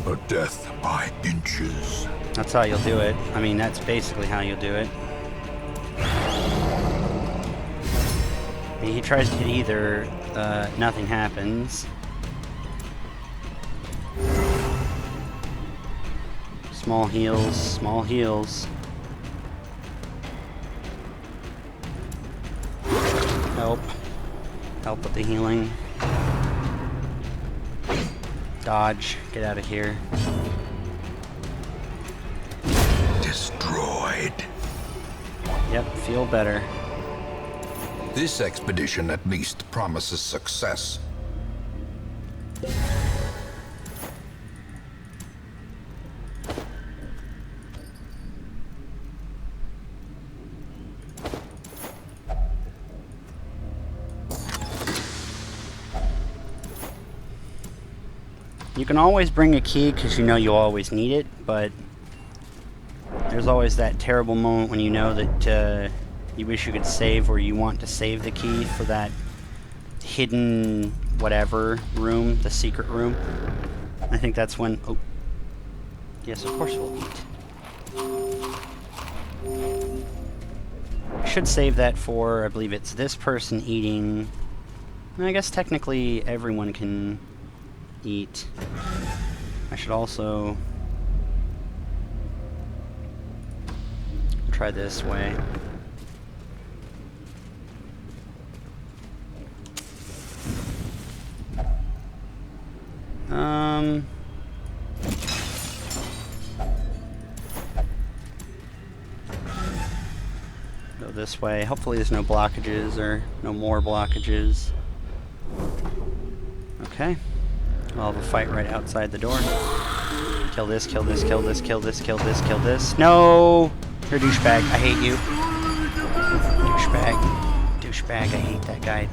A death by inches. That's how you'll do it. I mean, that's basically how you'll do it. I mean, he tries to hit either, nothing happens. Small heals, small heals. Help. Help with the healing. Dodge. Get out of here. Destroyed. Yep, feel better. This expedition at least promises success. You can always bring a key because you know you'll always need it, but there's always that terrible moment when you know that you wish you could save, or you want to save the key for that hidden whatever room, the secret room. I think that's when... Oh. Yes, of course we'll eat. I should save that for, I believe it's this person eating. I guess technically everyone can eat. I should also try this way. Go this way. Hopefully there's no blockages or no more blockages. Okay. We'll have a fight right outside the door. Kill this, kill this, kill this, kill this, kill this, kill this. No! You're a douchebag. I hate you. Douchebag. Douchebag. I hate that guy.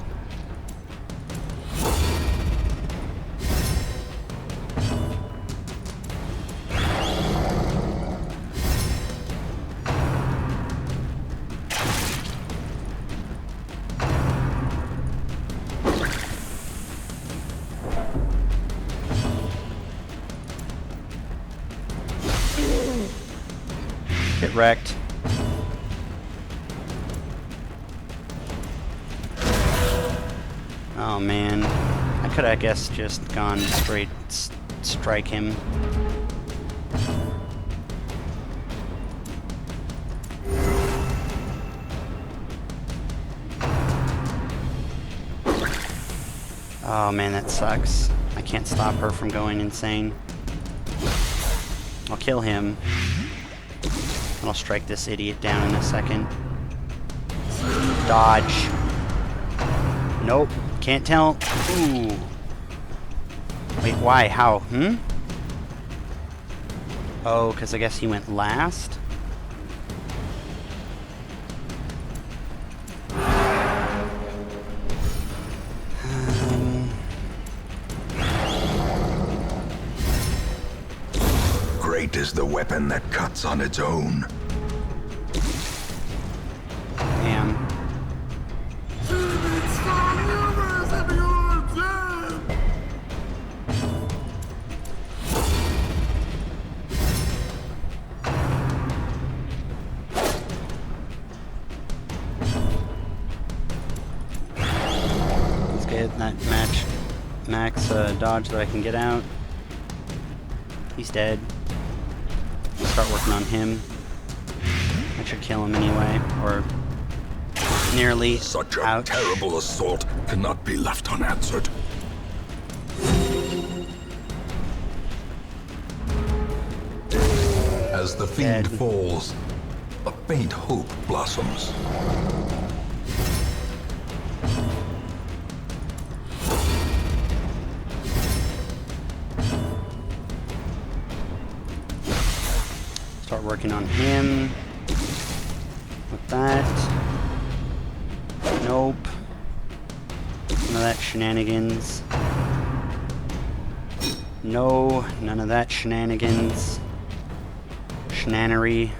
Get wrecked. Oh man. I could, I guess, just gone straight strike him. Oh man, that sucks. I can't stop her from going insane. I'll kill him. I'll strike this idiot down in a second. Dodge. Nope. Can't tell. Ooh. Wait, why? How? Oh, because I guess he went last? Great is the weapon that cuts on its own. Damn. Let's get that max dodge that I can get out. He's dead. Start working on him. I should kill him anyway, or nearly. Such a Ouch. terrible assault cannot be left unanswered. As the fiend Dead. falls, a faint hope blossoms. Start working on him with that. Nope. None of that shenanigans. No, none of that shenanigans. Shenanery.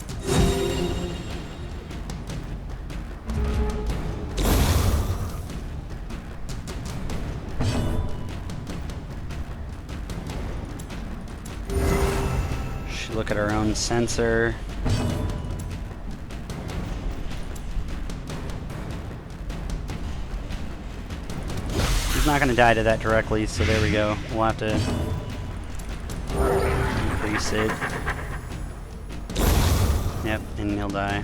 Should look at our own sensor. He's not going to die to that directly, so there we go. We'll have to increase it. Yep, and he'll die.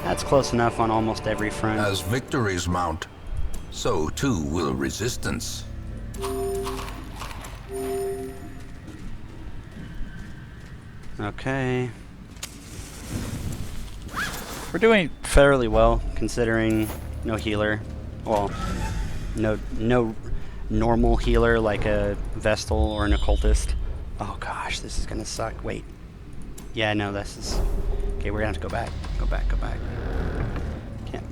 That's close enough on almost every front. As victories mount, so too will resistance. Okay. We're doing fairly well, considering no healer. Well, no normal healer like a Vestal or an Occultist. Oh gosh, this is gonna suck. Wait. Yeah, no, this is... Okay, we're gonna have to go back. Go back, go back.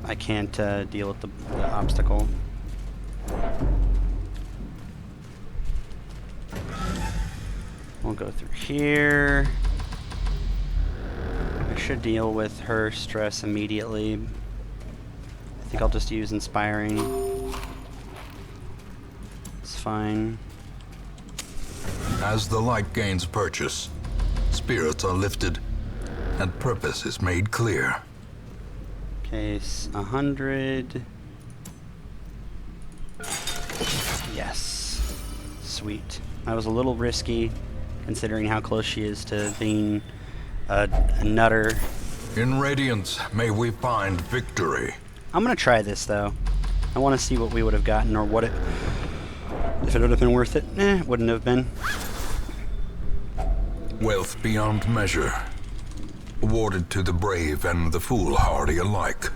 I can't deal with the obstacle. We'll go through here. I should deal with her stress immediately. I think I'll just use Inspiring. fine. As the light gains purchase, spirits are lifted, and purpose is made clear. Okay, 100. Yes. Sweet. That was a little risky, considering how close she is to being a nutter. In Radiance, may we find victory. I'm gonna try this though. I want to see what we would have gotten, or what it, if it would have been worth it. It wouldn't have been. Wealth beyond measure, awarded to the brave and the foolhardy alike.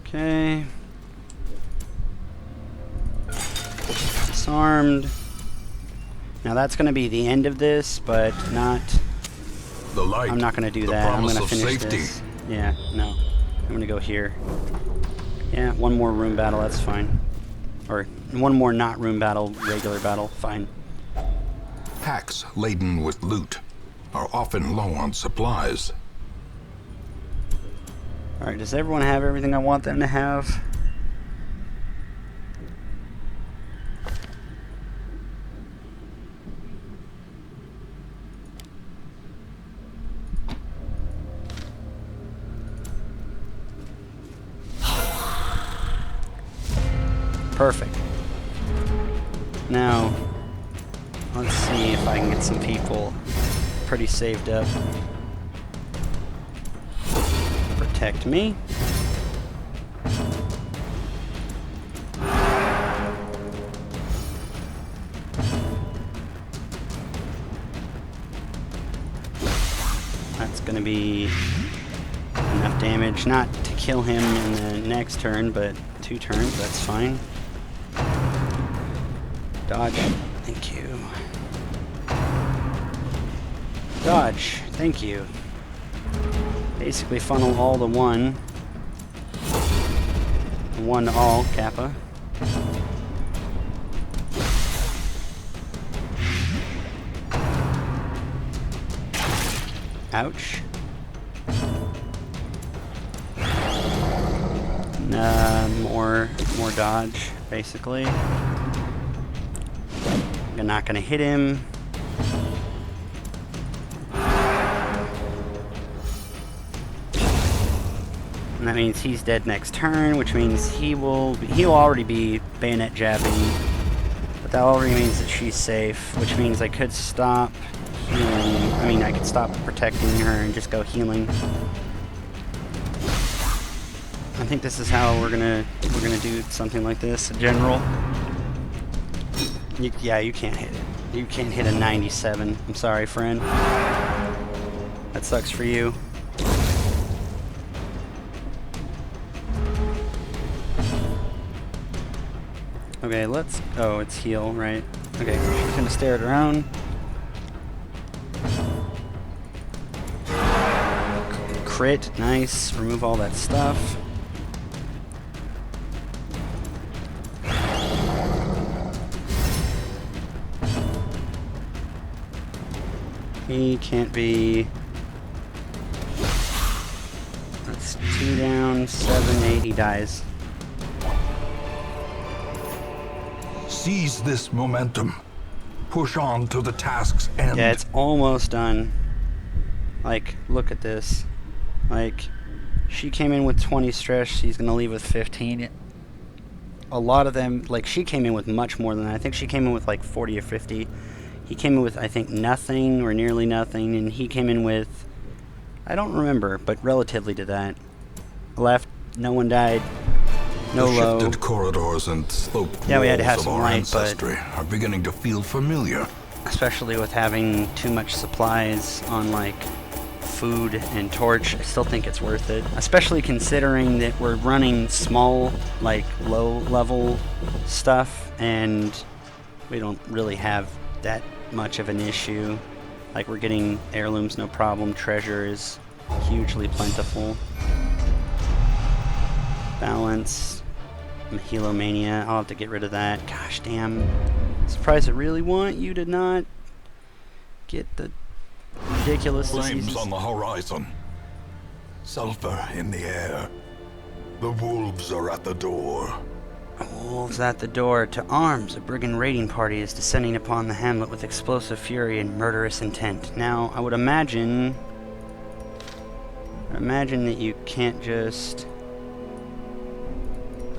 Okay. Disarmed. Now that's gonna be the end of this, but not. The light. I'm not gonna do the that. I'm promise gonna of finish safety. this. Yeah, no. I'm gonna go here. Yeah, one more room battle, that's fine. Or one more not room battle, regular battle, fine. Packs laden with loot are often low on supplies. Alright, does everyone have everything I want them to have? Perfect. Now, let's see if I can get some people pretty saved up. Protect me. That's gonna be enough damage, not to kill him in the next turn, but 2 turns, that's fine. Dodge, thank you. Dodge, thank you. Basically funnel all to 1. 1 to all, Kappa. Ouch. More dodge, basically. I'm not gonna hit him. And that means he's dead next turn, which means he'll already be bayonet jabbing. But that already means that she's safe, which means I could stop healing. I mean, I could stop protecting her and just go healing. I think this is how we're gonna do something like this in general. Yeah, you can't hit it. You can't hit a 97. I'm sorry, friend. That sucks for you. Okay, let's... Oh, it's heal, right? Okay, she's gonna stare it around. Crit, nice. Remove all that stuff. He can't be... That's 2 down, 7, 8, he dies. Seize this momentum. Push on to the task's end. Yeah, it's almost done. Like, look at this. Like, she came in with 20 stress, she's gonna leave with 15. A lot of them, like, she came in with much more than that. I think she came in with like 40 or 50. He came in with, I think, nothing or nearly nothing, and he came in with, I don't remember, but relatively to that. Left, no one died, no the low. shifted corridors and sloped Yeah, we had to have walls of some our light, ancestry are beginning to feel familiar. Especially with having too much supplies on, like, food and torch, I still think it's worth it. Especially considering that we're running small, like, low-level stuff, and we don't really have that much of an issue. Like, we're getting heirlooms no problem, treasure is hugely plentiful. Balance, Helomania, I'll have to get rid of that. Gosh damn, surprised I really want you to not get the ridiculous Flames diseases. on the horizon. Sulfur in the air. The wolves are at the door. Wolves at the door. To arms! A brigand raiding party is descending upon the hamlet with explosive fury and murderous intent. Now, I would imagine that you can't just...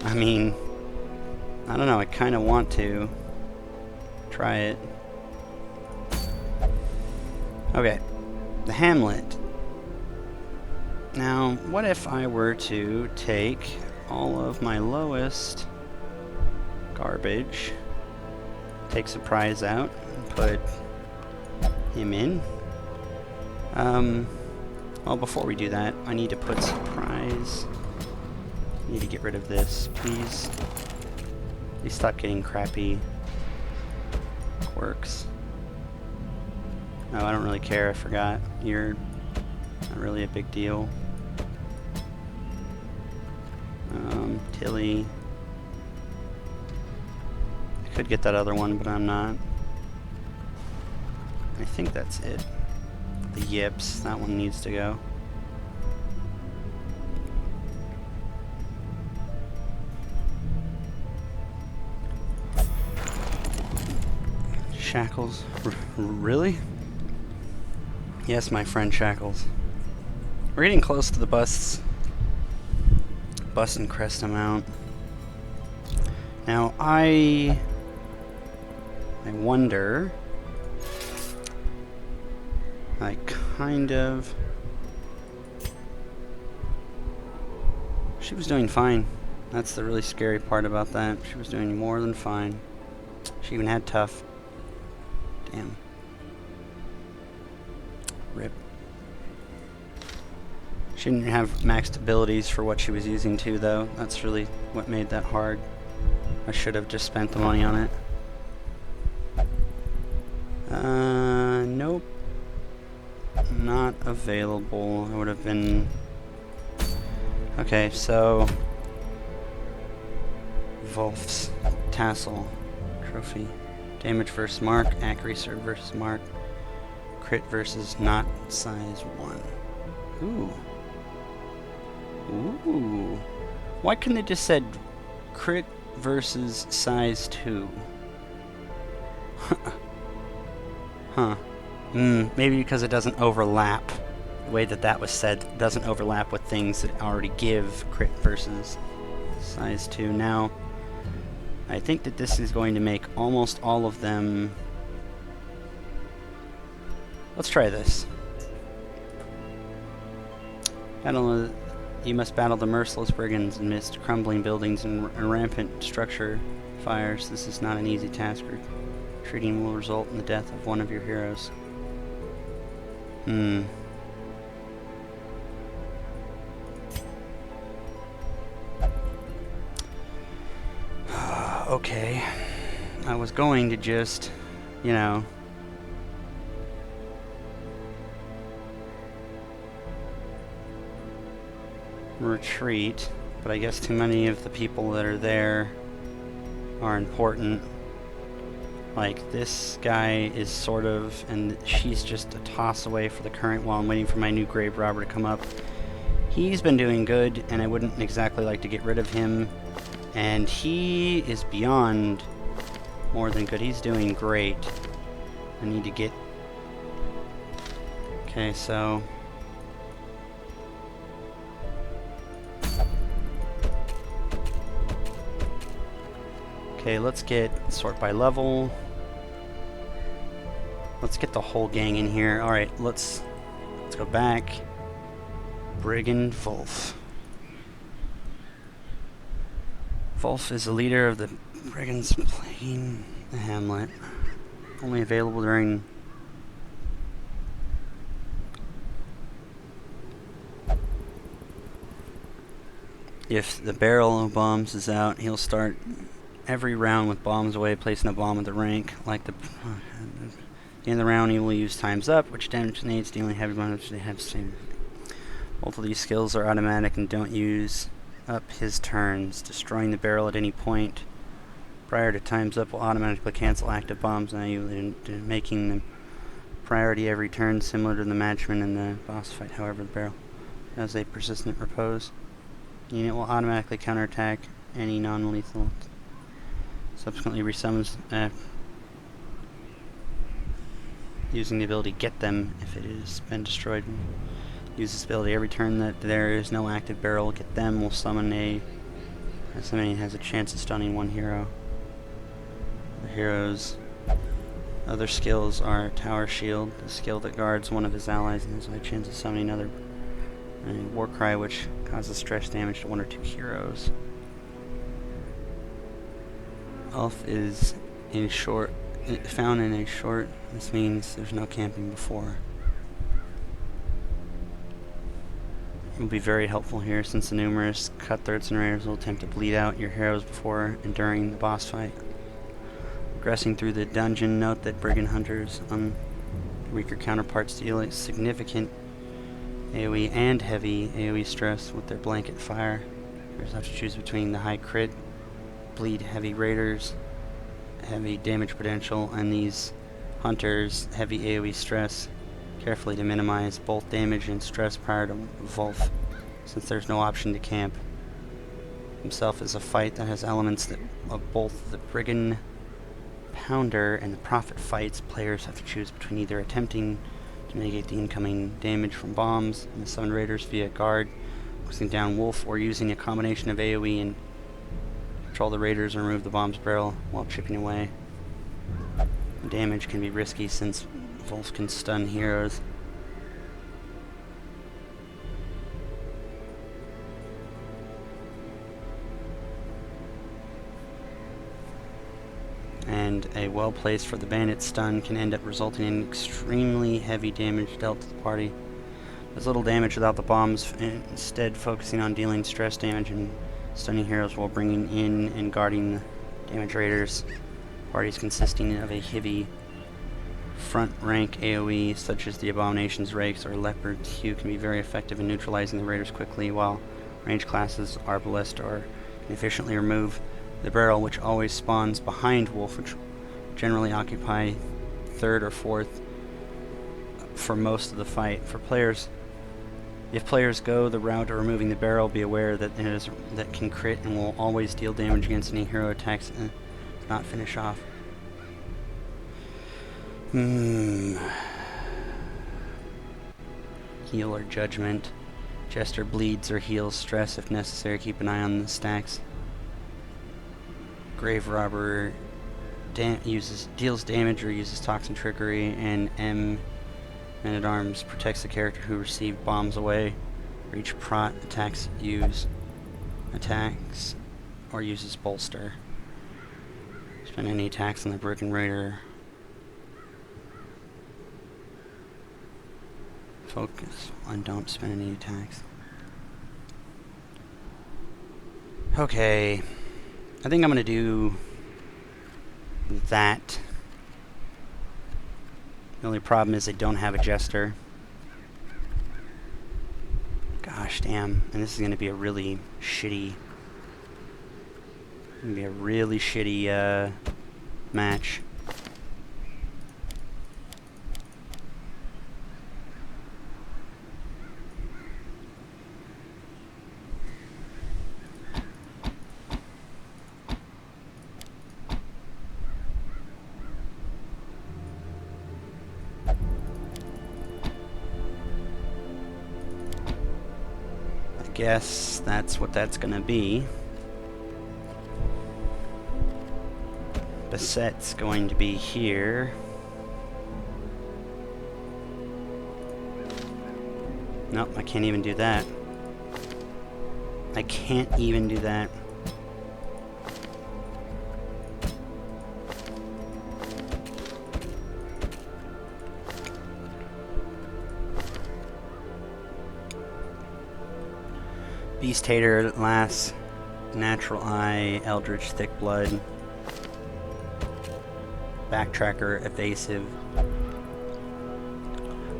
I mean, I don't know, I kind of want to try it. Okay, the hamlet. Now, what if I were to take all of my lowest garbage, take Surprise out, and put him in? Well, before we do that, I need to put Surprise. I need to get rid of this, please. Please stop getting crappy quirks. No, I don't really care, I forgot. You're not really a big deal. Tilly. I could get that other one, but I'm not. I think that's it. The Yips, that one needs to go. Shackles? Really? Yes, my friend Shackles. We're getting close to the bust and crest amount. Now, I wonder... She was doing fine. That's the really scary part about that. She was doing more than fine. She even had tough. Damn. Rip. She didn't have maxed abilities for what she was using too, though. That's really what made that hard. I should have just spent the money on it. Nope. Not available. I would have been... Okay, so... Wolf's Tassel. Trophy. Damage versus mark. Accuracy versus mark. Crit versus not size 1. Ooh. Ooh. Why couldn't they just said crit versus size 2? Huh. Maybe because it doesn't overlap. The way that that was said doesn't overlap with things that already give crit versus size 2. Now, I think that this is going to make almost all of them... Let's try this. You must battle the merciless brigands amidst crumbling buildings and rampant structure fires. This is not an easy task. Retreating will result in the death of one of your heroes. Okay. I was going to just, you know... retreat, but I guess too many of the people that are there are important. Like, this guy is sort of, and she's just a toss away for the current while I'm waiting for my new grave robber to come up. He's been doing good, and I wouldn't exactly like to get rid of him. And he is beyond more than good. He's doing great. I need to get... Okay, so... Okay, let's get sort by level. Let's get the whole gang in here. Alright, let's go back. Brigand Wolf. Wolf is the leader of the brigands plaguing the hamlet. Only available during... If the barrel of bombs is out, he'll start every round with bombs away, placing a bomb at the rank. Like the in the round, he will use Time's Up, which detonates dealing heavy bombs. They have same. Both of these skills are automatic and don't use up his turns. Destroying the barrel at any point prior to Time's Up will automatically cancel active bombs, now you making them priority every turn, similar to the Matchman in the boss fight. However, the barrel has a persistent repose. The unit will automatically counterattack any non-lethal. Subsequently resummons using the ability Get Them if it has been destroyed. Use this ability every turn that there is no active barrel. Get Them will summon a... Summoning has a chance of stunning one hero. The hero's other skills are Tower Shield, the skill that guards one of his allies and has a chance of summoning another. And Warcry, which causes stress damage to one or two heroes. Elf is in short, found in a short. This means there's no camping before. It will be very helpful here since the numerous cutthroats and raiders will attempt to bleed out your heroes before and during the boss fight. Progressing through the dungeon, note that brigand hunters on weaker counterparts deal a significant AoE and heavy AoE stress with their blanket fire. Players have to choose between the high crit, bleed heavy raiders, heavy damage potential, and these hunters heavy AoE stress, carefully to minimize both damage and stress prior to Volf, since there's no option to camp. Himself is a fight that has elements that of both the Brigand Pounder and the Prophet fights. Players have to choose between either attempting to mitigate the incoming damage from bombs and the summoned raiders via guard, closing down Wolf, or using a combination of AoE and control the raiders and remove the bomb's barrel while chipping away. The damage can be risky since Wolf can stun heroes. And a well placed for the bandit stun can end up resulting in extremely heavy damage dealt to the party. There's little damage without the bombs, instead focusing on dealing stress damage and stunning heroes while bringing in and guarding the damage raiders. Parties consisting of a heavy front rank AoE such as the Abomination's Rakes or Leopard's Hue can be very effective in neutralizing the raiders quickly, while range classes Arbalest or can efficiently remove the barrel, which always spawns behind Wolf, which generally occupy third or fourth for most of the fight. For players, if players go the route of removing the barrel, be aware that that can crit and will always deal damage against any hero attacks and not finish off. Heal or Judgment. Jester bleeds or heals stress if necessary. Keep an eye on the stacks. Grave Robber deals damage or uses Toxin Trickery, and Man-at-Arms protects the character who received bombs away. For each prot, attacks or uses Bolster. Spend any attacks on the Brigand Raider. Focus on don't spend any attacks. Okay. I think I'm gonna do that. The only problem is I don't have a Jester. Gosh damn. And this is gonna be a really shitty match. Guess that's what that's gonna be. Beset's going to be here. Nope, I can't even do that. I can't even do that. Beast Hater, Lass, Natural Eye, Eldritch, Thick Blood, Backtracker, Evasive.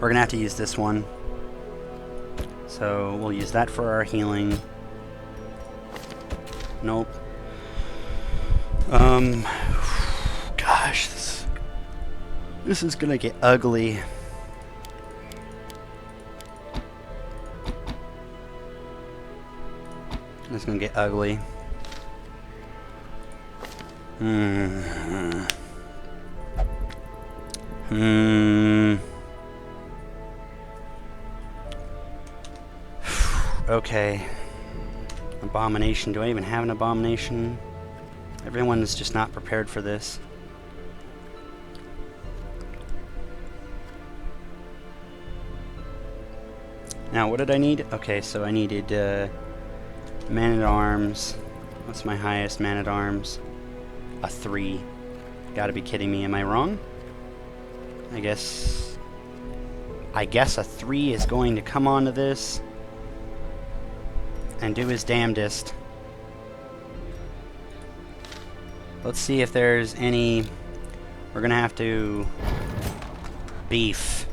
We're gonna have to use this one. So we'll use that for our healing. Nope. Gosh, this is gonna get ugly. It's gonna get ugly. Okay. Abomination. Do I even have an abomination? Everyone is just not prepared for this. Now, what did I need? Okay, so I needed Man-at-Arms. What's my highest Man-at-Arms? A 3. Gotta be kidding me. Am I wrong? I guess a 3 is going to come onto this and do his damnedest. Let's see if there's any... We're gonna have to... beef.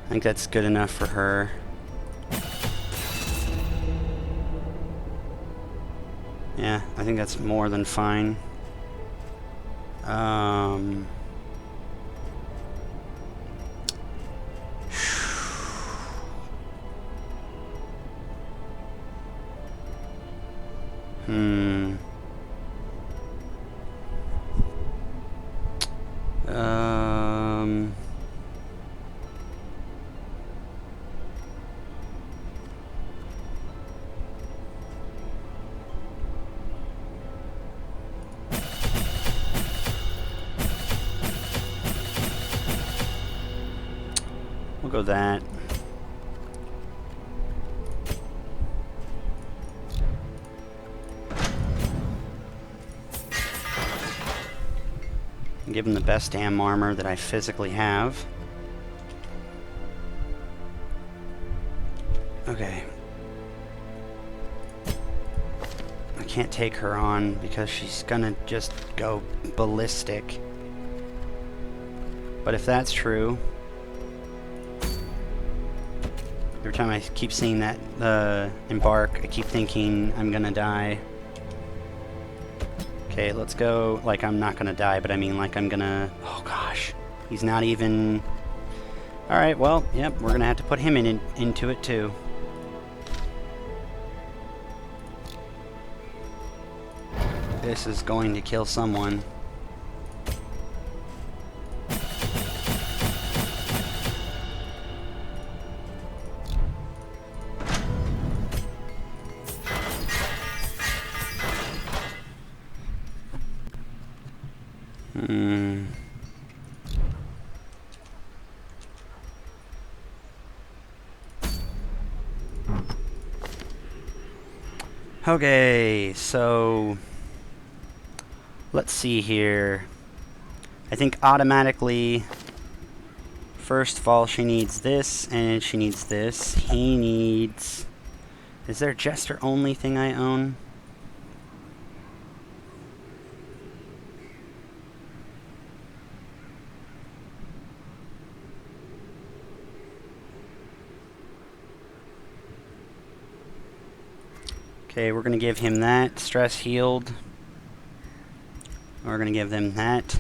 I think that's good enough for her. Yeah, I think that's more than fine. We'll go that. Give him the best damn armor that I physically have. Okay. I can't take her on because she's gonna just go ballistic. But if that's true... Every time I keep seeing that embark, I keep thinking I'm gonna die. Okay, let's go. Like, I'm not gonna die, but I mean, like, I'm gonna... Oh, gosh. He's not even... Alright, well, yep, we're gonna have to put him into it, too. This is going to kill someone. Okay, so let's see here. I think automatically, first of all, she needs this, and she needs this. He needs... Is there a Jester only thing I own? Okay, we're going to give him that. Stress healed. We're going to give them that.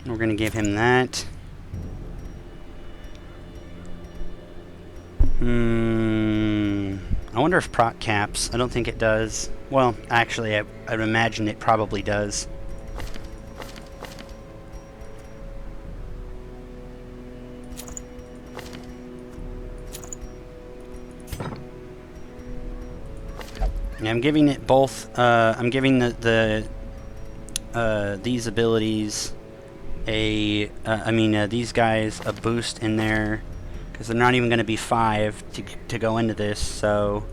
We're going to give him that. I wonder if proc caps. I don't think it does. Well, actually, I'd imagine it probably does. I'm giving it both. I'm giving these abilities these guys a boost in there because they're not even going to be 5 to go into this. So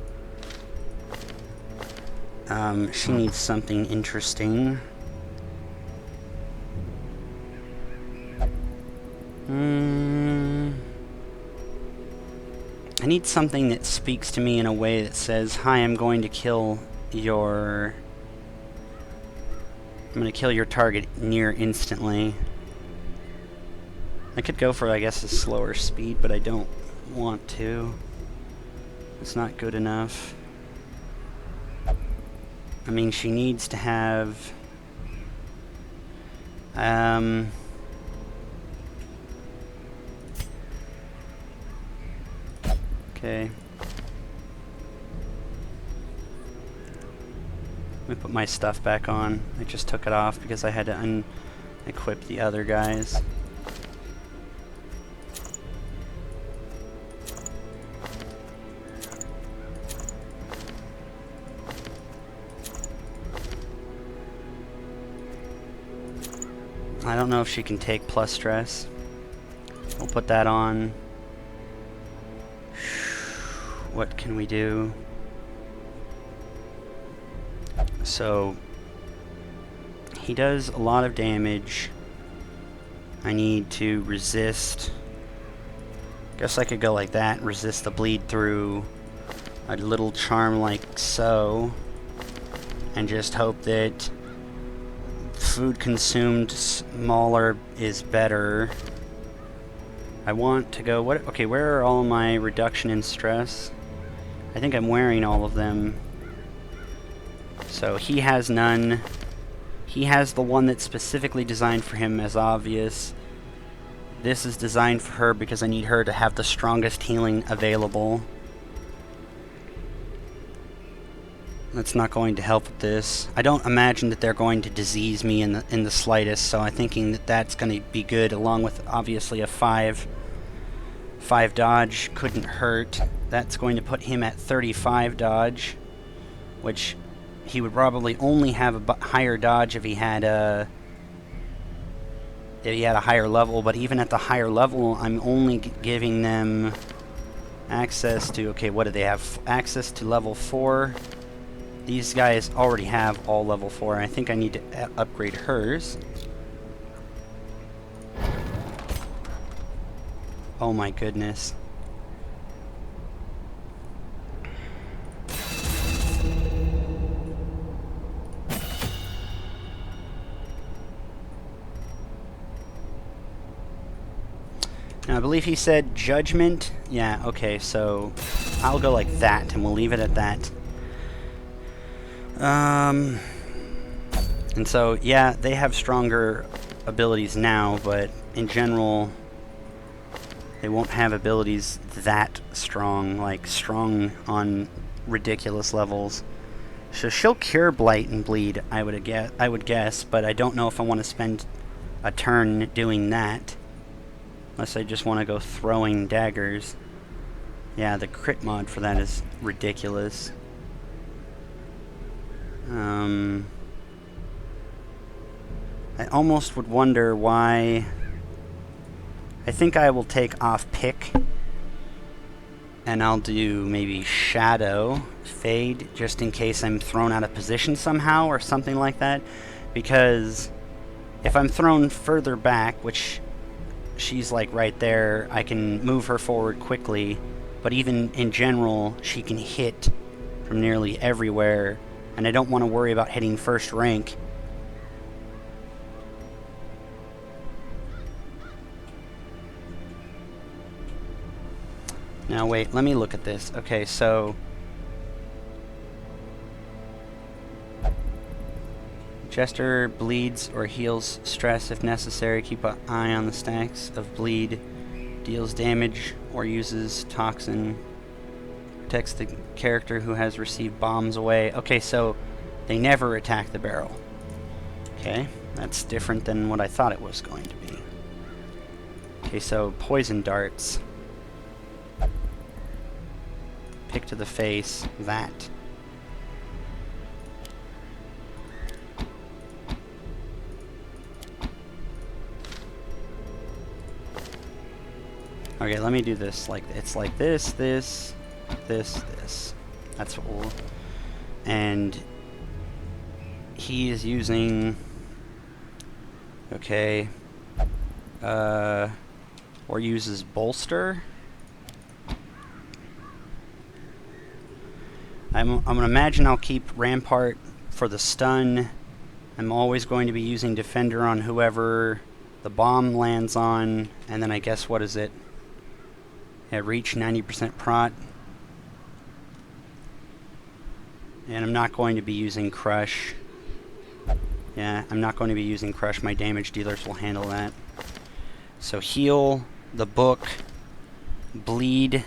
she needs something interesting. I need something that speaks to me in a way that says, hi, I'm going to kill your I'm gonna kill your target near instantly. I could go for, I guess, a slower speed, but I don't want to. It's not good enough. I mean, she needs to have... Okay. Let me put my stuff back on. I just took it off because I had to unequip the other guys. I don't know if she can take plus stress. We'll put that on. What can we do? So he does a lot of damage. I need to resist. Guess I could go like that, resist the bleed through a little charm like so, and just hope that food consumed smaller is better. I want to go, what? Okay, where are all my reduction in stress? I think I'm wearing all of them. So he has none. He has the one that's specifically designed for him, as obvious. This is designed for her because I need her to have the strongest healing available. That's not going to help with this. I don't imagine that they're going to disease me in the slightest, so I'm thinking that that's going to be good, along with obviously a 5 dodge couldn't hurt. That's going to put him at 35 dodge, which he would probably only have a higher dodge if he had a higher level. But even at the higher level, I'm only giving them access to, okay, what do they have? Access to level 4. These guys already have all level 4. I think I need to upgrade hers. Oh my goodness. Now I believe he said judgment. Yeah, okay, so I'll go like that and we'll leave it at that. And so, yeah, they have stronger abilities now, but in general, they won't have abilities that strong, like strong on ridiculous levels. So she'll cure Blight and Bleed, I would guess, but I don't know if I want to spend a turn doing that. Unless I just want to go throwing daggers. Yeah, the crit mod for that is ridiculous. I almost would wonder why... I think I will take off Pick, and I'll do maybe Shadow, Fade, just in case I'm thrown out of position somehow, or something like that. Because if I'm thrown further back, which she's like right there, I can move her forward quickly, but even in general, she can hit from nearly everywhere, and I don't want to worry about hitting first rank. Now wait, let me look at this. Okay, so Jester bleeds or heals stress if necessary. Keep an eye on the stacks of bleed. Deals damage or uses toxin. Protects the character who has received bombs away. Okay, so they never attack the barrel. Okay, that's different than what I thought it was going to be. Okay, so poison darts. Pick to the face, that. Okay, let me do this. Like, it's like this, this, this. That's what we'll... And he is using... Okay. Or uses bolster. I'm gonna imagine I'll keep Rampart for the stun I'm always going to be using Defender on whoever the bomb lands on, and then I guess, what is it? Yeah, reach 90% prot. And I'm not going to be using Crush. Yeah, I'm not going to be using Crush. My damage dealers will handle that. So heal, the book, bleed,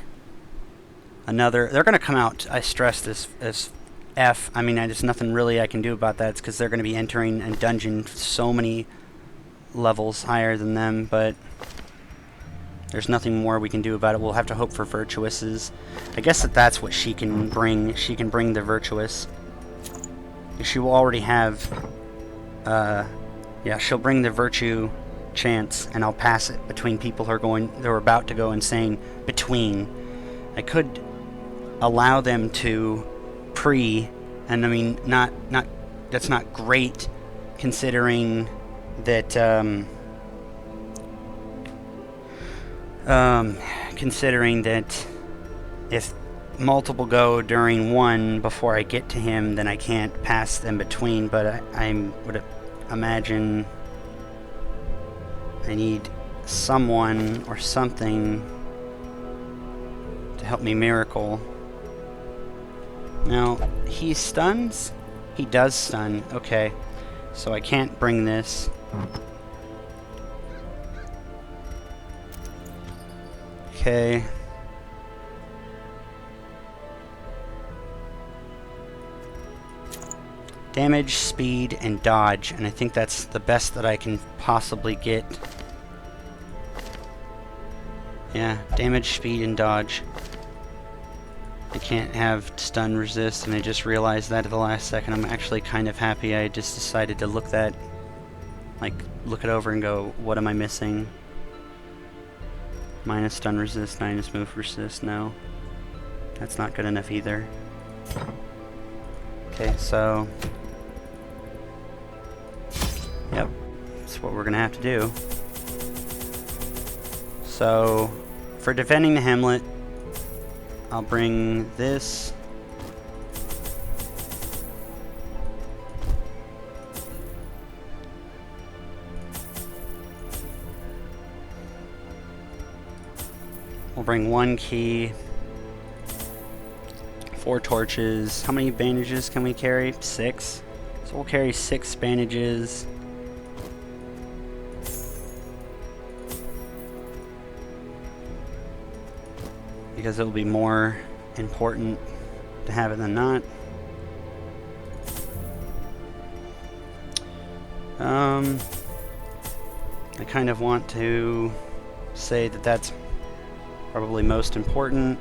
another. They're going to come out, I stress this, as F. I mean, there's nothing really I can do about that. It's because they're going to be entering a dungeon so many levels higher than them, but there's nothing more we can do about it. We'll have to hope for Virtuouses. I guess that's what she can bring. She can bring the Virtuous. She will already have, yeah, she'll bring the Virtue chance, and I'll pass it between people who are about to go insane. Between. I could allow them to and I mean, that's not great, considering that, considering that if multiple go during one before I get to him, then I can't pass them between, but I would imagine I need someone or something to help me miracle. Now, he stuns? He does stun. Okay. So I can't bring this. Okay. Damage, speed, and dodge. And I think that's the best that I can possibly get. Yeah, damage, speed, and dodge. I can't have stun resist, and I just realized that at the last second. I'm actually kind of happy I just decided to look it over and go, what am I missing? Minus stun resist, minus move resist, no. That's not good enough either. Okay, so... Yep, that's what we're gonna have to do. So, for defending the Hamlet, I'll bring this. We'll bring 1 key, 4 torches. How many bandages can we carry? 6. So we'll carry 6 bandages. Because it'll be more important to have it than not. I kind of want to say that that's probably most important.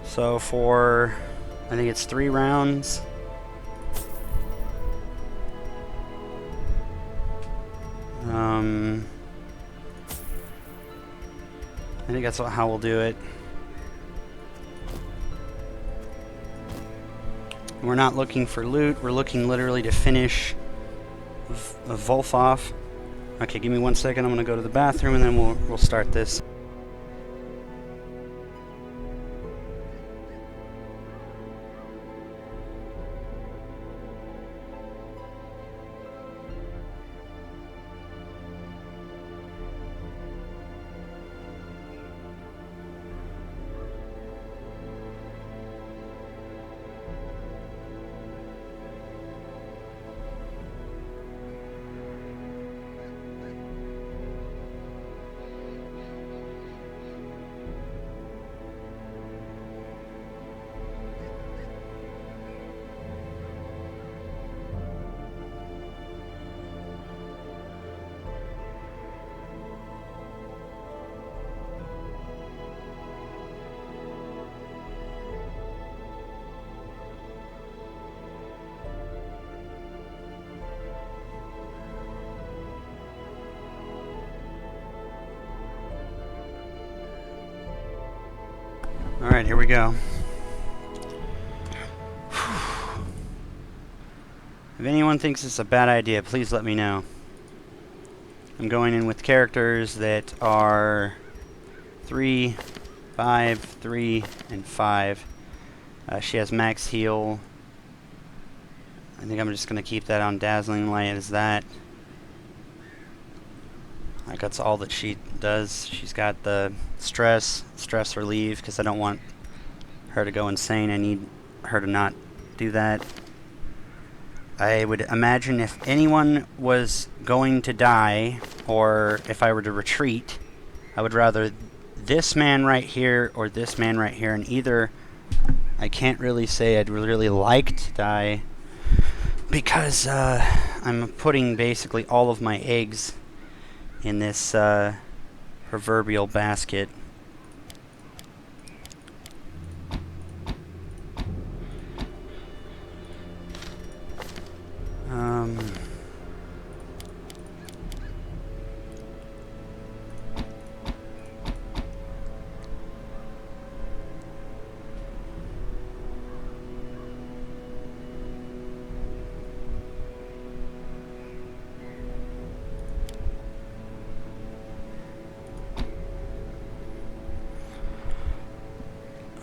So for, I think it's 3 rounds. I think that's how we'll do it. We're not looking for loot, we're looking literally to finish Volf. Okay, give me 1 second, I'm gonna go to the bathroom and then we'll start this. Alright, here we go. If anyone thinks it's a bad idea, please let me know. I'm going in with characters that are 3, 5, 3, and 5. She has max heal. I think I'm just going to keep that on Dazzling Light as that. Like, that's all that she does. She's got the stress relieve, because I don't want her to go insane. I need her to not do that. I would imagine if anyone was going to die, or if I were to retreat, I would rather this man right here or this man right here, and either I can't really say I'd really like to die, because I'm putting basically all of my eggs in this proverbial basket.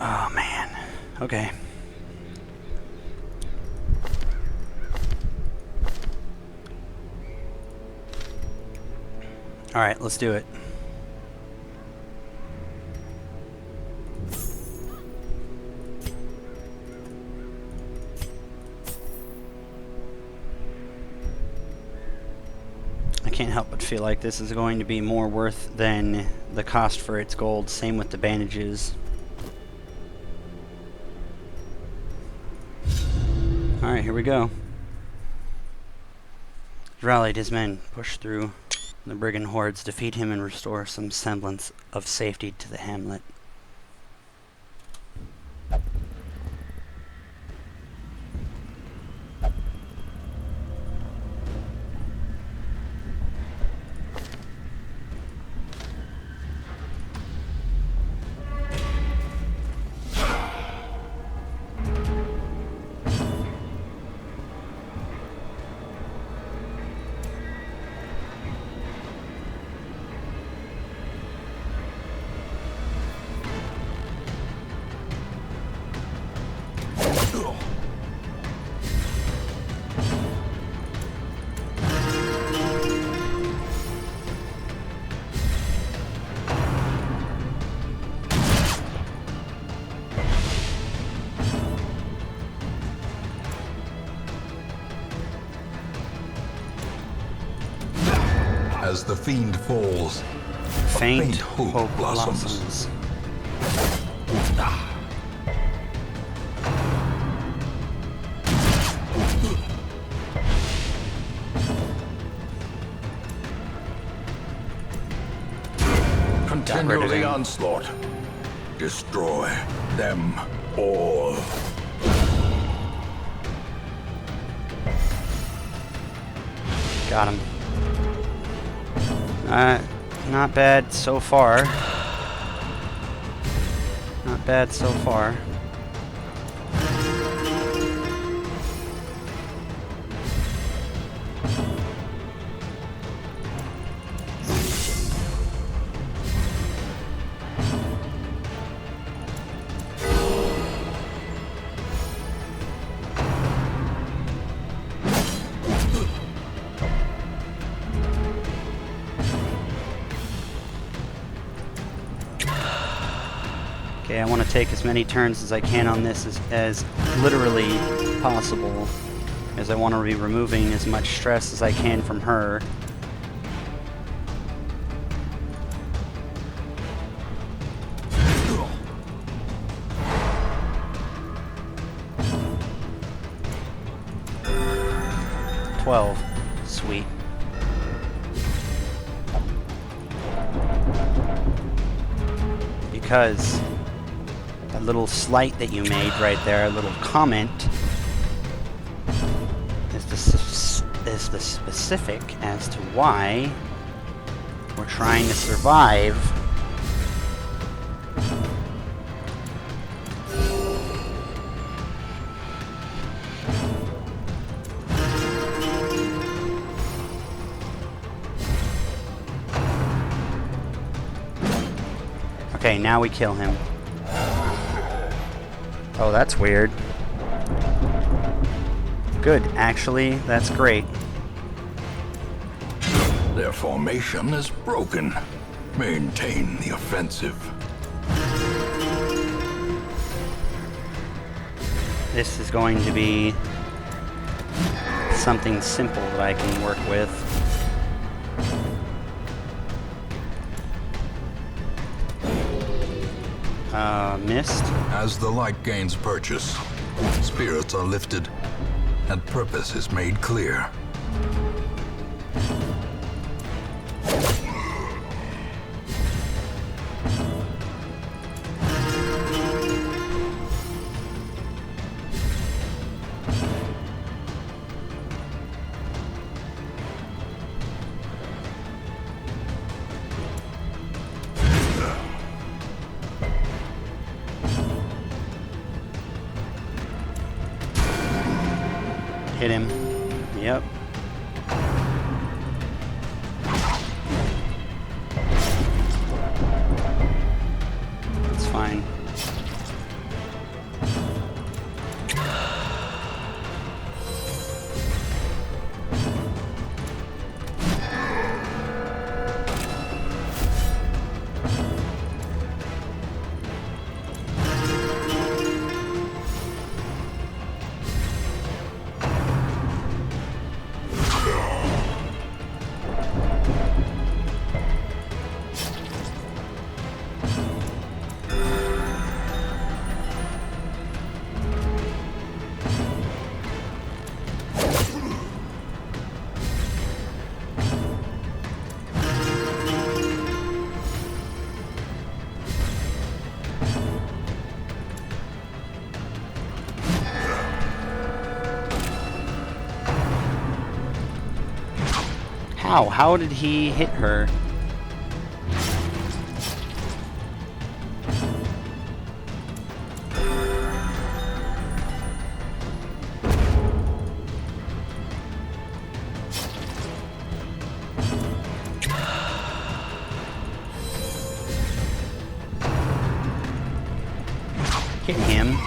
Oh man. Okay. Alright, let's do it. I can't help but feel like this is going to be more worth than the cost for its gold. Same with the bandages. Alright, here we go. Rallied his men, push through the brigand hordes, defeat him, and restore some semblance of safety to the hamlet. As the fiend falls, Faint hope hope blossoms. blossoms. Continue rid of the him. onslaught. Destroy them all. Got him. Not bad so far. Not bad so far. Okay, I want to take as many turns as I can on this as literally possible, as I want to be removing as much stress as I can from her. Sweet. Because a little slight that you made right there, a little comment, is the specific as to why we're trying to survive. Okay, now we kill him. Oh, that's weird. Good, actually, that's great. Their formation is broken. Maintain the offensive. This is going to be something simple that I can work with. Missed. As the light gains purchase, spirits are lifted, and purpose is made clear. Hit him. Yep. It's fine. How? How did he hit her? Hit him.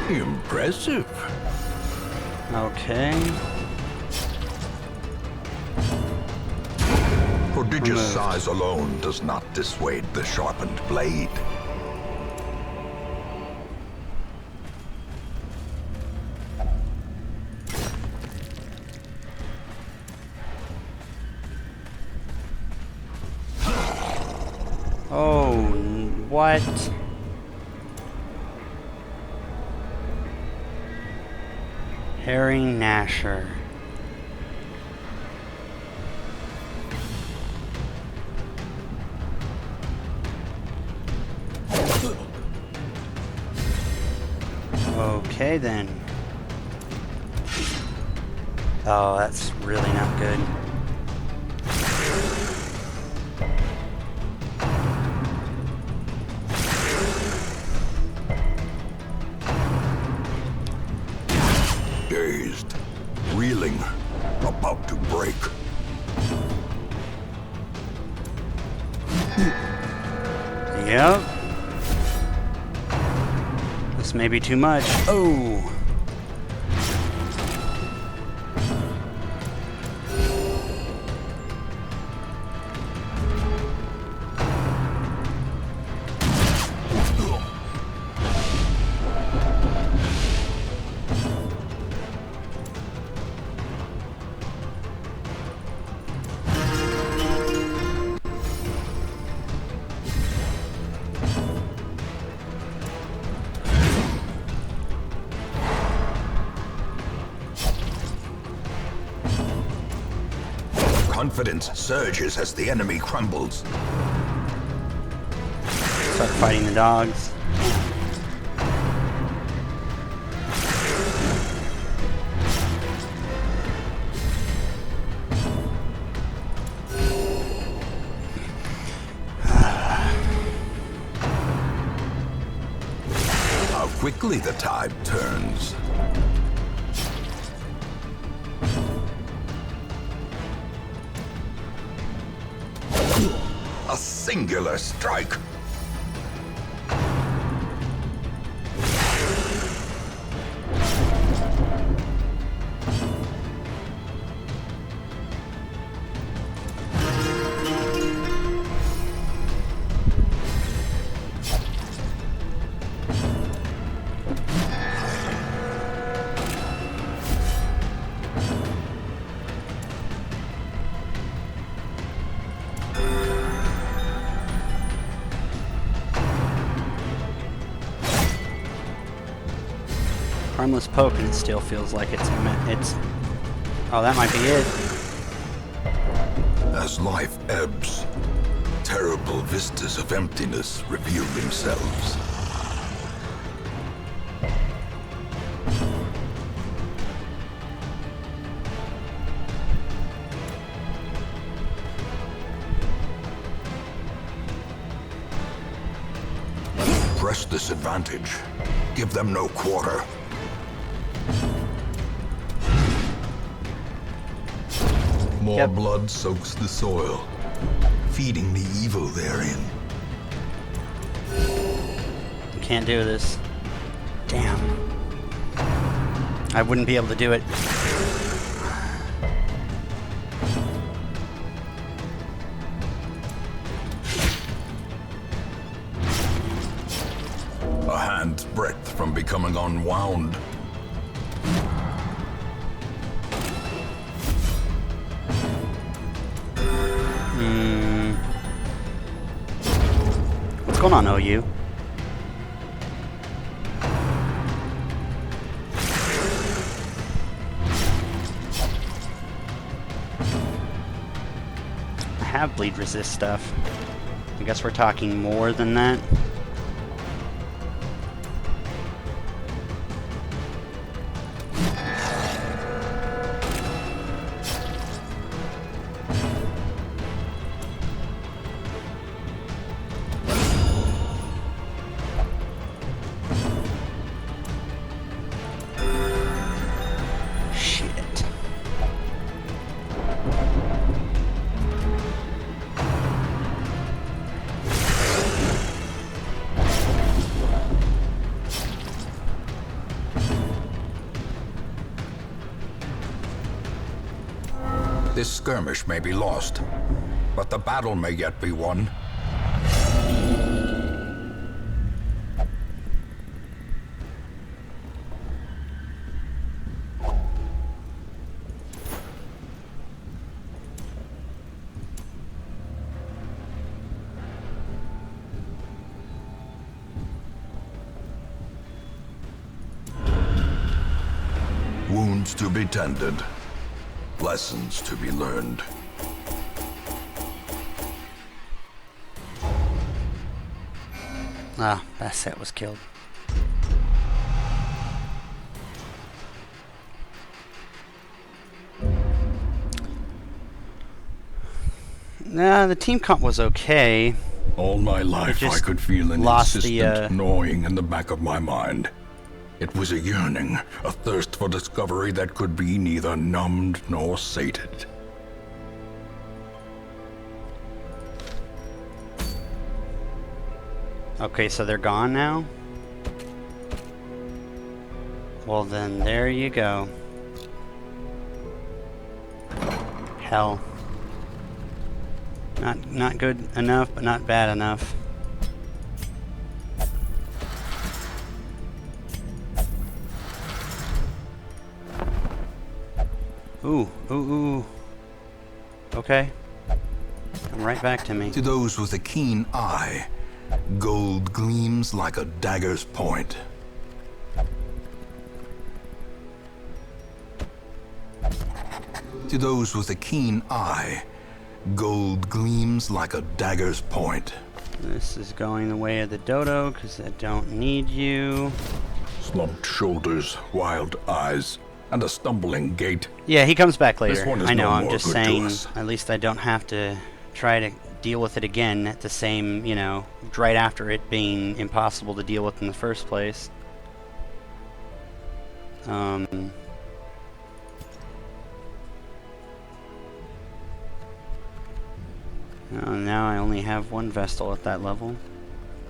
Impressive. Okay. Prodigious Removed. size alone does not dissuade the sharpened blade. Oh, what? Harry Nasher. Okay then. Oh, that's really not good. Dazed, reeling, about to break. Yep. This may be too much. Oh. Confidence surges as the enemy crumbles. Start fighting the dogs. quickly the tide turns. A singular strike. Harmless poke, and it still feels like it's. Oh, that might be it. As life ebbs, terrible vistas of emptiness reveal themselves. Press this advantage. Give them no quarter. More Yep. blood soaks the soil, feeding the evil therein. Can't do this. Damn. I wouldn't be able to do it. A hand's breadth from becoming unwound. What's going on, OU? I have bleed resist stuff. I guess we're talking more than that. Shit. This skirmish may be lost, but the battle may yet be won. Wounds to be tended. Lessons to be learned. Ah, Basset was killed. Nah, the team comp was okay. All my life I just could feel an lost insistent the, gnawing in the back of my mind. It was a yearning, a thirst for discovery that could be neither numbed nor sated. Okay, so they're gone now? Well then, there you go. Hell. Not good enough, but not bad enough. Ooh, ooh, ooh. Okay. Come right back to me. To those with a keen eye, gold gleams like a dagger's point. To those with a keen eye, gold gleams like a dagger's point. This is going the way of the dodo, because I don't need you. Slumped shoulders, wild eyes, and a stumbling gait. Yeah, he comes back later. This one is I know, no I'm more just good to saying, us. at least I don't have to try to deal with it again at the same, right after it being impossible to deal with in the first place. Now I only have one Vestal at that level.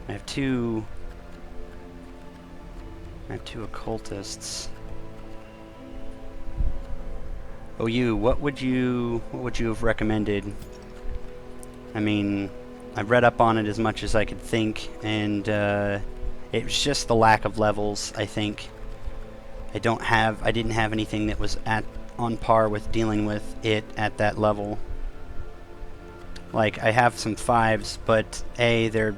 I have two occultists. Oh, what would you have recommended? I mean, I read up on it as much as I could think, and it was just the lack of levels, I think. I didn't have anything that was on par with dealing with it at that level. Like, I have some 5s, but they're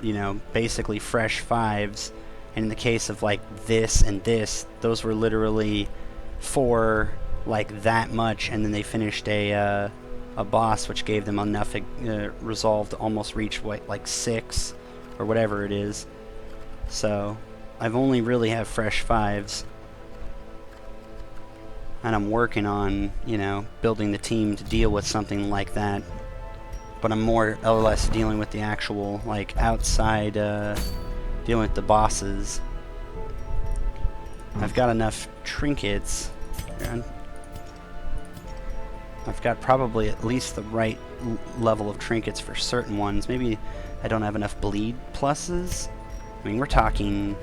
you know, basically fresh 5s. And in the case of like this and this, those were literally 4, like that much, and then they finished a boss which gave them enough resolve to almost reach like 6 or whatever it is. So I've only really have fresh 5s, and I'm working on, you know, building the team to deal with something like that. But I'm more or less dealing with the actual, like, outside, dealing with the bosses. I've got enough trinkets. I've got probably at least the right level of trinkets for certain ones. Maybe I don't have enough bleed pluses. I mean, we're talking...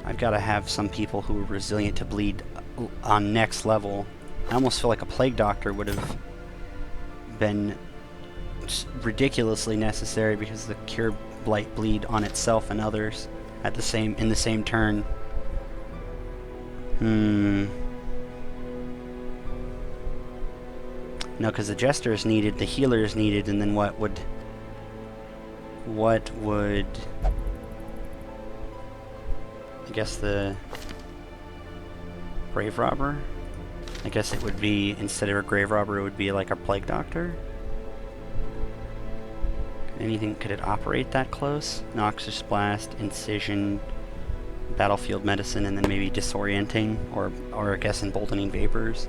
I've got to have some people who are resilient to bleed on next level. I almost feel like a Plague Doctor would have been ridiculously necessary, because the Cure Blight bleed on itself and others in the same turn. No, because the Jester is needed, the Healer is needed, and then what would I guess the Grave Robber? I guess it would be, instead of a Grave Robber, it would be like a Plague Doctor? Could it operate that close? Noxious Blast, Incision, Battlefield Medicine, and then maybe Disorienting, or I guess Emboldening Vapors.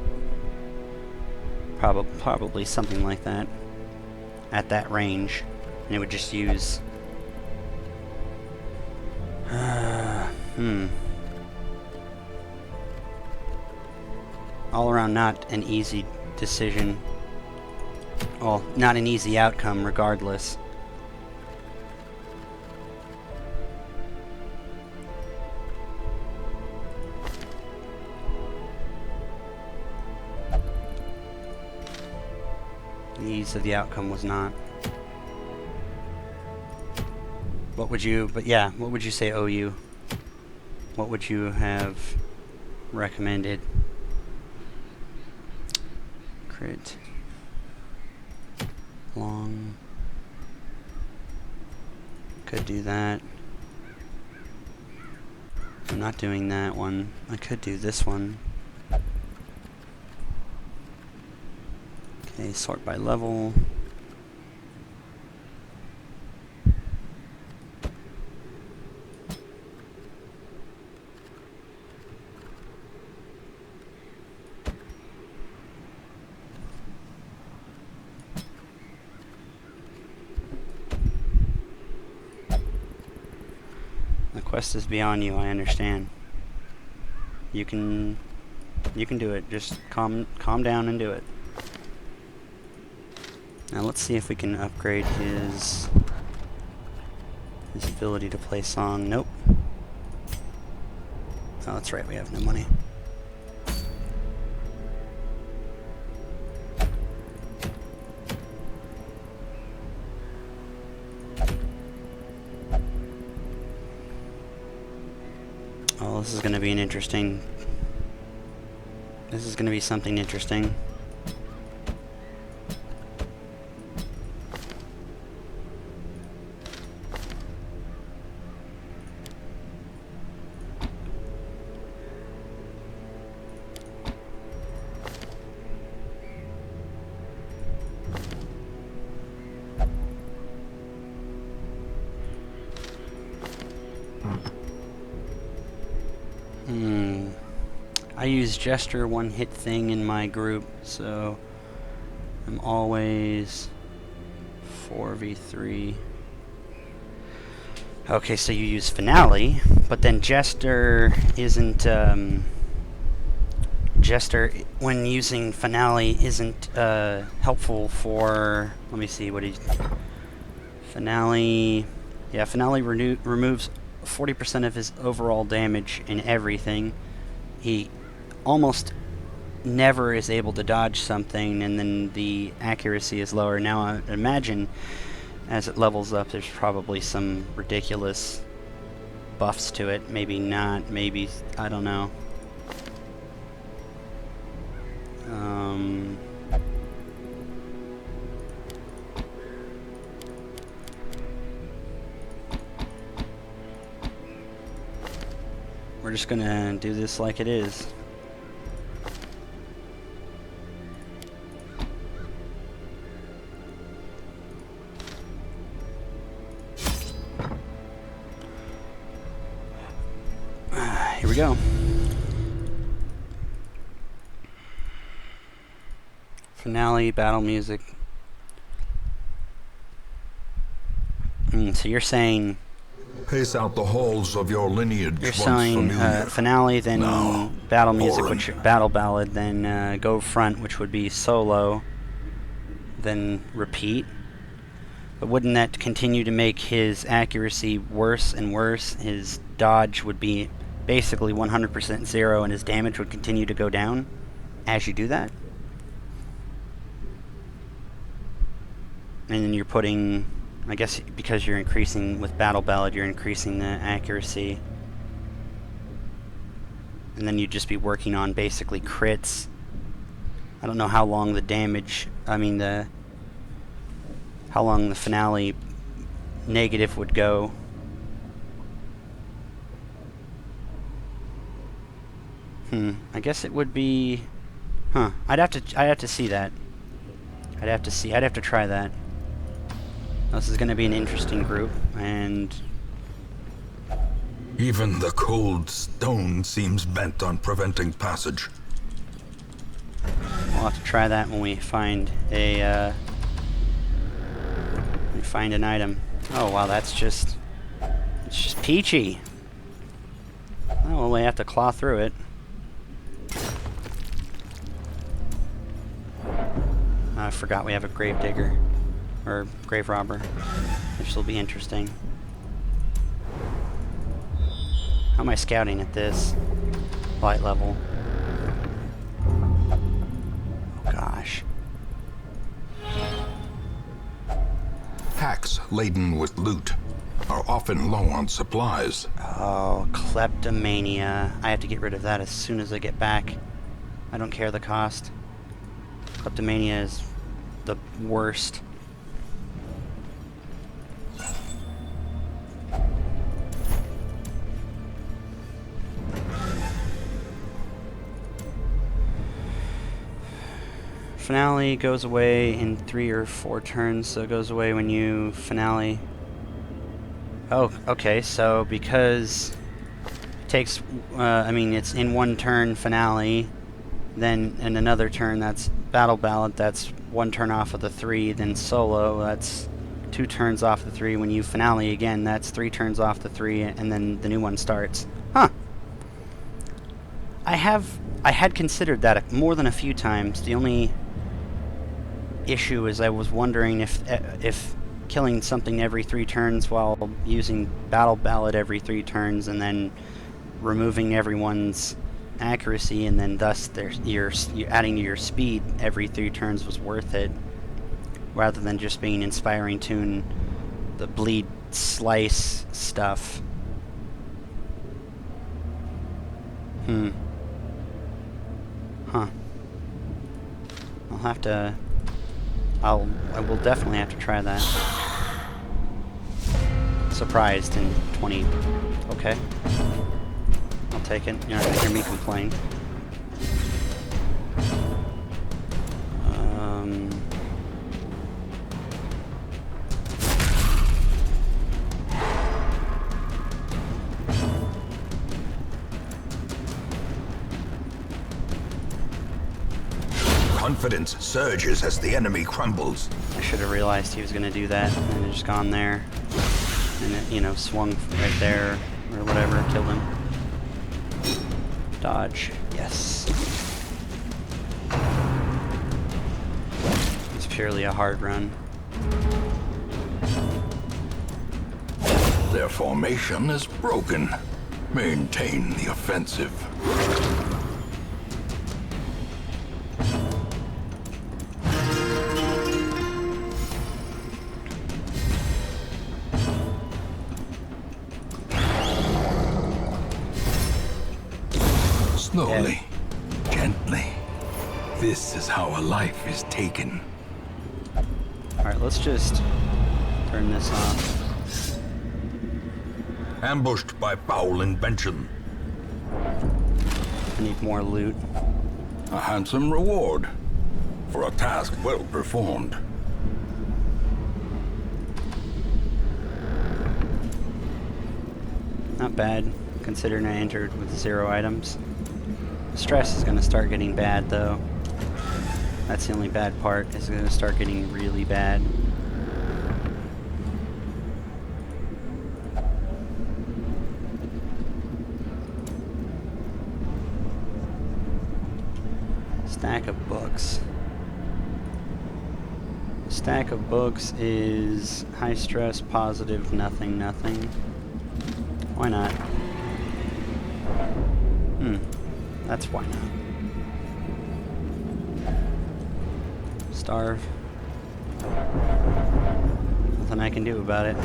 Probably something like that at that range, and it would just use all around not an easy decision. Well, not an easy outcome regardless. The ease of the outcome was not. What would you say, OU? What would you have recommended? Crit. Long. Could do that. I'm not doing that one. I could do this one. Okay, sort by level. The quest is beyond you, I understand. You can do it. Just calm down and do it. Now let's see if we can upgrade his ability to play song. Nope. Oh, that's right, we have no money. Oh, this is going to be something interesting. I use Jester one-hit thing in my group, so I'm always 4v3. Okay, so you use Finale, but then Jester isn't, Jester, when using Finale, isn't, helpful for, let me see, what he, Finale, yeah, Finale removes 40% of his overall damage in everything. He almost never is able to dodge something, and then the accuracy is lower. Now, I imagine as it levels up, there's probably some ridiculous buffs to it. Maybe not, maybe, I don't know. We're just gonna do this like it is. Here we go. Finale, battle music. So you're saying... Pace out the halls of your lineage You're once saying familiar. Finale, then No, battle music, boring. which battle ballad, then go front, which would be solo, then repeat. But wouldn't that continue to make his accuracy worse and worse? His dodge would be basically 100% zero, and his damage would continue to go down as you do that? And then you're putting, I guess because you're increasing with Battle Ballad, you're increasing the accuracy. And then you'd just be working on basically crits. I don't know how long the damage, how long the Finale negative would go. I guess it would be, I'd have to see that. I'd have to try that. This is going to be an interesting group, and Even the cold stone seems bent on preventing passage. we'll have to try that when we find a, an item. Oh wow, it's just peachy. Oh, we have to claw through it. I forgot we have a grave digger. Or grave robber. Which will be interesting. How am I scouting at this light level? Oh gosh. Packs laden with loot are often low on supplies. Oh, kleptomania. I have to get rid of that as soon as I get back. I don't care the cost. Kleptomania is the worst. Finale goes away in 3 or 4 turns, so it goes away when you finale. Oh, okay, so because it takes, it's in 1 turn finale, then in another turn that's battle ballad, that's 1 turn off of the 3, then solo, that's 2 turns off the 3. When you finale again, that's 3 turns off the 3, and then the new one starts. Huh. I had considered that more than a few times. The only issue is I was wondering if killing something every 3 turns while using battle ballad every 3 turns and then removing everyone's accuracy and then thus you're adding to your speed every 3 turns was worth it, rather than just being inspiring tune, the bleed slice stuff. I will definitely have to try that. Surprised in 20. Okay. I'll take it. You're not gonna hear me complain. Confidence surges as the enemy crumbles. I should have realized he was gonna do that and just gone there. And it, you know, swung right there or whatever, killed him. Dodge. Yes. It's purely a hard run. Their formation is broken. Maintain the offensive. Slowly, gently. This is how a life is taken. Alright, let's just turn this off. Ambushed by foul invention. I need more loot. A handsome reward for a task well performed. Not bad, considering I entered with 0 items. Stress is going to start getting bad, though. That's the only bad part, is going to start getting really bad. Stack of books. Stack of books is high stress, positive, nothing, nothing. Why not? That's why not. Starve. Nothing I can do about it.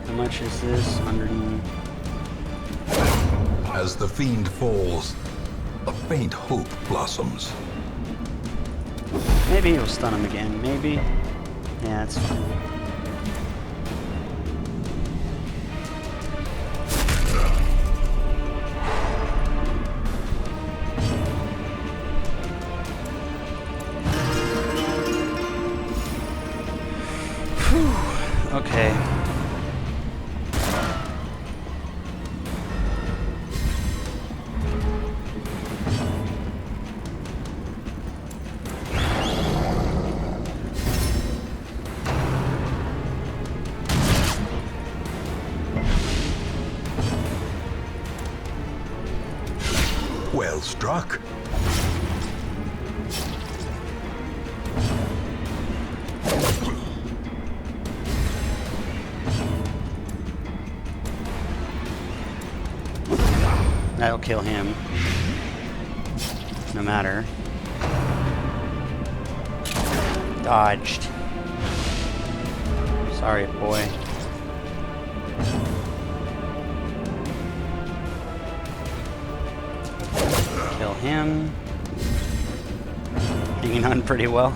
How much is this? 100 and... As the fiend falls, a faint hope blossoms. Maybe it'll stun him again. Maybe. Yeah, that's fine. Whew. Okay. Well struck. That'll kill him. No matter. Dodged. Sorry, boy. Kill him. Hanging on pretty well.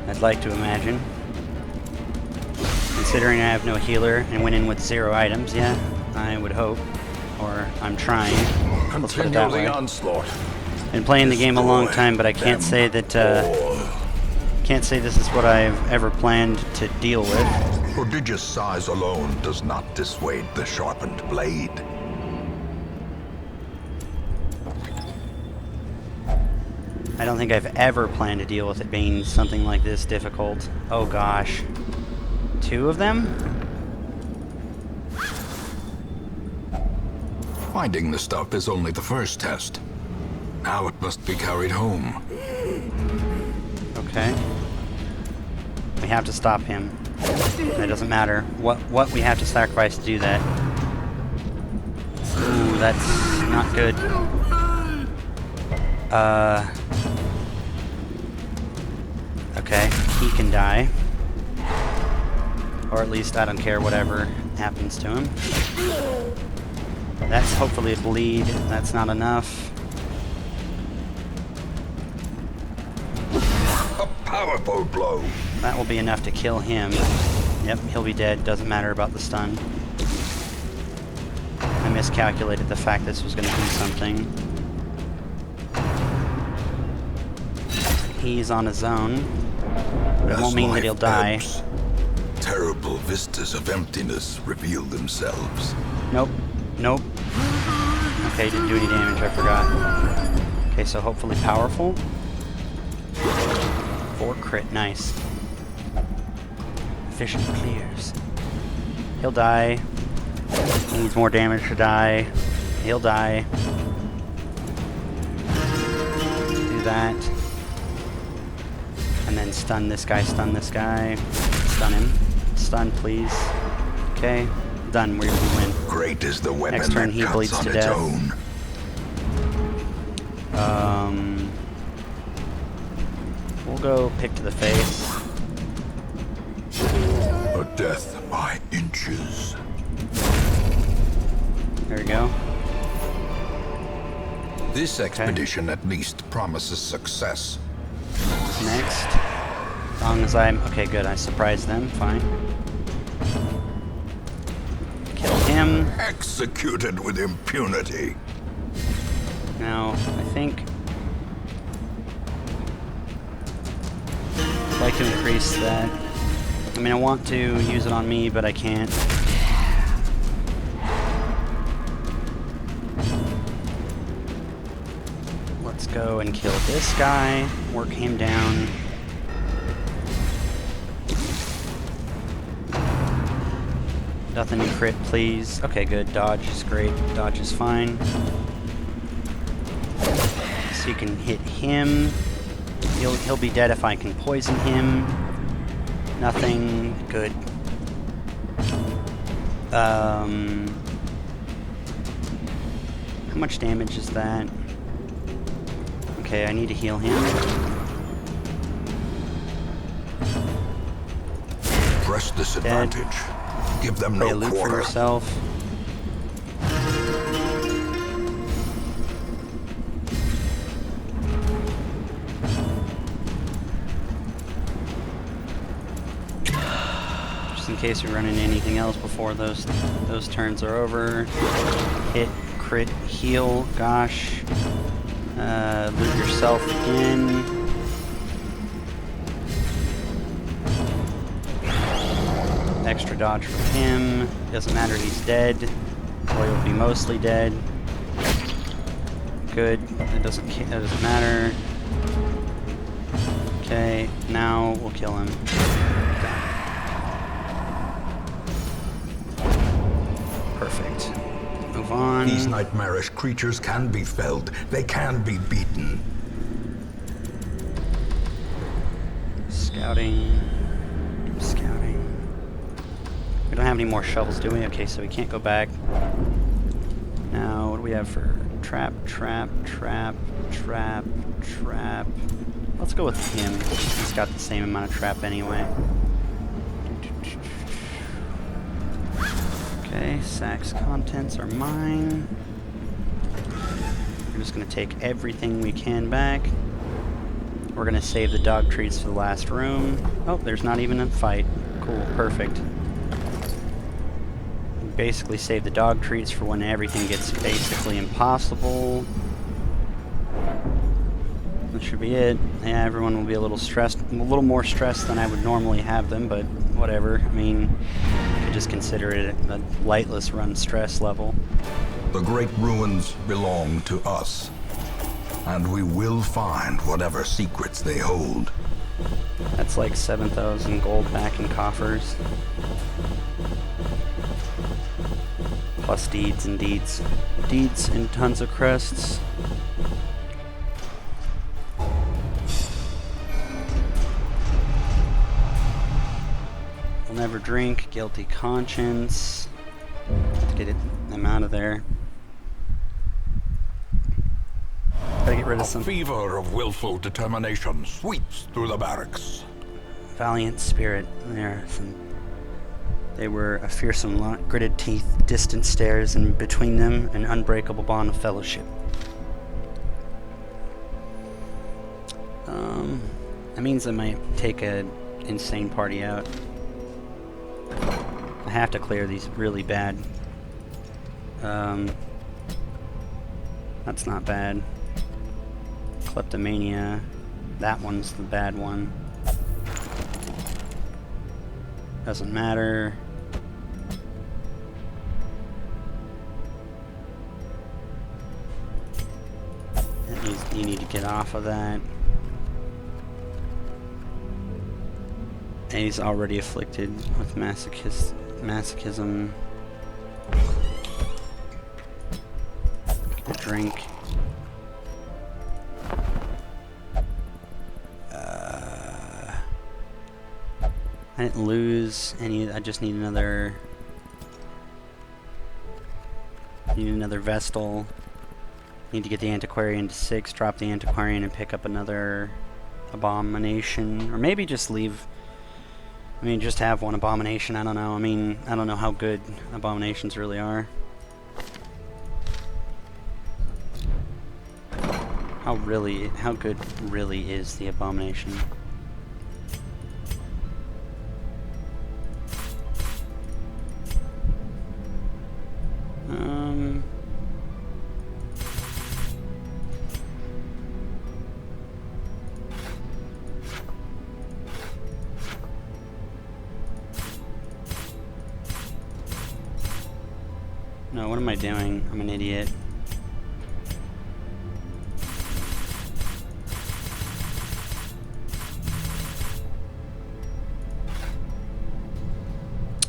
I'd like to imagine. Considering I have no healer and went in with 0 items, yeah, I would hope. Or I'm trying. Let's put it that way. Continue the onslaught. Been playing the game a long Destroy time, but I can't them say that all. can't say this is what I've ever planned to deal with. Prodigious size alone does not dissuade the sharpened blade. I don't think I've ever planned to deal with it being something like this difficult. Oh gosh. 2 of them? Finding the stuff is only the first test. Now it must be carried home. Okay. We have to stop him. It doesn't matter what we have to sacrifice to do that. Ooh, that's not good. Okay, he can die. Or at least I don't care whatever happens to him. That's hopefully a bleed. That's not enough. A powerful blow. That will be enough to kill him. Yep, he'll be dead. Doesn't matter about the stun. I miscalculated the fact this was going to do something. He's on his own. But it won't mean that he'll die. Ebbs, terrible vistas of emptiness reveal themselves. Nope. Nope. Okay, didn't do any damage, I forgot. Okay, so hopefully powerful. 4 crit, nice. Efficient clears. He'll die. He needs more damage to die. He'll die. Do that. And then stun this guy, stun this guy. Stun him. Stun, please. Okay. Done. We win. Great is the weapon Next turn, that he cuts bleeds on to its death. own. We'll go pick to the face. A death by inches. There we go. This expedition at least promises success. Next. As long as I'm... Okay, good. I surprised them. Fine. Kill him. Executed with impunity. Now, I think... I'd like to increase that. I mean, I want to use it on me, but I can't. Let's go and kill this guy. Work him down. Nothing to crit, please. Okay, good. Dodge is great. Dodge is fine. So you can hit him. He'll be dead if I can poison him. Nothing. Good. How much damage is that? Okay, I need to heal him. Press this advantage. Give them Play a no loot for quarter. yourself. Just in case we run into anything else before those turns are over. Hit, crit, heal. Gosh. Loot yourself again. Extra dodge for him. Doesn't matter, he's dead. Or he'll be mostly dead. Good. It doesn't matter. Okay, now we'll kill him. Perfect. Move on. These nightmarish creatures can be felled. They can be beaten. Scouting. Scouting. We don't have any more shovels, do we? Okay, so we can't go back. Now, what do we have for trap, trap, trap, trap, trap? Let's go with him. He's got the same amount of trap anyway. Okay, Sack's contents are mine. We're just gonna take everything we can back. We're gonna save the dog treats for the last room. Oh, there's not even a fight. Cool, perfect. Basically save the dog treats for when everything gets basically impossible. That should be it. Yeah, everyone will be a little stressed, a little more stressed than I would normally have them, but whatever. I mean, you could just consider it a lightless run stress level. The great ruins belong to us, and we will find whatever secrets they hold. That's like 7,000 gold back in coffers. Plus deeds and deeds. Deeds and tons of crests. We'll never drink. Guilty conscience. Let's get them out of there. Gotta get rid of A some. fever of willful determination sweeps through the barracks. Valiant spirit. There. Some They were a fearsome lot, gritted teeth, distant stares, and between them, an unbreakable bond of fellowship. That means I might take an insane party out. I have to clear these really bad. That's not bad. Kleptomania. That one's the bad one. Doesn't matter. You need to get off of that. And he's already afflicted with masochism. Get a drink. I didn't lose any. I just need another. Need another Vestal. Need to get the Antiquarian to 6, drop the Antiquarian, and pick up another Abomination. Or maybe just leave. I mean, just have one Abomination. I don't know. I mean, I don't know how good Abominations really are. How good really is the Abomination? No, what am I doing? I'm an idiot.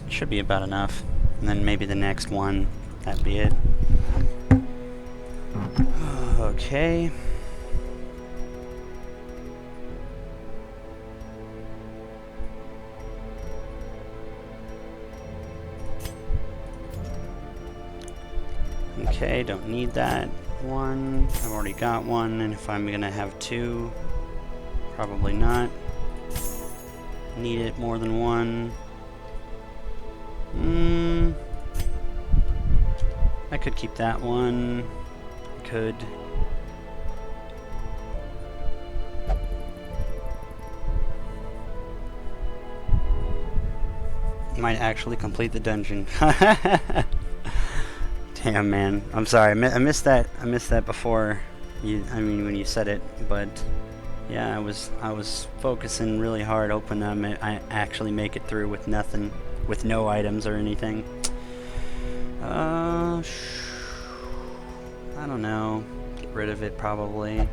Should be about enough. And then maybe the next one, that'd be it. Okay. Okay, don't need that one. I've already got one, and if I'm gonna have two, probably not. Need it more than one. I could keep that one. Could. Might actually complete the dungeon. Damn, man. I'm sorry. I missed that. I missed that before. I mean, when you said it, but yeah, I was focusing really hard, hoping I actually make it through with nothing, with no items or anything. I don't know. Get rid of it probably.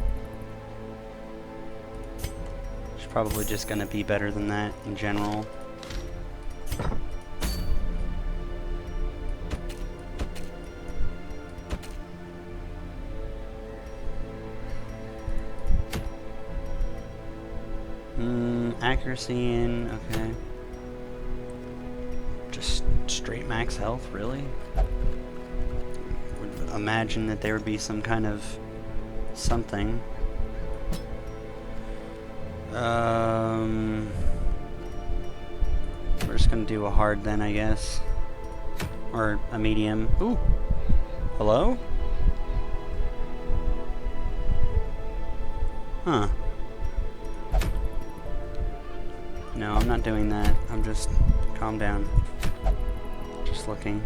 It's probably just gonna be better than that in general. Accuracy in, okay. Just straight max health, really? Would imagine that there would be some kind of something. We're just gonna do a hard then, I guess. Or a medium. Ooh! Hello? Huh. No, I'm not doing that. I'm just... calm down. Just looking.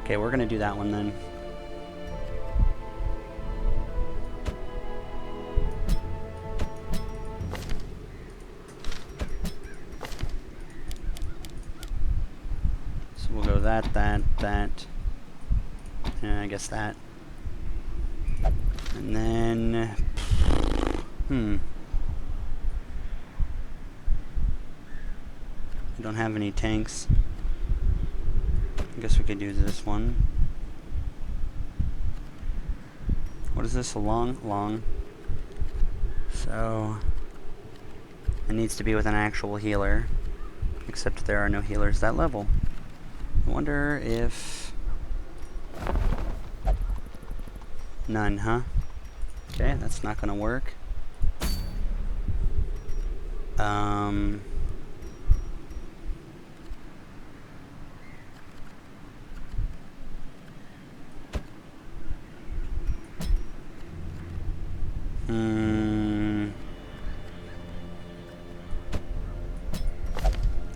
Okay, we're gonna do that one then. So we'll go that, and I guess that. And then... I don't have any tanks. I guess we could do this one. What is this? A long? So it needs to be with an actual healer. Except there are no healers that level. I wonder if... None, huh? Okay, that's not gonna work.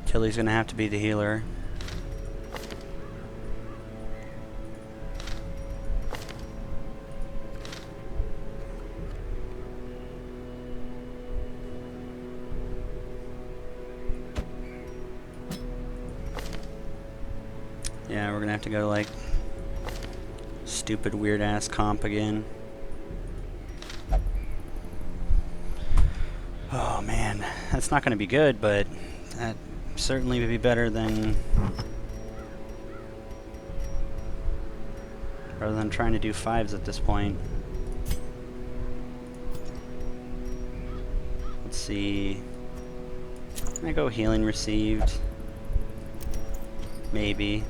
Tilly's gonna have to be the healer. Yeah, we're gonna have to go like stupid weird ass comp again. Oh man, that's not gonna be good, but that certainly would be better than rather than trying to do 5s at this point. Let's see. Can I go healing received? Maybe.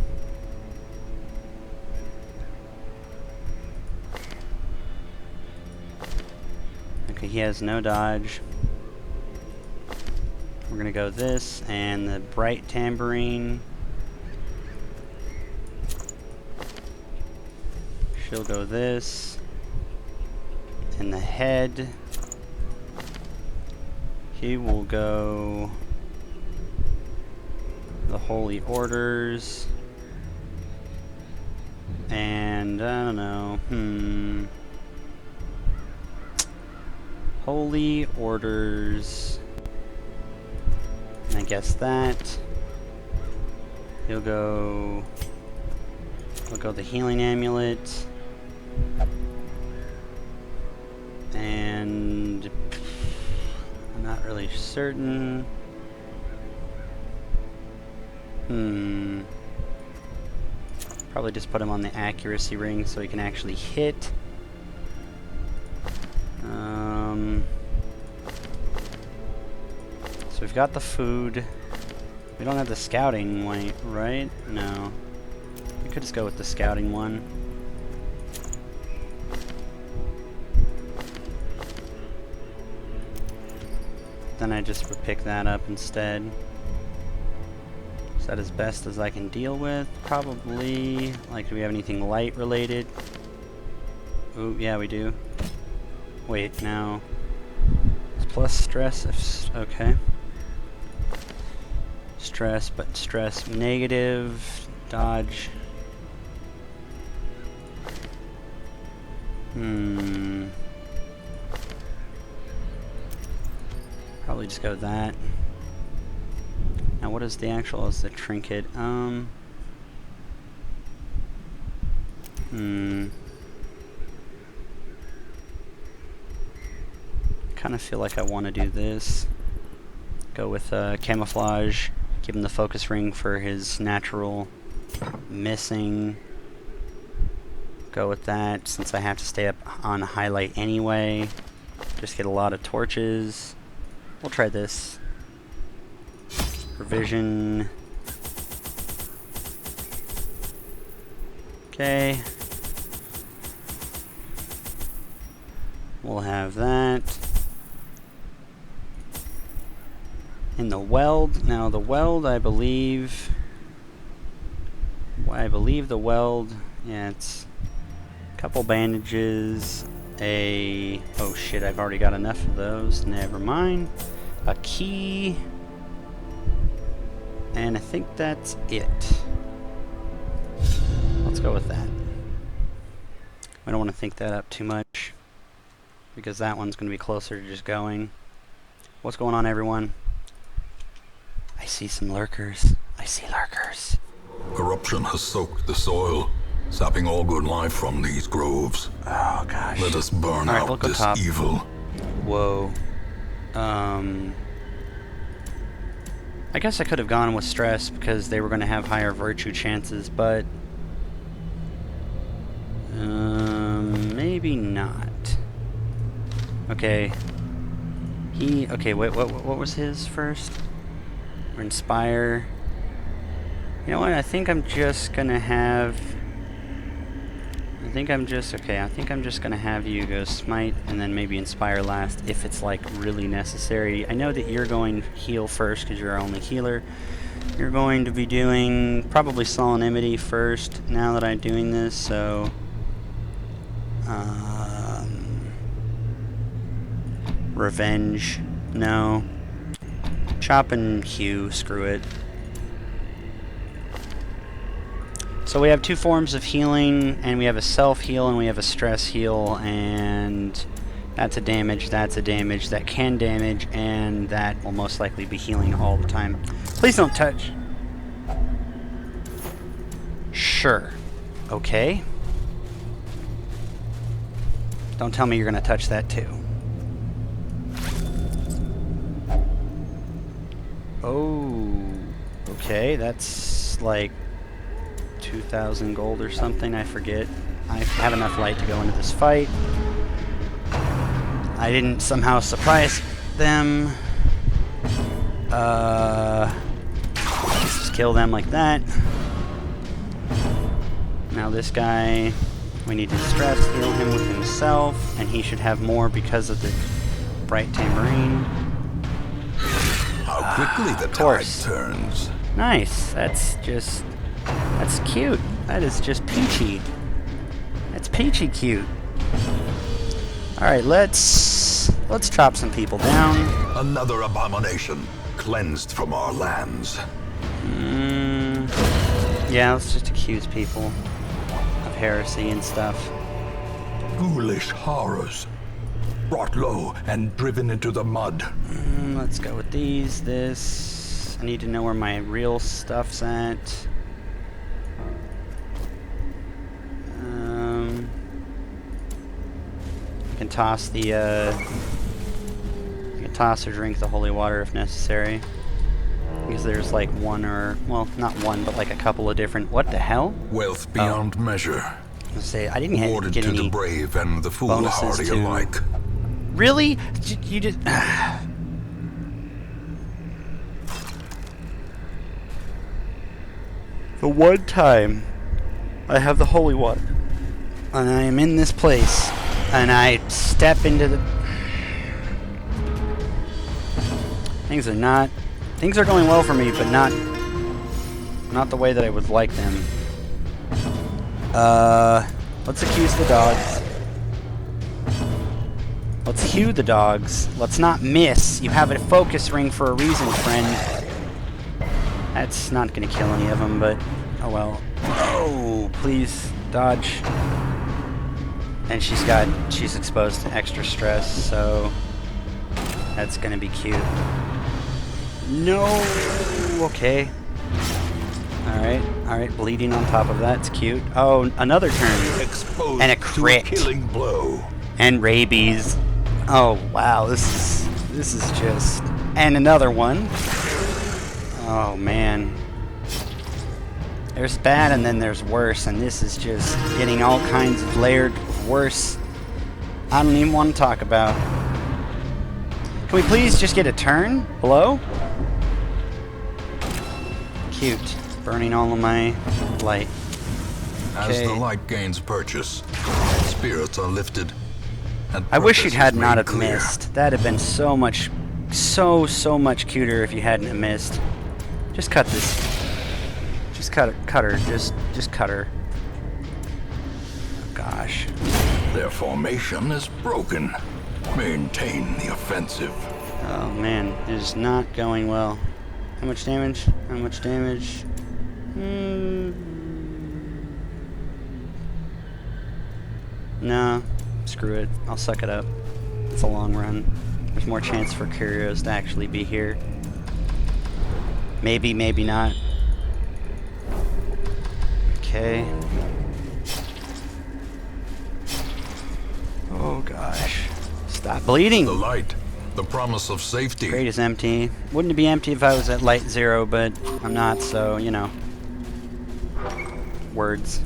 Okay, he has no dodge. We're gonna go this and the bright tambourine. She'll go this and the head. He will go the holy orders and I don't know. Holy orders. I guess that. He'll go the healing amulet. And I'm not really certain. Probably just put him on the accuracy ring so he can actually hit. So we've got the food. We don't have the scouting one, right? No. We could just go with the scouting one. Then I just would pick that up instead. Is that as best as I can deal with? Probably. Like, do we have anything light related? Ooh, yeah, we do. Wait, now. It's plus stress if... okay. Stress, but stress negative. Dodge. Probably just go with that. Now what is the actual, is the trinket? Kind of feel like I want to do this. Go with camouflage. Give him the focus ring for his natural missing. Go with that since I have to stay up on highlight anyway. Just get a lot of torches. We'll try this. Provision. Okay. We'll have that. In the weld. Now the weld, I believe the weld, yeah, it's a couple bandages, oh shit, I've already got enough of those, never mind. A key, and I think that's it. Let's go with that. I don't want to think that up too much, because that one's going to be closer to just going. What's going on, everyone? I see some lurkers. I see lurkers. Corruption has soaked the soil, sapping all good life from these groves. Oh gosh. Let us burn Alright, out we'll go this top. evil. Whoa. I guess I could have gone with stress because they were going to have higher virtue chances, but maybe not. Okay. Okay, wait, what was his first? Or inspire. You know what? I think I'm just gonna have. I think I'm just gonna have you go smite and then maybe inspire last if it's like really necessary. I know that you're going to heal first because you're our only healer. You're going to be doing probably Solemnity first now that I'm doing this, so Revenge, no. Chop and Hew, screw it. So we have two forms of healing, and we have a self-heal and we have a stress heal, and that's a damage, that can damage, and that will most likely be healing all the time. Please don't touch. Sure. Okay. Don't tell me you're gonna touch that too. Oh, okay, that's like 2,000 gold or something, I forget. I have enough light to go into this fight. I didn't somehow surprise them. Just kill them like that. Now this guy, we need to stress heal him with himself, and he should have more because of the bright tambourine. How quickly the tide course. turns. Nice. That's cute. That is just peachy. That's peachy cute. All right, let's chop some people down. Another abomination cleansed from our lands. Yeah, let's just accuse people of heresy and stuff. Ghoulish horrors. Brought low and driven into the mud. Let's go with these. This. I need to know where my real stuff's at. I can toss the. I can toss or drink the holy water if necessary. Because there's like one or, well, not one, but like a couple of different. What the hell? Wealth beyond measure. Let's say I didn't Awarded get to any the brave and the bonuses foolhardy to- alike. Really? You just. The one time I have the holy water, and I am in this place, and I step into the. Things are going well for me, but not the way that I would like them. Let's accuse the dogs. Let's hew the dogs. Let's not miss. You have a focus ring for a reason, friend. That's not gonna kill any of them, but oh well. Oh, please dodge. And she's exposed to extra stress, so that's gonna be cute. No. Okay. All right. Bleeding on top of that's cute. Oh, another turn. Exposed And a to crit. killing blow. And rabies. Oh wow, this is just. And another one. Oh man. There's bad and then there's worse, and this is just getting all kinds of layered worse. I don't even want to talk about. Can we please just get a turn? Hello? Cute. Burning all of my light. As Okay. the light gains purchase, spirits are lifted. And I wish purpose you'd had is not made have clear. missed. That'd have been so much cuter if you hadn't have missed. Just cut this. Just cut her. Just cut her. Oh, gosh. Their formation is broken. Maintain the offensive. Oh man, it is not going well. How much damage? How much damage? No, screw it. I'll suck it up. It's a long run. There's more chance for Curios to actually be here. Maybe, maybe not. Okay. Oh gosh. Stop bleeding! The light, the promise of safety. Crate is empty. Wouldn't it be empty if I was at light 0, but I'm not, so, you know. Words.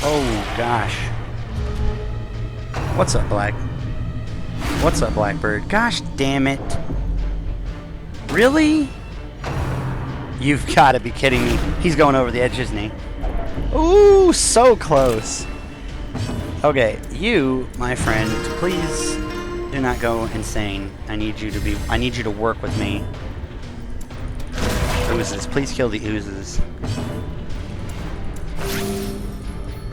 Oh, gosh. What's up, Black? What's up, Blackbird? Gosh damn it. Really? You've got to be kidding me. He's going over the edge, isn't he? Ooh, so close. Okay, you, my friend, please do not go insane. I need you to work with me. Oozes, please kill the oozes.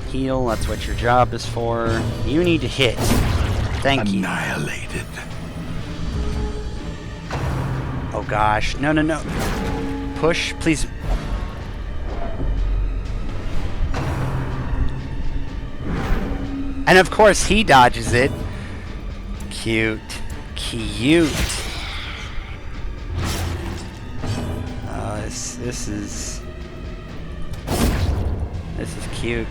Heal, that's what your job is for. You need to hit. Thank you. Annihilated. Oh gosh, no. Push, please. And of course he dodges it. Cute. Cute. This is cute.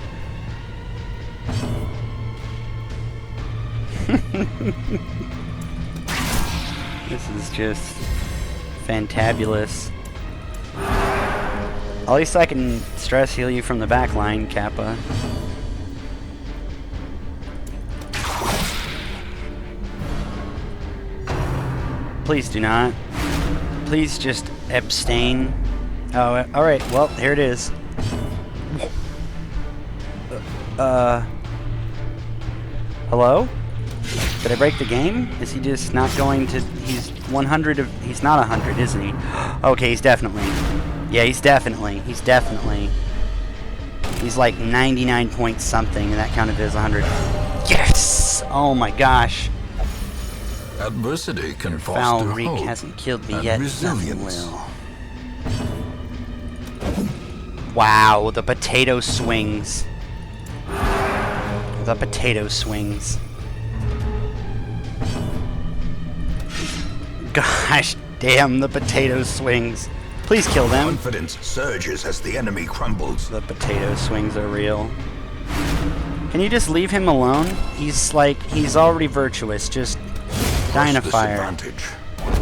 This is just fantabulous. At least I can stress heal you from the back line, Kappa. Please do not. Please just abstain. Oh, alright, well, here it is. Hello? Did I break the game? Is he just not going to... He's 100 of... He's not 100, isn't he? Okay, he's definitely... Yeah, he's definitely... He's like 99 point something, and that counted as 100. Yes! Oh my gosh. Adversity can Foul foster reek hope hasn't killed me and yet. Nothing resilience. will. Wow, the potato swings. The potato swings. Gosh damn, the potato swings. Please kill them. Confidence surges as the enemy crumbles. The potato swings are real. Can you just leave him alone? He's like, he's already virtuous. Just die in a fire. Disadvantage.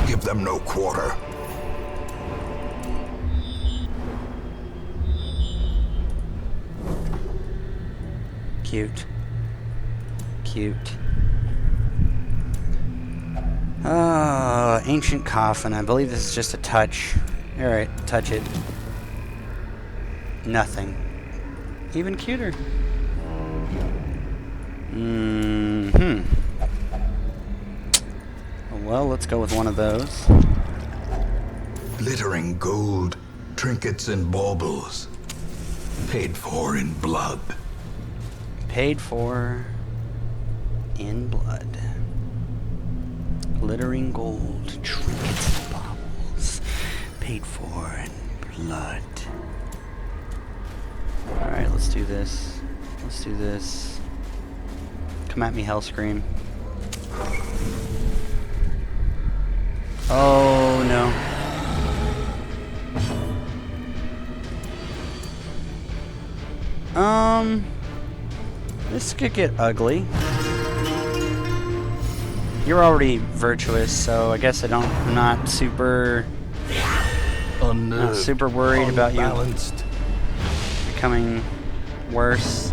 Give them no quarter. Cute. Cute. Ancient coffin. I believe this is just a touch. Alright, touch it. Nothing. Even cuter. Well, let's go with one of those. Glittering gold, trinkets and baubles. Paid for in blood. Paid for in blood. Glittering gold, trinkets and baubles. Paid for in blood. Alright, let's do this. Let's do this. Come at me, Hellscream. Oh no. This could get ugly. You're already virtuous, so I guess I'm not super worried about you becoming worse.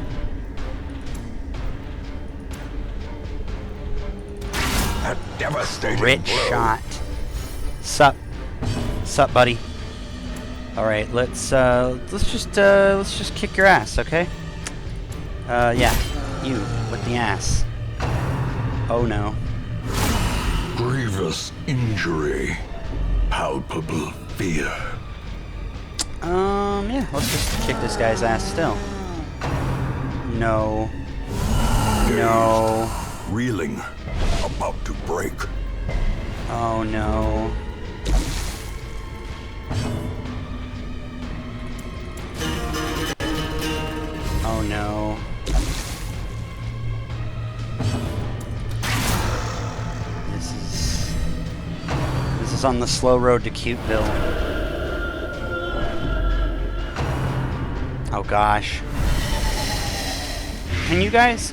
A devastating Crit blow. shot. Sup, buddy. All right, let's just kick your ass, okay? Yeah, you with the ass. Oh no. Grievous injury. Palpable fear. Yeah, let's just kick this guy's ass still. No. No. Reeling. About to break. Oh no. Oh no. This is on the slow road to Cuteville. Oh gosh. Can you guys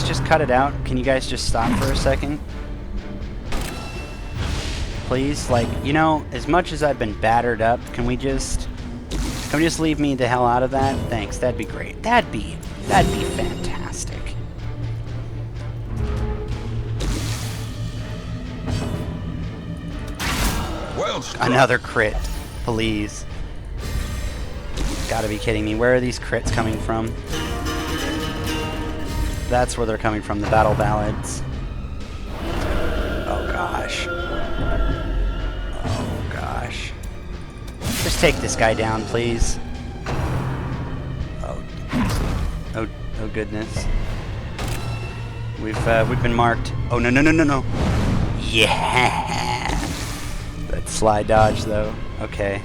just cut it out? Can you guys just stop for a second? Please, like, you know, as much as I've been battered up, can we just leave me the hell out of that? Thanks, that'd be great. That'd be fantastic. Well struck. Another crit, please. Gotta be kidding me. Where are these crits coming from? That's where they're coming from, the battle ballads. Oh gosh. Oh gosh. Just take this guy down, please. Oh goodness. We've been marked. Oh no. Yeah. That sly dodge though. Okay.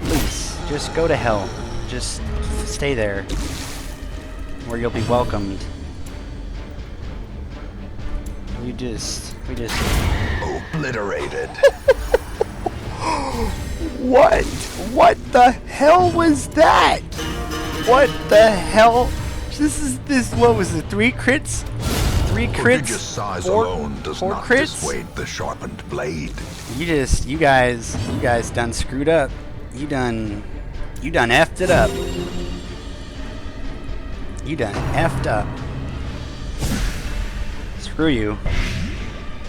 Please, just go to hell. Just stay there. where you'll be welcomed. We just Obliterated. What? What the hell was that? What the hell? What was it, 3 crits? 3 crits? Prodigious size alone does four not crits? dissuade the sharpened blade. You guys done screwed up. You done effed it up. You done effed up. Screw you.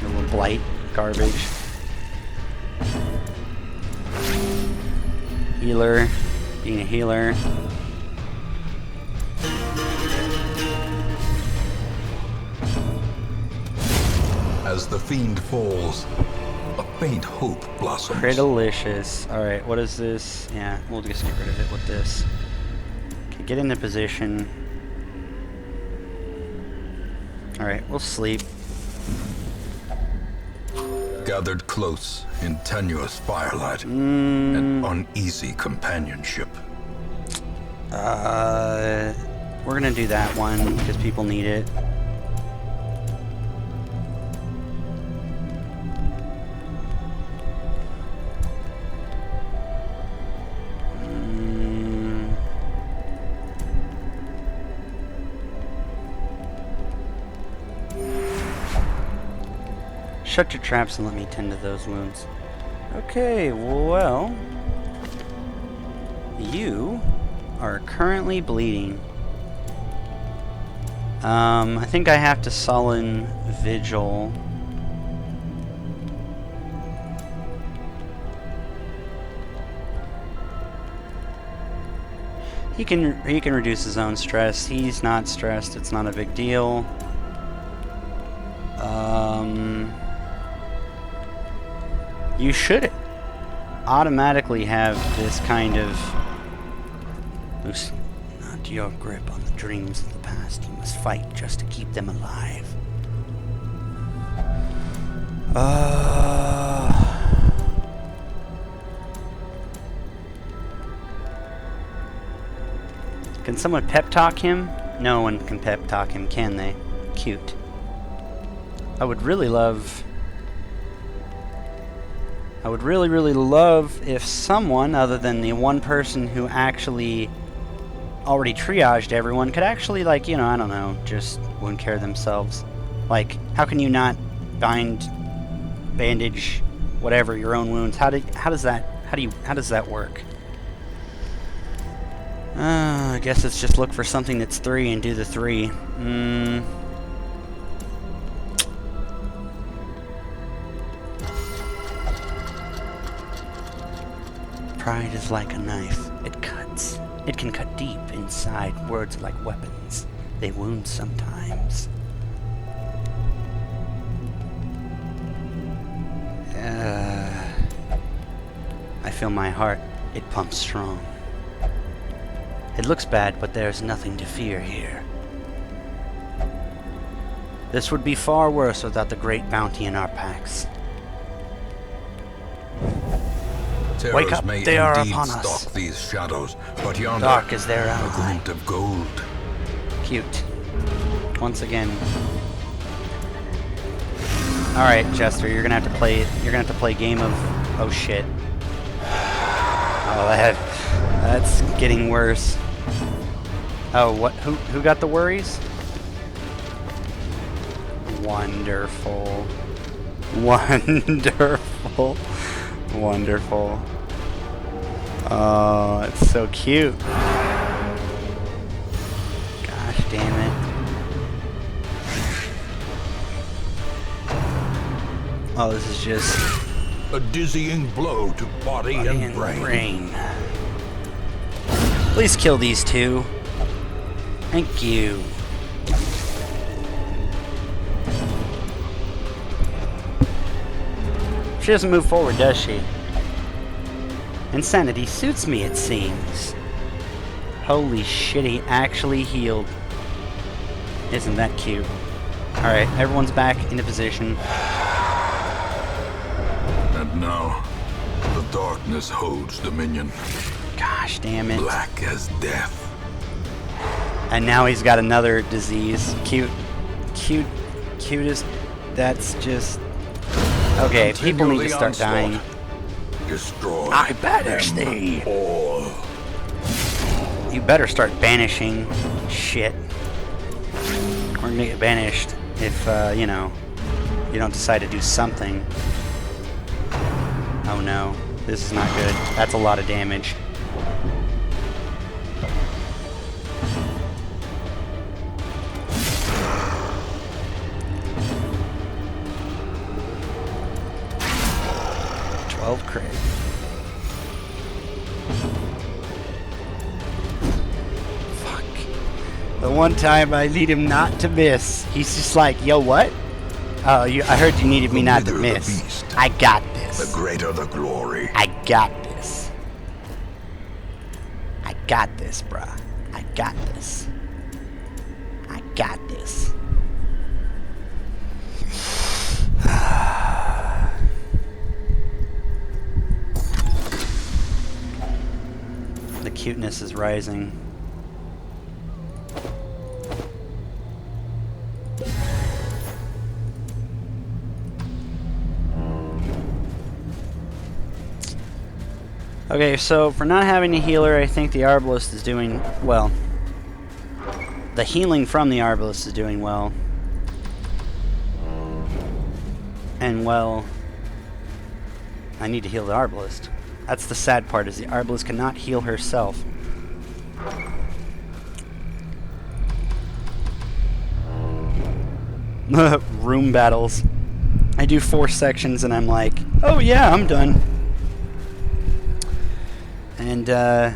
You little blight garbage. Healer. Being a healer. As the fiend falls, a faint hope blossoms. Critalicious. Alright, what is this? Yeah, we'll just get rid of it with this. Okay, get into position. Alright, we'll sleep. Gathered close in tenuous firelight and uneasy companionship. We're gonna do that one because people need it. Shut your traps and let me tend to those wounds. Okay, well, you are currently bleeding. I think I have to sullen Vigil. He can reduce his own stress. He's not stressed. It's not a big deal. You should automatically have this kind of loosen not your grip on the dreams of the past. You must fight just to keep them alive. Can someone pep talk him? No one can pep talk him, can they? Cute. I would really really love if someone other than the one person who actually already triaged everyone could actually, like, you know, I don't know, just wound care themselves. Like, how can you not bandage, whatever, your own wounds? How does that work? I guess it's just look for something that's 3 and do the 3. Pride is like a knife. It cuts. It can cut deep inside. Words are like weapons. They wound sometimes. I feel my heart. It pumps strong. It looks bad, but there's nothing to fear here. This would be far worse without the great bounty in our packs. Terrors Wake up, may they are indeed upon us. stalk these shadows, but yonder, Dark is their a ally. glint of gold. Cute. Once again. Alright, Jester, you're gonna have to play game of oh shit. Oh, that's getting worse. Oh, what who got the worries? Wonderful. Wonderful. Wonderful. Oh, it's so cute. Gosh damn it. Oh, this is just A dizzying blow to body and brain. Please kill these two. Thank you. She doesn't move forward, does she? Insanity suits me, it seems. Holy shit, he actually healed. Isn't that cute? Alright, everyone's back into position. And now, the darkness holds dominion, Gosh damn it. black as death. And now he's got another disease. Cutest. That's just... Okay, people need to Continue the start dying. onslaught. Destroy I banish them thee. all. You better start banishing shit. Or get banished if, you know, you don't decide to do something. Oh no, this is not good. That's a lot of damage. Crit. Fuck. The one time I need him not to miss, he's just like, yo, what? Oh, I heard you needed me not to bigger the miss. beast, I got The this. greater the glory. I got this. I got this, bruh. I got this. I got this. The cuteness is rising. Okay, so for not having a healer, I think the Arbalest is doing well. The healing from the Arbalest is doing well. And well, I need to heal the Arbalest. That's the sad part, is the Arbalest cannot heal herself. Room battles. I do 4 sections and I'm like, oh yeah, I'm done. And, yeah,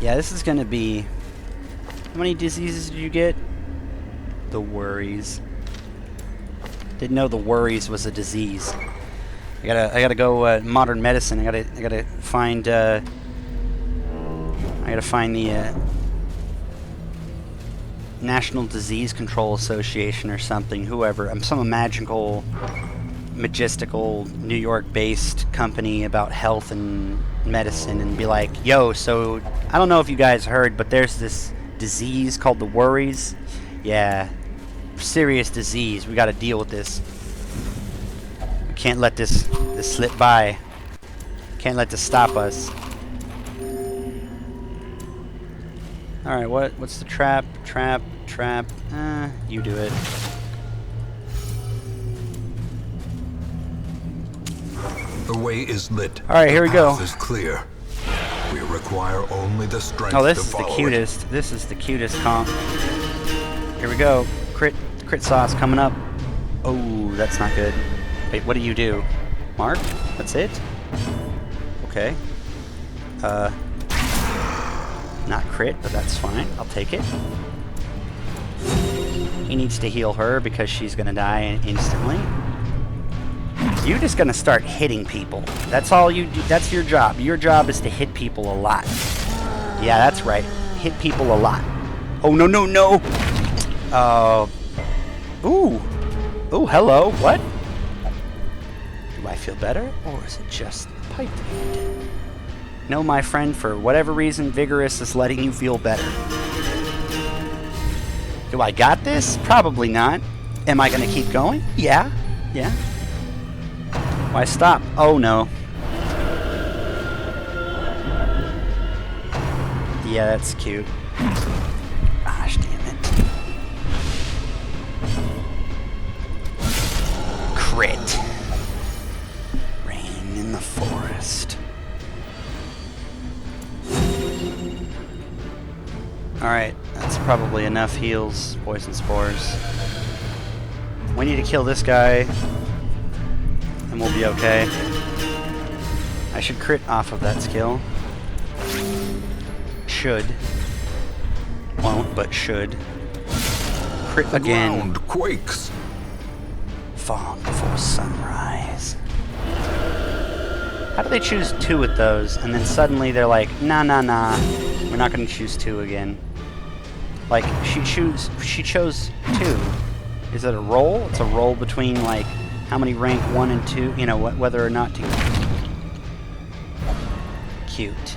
this is gonna be... How many diseases did you get? The worries. Didn't know the worries was a disease. I gotta go modern medicine. I gotta find the National Disease Control Association or something. Whoever, some magical, majestical New York-based company about health and medicine, and be like, yo, so I don't know if you guys heard, but there's this disease called the worries. Yeah, serious disease. We got to deal with this. We can't let this slip by. Can't let this stop us. All right, what's the trap? Trap. You do it. The way is lit. All right, here we The go. path is clear. We require only the strength Oh, this to is the follow cutest. This is the cutest comp. Here we go. Crit sauce coming up. Oh, that's not good. Wait, what do you do? Mark? That's it? Okay. Not crit, but that's fine. I'll take it. He needs to heal her because she's gonna die instantly. You're just gonna start hitting people. That's all you do. That's your job. Your job is to hit people a lot. Yeah, that's right. Hit people a lot. Oh, no. Ooh, hello. What? Do I feel better? Or is it just pipe dream? No, my friend, for whatever reason, Vigorous is letting you feel better. Do I got this? Probably not. Am I gonna keep going? Yeah. Why stop? Oh no. Yeah, that's cute. Gosh, damn it. Crit. Rain in the forest. Alright, that's probably enough heals, poison spores. We need to kill this guy, and we'll be okay. I should crit off of that skill. Should. Won't, but should. Crit The again. ground quakes. Fawn before sunrise. How do they choose 2 with those, and then suddenly they're like, nah, we're not gonna choose 2 again. Like, she chose 2. Is it a roll? It's a roll between, like, how many rank 1 and 2, you know, whether or not to... Cute.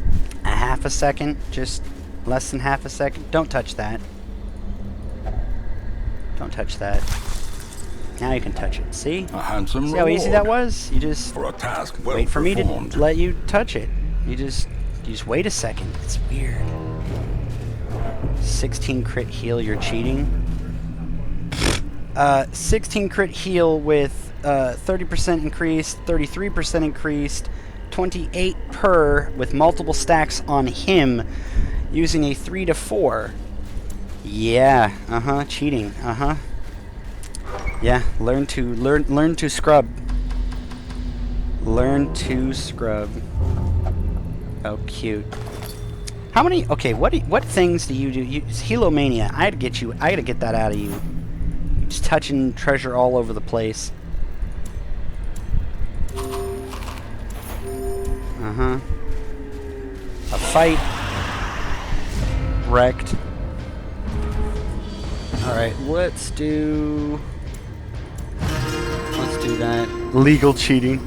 half a second, just less than half a second. Don't touch that. Don't touch that. Now you can touch it. See? A handsome See how easy that reward was? You just for a task well wait for me performed. to let you touch it. You just wait a second. It's weird. 16 crit heal, you're cheating. 16 crit heal with 30% increased, 33% increased, 28 per with multiple stacks on him using a 3 to 4. Yeah, cheating. Yeah, learn to scrub. Learn to scrub. Oh, cute. How many? Okay, what things do you do? Helomania. I gotta get that out of you. You're just touching treasure all over the place. A fight. Wrecked. All right, let's do that. Legal cheating.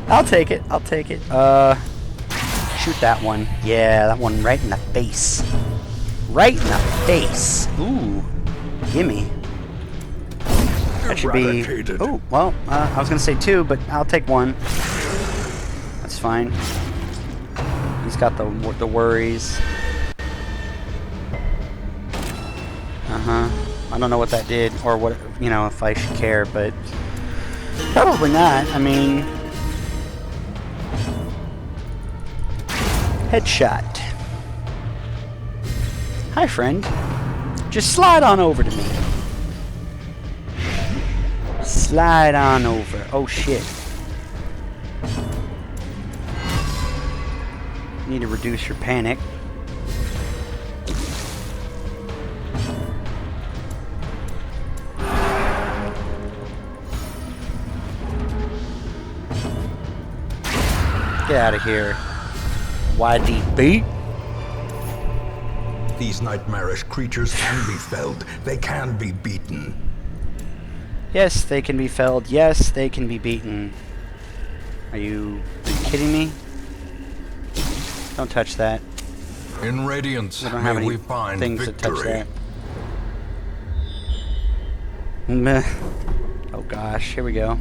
I'll take it. Shoot that one. Yeah, that one right in the face. Right in the face. Ooh. Gimme. That should be... Eradicated. Ooh, well, I was going to say 2, but I'll take 1. That's fine. He's got the worries. I don't know what that did, or what, if I should care, but... Probably not. I mean... Headshot. Hi, friend. Just slide on over to me. Slide on over. Oh, shit. Need to reduce your panic. Get out of here. YDB. These nightmarish creatures can be felled. They can be beaten. Yes, they can be felled. Yes, they can be beaten. Are you kidding me? Don't touch that. In Radiance, I don't have may any we find things that touch victory. that. Meh. Oh gosh, here we go.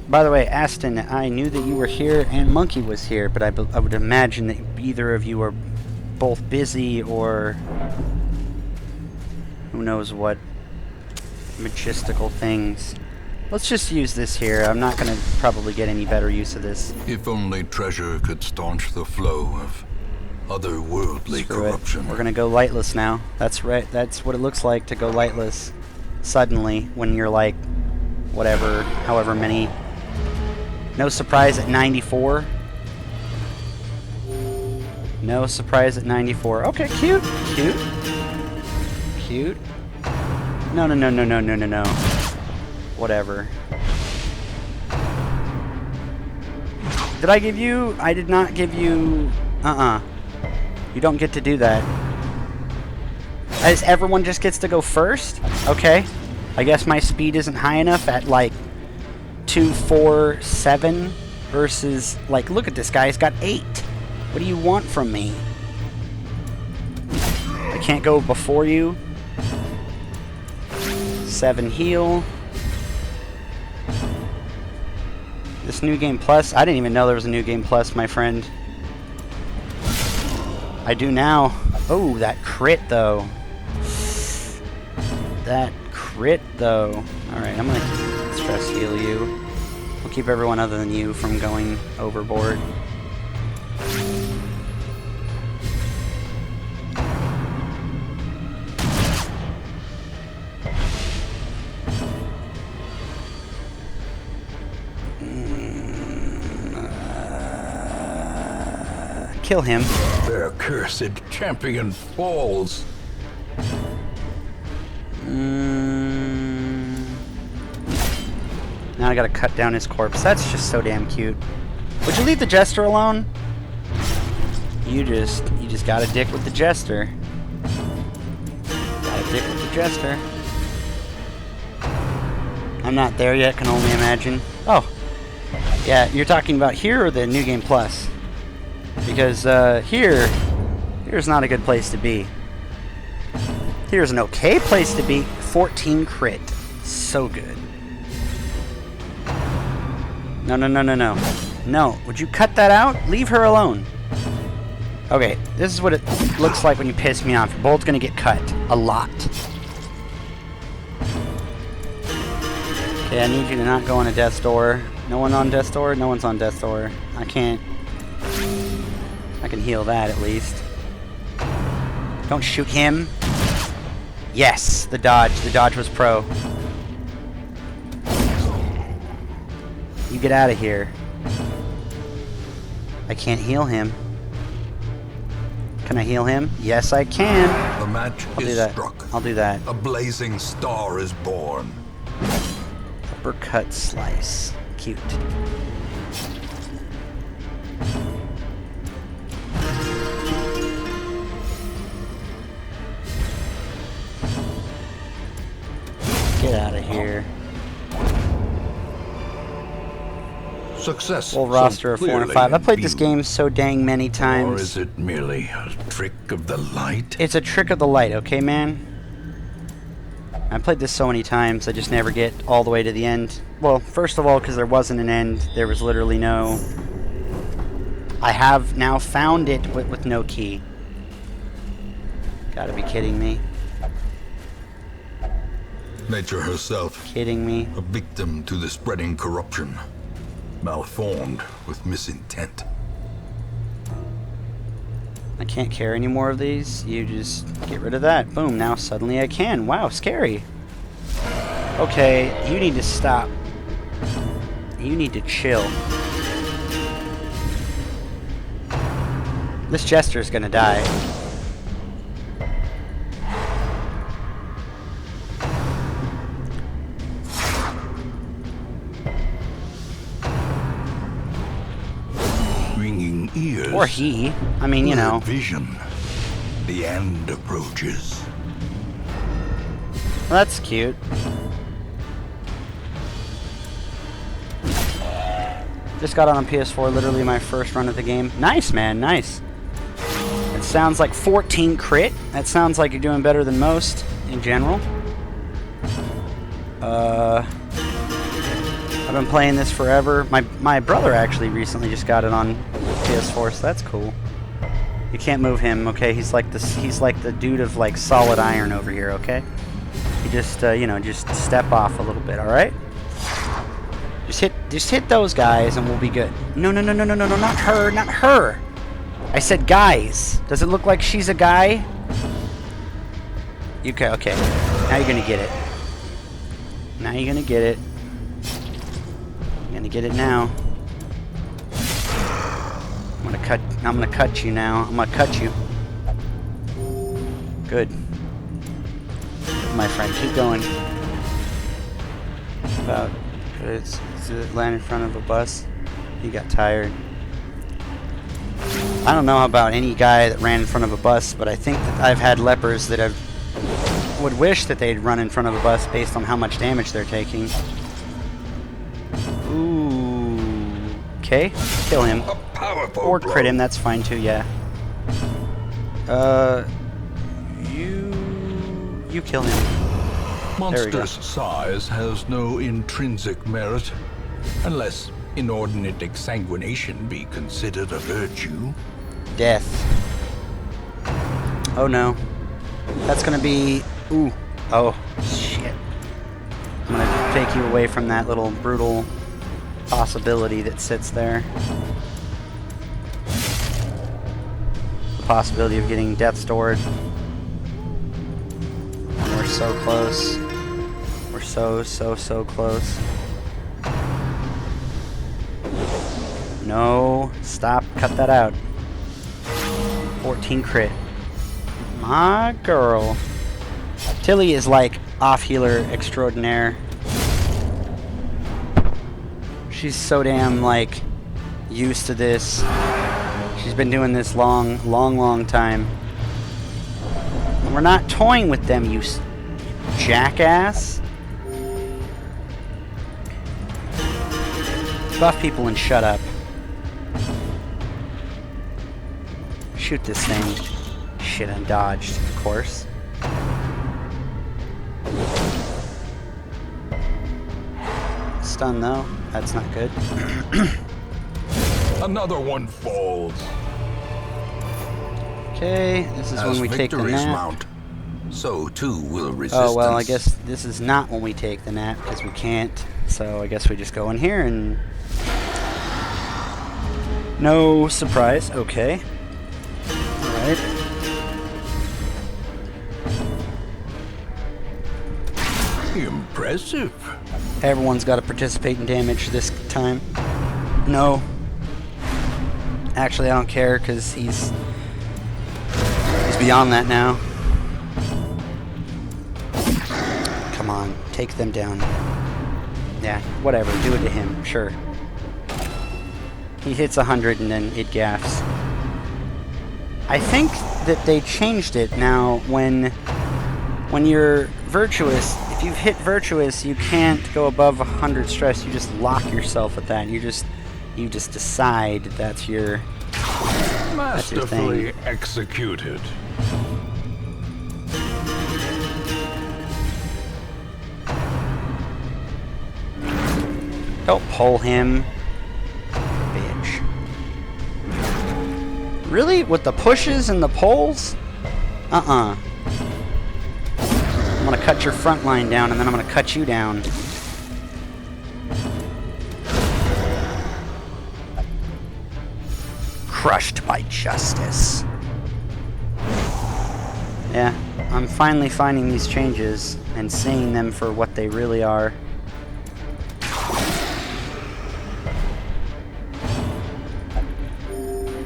By the way, Aston, I knew that you were here and Monkey was here, but I would imagine that either of you are both busy or who knows what majestical things. Let's just use this here. I'm not going to probably get any better use of this. If only treasure could staunch the flow of otherworldly Screw it. corruption. We're going to go lightless now. That's right. That's what it looks like to go lightless suddenly when you're like, whatever, however many. No surprise at 94. No surprise at 94. Okay, cute. Cute. Cute. No. Whatever. Did I give you... I did not give you... You don't get to do that. As everyone just gets to go first? Okay. I guess my speed isn't high enough at, like, 2, 4, 7 versus... Like, look at this guy. He's got 8. What do you want from me? I can't go before you. 7 heal. This New Game Plus, I didn't even know there was a New Game Plus, my friend. I do now. Oh, that crit, though. That crit, though. Alright, I'm gonna stress heal you. We'll keep everyone other than you from going overboard. Kill him. Their cursed champion falls. Now I gotta cut down his corpse. That's just so damn cute. Would you leave the jester alone? You just got a dick with the jester. Got a dick with the jester. I'm not there yet, can only imagine. Oh. Yeah, you're talking about here or the New Game Plus? Because here's not a good place to be. Here's an okay place to be. 14 crit. So good. No, no, no, no, no. No, would you cut that out? Leave her alone. Okay, this is what it looks like when you piss me off. Your bolt's gonna get cut. A lot. Okay, I need you to not go on a death's door. No one on death's door? No one's on death's door. I can't... I can heal that at least. Don't shoot him. Yes, the dodge. The dodge was pro. You get out of here. I can't heal him. Can I heal him? Yes, I can. The match I'll do is that. struck. I'll do that. A blazing star is born. Uppercut slice. Cute. Get out of here. Success. Full so roster of 4 and clearly 5. I in played this view. game so dang many Or times. is it merely a trick of the light? It's a trick of the light, okay, man? I played this so many times, I just never get all the way to the end. Well, first of all, because there wasn't an end. There was literally no... I have now found it with no key. Gotta be kidding me. Nature herself, Kidding me. a victim to the spreading corruption. Malformed with misintent. I can't carry any more of these. You just get rid of that. Boom, now suddenly I can. Wow, scary. Okay, you need to stop. You need to chill. This Jester's gonna die. Ringing ears. Or he. I mean, you know. Blurred vision. The end approaches. Well, that's cute. Just got on PS4, literally my first run of the game. Nice, man, nice. It sounds like 14 crit. That sounds like you're doing better than most in general. I've been playing this forever. My brother actually recently just got it on PS4, so that's cool. You can't move him, okay? He's like the dude of like solid iron over here, okay? You just you know, just step off a little bit, all right? Just hit those guys and we'll be good. No, no, no, no, no, no, no, not her, not her. I said guys. Does it look like she's a guy? Okay, okay. Now you're gonna get it. Now you're gonna get it. You're gonna get it now. I'm gonna cut you now. I'm gonna cut you. Good. My friend, keep going. About it's land in front of a bus. He got tired. I don't know about any guy that ran in front of a bus, but I think that I've had lepers that would wish that they'd run in front of a bus based on how much damage they're taking. Ooh. Okay, kill him. A powerful Or blow. crit him, that's fine too, yeah. You kill him. There we go. Monster's size has no intrinsic merit, unless inordinate exsanguination be considered a virtue. Death. Oh no. That's gonna be... Ooh. Oh, shit. I'm gonna take you away from that little brutal possibility that sits there. The possibility of getting death stored. We're so close. We're so close. No. Stop. Cut that out. 14 crit. My girl. Tilly is like off healer extraordinaire. She's so damn like used to this. She's been doing this long time. And we're not toying with them, you jackass. Buff people and shut up. Shoot this thing. Shit, I dodged, of course. Stun though. That's not good. Another one falls. Okay, this is As when we take the victories nap. mount, so too will resistance. Oh, well, I guess this is not when we take the nap, because we can't. So I guess we just go in here and... No surprise. Okay. Alright. Impressive. Everyone's got to participate in damage this time. No. Actually, I don't care, because he's beyond that now. Come on, take them down. Yeah, whatever, do it to him, sure. He hits 100 and then it gaffs. I think that they changed it now when you're virtuous. If you've hit virtuous, you can't go above 100 stress. You just lock yourself at that. You just decide that's your Masterfully executed. Don't pull him. Bitch. Really? With the pushes and the pulls? Uh-uh. I'm gonna cut your front line down and then I'm gonna cut you down. Crushed by justice. Yeah, I'm finally finding these changes and seeing them for what they really are.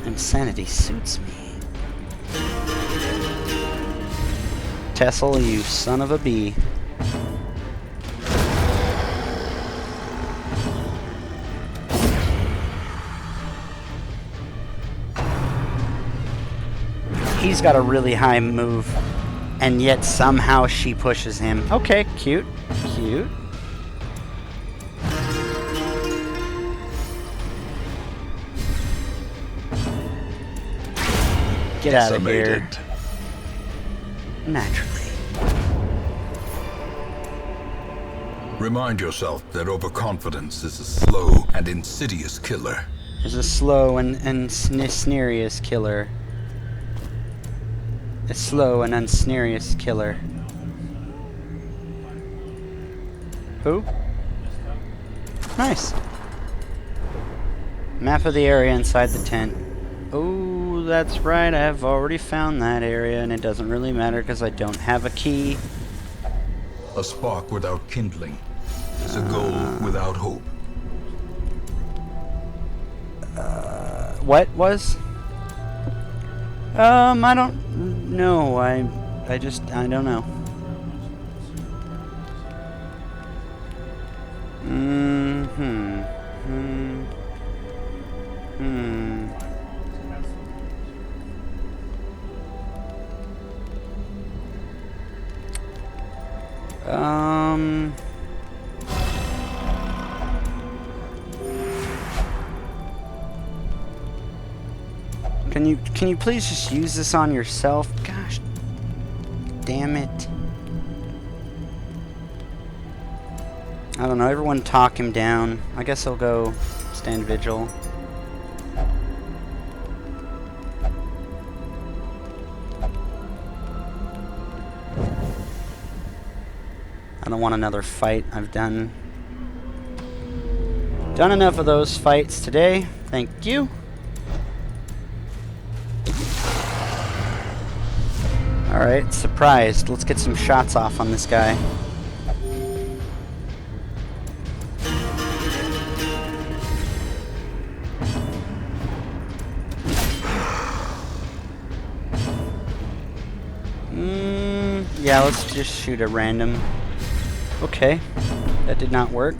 Insanity suits me. Tessel, you son of a bee. He's got a really high move, and yet somehow she pushes him. Okay, cute. Cute. Get out of here. Decimated. Naturally. Remind yourself that overconfidence is a slow and insidious killer. There's a slow and unsnerious killer. A slow and unsnerious killer. Who? Nice. Map of the area inside the tent. Oh, that's right. I've already found that area, and it doesn't really matter because I don't have a key. A spark without kindling is a goal without hope. What was? I don't know. I don't know. Can you please just use this on yourself? Gosh, damn it. I don't know, everyone talk him down. I guess I'll go stand vigil. I don't want another fight. I've done enough of those fights today. Thank you. Alright, surprised. Let's get some shots off on this guy. Yeah, let's just shoot at random. Okay, that did not work.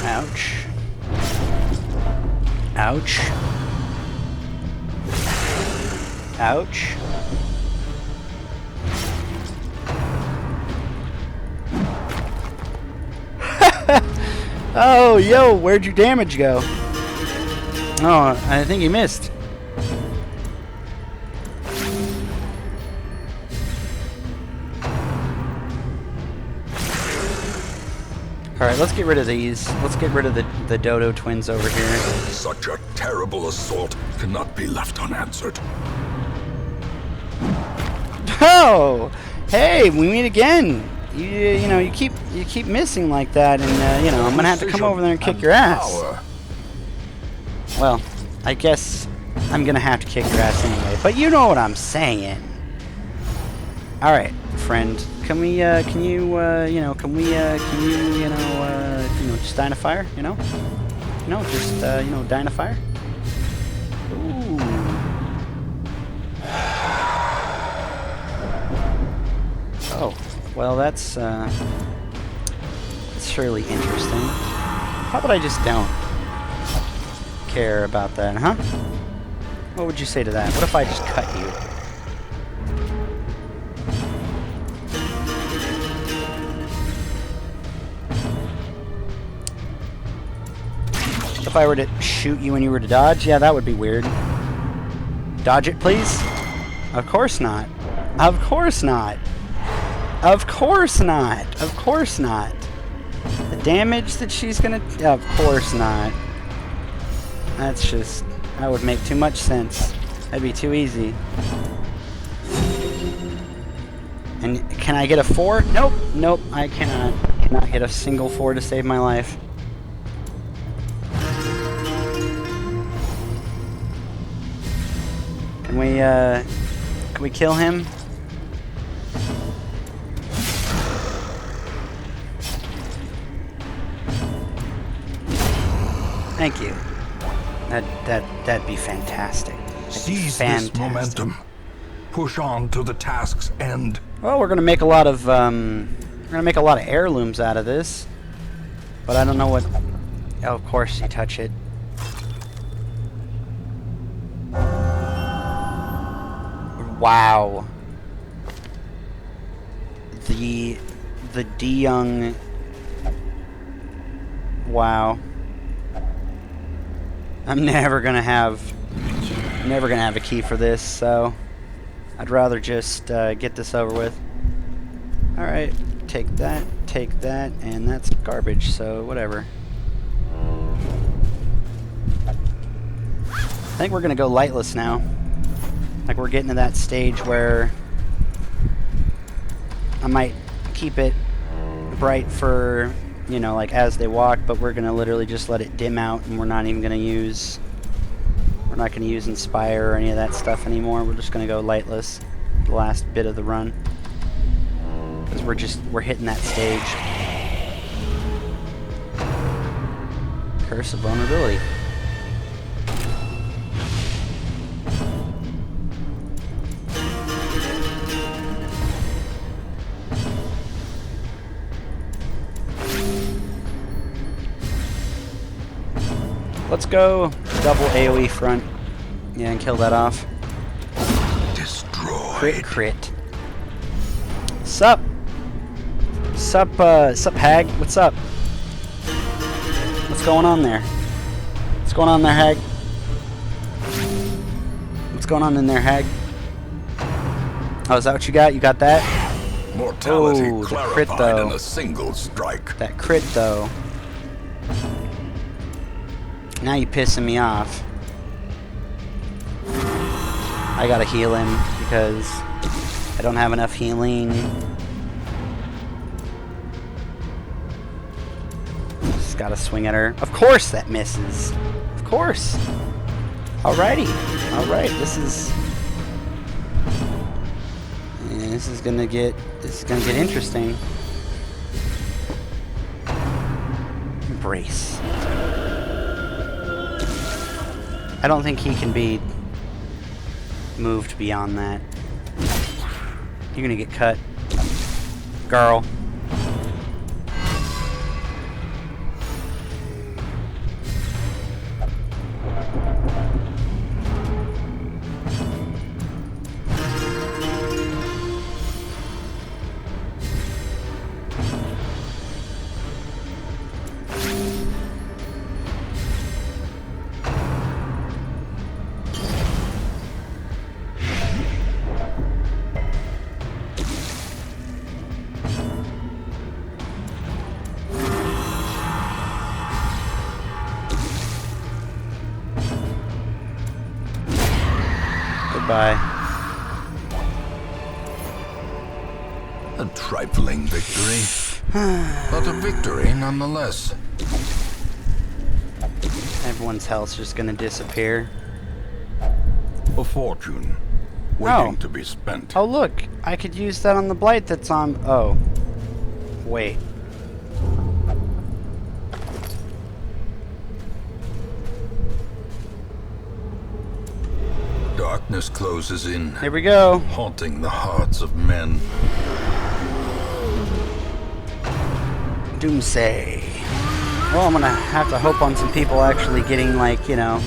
Ouch. Ouch. Ouch. Oh, yo, where'd your damage go? Oh, I think you missed. Alright, let's get rid of these. Let's get rid of the Dodo twins over here. Such a terrible assault cannot be left unanswered. Oh! Hey, we meet again! You know, you keep missing like that, and, you know, I'm gonna have to come over there and kick your ass. Power. Well, I guess I'm gonna have to kick your ass anyway, but you know what I'm saying. Alright, friend. Can we, can you, just dying a fire, you know? Just, dying a fire? Ooh. Oh, well, that's surely interesting. How about I just don't care about that, huh? What would you say to that? What if I just cut you? If I were to shoot you when you were to dodge, yeah, that would be weird. Dodge it, please? Of course not. Of course not. Of course not. Of course not. The damage that she's gonna... Of course not. That's just... That would make too much sense. That'd be too easy. And can I get a 4? Nope. Nope, I cannot. Cannot get a single 4 to save my life. Can we kill him? Thank you. That'd be fantastic. That'd be Seize fantastic. this momentum. Push on to the task's end. Well, we're gonna make a lot of heirlooms out of this, but I don't know what. Oh, of course you touch it. Wow. The De-Young. Wow. I'm never gonna have a key for this, so I'd rather just get this over with. Alright, take that, and that's garbage, so whatever. I think we're gonna go lightless now. Like, we're getting to that stage where I might keep it bright for, you know, like as they walk, but we're gonna literally just let it dim out, and we're not gonna use Inspire or any of that stuff anymore. We're just gonna go lightless the last bit of the run, because we're hitting that stage. Curse of Vulnerability. Let's go double AoE front. Yeah, and kill that off. Destroyed. Crit. Sup, Hag? What's up? What's going on there? What's going on there, Hag? What's going on in there, Hag? Oh, is that what you got? You got that? Mortality Ooh, the crit, clarified though. in a single strike. That crit, though. Now you're pissing me off. I gotta heal him because I don't have enough healing. Just gotta swing at her. Of course that misses. Of course. Alrighty. Alright, this is gonna get interesting. Embrace. I don't think he can be moved beyond that. You're gonna get cut. Girl. Goodbye. A trifling victory, but a victory nonetheless. Everyone's health's just gonna disappear. A fortune waiting to be spent. Oh look, I could use that on the blight that's on. Oh, wait. Darkness closes in, Here we go. haunting the hearts of men. Doomsday. Well, I'm gonna have to hope on some people actually getting, like, you know.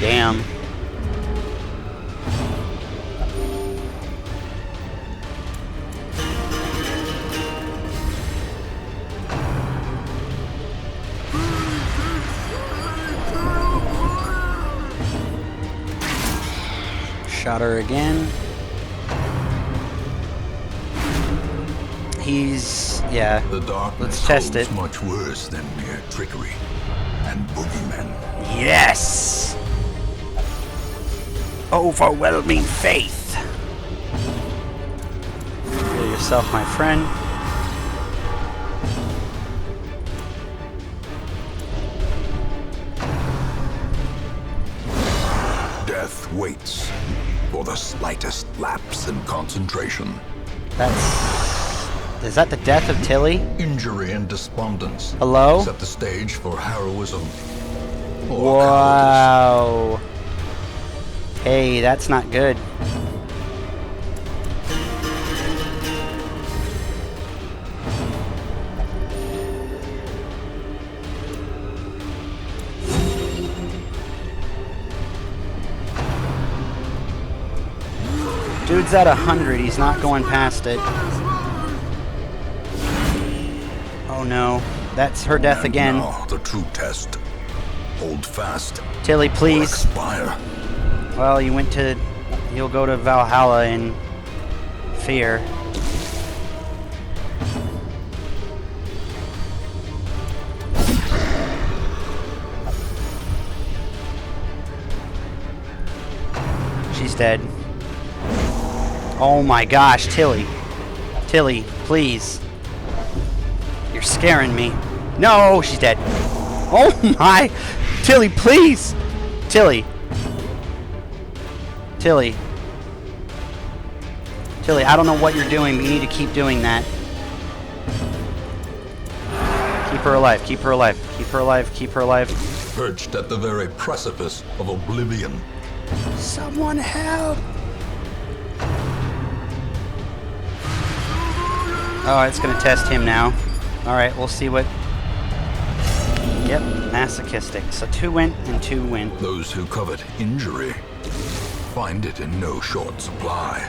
Damn. Shot her again. He's, yeah. The darkness Let's test holds it. much worse than mere trickery and boogeymen. Yes! Overwhelming faith. Heal yourself, my friend. Death waits for the slightest lapse in concentration. Is that the death of Tilly? Injury and despondence Hello? set the stage for heroism. Or cowardice. Wow. Hey, that's not good. Dude's at 100. He's not going past it. Oh no. That's her death And again. now the true test. Hold fast. Tilly, Or please. expire. Well, you'll go to Valhalla in fear. She's dead. Oh my gosh, Tilly. Tilly, please. You're scaring me. No, she's dead. Oh my! Tilly, please! Tilly. Tilly. Tilly, I don't know what you're doing, but you need to keep doing that. Keep her alive, keep her alive, keep her alive, keep her alive. Perched at the very precipice of oblivion. Someone help! Oh, it's gonna test him now. Alright, we'll see what... Yep, masochistic. So 2 went and 2 went. Those who covet injury find it in no short supply.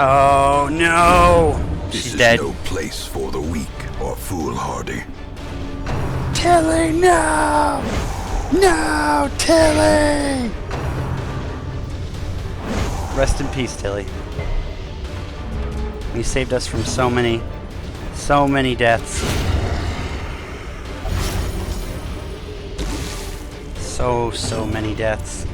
Oh no! This She's is dead. no place for the weak or foolhardy. Tilly, no! No, Tilly! Rest in peace, Tilly. You saved us from so many deaths. So many deaths.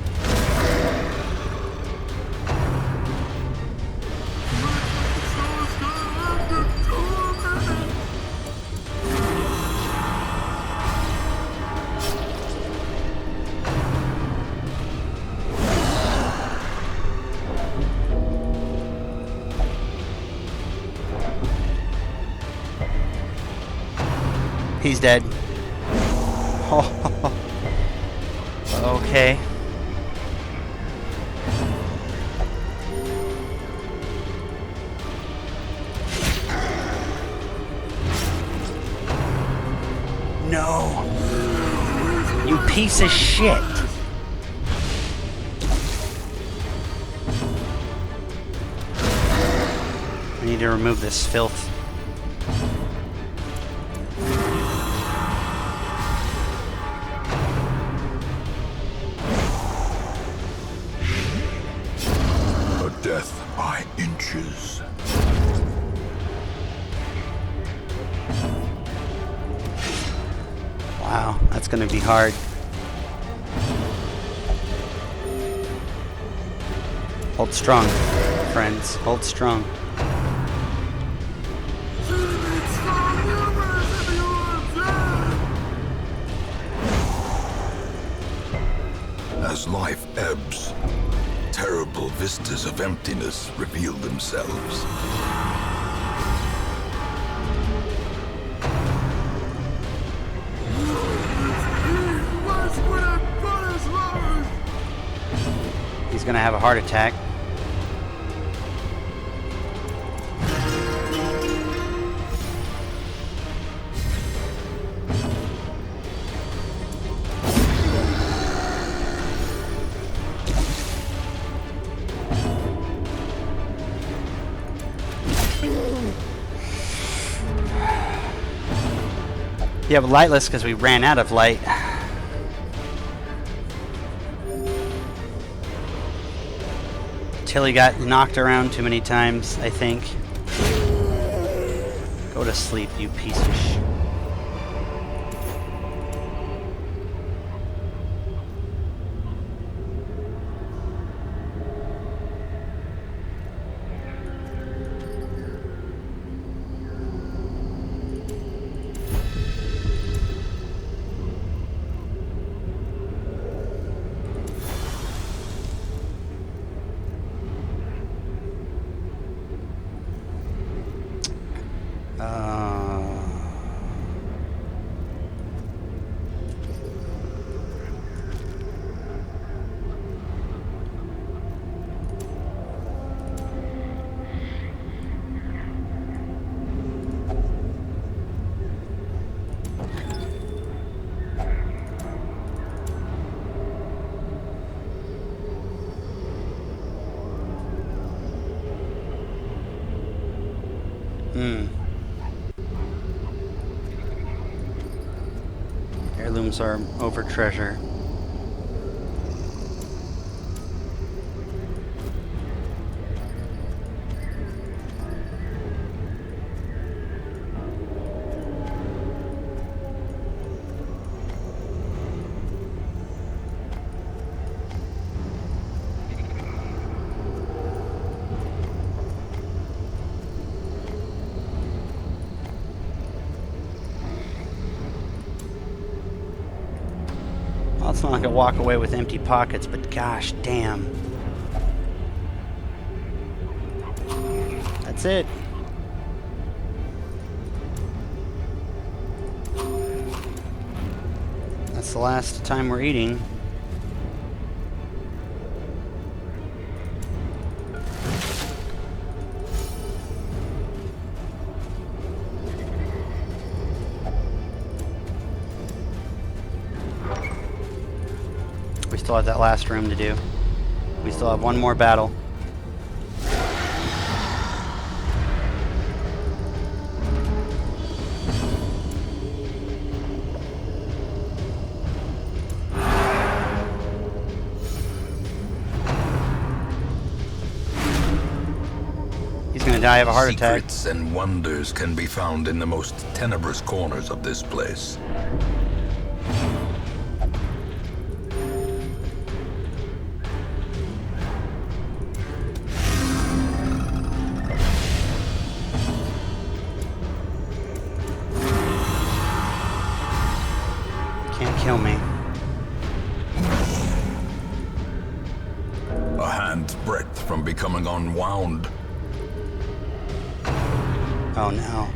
He's dead. Oh, okay. piece of shit! I need to remove this filth. A death by inches. Wow, that's gonna be hard. Hold strong, friends. Hold strong. As life ebbs, terrible vistas of emptiness reveal themselves. He's gonna have a heart attack. Yeah, but lightless because we ran out of light. Tilly got knocked around too many times, I think. Go to sleep, you piece of sh... Heirlooms are over treasure. Well, it's not like I walk away with empty pockets, but gosh damn. That's it. That's the last time we're eating. We still have that last room to do. We still have one more battle. He's gonna die of a heart attack. Secrets and wonders can be found in the most tenebrous corners of this place. Can't kill me. A hand's breadth from becoming unwound. Oh no.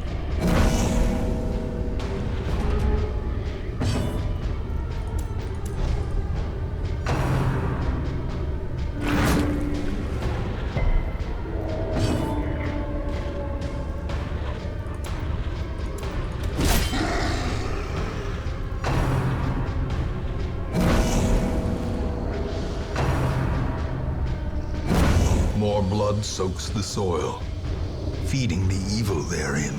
More blood soaks the soil, feeding the evil therein.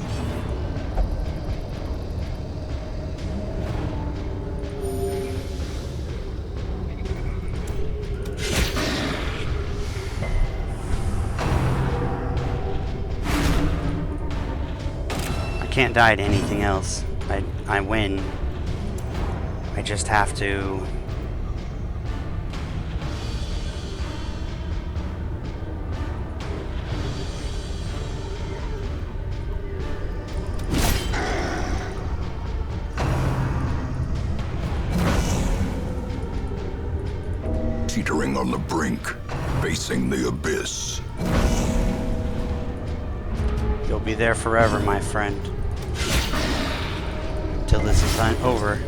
I can't die to anything else. I win. I just have to... Teetering on the brink, facing the abyss. You'll be there forever, my friend. Till this is over.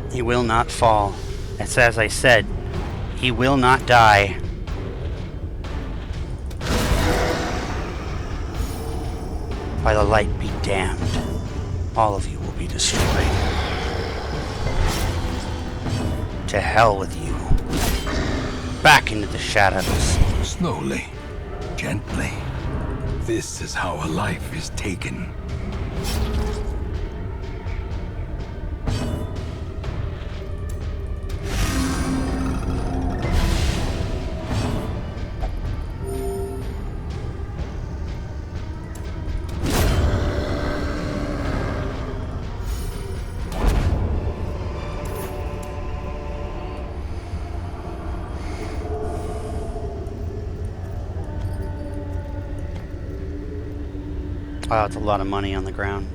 He will not fall. It's as I said, he will not die. By the light be damned. All of you will be destroyed. To hell with you. Back into the shadows. Slowly, gently. This is how a life is taken. Wow, that's a lot of money on the ground.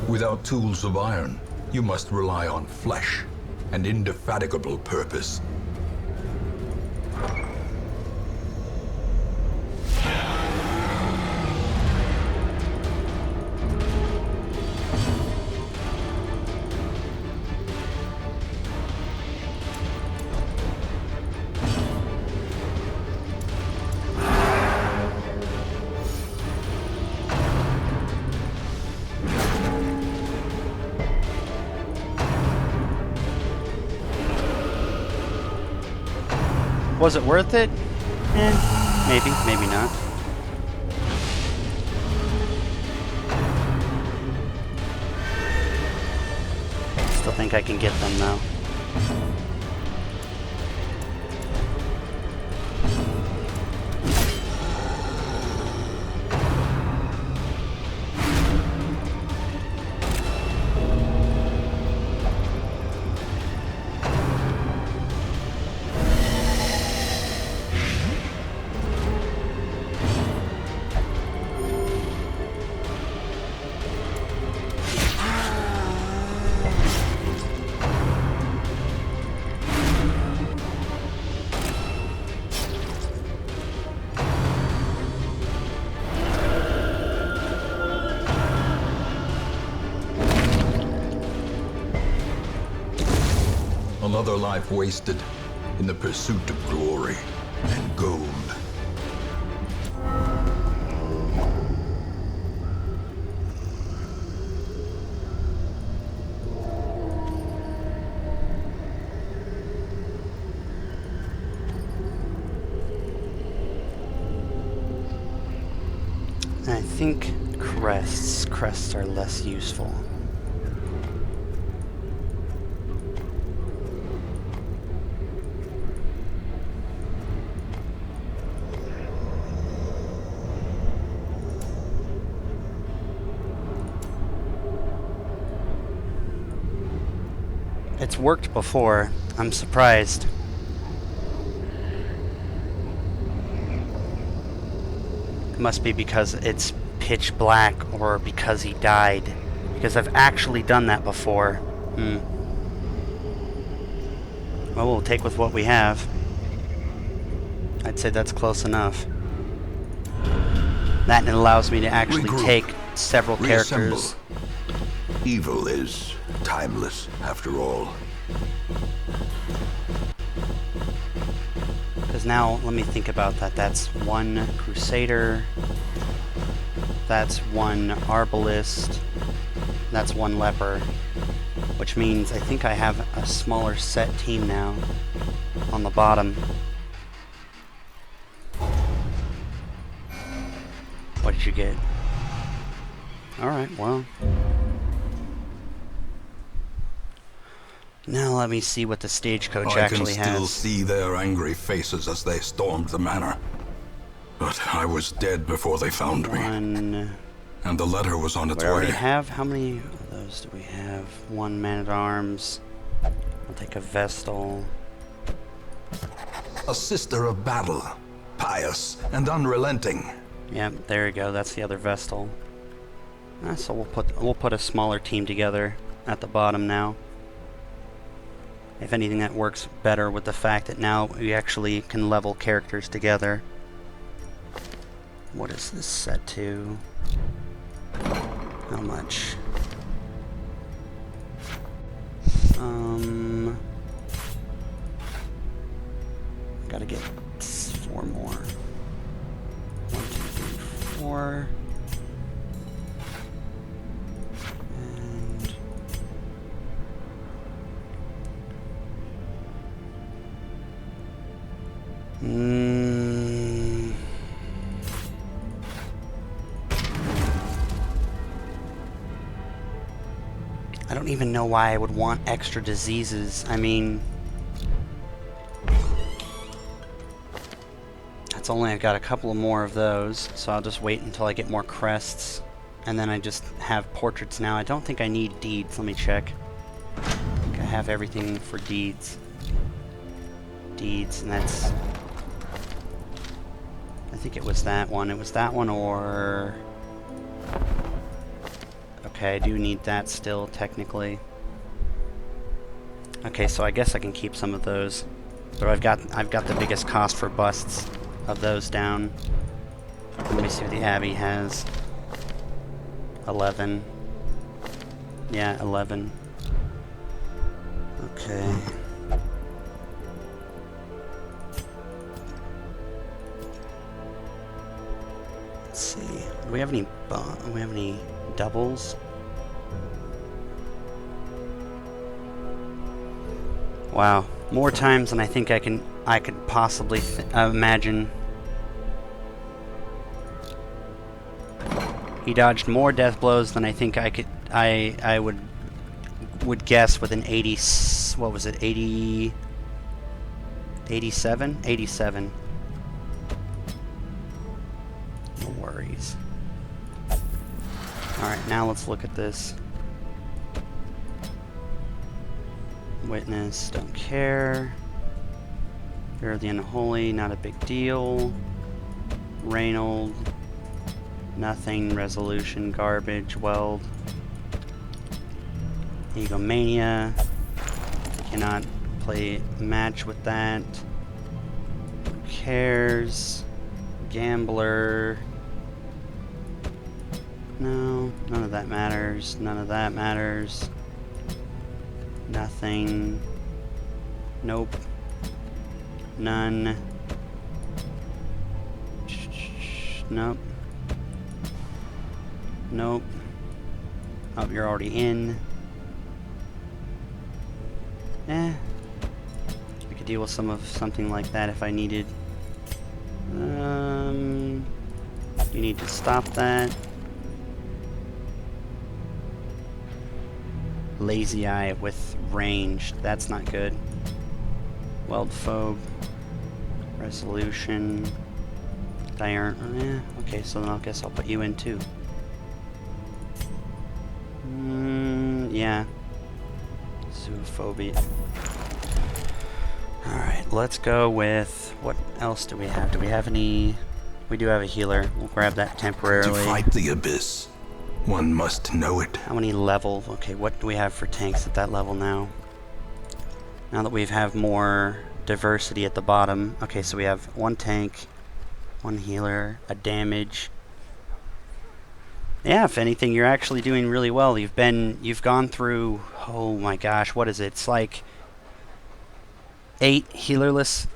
Without tools of iron, you must rely on flesh and indefatigable purpose. Was it worth it? Maybe, maybe not. Still think I can get them though. Another life wasted in the pursuit of glory and gold. I think crests are less useful. It's worked before. I'm surprised. It must be because it's pitch black or because he died. Because I've actually done that before. Well, we'll take with what we have. I'd say that's close enough. That allows me to actually Regroup. take several Reassemble. characters. Evil is timeless, after all. Because now, let me think about that. That's one Crusader. That's one Arbalist. That's one Leper. Which means I think I have a smaller set team now on the bottom. What did you get? Alright, well. Now let me see what the stagecoach I can actually still has. see their angry faces as they stormed the manor. But I was dead before they found me, One. and the letter was on its We already way. have. How many of those do we have? One man-at-arms. I'll take a Vestal. A sister of battle, pious and unrelenting. Yep, there you go. That's the other Vestal. So we'll put a smaller team together at the bottom now. If anything, that works better with the fact that now we actually can level characters together. What is this set to? How much? Gotta get 4 more. 1, 2, 3, 4. And I don't even know why I would want extra diseases. I mean, that's only, I've got a couple of more of those, so I'll just wait until I get more crests, and then I just have portraits now. I don't think I need deeds. Let me check. I think I have everything for deeds. Deeds, and that's, I think it was that one. It was that one, or okay, I do need that still, technically. Okay, so I guess I can keep some of those. But I've got the biggest cost for busts of those down. Let me see what the Abbey has. 11. Yeah, 11. Okay. Let's see. Do we have any doubles? Wow, more times than I think I could possibly imagine. He dodged more death blows than I think I would guess with an 80, what was it, 80, 87? 87. No worries. Alright, now let's look at this. Witness, don't care. Fear of the Unholy, not a big deal. Reynold, nothing. Resolution, garbage. Weld. Egomania, cannot play match with that. Who cares? Gambler. No, none of that matters. None of that matters. Nothing. Nope. None. Nope. Nope. Oh, you're already in. I could deal with something like that if I needed. You need to stop that. Lazy Eye with ranged. That's not good. Weld Phobe. Resolution. Diurn. Okay, so then I guess I'll put you in too. Yeah. Zoophobia. Alright, let's go with... What else do we have? Do we have any... We do have a healer. We'll grab that temporarily. To fight the abyss, one must know it. How many level? Okay, what do we have for tanks at that level now? Now that we have more diversity at the bottom. Okay, so we have one tank, one healer, a damage. Yeah, if anything, you're actually doing really well. You've gone through, oh my gosh, what is it? It's like 8 healerless,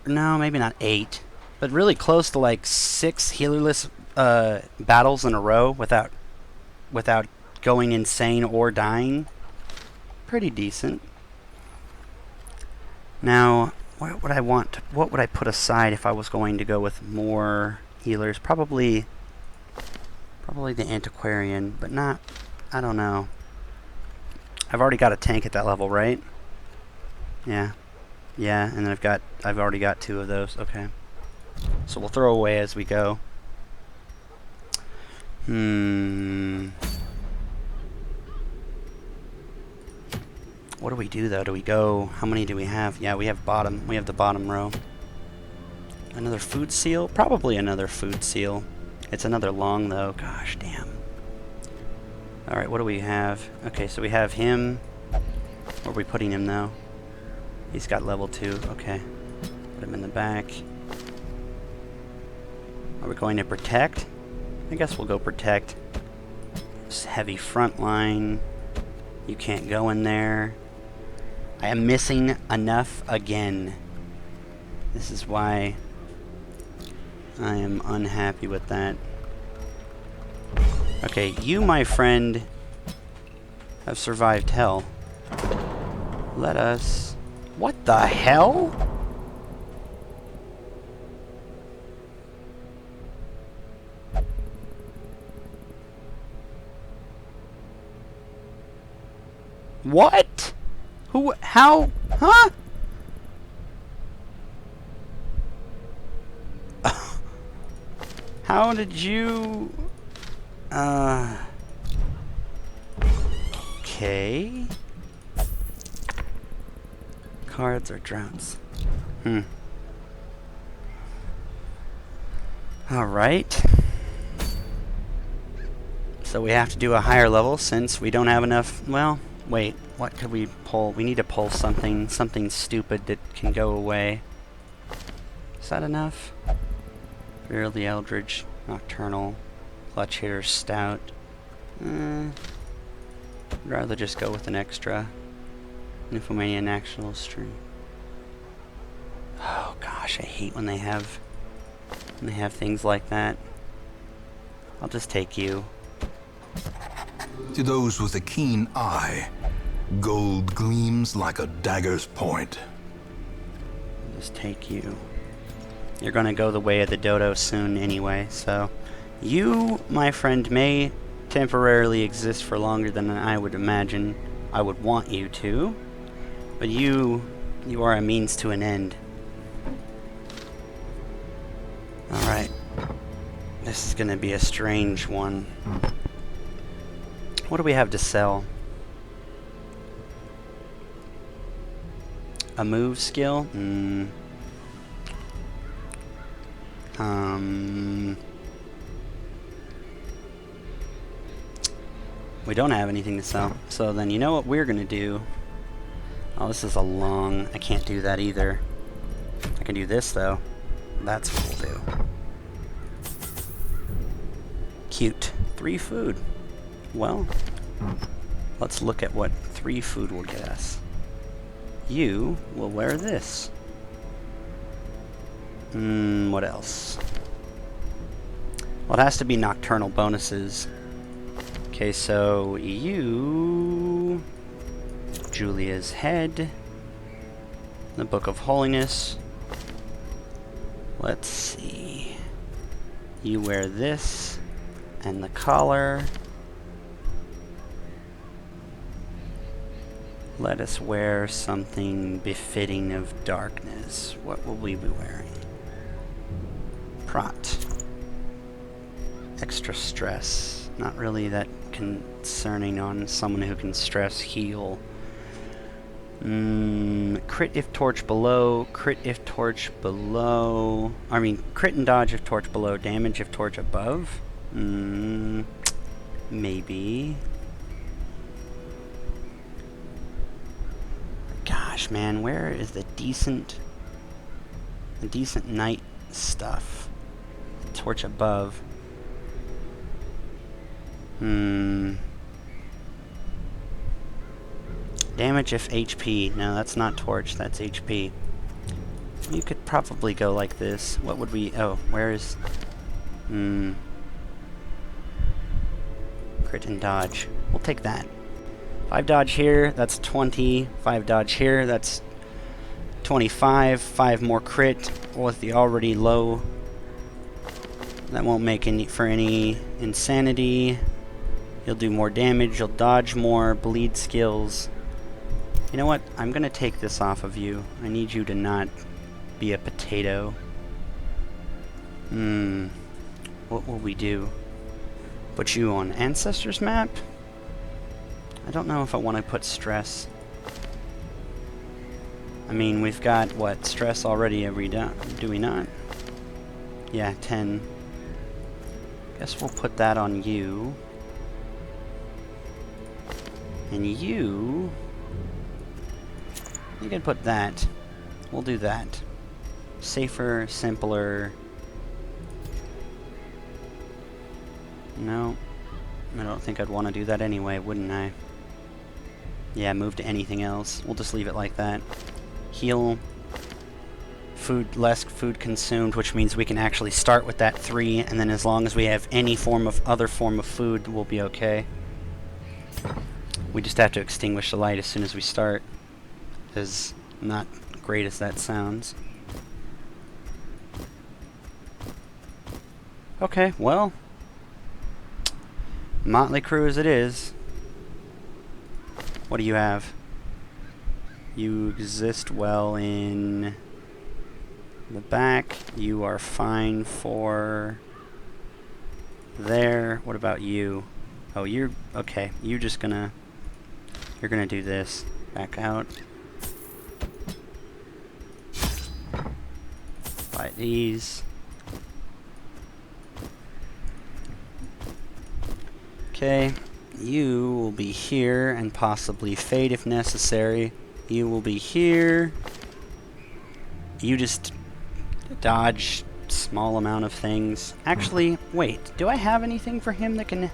no, maybe not 8, but really close to like 6 healerless battles in a row without going insane or dying. Pretty decent. Now, what would I want? What would I put aside if I was going to go with more healers? Probably the Antiquarian, but not, I don't know. I've already got a tank at that level, right? Yeah. Yeah, and then I've already got 2 of those. Okay. So we'll throw away as we go. What do we do though? Do we go, how many do we have? Yeah, we have the bottom row. Another food seal? Probably another food seal. It's another long though. Gosh damn. Alright, what do we have? Okay, so we have him. Where are we putting him though? He's got level 2. Okay. Put him in the back. Are we going to protect? I guess we'll go protect. This heavy front line. You can't go in there. I am missing enough again. This is why I am unhappy with that. Okay, you, my friend, have survived hell. Let us... What the hell? What? Who? How? Huh? How did you... Okay. Cards or drowns? Alright. So we have to do a higher level since we don't have enough... Well, wait. What could we pull? We need to pull something stupid that can go away. Is that enough? Fear of the Eldritch, Nocturnal, Clutch Hitter, Stout. I'd rather just go with an extra. Nymphomania, National Stream. Oh gosh, I hate when they have things like that. I'll just take you. To those with a keen eye, gold gleams like a dagger's point. I'll just take you. You're gonna go the way of the dodo soon anyway, so... You, my friend, may temporarily exist for longer than I would imagine I would want you to. But you are a means to an end. Alright. This is gonna be a strange one. What do we have to sell? A move skill? We don't have anything to sell. So then you know what we're gonna do? Oh, this is a long... I can't do that either. I can do this though. That's what we'll do. Cute. 3 food. Well, let's look at what 3 food will get us. you will wear this. What else? Well, it has to be nocturnal bonuses. Okay, so you... Julia's head. The Book of Holiness. Let's see. You wear this and the collar. Let us wear something befitting of darkness. What will we be wearing? Prot. Extra stress. Not really that concerning on someone who can stress heal. Crit if torch below, crit if torch below. I mean, crit and dodge if torch below, damage if torch above. Maybe. Gosh, man, where is the decent knight stuff? Torch above. Damage if HP. No, that's not torch, that's HP. You could probably go like this. What would we... Oh, where is... Crit and dodge. We'll take that. 5 dodge here, that's 20. 5 dodge here, that's 25. 5 more crit with the already low. That won't make any for any insanity. You'll do more damage, you'll dodge more, bleed skills. You know what? I'm gonna take this off of you. I need you to not be a potato. What will we do? Put you on Ancestors map? I don't know if I want to put stress. I mean, we've got, what, stress already every do we not? Yeah, 10. Guess we'll put that on you. And you can put that. We'll do that. Safer, simpler. No. I don't think I'd want to do that anyway, wouldn't I? Yeah, move to anything else. We'll just leave it like that. Heal. Food, less food consumed, which means we can actually start with that 3, and then as long as we have any other form of food, we'll be okay. We just have to extinguish the light as soon as we start. As not great as that sounds. Okay, well. Motley Crew as it is. What do you have? You exist well in the back. You are fine for there. What about you? Oh, you're okay. You're gonna do this. Back out. Buy these. Okay, you will be here and possibly fade if necessary. You will be here. You just dodge small amount of things. Actually, wait, do I have anything for him that can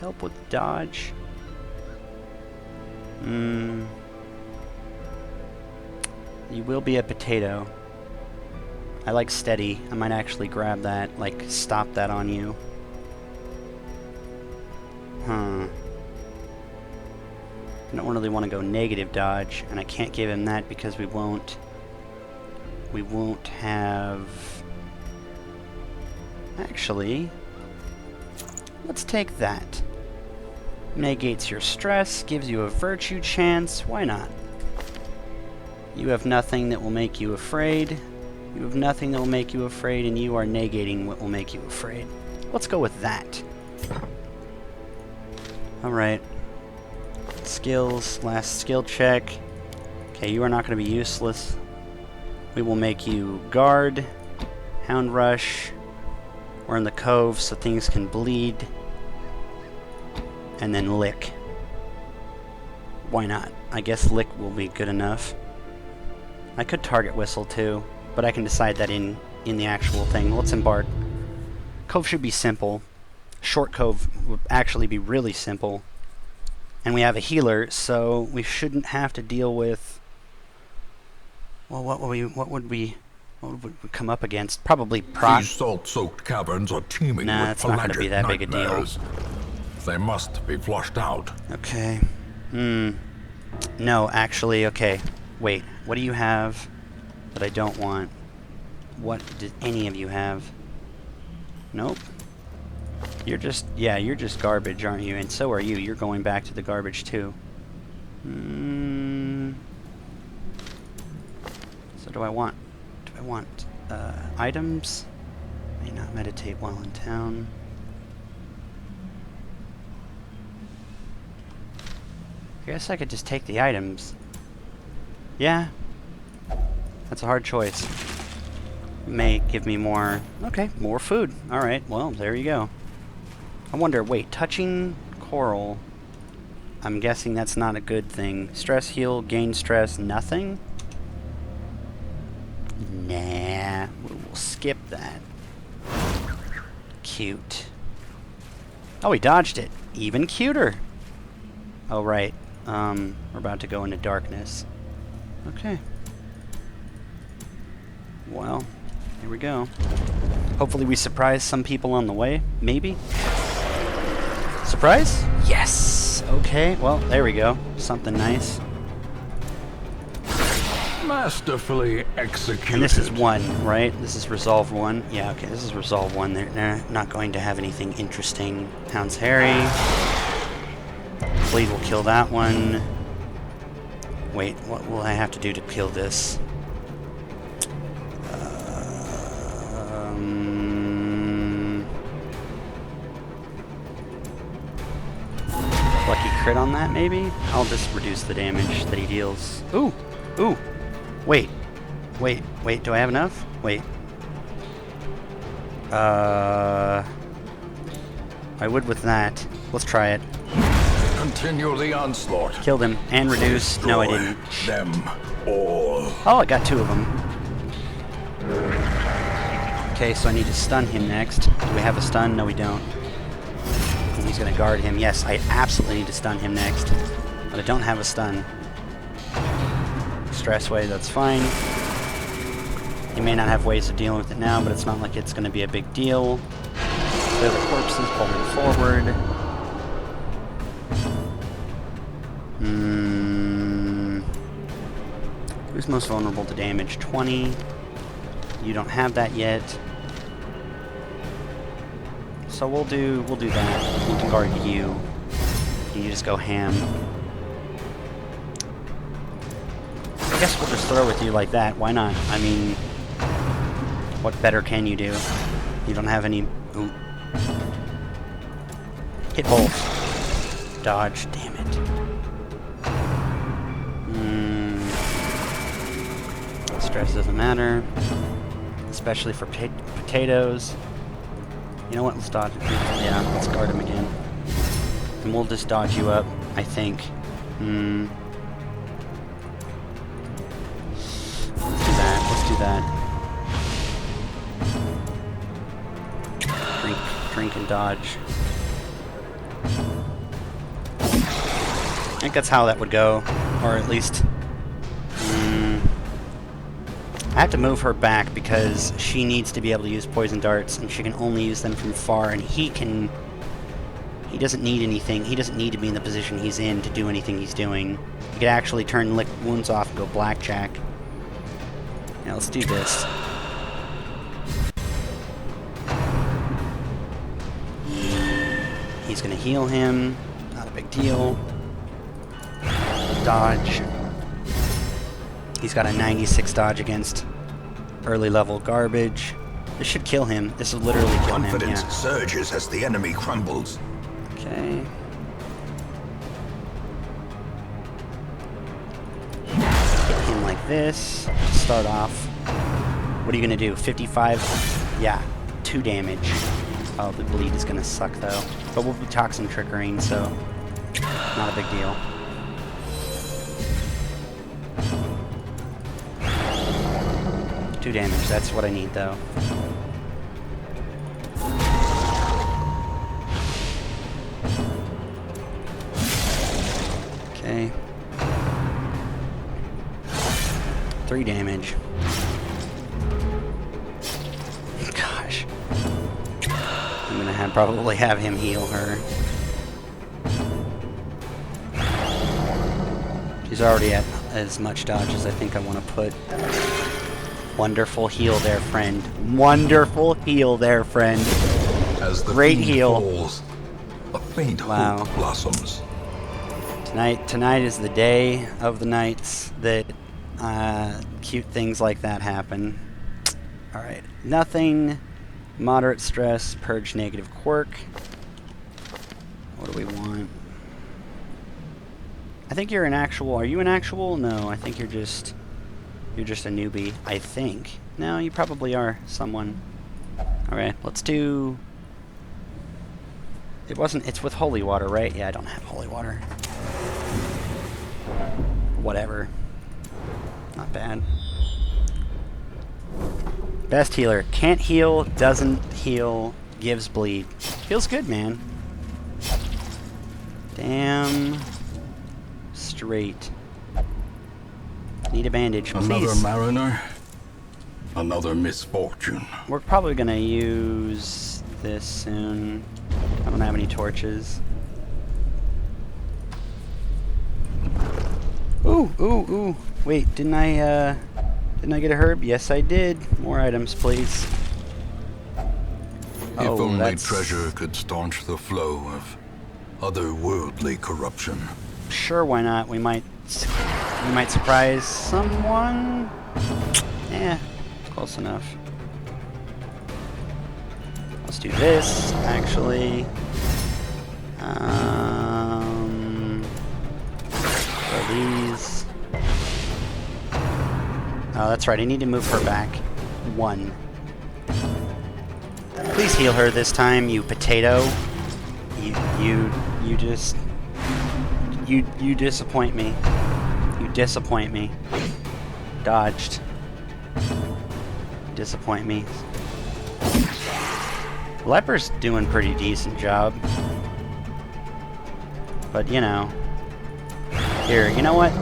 help with dodge? You will be a potato. I like steady. I might actually grab that, like stop that on you. I don't really want to go negative dodge, and I can't give him that because we won't have... Actually, let's take that. Negates your stress, gives you a virtue chance, why not? You have nothing that will make you afraid. You have nothing that will make you afraid, and you are negating what will make you afraid. Let's go with that. Alright. Skills, last skill check. Okay, you are not going to be useless. We will make you guard, hound rush. We're in the cove so things can bleed. And then lick. Why not? I guess lick will be good enough. I could target whistle too, but I can decide that in the actual thing. Let's embark. Cove should be simple. Short cove would actually be really simple. And we have a healer, so we shouldn't have to deal with Well, what would we come up against? Probably These salt-soaked caverns are teeming Nah, with it's not gonna be pelagic that big a deal. nightmares. They must be flushed out. Okay. No, actually, okay. Wait, what do you have that I don't want? What did any of you have? Nope. You're just garbage, aren't you? And so are you. You're going back to the garbage too. So do I want items? May not meditate while in town. I guess I could just take the items. Yeah. That's a hard choice. May give me more... Okay, more food. Alright, well, there you go. I wonder, wait, touching coral... I'm guessing that's not a good thing. Stress heal, gain stress, nothing? Nah, we'll skip that. Cute. Oh, he dodged it. Even cuter. Oh, right. We're about to go into darkness. Okay. Well, here we go. Hopefully we surprise some people on the way. Maybe? Surprise? Yes! Okay, well, there we go. Something nice. Masterfully executed. And this is 1, right? This is Resolve 1. Yeah, okay, this is Resolve 1. They're not going to have anything interesting. Hound's Harry. Bleed will kill that one. Wait, what will I have to do to kill this? Lucky crit on that, maybe? I'll just reduce the damage that he deals. Ooh! Ooh! Wait. Wait, do I have enough? Wait. I would with that. Let's try it. Continue the onslaught. Killed him. And reduce. No, I didn't. Them all. Oh, I got 2 of them. Okay, so I need to stun him next. Do we have a stun? No, we don't. And he's gonna guard him. Yes, I absolutely need to stun him next. But I don't have a stun. Stress wave, that's fine. He may not have ways of dealing with it now, but it's not like it's gonna be a big deal. Clear the corpses, pull them forward. Who's most vulnerable to damage? 20. You don't have that yet. So we'll do that. We can guard you. You just go ham. I guess we'll just throw with you like that. Why not? I mean, what better can you do? You don't have any... Ooh. Hit both. Dodge. Damn it. Stress doesn't matter. Especially for potatoes. You know what? Let's dodge it. Yeah, let's guard him again. And we'll just dodge you up, I think. Let's do that. Drink and dodge. I think that's how that would go. Or at least... I have to move her back because she needs to be able to use poison darts, and she can only use them from far, and he doesn't need anything. He doesn't need to be in the position he's in to do anything he's doing. He could actually turn lick wounds off and go blackjack. Yeah, let's do this. He's gonna heal him. Not a big deal. Dodge. He's got a 96 dodge against early level garbage. This should kill him. This will literally kill him. Confidence Yeah. surges as the enemy crumbles. Okay. Hit him like this to start off. What are you gonna do? 55? Yeah, 2 damage. Oh, the bleed is gonna suck though. But we'll be toxin triggering, so not a big deal. Damage, that's what I need though. Okay. 3 damage. Gosh. I'm gonna probably have him heal her. She's already at as much dodge as I think I want to put. Wonderful heal there, friend. Wonderful heal there, friend. As the Great fiend heal. falls, a faint Wow. hope blossoms. Tonight is the day of the nights that cute things like that happen. Alright, nothing. Moderate stress, purge negative quirk. What do we want? I think you're an actual. Are you an actual? No, I think you're just a newbie. I think. No, you probably are someone. Alright, let's do. It's with holy water, right? Yeah, I don't have holy water. Whatever. Not bad. Best healer. Can't heal, doesn't heal, gives bleed. Feels good, man. Damn straight. Need a bandage, Another please. mariner, another misfortune. We're probably gonna use this soon. I don't have any torches. Ooh, ooh, ooh. Wait, didn't I get a herb? Yes, I did. More items, please. If only that's- treasure could staunch the flow of otherworldly corruption. Sure, why not? We might surprise someone. Yeah, close enough. Let's do this, actually. Throw these. Oh, that's right. I need to move her back 1. Please heal her this time, you potato. You just. You disappoint me. You disappoint me. Dodged. Disappoint me. Leper's doing pretty decent job. But, you know. Here, you know what?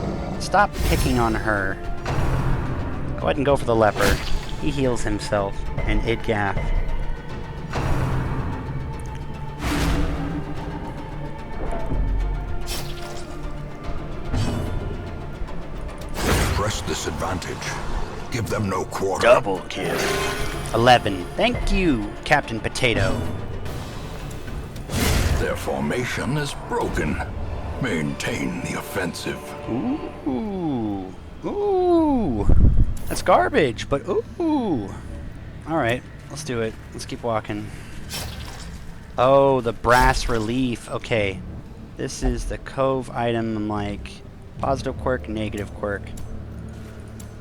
Stop picking on her. Go ahead and go for the leper. He heals himself. And Idgaff. Press this advantage. Give them no quarter. Double kill. 11. Thank you, Captain Potato. Their formation is broken. Maintain the offensive. Ooh. Ooh. That's garbage, but ooh. Alright, let's do it. Let's keep walking. Oh, the brass relief. Okay. This is the cove item. I'm like, positive quirk, negative quirk.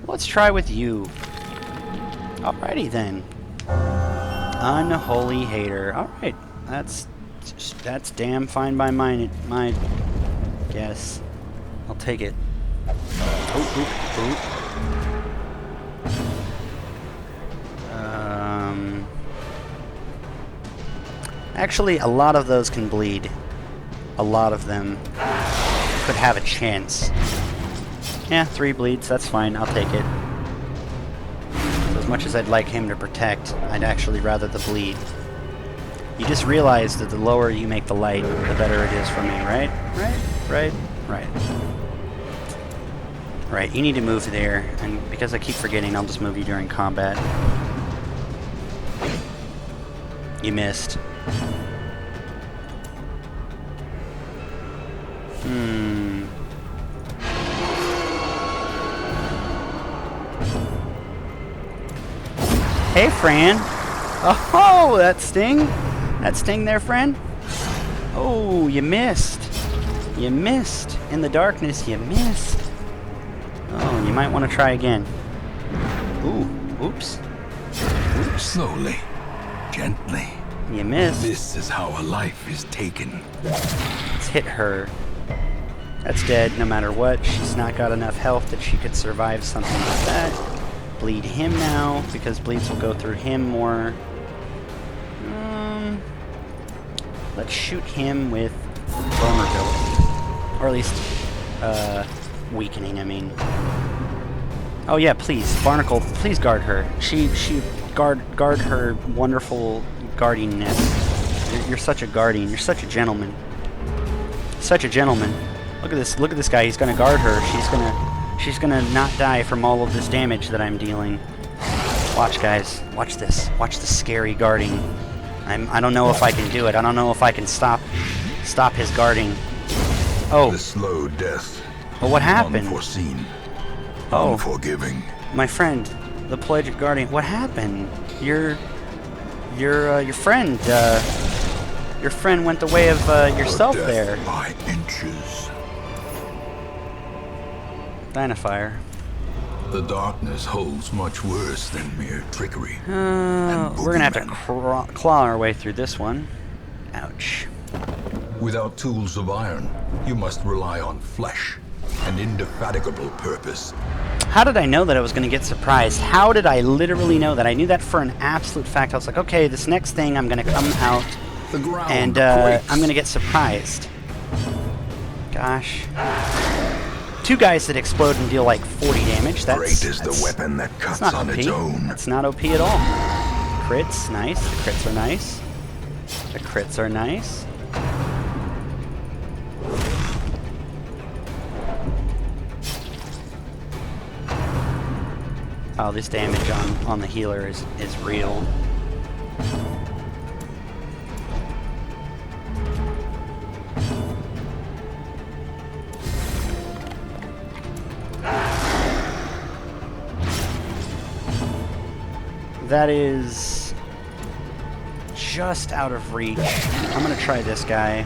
Let's try with you. Alrighty then. Unholy hater. Alright. That's damn fine by my guess. I'll take it. Ooh. Actually, a lot of those can bleed. A lot of them could have a chance. Yeah, 3 bleeds, that's fine, I'll take it. So as much as I'd like him to protect, I'd actually rather the bleed. You just realize that the lower you make the light, the better it is for me, right? Right, you need to move there, and because I keep forgetting, I'll just move you during combat. You missed. Hey, Fran. Oh, that sting? That sting there, friend? Oh, you missed. You missed. In the darkness, you missed. Oh, you might want to try again. Ooh, oops. Slowly, gently. You missed. This is how a life is taken. Let's hit her. That's dead no matter what. She's not got enough health that she could survive something like that. Bleed him now, because bleeds will go through him more. Let's shoot him with vulnerability. Or at least, weakening, I mean. Oh yeah, please, Barnacle, please guard her. She guard her wonderful guardianness. You're such a guardian. You're such a gentleman. Such a gentleman. Look at this. Look at this guy. He's gonna guard her. She's gonna not die from all of this damage that I'm dealing. Watch, guys. Watch this. Watch the scary guarding. I don't know if I can do it. I don't know if I can stop his guarding. Oh. The slow death. Well, what happened? Unforeseen. Oh. Unforgiving. My friend, the Pelagic Guardian. What happened? Your friend. Your friend went the way of yourself Death there. by inches. Dynafire. The darkness holds much worse than mere trickery. We're gonna have to claw our way through this one. Ouch. Without tools of iron, you must rely on flesh, an indefatigable purpose. How did I know that I was gonna get surprised? How did I literally know that? I knew that for an absolute fact. I was like, okay, this next thing I'm gonna come out The ground and quakes. I'm gonna get surprised. Gosh. 2 guys that explode and deal like 40 damage. Great is the weapon that cuts That's not on OP. its own. That's not OP at all. Crits, nice. The crits are nice. The crits are nice. Oh, this damage on the healer is real. That is just out of reach. I'm gonna try this guy.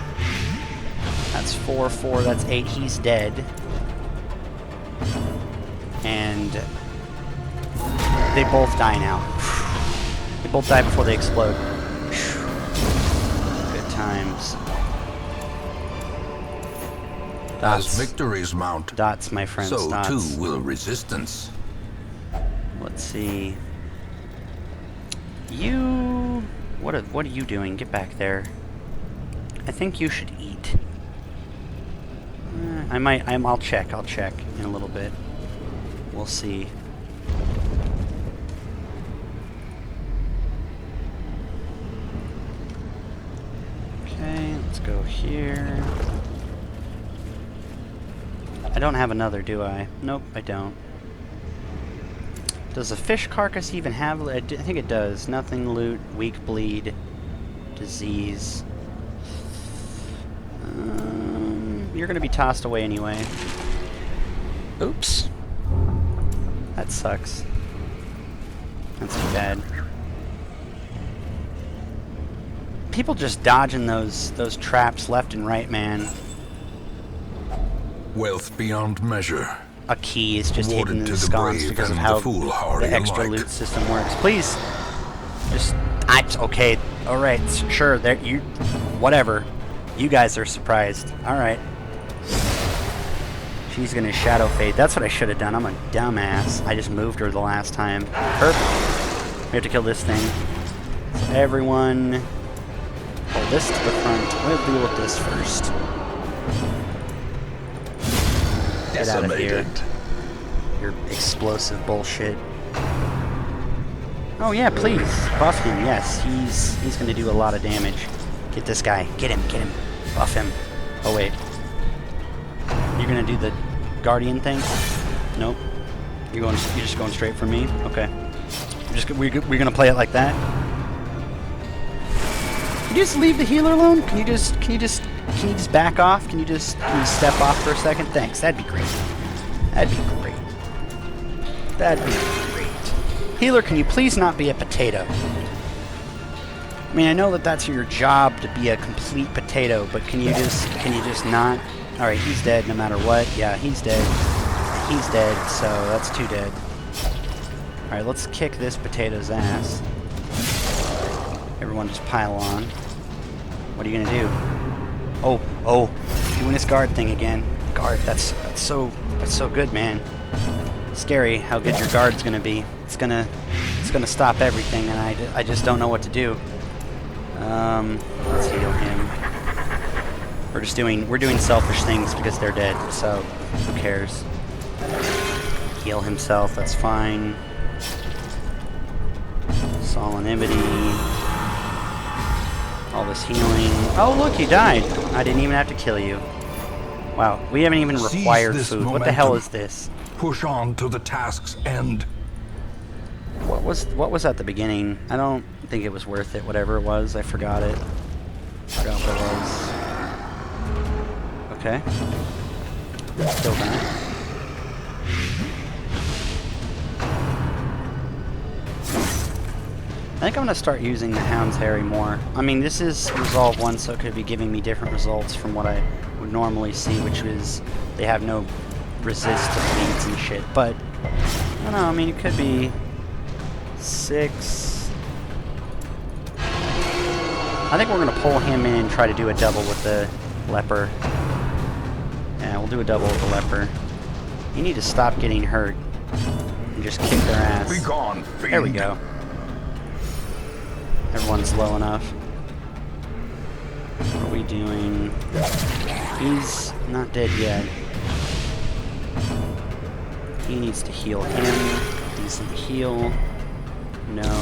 That's 4, that's 8. He's dead. And they both die now. They both die before they explode. Good times. As Dots. victories mount, Dots, my friends. so Dots. too will resistance. Let's see. You... What are you doing? Get back there. I think you should eat. I'll check in a little bit. We'll see. Okay, let's go here. I don't have another, do I? Nope, I don't. Does a fish carcass even have... I think it does. Nothing, loot, weak bleed, disease. You're gonna be tossed away anyway. Oops. That sucks. That's too bad. People just dodging those traps left and right, man. Wealth beyond measure. A key is just Awarded hidden in to the the sconce brave because of and how the foolhardy the extra alike. loot system works. Please, just okay. All right, sure. There, you, whatever. You guys are surprised. All right. She's gonna shadow fade. That's what I should have done. I'm a dumbass. I just moved her the last time. Perfect. We have to kill this thing. So everyone, pull this to the front. We'll deal with this first. Get out of here. Your explosive bullshit. Oh yeah, please. Buff him, yes. He's gonna do a lot of damage. Get this guy. Get him. Buff him. Oh wait. You're gonna do the guardian thing? Nope. You're just going straight for me? Okay. We're gonna play it like that? Can you just leave the healer alone? Can you just back off? Can you step off for a second? Thanks. That'd be great. That'd be great. Healer, can you please not be a potato? I mean, I know that that's your job to be a complete potato, but can you just not? All right, he's dead no matter what. Yeah, he's dead. He's dead, so that's 2 dead. All right, let's kick this potato's ass. Everyone just pile on. What are you gonna do? Oh, doing this guard thing again. Guard, that's so good, man. Scary how good your guard's gonna be. It's gonna stop everything, and I just don't know what to do. Let's heal him. We're doing selfish things because they're dead, so who cares? heal himself, that's fine. Solemnity. All this healing. Oh, look, you died. I didn't even have to kill you. Wow, we haven't even Seize required this food. What the hell momentum. is this? Push on to the task's end. What was at the beginning? I don't think it was worth it, whatever it was. I forgot it. Forgot what it was. Okay. Still that. I think I'm gonna start using the Hound's Harry more. I mean, this is Resolve 1, so it could be giving me different results from what I would normally see, which is they have no resist to bleeds and shit. But, I don't know, I mean, it could be 6. I think we're gonna pull him in and try to do a double with the leper. Yeah, we'll do a double with the leper. You need to stop getting hurt and just kick their ass. Be gone, fiend. There we go. Everyone's low enough. What are we doing? He's not dead yet. He needs to heal him. Decent heal. No.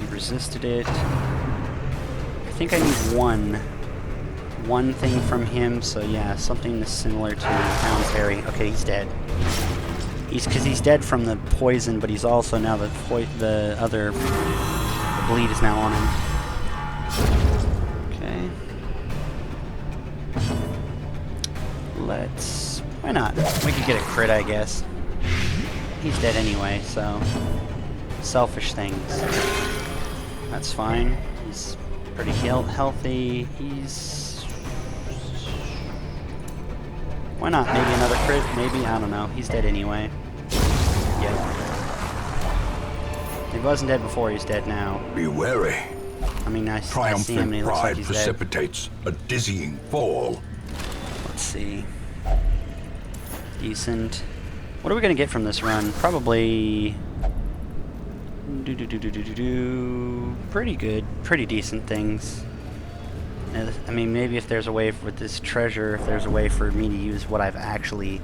He resisted it. I think I need one thing from him, so yeah, something similar to Hound's Harry. Okay, he's dead. Because he's dead from the poison, but he's also now the bleed is now on him. Okay. Why not? We could get a crit, I guess. He's dead anyway, so selfish things. That's fine. He's pretty healthy. Why not? Maybe another crit? Maybe? I don't know. He's dead anyway. Yep. He wasn't dead before, he's dead now. Be wary. I mean, I see him Triumphant and he looks like pride he's dead. precipitates a dizzying fall. Let's see. Decent. What are we gonna get from this run? Probably... Pretty good. Pretty decent things. I mean, maybe if there's a way with this treasure, if there's a way for me to use what I've actually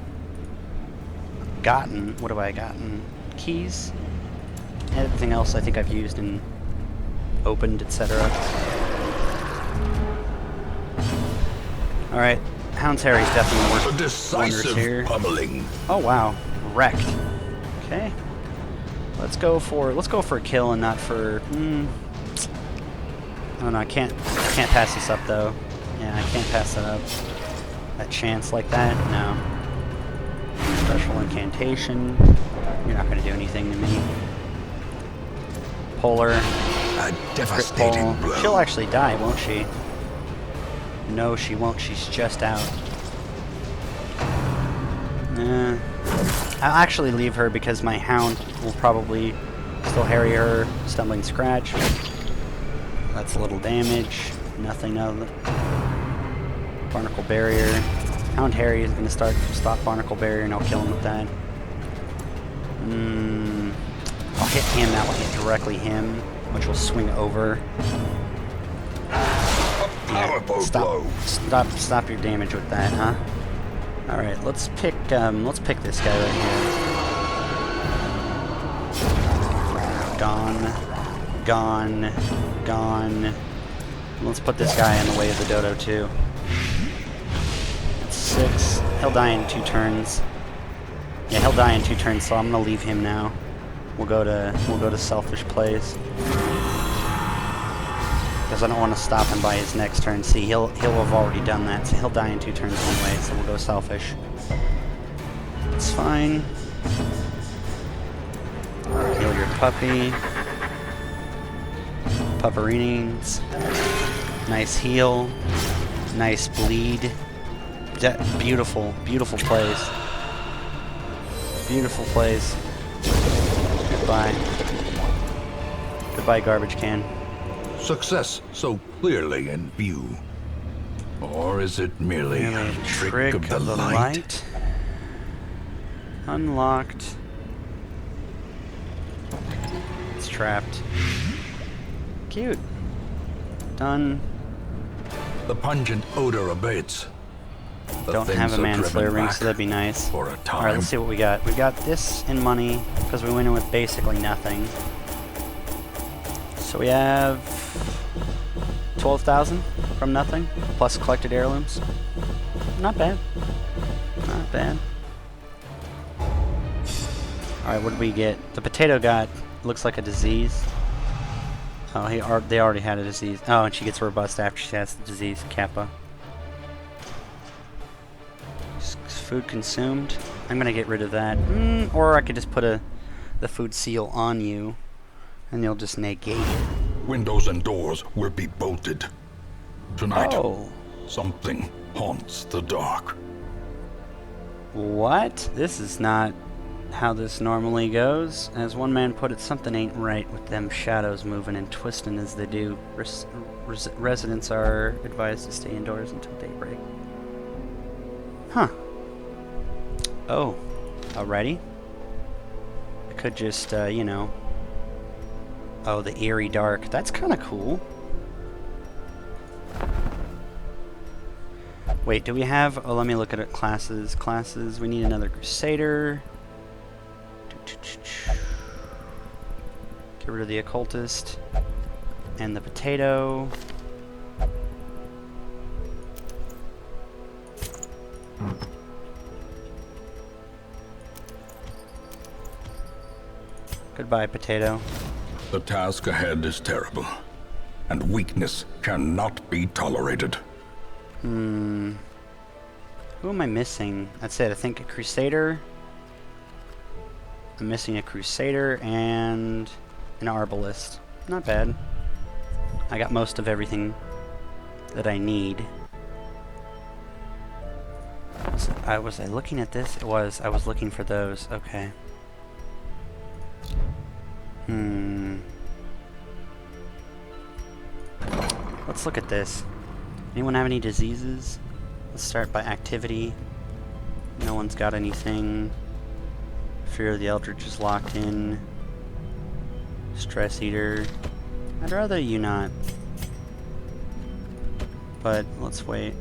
gotten. What have I gotten? Keys? Everything else I think I've used and opened, etc. Alright, Hound's Harry's definitely A worth wonders decisive here. pummeling. Oh wow, wrecked. Okay. Let's go for a kill and not for oh no, I can't pass this up though. Yeah, I can't pass that up. That chance like that? No. Special incantation. You're not gonna do anything to me. Polar. A Crit devastating pull. blow. She'll actually die, won't she? No, she won't. She's just out. I'll actually leave her because my Hound will probably still harry her. Stumbling Scratch. That's a little damage. Nothing of it. Barnacle Barrier. Hound Harry is going to stop Barnacle Barrier and I'll kill him with that. I'll hit him, that will hit directly him, which will swing over. Powerful blow. Stop your damage with that, huh? Alright, let's pick this guy right here. Gone. Let's put this guy in the way of the dodo too. 6. He'll die in 2 turns. Yeah, he'll die in 2 turns, so I'm gonna leave him now. We'll go to selfish plays. Because I don't want to stop him by his next turn. See, he'll have already done that, so he'll die in 2 turns anyway, so we'll go selfish. It's fine. Heal your puppy. Pupperines. Nice heal. Nice bleed. Beautiful plays. Beautiful plays. Goodbye. Goodbye, garbage can. Success so clearly in view. Or is it merely a trick of the light? Unlocked. It's trapped. Cute. Done. The pungent odor abates. The Don't have things a are manslayer driven ring, back so that'd be nice. for a Alright, time. let's see what we got. We got this in money, because we went in with basically nothing. So we have 12,000 from nothing, plus collected heirlooms. Not bad. Not bad. Alright, what did we get? The potato got, looks like a disease. Oh, they already had a disease. Oh, and she gets robust after she has the disease, Kappa. Food consumed. I'm gonna get rid of that. Or I could just put the food seal on you, and you'll just negate it. Windows and doors will be bolted. Tonight, Oh. something haunts the dark. What? This is not how this normally goes. As one man put it, something ain't right with them shadows moving and twisting as they do. Residents are advised to stay indoors until daybreak. Huh. Oh. Alrighty. I could just, you know. Oh, the eerie dark. That's kind of cool. Wait, do we have... Oh, let me look at it. Classes. Classes. We need another Crusader. Get rid of the Occultist. And the Potato. Goodbye, Potato. The task ahead is terrible, and weakness cannot be tolerated. Who am I missing? That's it. I think a Crusader. I'm missing a Crusader and an Arbalist. Not bad. I got most of everything that I need. Was I looking at this? It was. I was looking for those. Okay. Let's look at this. Anyone have any diseases? Let's start by activity. No one's got anything. Fear of the Eldritch is locked in. Stress Eater. I'd rather you not. But let's wait.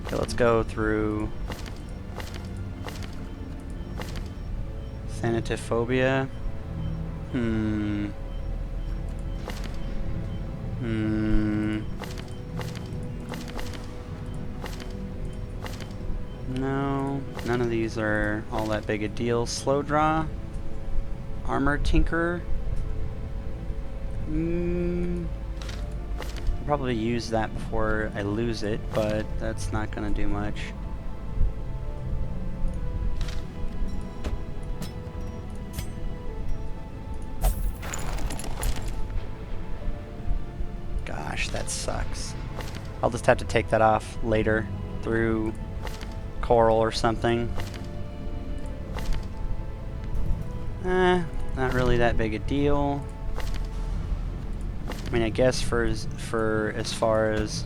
Okay, let's go through Thanatophobia. No, none of these are all that big a deal. Slow Draw. Armor Tinkerer. I'll probably use that before I lose it, but that's not gonna do much. Gosh, that sucks. I'll just have to take that off later through Coral or something. Not really that big a deal. I mean, I guess for as far as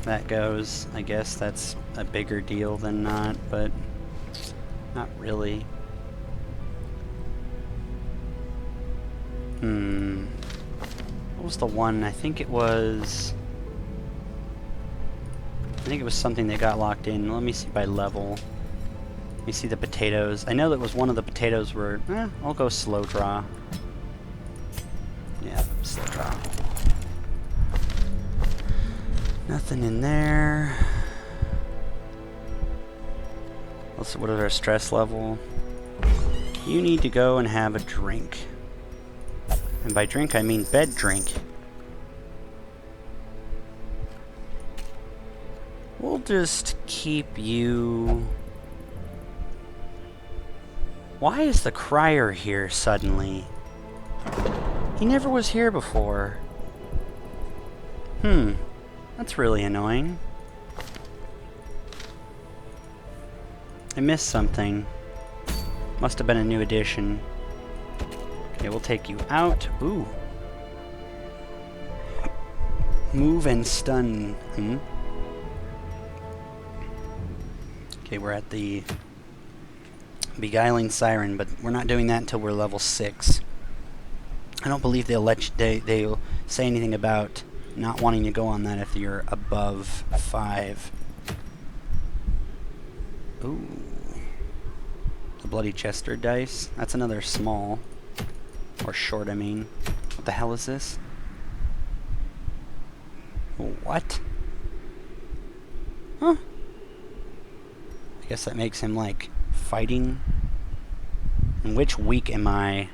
that goes, I guess that's a bigger deal than not, but not really. What was the one? I think it was something that got locked in. Let me see by level. Let me see the potatoes. I know that was one of the potatoes were... I'll go Slow Draw. Yeah, Slow Draw. Nothing in there. Let's see, what is our stress level? You need to go and have a drink. And by drink, I mean bed drink. We'll just keep you... Why is the Crier here suddenly? He never was here before. That's really annoying. I missed something. Must have been a new addition. Okay, we'll take you out. Ooh. Move and stun. Okay, we're at the Beguiling Siren, but we're not doing that until we're level 6. I don't believe they'll say anything about not wanting to go on that if you're above 5. Ooh. The Bloody Chester dice. That's another small. Or short, I mean. What the hell is this? What? Huh? I guess that makes him, like, fighting. In which week am I?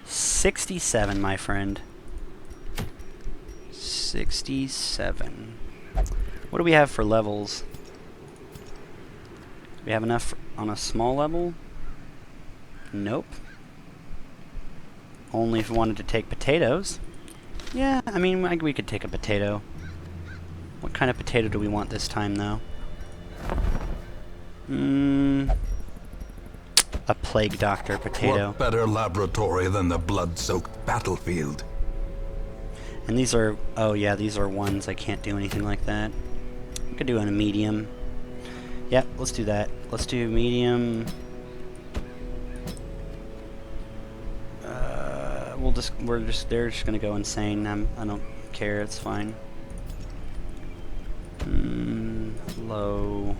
67, my friend. 67. What do we have for levels? Do we have enough on a small level? Nope. Only if we wanted to take potatoes. Yeah, I mean, we could take a potato. What kind of potato do we want this time, though? A Plague Doctor potato. What better laboratory than the blood-soaked battlefield? And these are... Oh, yeah, these are ones. I can't do anything like that. We could do on a medium. Yep, let's do that. Let's do medium. They're just gonna go insane. I don't care. It's fine. Low.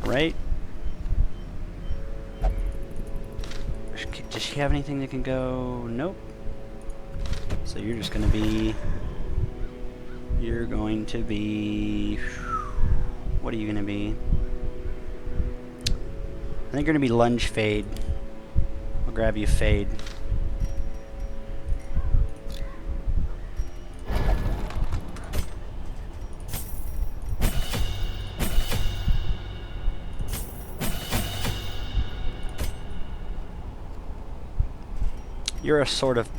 Right? Does she have anything that can go? Nope. So you're just gonna be... You're going to be... What are you gonna be? I think you're gonna be Lunge Fade. I'll grab you Fade.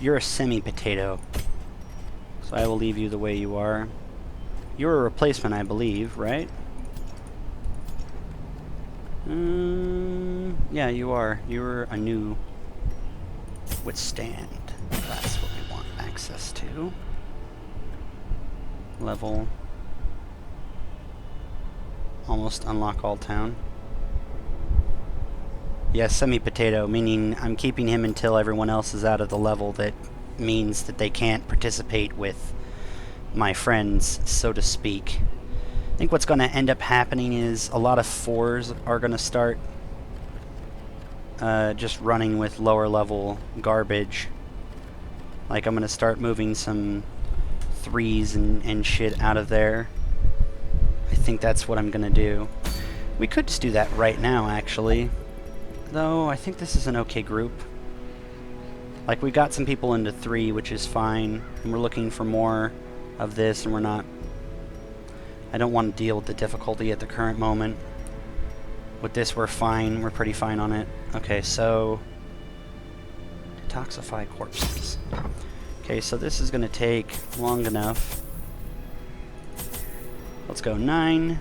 You're a semi-potato. So I will leave you the way you are. You're a replacement, I believe, right? Yeah, you are. You're a new withstand. That's what we want access to. Level. Almost unlock all town. Yes, semi-potato, meaning I'm keeping him until everyone else is out of the level that means that they can't participate with my friends, so to speak. I think what's going to end up happening is a lot of 4s are going to start just running with lower level garbage. Like I'm going to start moving some 3s and shit out of there. I think that's what I'm going to do. We could just do that right now, actually. Though, I think this is an okay group. Like, we got some people into 3, which is fine. And we're looking for more of this, and we're not... I don't want to deal with the difficulty at the current moment. With this, we're fine. We're pretty fine on it. Okay, so... Detoxify corpses. Okay, so this is going to take long enough. Let's go 9.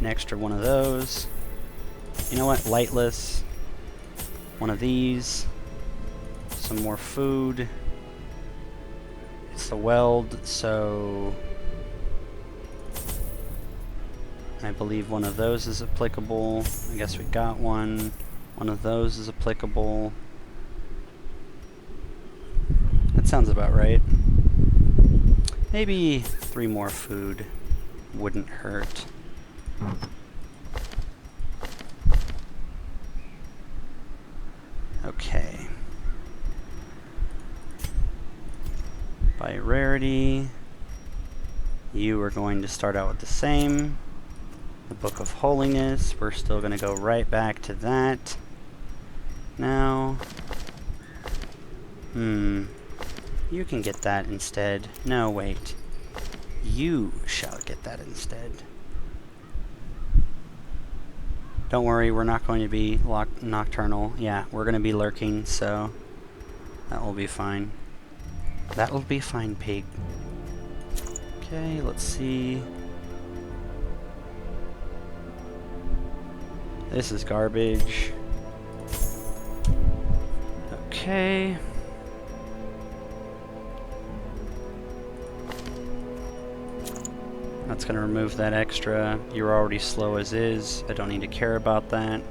An extra one of those. You know what? Lightless. One of these. Some more food. It's the weld, so... I believe one of those is applicable. I guess we got one. One of those is applicable. That sounds about right. Maybe 3 more food wouldn't hurt. Okay. By rarity, you are going to start out with the same. The Book of Holiness, we're still going to go right back to that. Now, you can get that instead. No, wait. You shall get that instead. Don't worry, we're not going to be nocturnal. Yeah, we're going to be lurking, so that will be fine. That will be fine, pig. Okay, let's see. This is garbage. Okay. That's going to remove that extra. You're already slow as is. I don't need to care about that.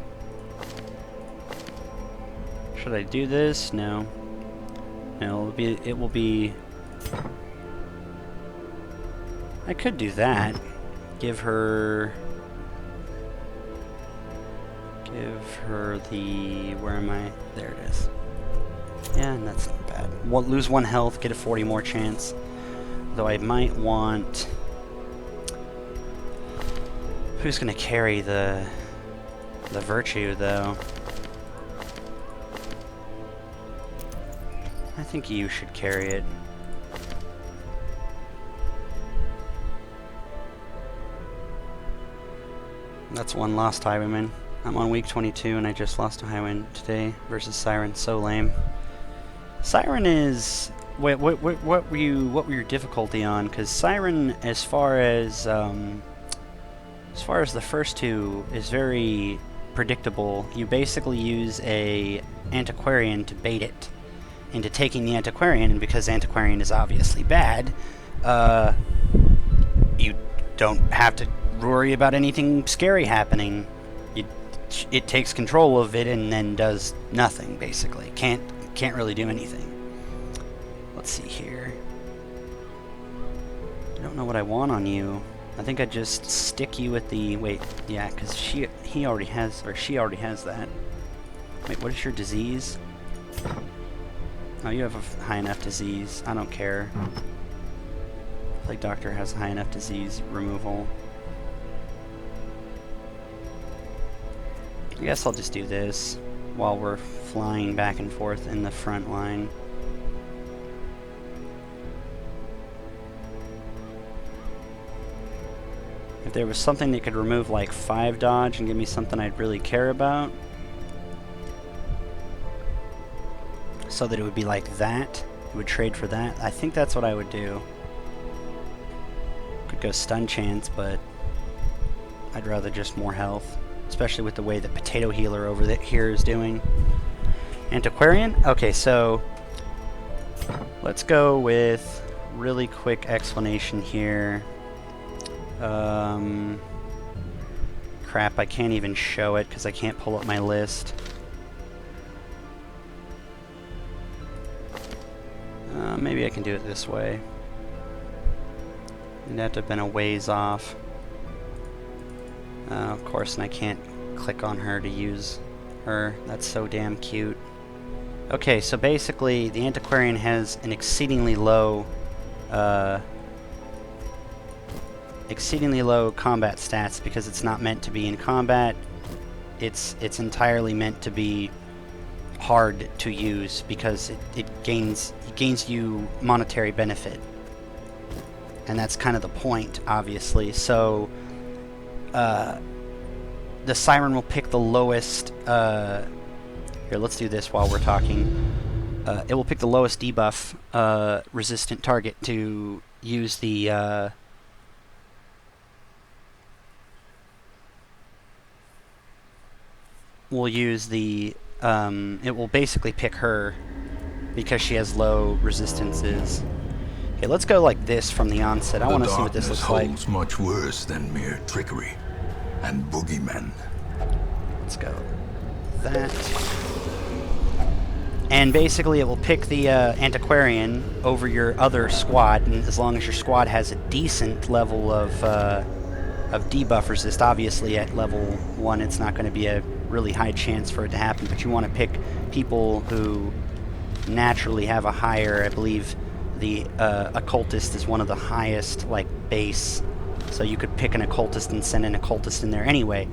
Should I do this? No. No, it will be... I could do that. Give her the... Where am I? There it is. Yeah, and that's not bad. Lose 1 health, get a 40 more chance. Though I might want... Who's gonna carry the virtue, though? I think you should carry it. That's 1 lost Highwayman. I'm on week 22 and I just lost a Highwayman today versus Siren. So lame. Siren is... Wait, what were your difficulty on? Because Siren, as far as the first 2, is very predictable. You basically use a Antiquarian to bait it into taking the Antiquarian, and because Antiquarian is obviously bad, you don't have to worry about anything scary happening. It takes control of it and then does nothing, basically. Can't really do anything. Let's see here. I don't know what I want on you. I think I just stick you with the... Wait, yeah, because she already has that. Wait, what is your disease? Oh, you have a high enough disease. I don't care. Plague Doctor has high enough disease removal. I guess I'll just do this while we're flying back and forth in the front line. If there was something that could remove like 5 dodge and give me something I'd really care about, so that it would be like that, it would trade for that, I think that's what I would do. Could go stun chance, but I'd rather just more health, especially with the way the potato healer over here is doing. Antiquarian? Okay, so let's go with really quick explanation here. Crap, I can't even show it because I can't pull up my list. Maybe I can do it this way. It'd have to have been a ways off. Of course, and I can't click on her to use her. That's so damn cute. Okay, so basically, the Antiquarian has an exceedingly low combat stats because it's not meant to be in combat. It's entirely meant to be hard to use because it gains you monetary benefit, and that's kind of the point, obviously. So the Siren will pick the lowest. Here, let's do this while we're talking. It will pick the lowest debuff resistant target to use the it will basically pick her because she has low resistances. Okay, let's go like this from the onset. I want to see what this looks like. Holds much worse than mere trickery and boogeymen. Let's go that. And basically it will pick the Antiquarian over your other squad, and as long as your squad has a decent level of debuff resist. Obviously at level 1 it's not going to be a really high chance for it to happen, but you want to pick people who naturally have a higher, I believe the occultist is one of the highest like base, so you could pick an occultist and send an occultist in there anyway.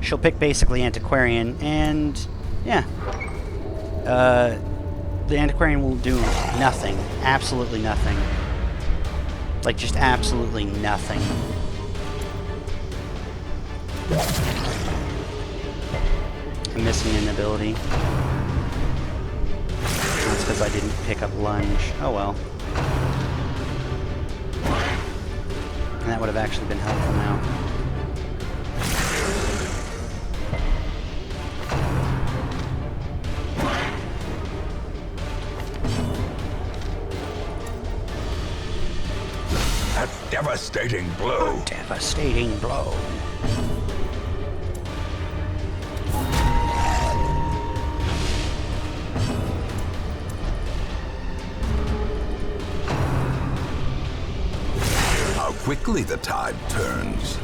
She'll pick basically Antiquarian, and yeah, the Antiquarian will do nothing, absolutely nothing, like just absolutely nothing. I'm missing an ability. That's because I didn't pick up lunge. Oh well. And that would have actually been helpful now. A devastating blow. A devastating blow. quickly the tide turns.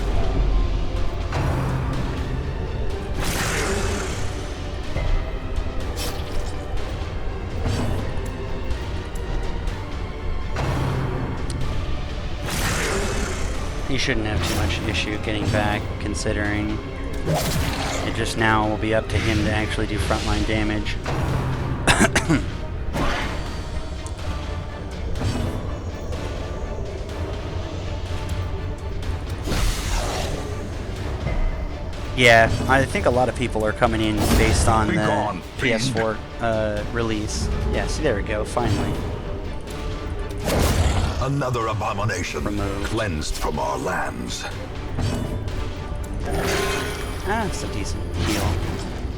He shouldn't have too much issue getting back, considering it just now will be up to him to actually do frontline damage. Yeah, I think a lot of people are coming in based on the Begone, fiend. PS4 release. Yeah, see, there we go, finally. Another abomination Removed. cleansed from our lands. Ah, it's a decent heal.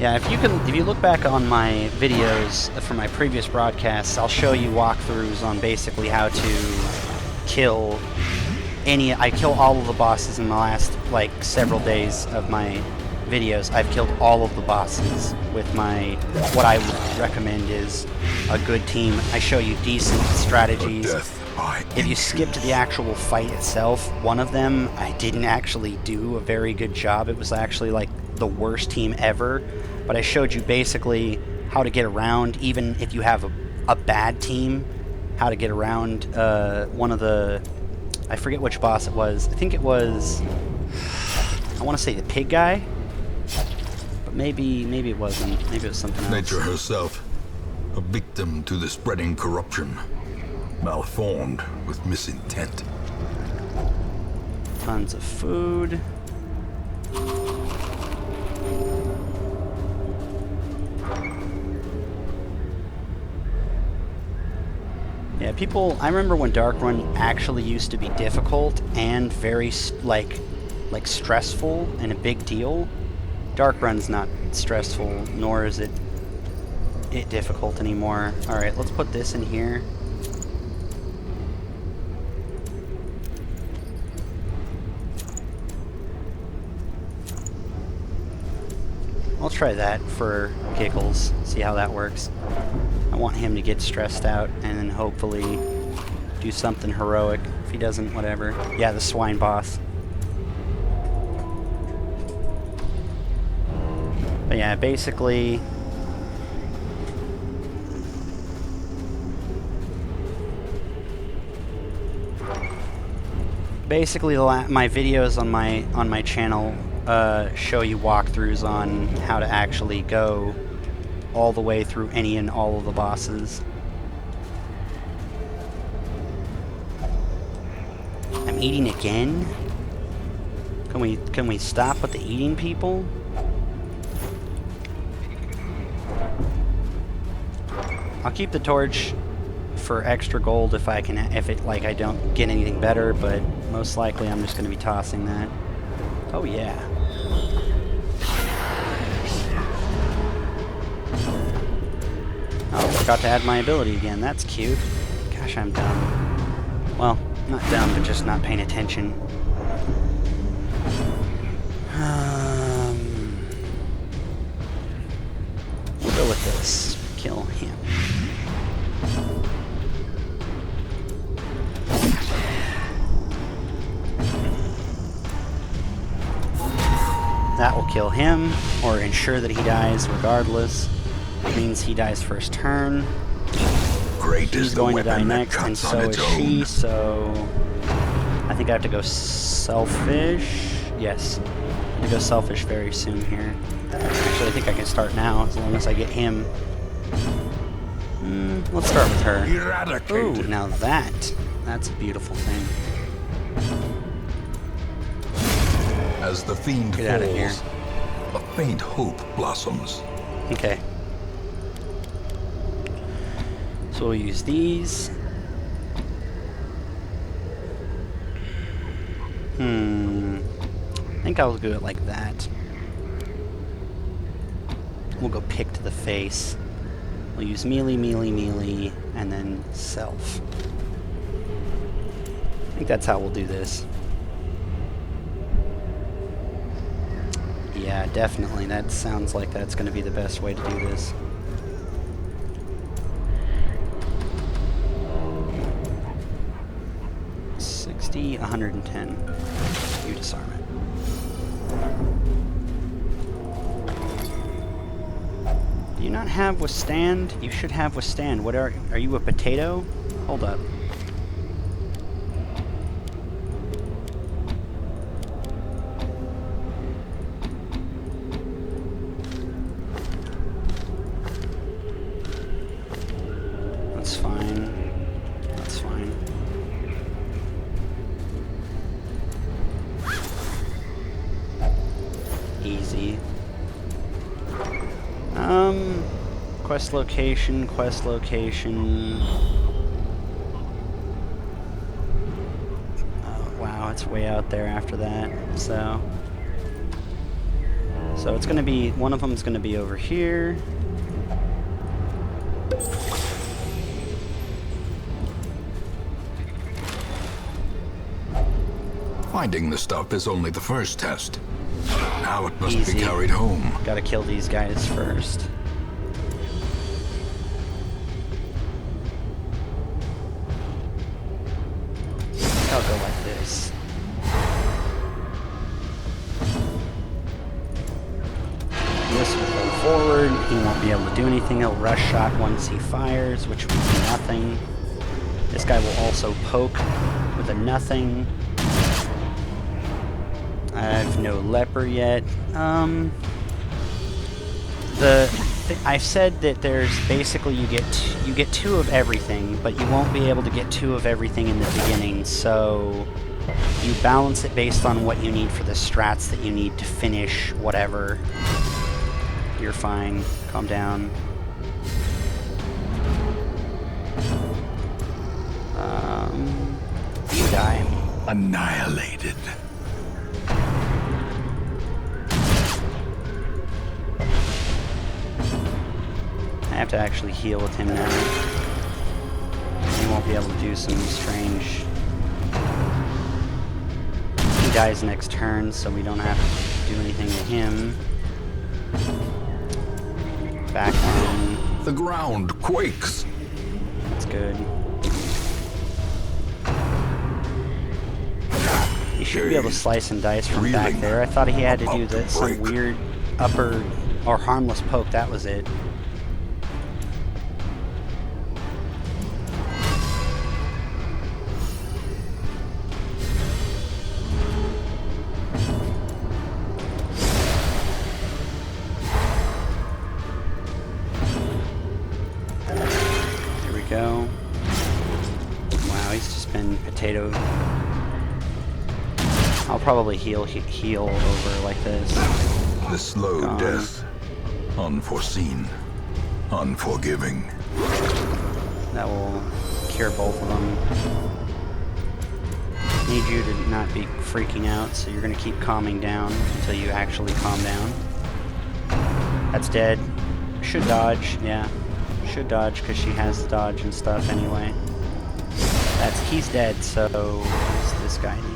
Yeah, if you look back on my videos from my previous broadcasts, I'll show you walkthroughs on basically how to kill I kill all of the bosses in the last, like, several days of my videos. I've killed all of the bosses with what I would recommend is a good team. I show you decent strategies. Death by If you skip to the actual fight itself, one of them I didn't actually do a very good job. It was actually like the worst team ever. But I showed you basically how to get around, even if you have a bad team, how to get around one of the... I forget which boss it was. I think it was... I want to say the pig guy. But maybe it wasn't. Maybe it was something else. nature herself, a victim to the spreading corruption, malformed with misintent. Tons of food. Yeah, people, I remember when Darkrun actually used to be difficult and very, like stressful and a big deal. Darkrun's not stressful, nor is it difficult anymore. Alright, let's put this in here. I'll try that for giggles, see how that works. I want him to get stressed out and then hopefully do something heroic. If he doesn't, whatever. Yeah, the swine boss. But yeah, basically... Basically, my videos on my channel show you walkthroughs on how to actually go all the way through any and all of the bosses. I'm eating again? Can we stop with the eating, people? I'll keep the torch for extra gold if I don't get anything better, but most likely I'm just going to be tossing that. Oh yeah. Oh, forgot to add my ability again. That's cute. Gosh, I'm dumb. Well, not dumb, but just not paying attention. We'll go with this. Kill him. That will kill him, or ensure that he dies regardless. It means he dies first turn. Great He's is the going to die weapon that next, and cuts so on is its she, own. so... I think I have to go selfish. Yes. I have to go selfish very soon here. Actually, I think I can start now, as long as I get him. Let's start with her. Ooh, Eradicated. now that's a beautiful thing. As the fiend Get outta here. falls, a faint hope blossoms. Okay. So we'll use these. I think I'll do it like that. We'll go pick to the face. We'll use melee, melee, melee, and then self. I think that's how we'll do this. Yeah, definitely. That sounds like that's going to be the best way to do this. 150, 110. You disarm it. Do you not have withstand? You should have withstand. What are you, a potato? Hold up. That's fine. That's fine. Easy. Quest location, quest location. Oh, wow, it's way out there after that, so it's gonna be, one of them's gonna be over here. Finding the stuff is only the first test. Now it must Easy. be carried home. Gotta kill these guys first. I'll go like this. This will go forward. He won't be able to do anything. He'll rush shot once he fires, which will do nothing. This guy will also poke with a nothing. I have no leper yet. I've said that there's basically you get 2 of everything, but you won't be able to get 2 of everything in the beginning. So you balance it based on what you need for the strats that you need to finish whatever. You're fine. Calm down. You die. Annihilated. I have to actually heal with him now. He won't be able to do some strange... He dies next turn, so we don't have to do anything to him. Back on. The ground quakes. That's good. He should be able to slice and dice from back Reeling. there. I thought he had to do About to that, some break. weird upper or harmless poke. That was it. Here we go. Wow, he's just been potato. I'll probably heal over like this. The slow Gone. death. Unforeseen. Unforgiving. That will cure both of them. Need you to not be freaking out, so you're going to keep calming down until you actually calm down. That's dead. Should dodge, yeah. Should dodge because she has the dodge and stuff anyway. He's dead, so what does this guy need?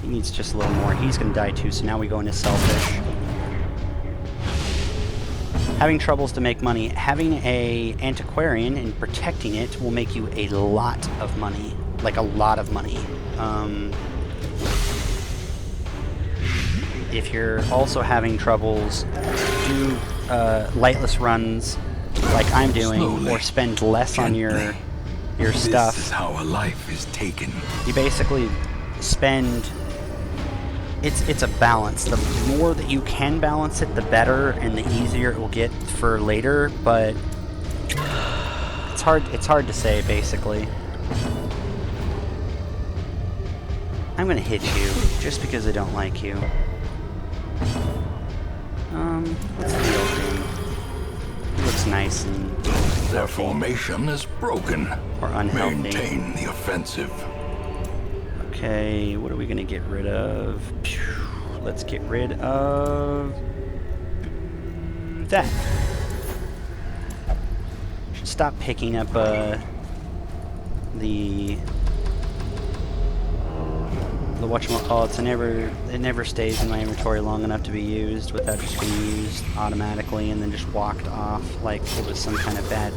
He needs just a little more. He's going to die too, so now we go into selfish. Having troubles to make money. Having a antiquarian and protecting it will make you a lot of money. Like a lot of money. If you're also having troubles, do lightless runs like I'm doing, Slowly, or spend less on your stuff. This is how a life is taken. You basically spend... It's a balance. The more that you can balance it, the better and the easier it will get for later, but it's hard to say, basically. I'm gonna hit you, just because I don't like you. What's the deal with him? He looks nice and Their healthy. formation is broken. Or unhealthy. Maintain the offensive. Okay, what are we gonna get rid of? Phew, let's get rid of that. Should stop picking up the whatchamacallits. It never stays in my inventory long enough to be used without just being used automatically and then just walked off like it was some kind of bad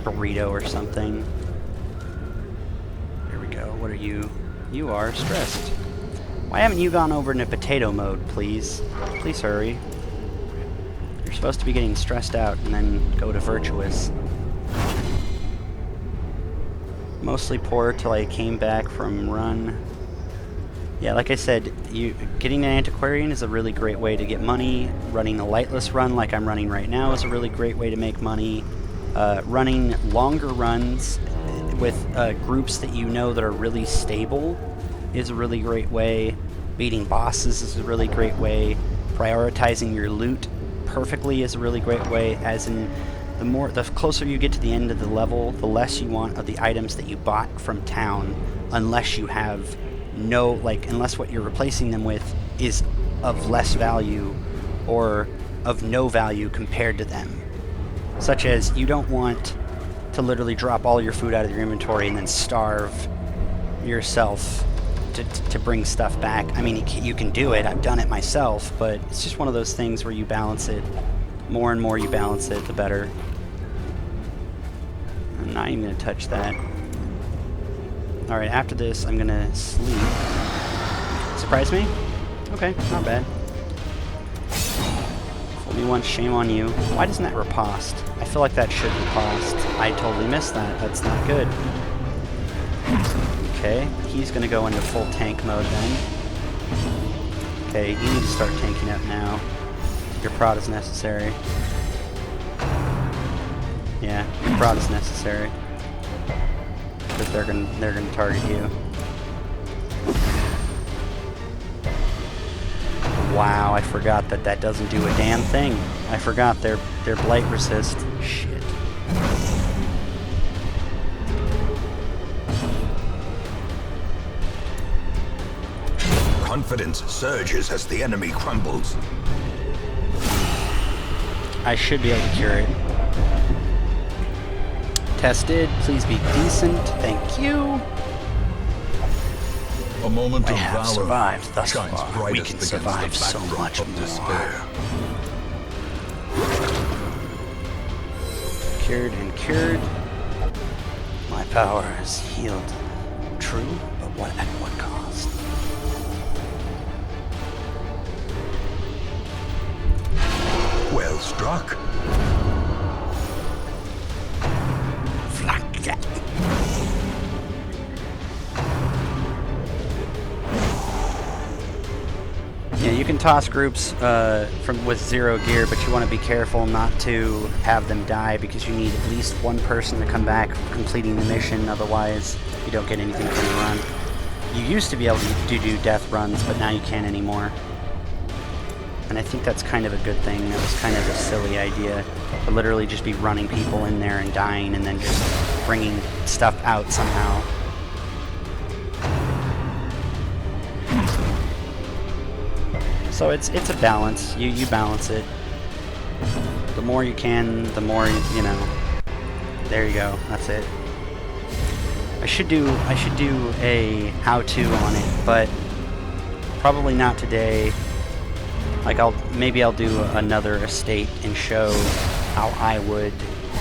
burrito or something. What are you? You are stressed. Why haven't you gone over into potato mode, please? Please hurry. You're supposed to be getting stressed out and then go to virtuous. Mostly poor till I came back from run. Yeah, like I said, getting an antiquarian is a really great way to get money. Running the lightless run like I'm running right now is a really great way to make money. Running longer runs with groups that you know that are really stable is a really great way. Beating bosses is a really great way. Prioritizing your loot perfectly is a really great way, as in the closer you get to the end of the level, the less you want of the items that you bought from town, unless you have unless what you're replacing them with is of less value or of no value compared to them. Such as, you don't want to literally drop all your food out of your inventory and then starve yourself to bring stuff back. I mean, you can do it, I've done it myself, but it's just one of those things where you balance it. More and more you balance it, the better. I'm not even going to touch that. Alright, after this, I'm going to sleep. Surprise me? Okay, not bad. Fool me once, shame on you. Why doesn't that riposte? I feel like that should riposte. I totally missed that. That's not good. Okay, he's going to go into full tank mode then. Okay, you need to start tanking up now. Your prod is necessary. Yeah, your prod is necessary. Because they're gonna target you. Wow, I forgot that doesn't do a damn thing. I forgot their blight resist. Shit. Confidence surges as the enemy crumbles. I should be able to cure it. Tested. Please be decent. Thank you. A moment We of have valor survived thus shines far. We brightest can against survive the so backdrop much of more. despair. Cured and cured. My power is healed. True, but at what cost? Well struck. Yeah, you can toss groups with 0 gear, but you want to be careful not to have them die, because you need at least one person to come back completing the mission, otherwise you don't get anything from the run. You used to be able to do death runs, but now you can't anymore. And I think that's kind of a good thing. That was kind of a silly idea, to literally just be running people in there and dying and then just bringing stuff out somehow. So it's a balance. You balance it. The more you can, the more you know. There you go. That's it. I should do a how-to on it, but probably not today. Like maybe I'll do another estate and show how I would,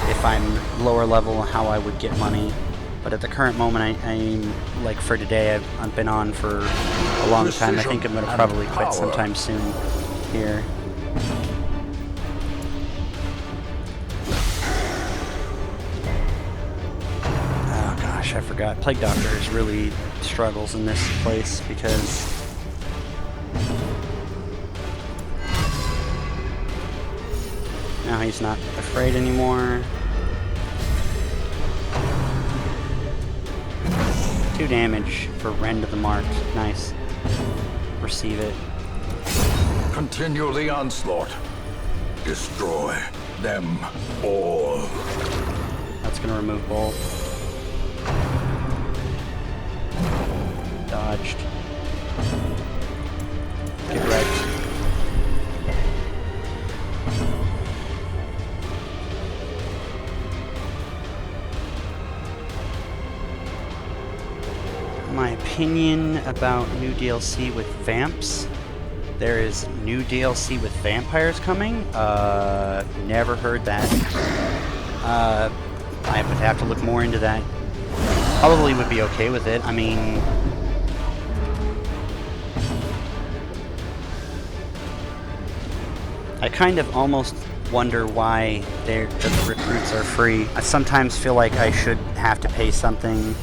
if I'm lower level, how I would get money. But at the current moment, I'm like, for today, I've been on for a long time. I think I'm going to probably quit sometime soon here. Oh gosh, I forgot. Plague Doctors really struggles in this place because now he's not afraid anymore. 2 damage for Rend of the Mark. Nice. Receive it. Continue the onslaught. Destroy them all. That's gonna remove both. Dodged. Get wrecked. My opinion about new DLC with vamps. There is new DLC with vampires coming. Never heard that. I would have to look more into that. probably would be okay with it. I mean, I kind of almost wonder why the recruits are free. I sometimes feel like I should have to pay something.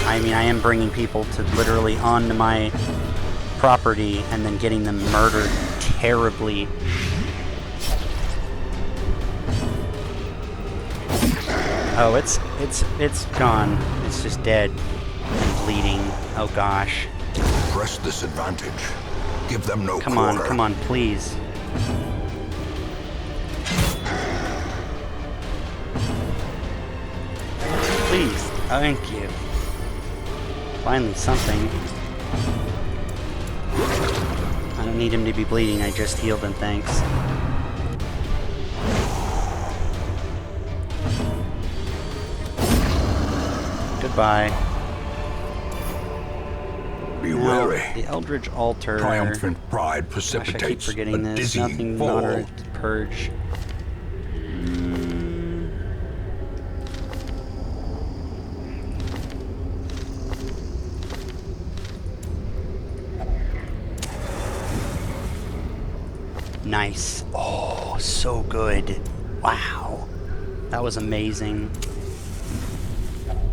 I mean, I am bringing people to literally onto my property and then getting them murdered terribly. Oh, it's gone. It's just dead and bleeding. Oh gosh. Press this advantage. Give them no Come quarter. on, please. Please, thank you. Finally something. I don't need him to be bleeding, I just healed him, thanks. Goodbye. Be Now, wary. the Eldritch Altar. Triumphant pride Gosh, I keep precipitates forgetting a this. dizzying Nothing fall. not to purge. Nice. Oh, so good. Wow. That was amazing.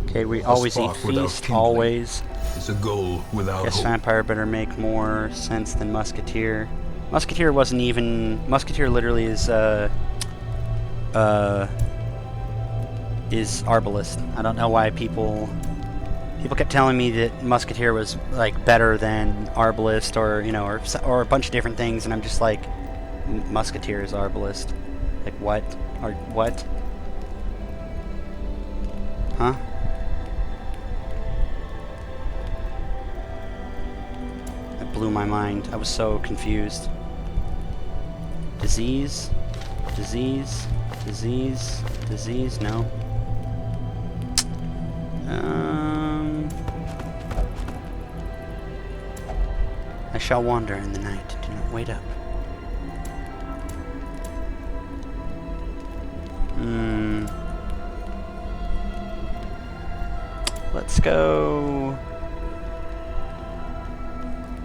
Okay, we always eat spark without feast, kindling. always. It's a goal without Guess hope. Vampire better make more sense than Musketeer. Musketeer wasn't even... Musketeer literally is Arbalest. I don't know why people kept telling me that Musketeer was, like, better than Arbalest or, you know, or a bunch of different things, and I'm just like, Musketeer is Arbalest. Like, what? Or what? Huh? That blew my mind. I was so confused. Disease? Disease? Disease? Disease? No. I shall wander in the night. Do not wait up. Let's go.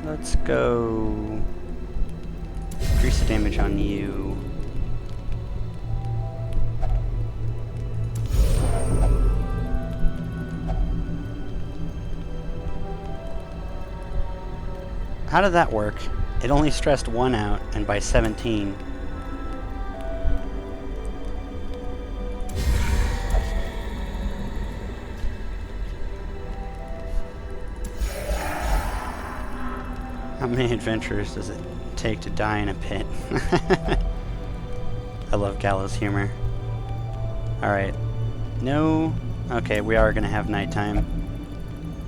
Let's go. Increase the damage on you. How did that work? It only stressed one out, and by 17. How many adventures does it take to die in a pit? I love Gallows humor. Alright. No. Okay, we are gonna have nighttime.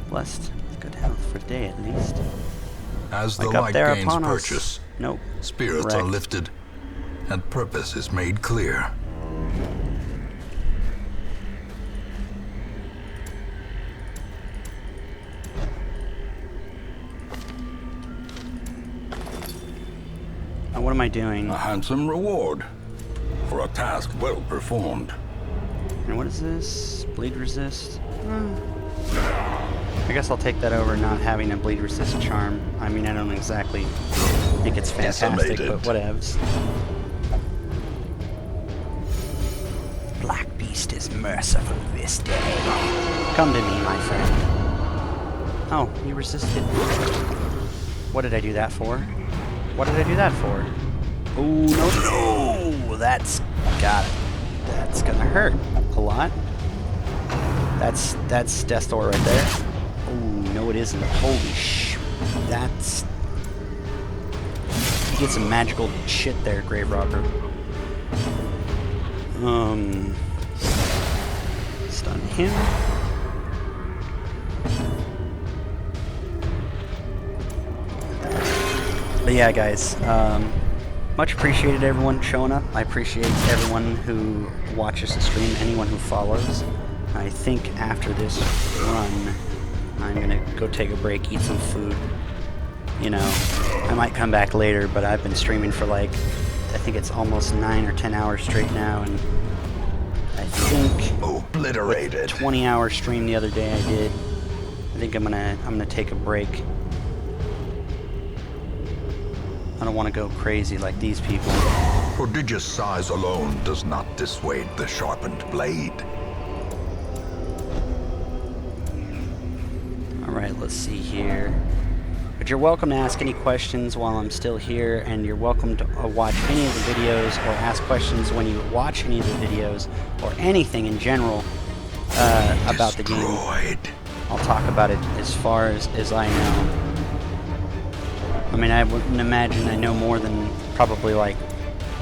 Blessed with good health for the day at least. As the Like up light there gains upon us. purchase, Nope. spirits are Wrecked. lifted, and purpose is made clear. Oh, what am I doing? A handsome reward for a task well performed. And what is this? Bleed resist? I guess I'll take that over not having a bleed resist charm. I mean, I don't exactly think it's fantastic, Decimated. but whatevs. Black Beast is merciful this day. Come to me, my friend. Oh, you resisted. What did I do that for? What did I do that for? Oh, no, no! That's gonna hurt a lot. That's Death Door right there. Oh, no it isn't. Holy sh... That's... You get some magical shit there, Grave Robber. Stun him. But yeah, guys, much appreciated everyone showing up. I appreciate everyone who watches the stream, anyone who follows. I think after this run, I'm gonna go take a break, eat some food. You know, I might come back later, but I've been streaming for like, I think it's almost 9 or 10 hours straight now, and I think Obliterated. 20-hour stream the other day I did. I think I'm gonna take a break. I don't want to go crazy like these people. Prodigious size alone does not dissuade the sharpened blade. Alright, let's see here. But you're welcome to ask any questions while I'm still here, and you're welcome to watch any of the videos or ask questions when you watch any of the videos or anything in general about the game. Destroyed. I'll talk about it as far as I know. I mean, I wouldn't imagine I know more than probably like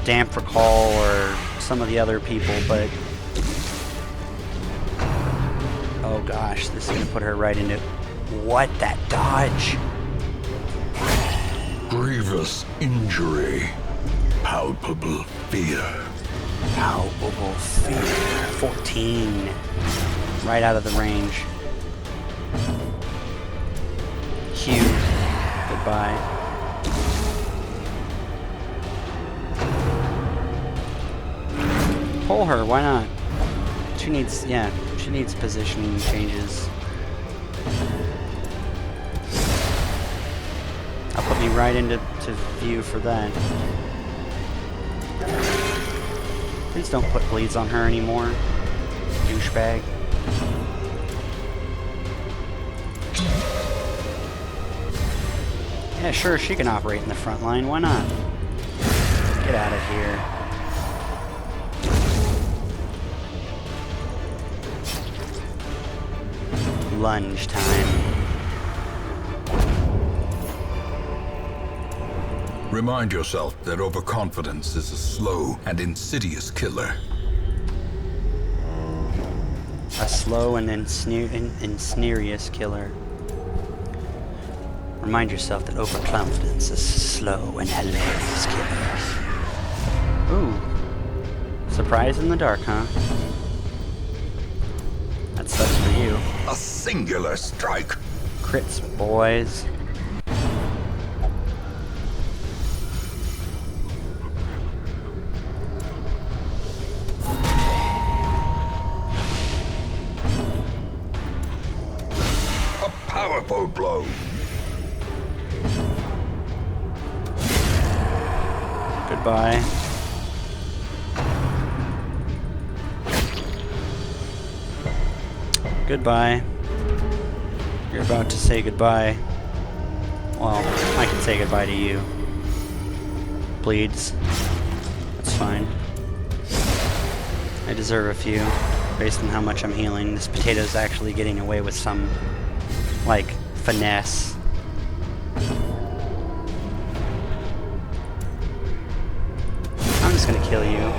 Damp Recall or some of the other people, but... Oh gosh, this is going to put her right into... What? That dodge? Grievous injury. Palpable fear. Palpable fear. 14. Right out of the range. Hugh. Goodbye. Pull her, why not? She needs, yeah, she needs positioning changes. I'll put me right into view for that. Please don't put bleeds on her anymore. Douchebag. Yeah, sure, she can operate in the front line, why not? Get out of here. Lunge time. Remind yourself that overconfidence is a slow and insidious killer. A slow and ensnerious killer. Remind yourself that overconfidence is a slow and hilarious killer. Ooh. Surprise in the dark, huh? That sucks for you. A singular strike. Crits, boys. A powerful blow. Goodbye. Goodbye. You're about to say goodbye. Well, I can say goodbye to you. Bleeds. That's fine. I deserve a few, based on how much I'm healing. This potato's actually getting away with some, like, finesse. I'm just gonna kill you.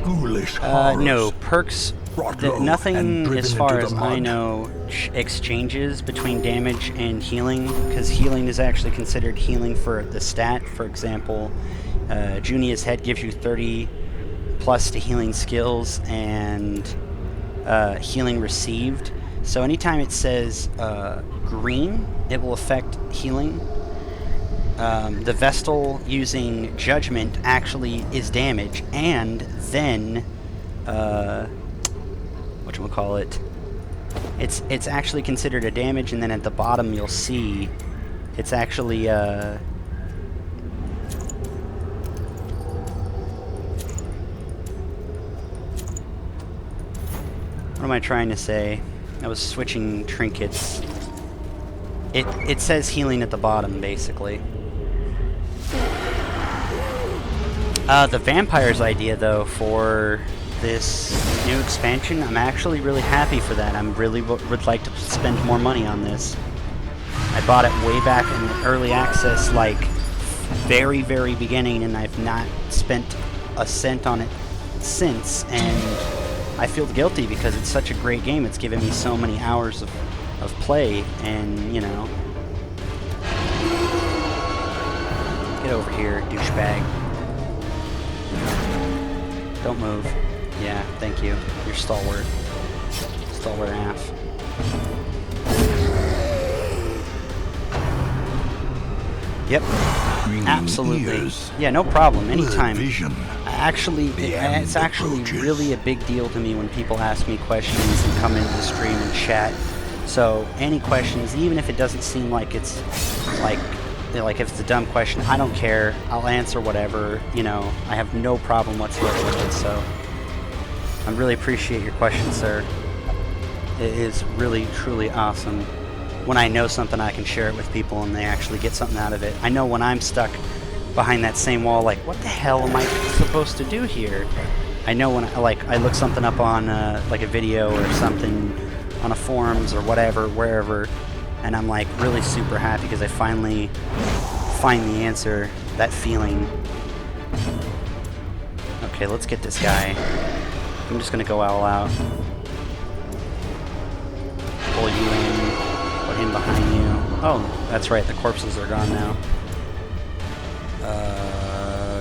Ghoulish No, perks, Brought low and nothing driven as far into as the I mud. know exchanges between damage and healing, because healing is actually considered healing for the stat. For example, Junia's head gives you 30 plus to healing skills and healing received. So anytime it says green, it will affect healing. The Vestal using Judgment actually is damage, and then whatchamacallit, it's actually considered a damage, and then at the bottom you'll see it's actually what am I trying to say? I was switching trinkets. It says healing at the bottom, basically. The vampires idea, though, for this new expansion, I'm actually really happy for that. I'm really would like to spend more money on this. I bought it way back in early access, like very, very beginning, and I've not spent a cent on it since, and I feel guilty because it's such a great game. It's given me so many hours of play, and, you know. Get over here, douchebag. Don't move. Yeah, thank you. You're stalwart. Stalwart AF. Yep. meaning Absolutely. ears, Yeah, no problem. blurred Anytime. vision. It's actually approaches. really a big deal to me when people ask me questions and come into the stream and chat. So any questions, even if it doesn't seem like it's like if it's a dumb question, I don't care. I'll answer whatever. You know, I have no problem whatsoever with it. So I really appreciate your question, sir. It is really, truly awesome when I know something, I can share it with people and they actually get something out of it. I know when I'm stuck behind that same wall, like, what the hell am I supposed to do here? I know when I look something up on like a video or something on a forums or whatever, wherever, and I'm like really super happy because I finally find the answer. That feeling. Okay, let's get this guy. I'm just gonna go all out. Pull you in. Put him behind you. Oh, that's right. The corpses are gone now.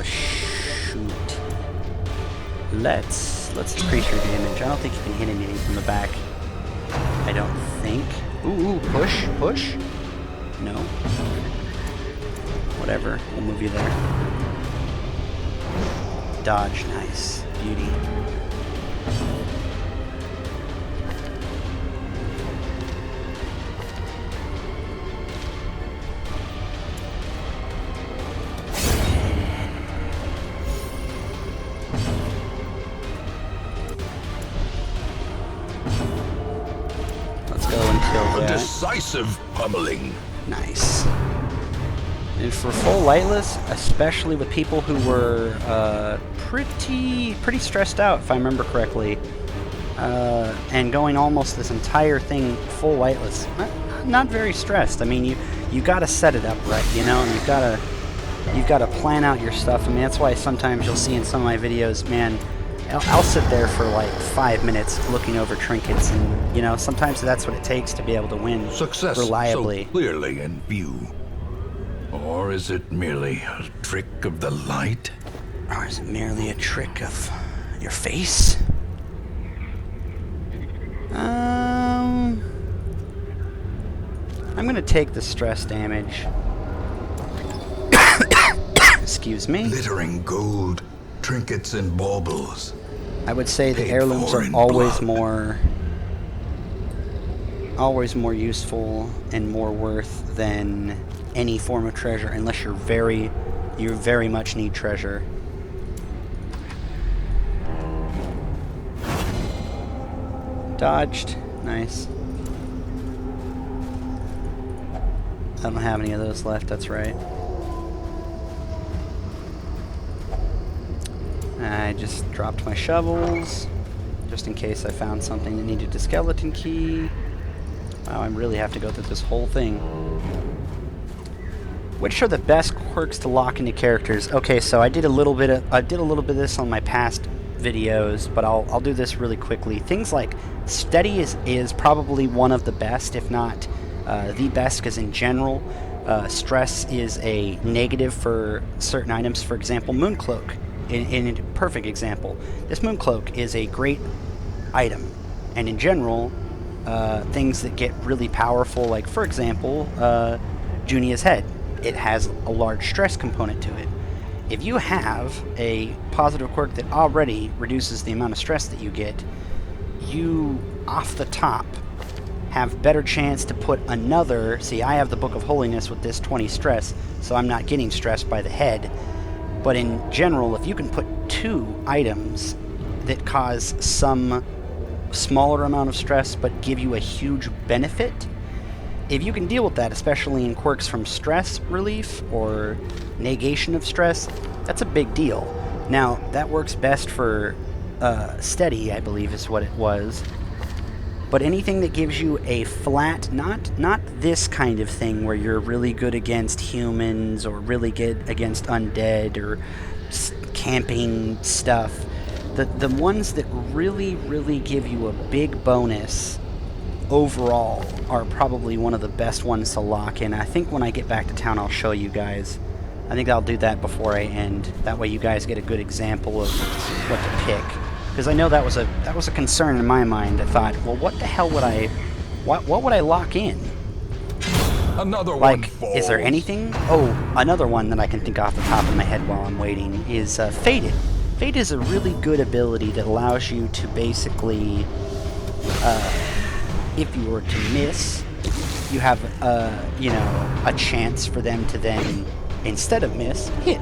Shoot. Let's increase your damage. I don't think you can hit anything from the back. I don't think. Ooh, push. No. Whatever. We'll move you there. Dodge. Nice. Beauty. A decisive pummeling. Nice. And for full lightless, especially with people who were pretty stressed out, if I remember correctly, and going almost this entire thing full lightless, not very stressed. I mean, you got to set it up right, you know, and you've got to plan out your stuff. I mean, that's why sometimes you'll see in some of my videos, man, I'll sit there for like 5 minutes looking over trinkets, and you know, sometimes that's what it takes to be able to win Success reliably. so clearly in view. Or is it merely a trick of the light? Or is it merely a trick of your face? I'm gonna take the stress damage. Excuse me. Glittering gold, trinkets and baubles. I would say the Paid heirlooms for are in always blood. more useful and more worth than any form of treasure, unless you very much need treasure. Dodged. Nice. I don't have any of those left, that's right. I just dropped my shovels, just in case I found something that needed a skeleton key. Wow, I really have to go through this whole thing. Which are the best quirks to lock into characters? Okay, so I did a little bit of this on my past videos, but I'll do this really quickly. Things like steady is probably one of the best, if not the best, because in general, stress is a negative for certain items. For example, Mooncloak. In a perfect example, this Mooncloak is a great item, and in general, things that get really powerful, like for example, Junia's head, it has a large stress component to it. If you have a positive quirk that already reduces the amount of stress that you get, you off the top have better chance to put another. See, I have the Book of Holiness with this 20 stress, so I'm not getting stressed by the head. But in general, if you can put 2 items that cause some smaller amount of stress but give you a huge benefit, if you can deal with that, especially in quirks from stress relief or negation of stress, that's a big deal. Now, that works best for steady, I believe is what it was. But anything that gives you a flat, not this kind of thing where you're really good against humans or really good against undead or camping stuff, the ones that really give you a big bonus overall are probably one of the best ones to lock in. I think when I get back to town, I'll show you guys. I think I'll do that before I end. That way you guys get a good example of what to pick. Because I know that was a concern in my mind. I thought, well, what the hell would what would I lock in? Another one Like, falls. is there anything? Oh, another one that I can think off the top of my head while I'm waiting is Fated. Fate is a really good ability that allows you to basically, if you were to miss, you have, you know, a chance for them to then, instead of miss, hit.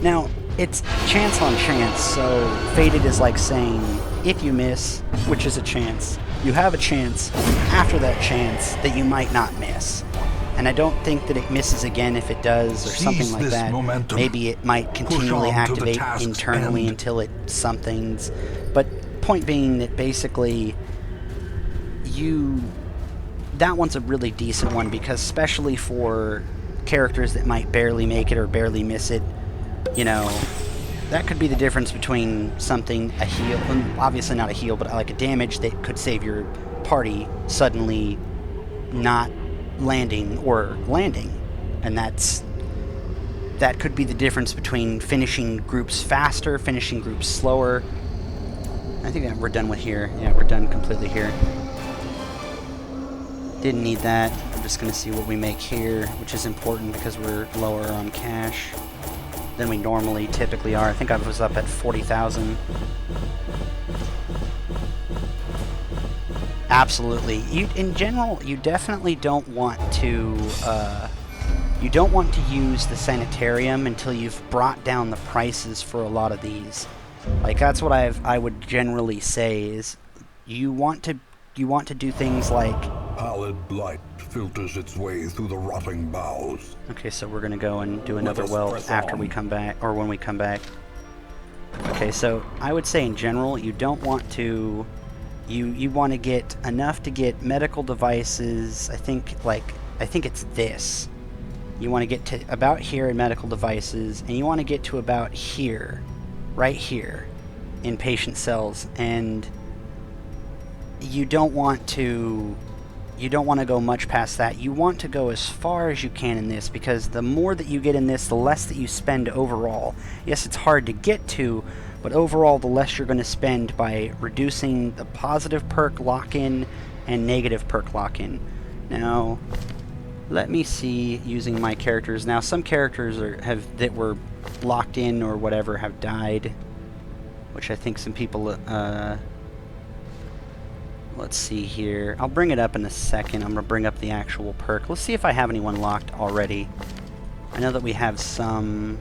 Now, it's chance on chance, so Fated is like saying, if you miss, which is a chance, you have a chance after that chance that you might not miss. And I don't think that it misses again if it does, or something Seize like this that. momentum. Maybe it might continually on to the activate task's internally end. until it somethings. But point being that basically that one's a really decent one, because especially for characters that might barely make it or barely miss it, you know, that could be the difference between something, a heal, obviously not a heal, but like a damage that could save your party suddenly not landing or landing. And that could be the difference between finishing groups faster, finishing groups slower. I think that we're done with here. Yeah, we're done completely here. Didn't need that. I'm just going to see what we make here, which is important because we're lower on cash than we normally typically are. I think I was up at 40,000. Absolutely. In general, you definitely don't want to use the sanitarium until you've brought down the prices for a lot of these. Like, that's what I would generally say is you want to do things like. Pallid blight filters its way through the rotting boughs. Okay, so we're gonna go and do another us weld press after on. we come back, or when we come back. Okay, so I would say in general, you don't want to. You want to get enough to get medical devices. I think it's this. You want to get to about here in medical devices, and you want to get to about here, right here, in patient cells, and you don't want to go much past that. You want to go as far as you can in this, because the more that you get in this, the less that you spend overall. Yes, it's hard to get to, but overall the less you're going to spend by reducing the positive perk lock-in and negative perk lock-in. Now, let me see using my characters. Now, some characters that were locked in or whatever have died, which I think some people let's see here. I'll bring it up in a second. I'm going to bring up the actual perk. Let's see if I have anyone locked already. I know that we have some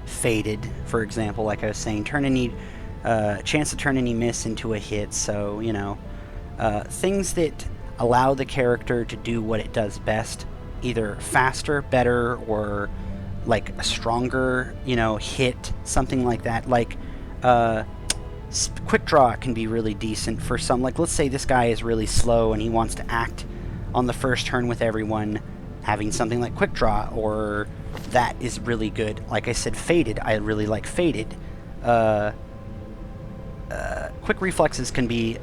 Fated, for example, like I was saying. Chance to turn any miss into a hit, so, you know. Things that allow the character to do what it does best. Either faster, better, or like a stronger, you know, hit. Something like that. Like, quick draw can be really decent for some. Like, let's say this guy is really slow and he wants to act on the first turn with everyone. Having something like quick draw or that is really good. Like I said, Fated. I really like Fated. Quick reflexes can be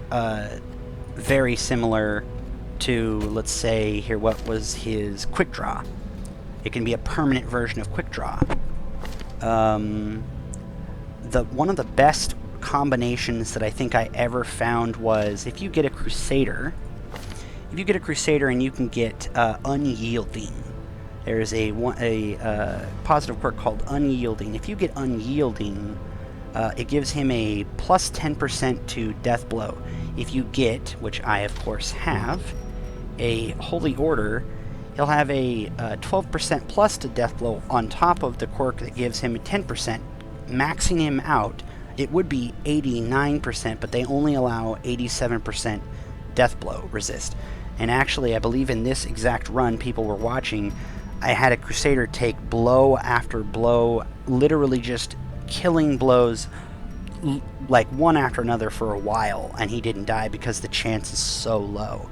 very similar to, let's say here, what was his quick draw? It can be a permanent version of quick draw. One of the best combinations that I think I ever found was if you get a Crusader and you can get Unyielding. There's a positive quirk called Unyielding. If you get Unyielding, it gives him a plus 10% to death blow. If you get, which I of course have, a Holy Order, he'll have a 12% plus to death blow on top of the quirk that gives him a 10%, maxing him out. It would be 89%, but they only allow 87% death blow resist. And actually, I believe in this exact run people were watching, I had a Crusader take blow after blow, literally just killing blows like one after another for a while, and he didn't die because the chance is so low.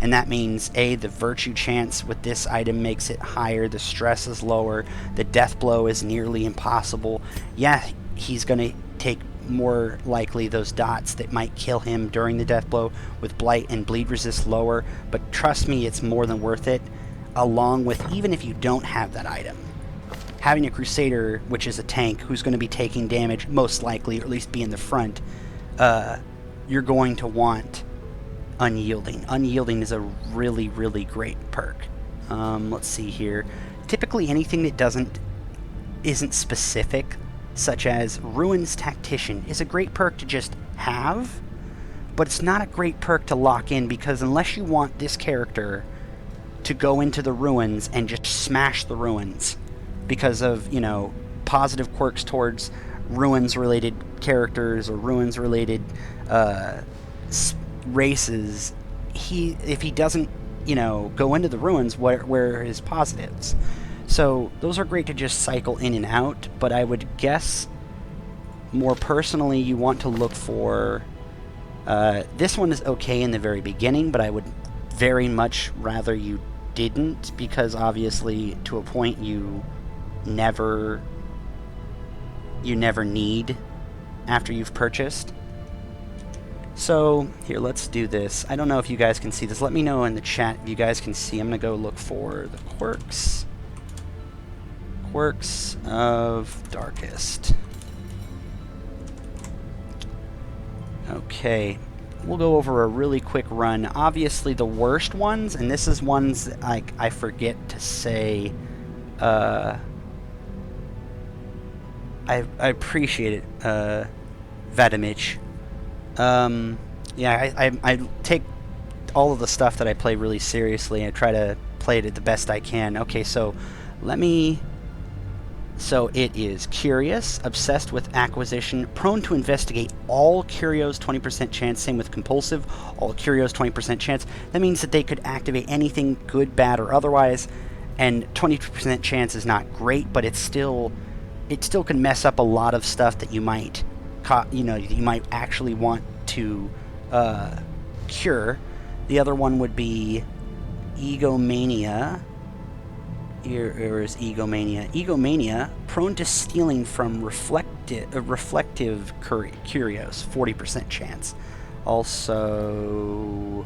And that means, A, the virtue chance with this item makes it higher, the stress is lower, the death blow is nearly impossible. Yeah, he's going to take more likely those dots that might kill him during the death blow with blight and bleed resist lower, but trust me, it's more than worth it, along with, even if you don't have that item, having a Crusader, which is a tank, who's going to be taking damage most likely, or at least be in the front, you're going to want Unyielding. Unyielding is a really, really great perk. Let's see here. Typically anything that isn't specific, such as Ruins Tactician, is a great perk to just have, but it's not a great perk to lock in, because unless you want this character to go into the ruins and just smash the ruins because of, you know, positive quirks towards ruins-related characters or ruins-related races, if he doesn't, you know, go into the ruins, where are his positives? So those are great to just cycle in and out, but I would guess more personally you want to look for... this one is okay in the very beginning, but I would very much rather you didn't, because obviously to a point you never need after you've purchased. So here, let's do this. I don't know if you guys can see this. Let me know in the chat if you guys can see. I'm gonna go look for the quirks of Darkest. Okay, we'll go over a really quick run. Obviously the worst ones, and this is ones that I forget to say, I appreciate it, Vadimich. Yeah, I take all of the stuff that I play really seriously. I try to play it the best I can. Okay, so so it is curious, obsessed with acquisition, prone to investigate, all curios 20% chance, same with compulsive, all curios 20% chance. That means that they could activate anything, good, bad, or otherwise, and 20% chance is not great, but it still can mess up a lot of stuff that you might actually want to cure. The other one would be Egomania. Here is Egomania. Egomania, prone to stealing from reflective curios, 40% chance. Also,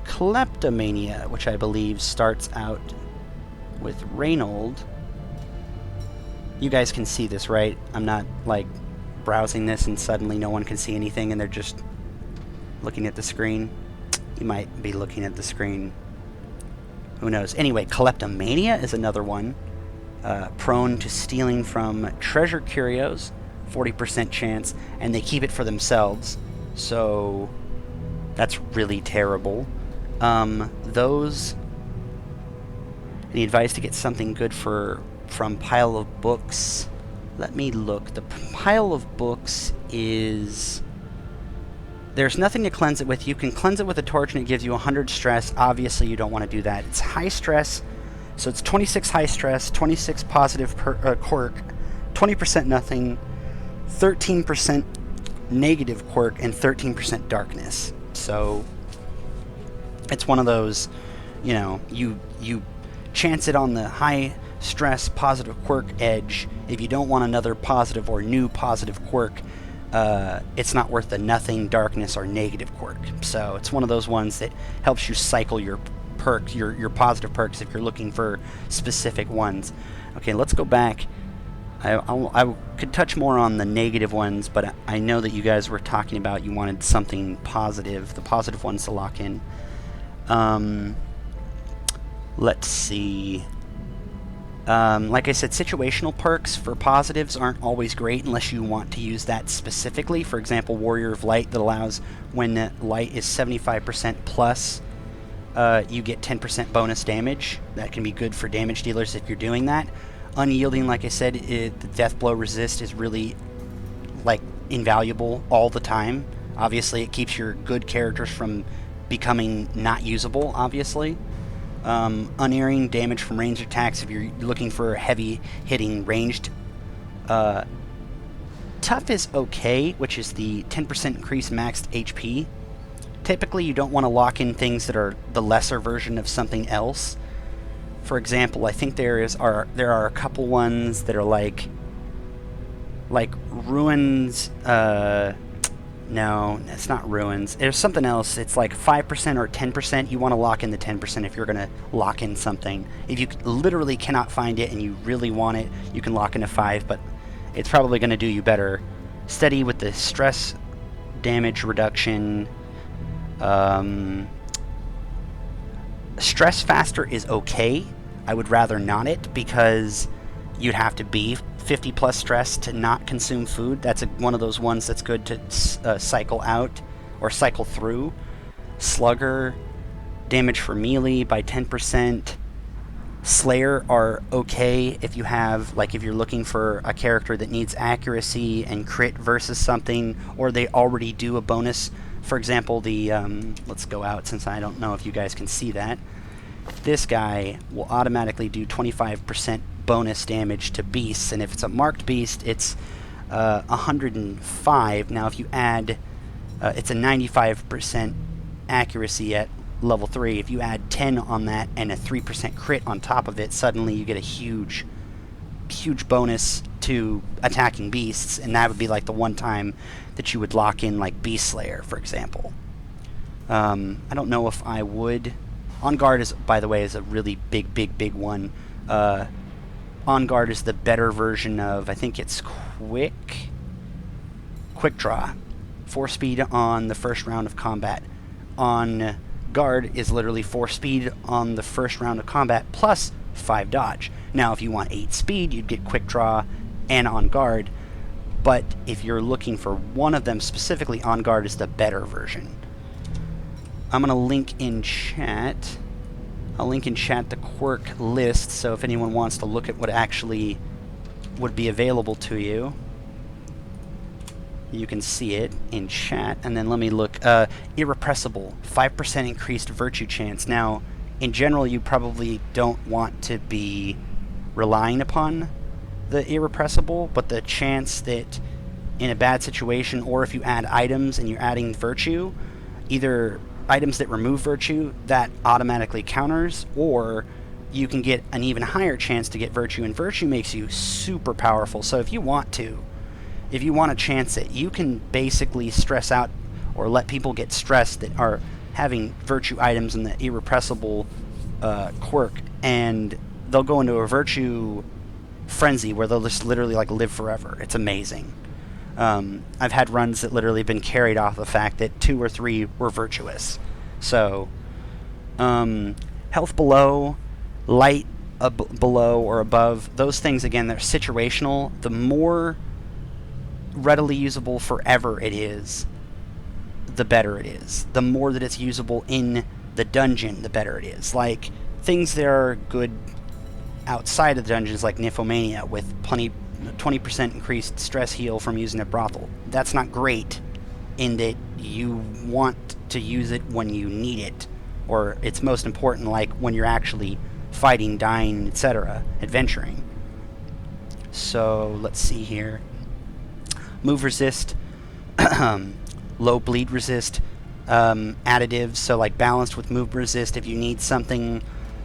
Kleptomania, which I believe starts out with Reynold. You guys can see this, right? I'm not, like, browsing this and suddenly no one can see anything and they're just looking at the screen. You might be looking at the screen. Who knows? Anyway, Kleptomania is another one. Prone to stealing from treasure curios, 40% chance, and they keep it for themselves. So that's really terrible. Any advice to get something good from Pile of Books? Let me look. The Pile of Books is... There's nothing to cleanse it with. You can cleanse it with a torch and it gives you 100 stress. Obviously, you don't want to do that. It's high stress, so it's 26 high stress, 26 positive quirk, 20% nothing, 13% negative quirk, and 13% darkness. So it's one of those, you know, you chance it on the high stress positive quirk edge. If you don't want another positive or new positive quirk, it's not worth the nothing, darkness, or negative quirk. So it's one of those ones that helps you cycle your perks, your positive perks, if you're looking for specific ones. Okay, let's go back. I could touch more on the negative ones, but I know that you guys were talking about you wanted something positive, the positive ones to lock in. Let's see. Like I said, situational perks for positives aren't always great unless you want to use that specifically. For example, Warrior of Light, that allows when the light is 75% plus, you get 10% bonus damage. That can be good for damage dealers if you're doing that. Unyielding, like I said, the death blow resist is really, like, invaluable all the time. Obviously, it keeps your good characters from becoming not usable, obviously. Unerring, damage from ranged attacks if you're looking for heavy hitting ranged. Tough is okay, which is the 10% increased maxed HP. Typically you don't want to lock in things that are the lesser version of something else. For example, I think there are a couple ones that are like Ruins. No, it's not Ruins. There's something else. It's like 5% or 10%. You want to lock in the 10% if you're going to lock in something. If you literally cannot find it and you really want it, you can lock into 5, but it's probably going to do you better. Steady with the stress damage reduction. Stress faster is okay. I would rather not it, because you'd have to be 50 plus stress to not consume food. That's one of those ones that's good to cycle out or cycle through. Slugger, damage for melee by 10%. Slayer are okay if you have, like, if you're looking for a character that needs accuracy and crit versus something, or they already do a bonus. For example, the let's go out, since I don't know if you guys can see that. This guy will automatically do 25% bonus damage to beasts, and if it's a marked beast, it's 105. Now, if you add, it's a 95% accuracy at level 3. If you add 10 on that and a 3% crit on top of it, suddenly you get a huge bonus to attacking beasts, and that would be like the one time that you would lock in, like, Beast Slayer, for example. I don't know if I would. On Guard is, by the way, is a really big one. On Guard is the better version of, I think it's Quick Draw. 4 speed on the first round of combat. On Guard is literally 4 speed on the first round of combat plus 5 dodge. Now, if you want 8 speed, you'd get Quick Draw and On Guard. But if you're looking for one of them specifically, On Guard is the better version. I'm going to link in chat. I'll link in chat the quirk list, so if anyone wants to look at what actually would be available to you, you can see it in chat. And then let me look. Irrepressible, 5% increased virtue chance. Now, in general, you probably don't want to be relying upon the irrepressible, but the chance that in a bad situation, or if you add items and you're adding virtue, either items that remove virtue, that automatically counters, or you can get an even higher chance to get virtue, and virtue makes you super powerful. So if you want to chance it, you can basically stress out or let people get stressed that are having virtue items in the irrepressible quirk, and they'll go into a virtue frenzy where they'll just literally, like, live forever. It's amazing. I've had runs that literally been carried off the fact that 2 or 3 were virtuous. So, health below, light below or above, those things, again, they're situational. The more readily usable forever it is, the better it is. The more that it's usable in the dungeon, the better it is. Like, things that are good outside of the dungeons, like Nymphomania, with 20% increased stress heal from using a brothel. That's not great in that you want to use it when you need it, or it's most important, like, when you're actually fighting, dying, etc., adventuring. So, let's see here. Move resist, low bleed resist, additives, so, like, balanced with move resist. If you need something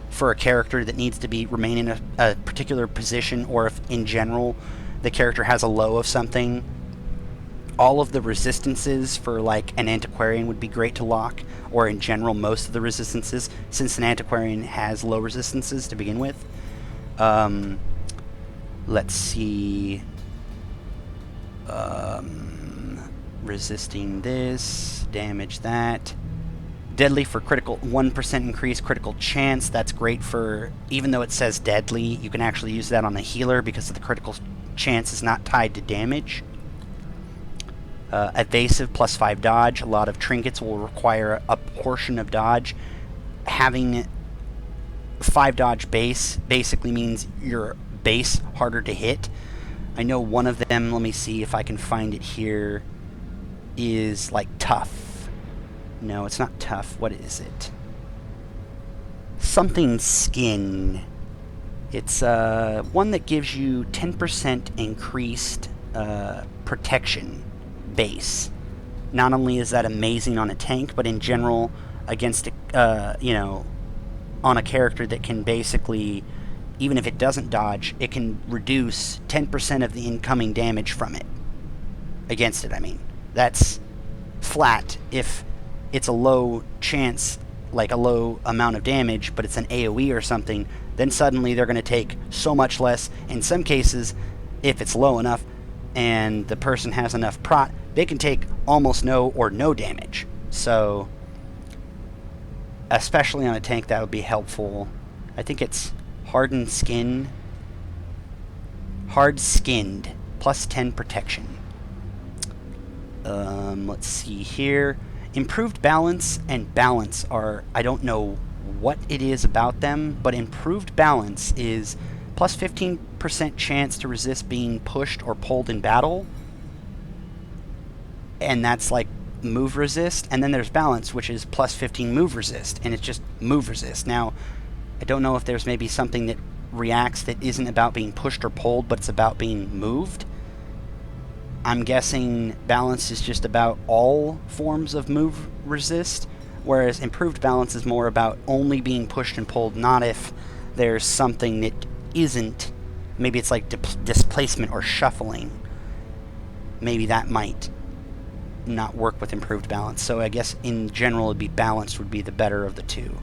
for a character that needs to remain in a particular position, or if in general the character has a low of something, all of the resistances for, like, an antiquarian would be great to lock, or in general most of the resistances, since an antiquarian has low resistances to begin with. Let's see. Resisting this, damage that. Deadly for critical, 1% increased critical chance. That's great for, even though it says deadly, you can actually use that on the healer because the critical chance is not tied to damage. Evasive, plus 5 dodge. A lot of trinkets will require a portion of dodge. Having 5 dodge base basically means your base harder to hit. I know one of them, let me see if I can find it here, is like tough. No, it's not tough. What is it? Something skin. It's one that gives you 10% increased protection base. Not only is that amazing on a tank, but in general against on a character that can basically, even if it doesn't dodge, it can reduce 10% of the incoming damage from it. Against it, I mean. That's flat if it's a low chance, like a low amount of damage, but it's an AoE or something, then suddenly they're going to take so much less. In some cases, if it's low enough and the person has enough prot, they can take almost no or no damage. So especially on a tank, that would be helpful. I think it's hardened skin. Hard skinned, plus 10 protection. Let's see here. Improved balance and balance are, I don't know what it is about them, but improved balance is plus 15% chance to resist being pushed or pulled in battle. And that's like move resist. And then there's balance, which is plus 15 move resist. And it's just move resist. Now, I don't know if there's maybe something that reacts that isn't about being pushed or pulled, but it's about being moved. I'm guessing balance is just about all forms of move resist, whereas improved balance is more about only being pushed and pulled, not if there's something that isn't. Maybe it's like displacement or shuffling. Maybe that might not work with improved balance. So I guess in general it'd be balanced would be the better of the two.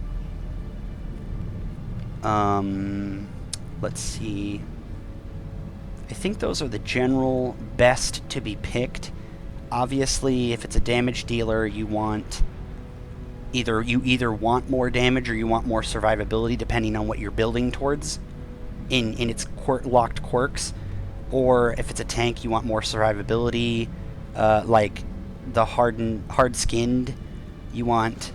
Let's see. I think those are the general best to be picked. Obviously, if it's a damage dealer, you want either want more damage or you want more survivability, depending on what you're building towards in its locked quirks. Or if it's a tank, you want more survivability, like the hard-skinned. You want,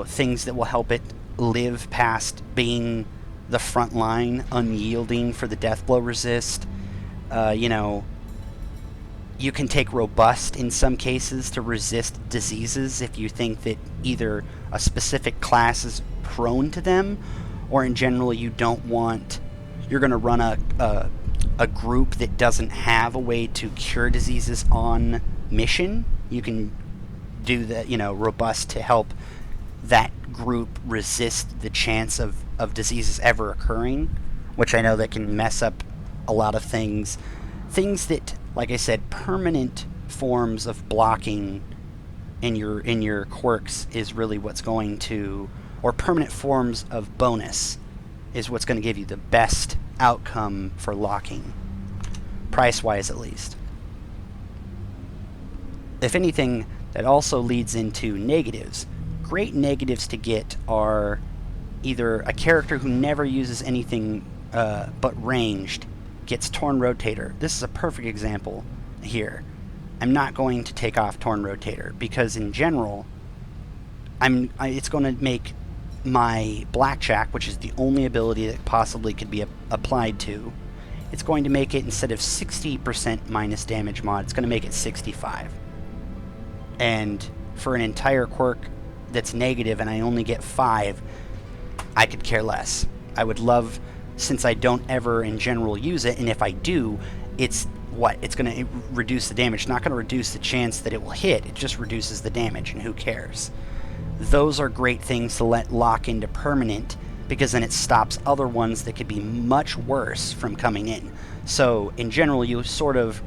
things that will help it live past being the front line, unyielding for the death blow resist. You can take robust in some cases to resist diseases if you think that either a specific class is prone to them, or in general you're going to run a group that doesn't have a way to cure diseases on mission. You can do the robust to help that group resist the chance of diseases ever occurring, which I know that can mess up a lot of things that, like I said, permanent forms of blocking in your quirks is really what's going to, or permanent forms of bonus is what's going to give you the best outcome for locking, price wise at least. If anything, that also leads into negatives. Great negatives to get are either a character who never uses anything but ranged gets Torn Rotator. This is a perfect example here. I'm not going to take off Torn Rotator because in general, it's going to make my Blackjack, which is the only ability that possibly could be applied to, it's going to make it, instead of 60% minus damage mod, it's going to make it 65. And for an entire quirk that's negative and I only get 5, I could care less. I would love, since I don't ever in general use it, and if I do, it's going to reduce the damage. It's not going to reduce the chance that it will hit, it just reduces the damage, and who cares? Those are great things to let lock into permanent, because then it stops other ones that could be much worse from coming in. So in general, you sort of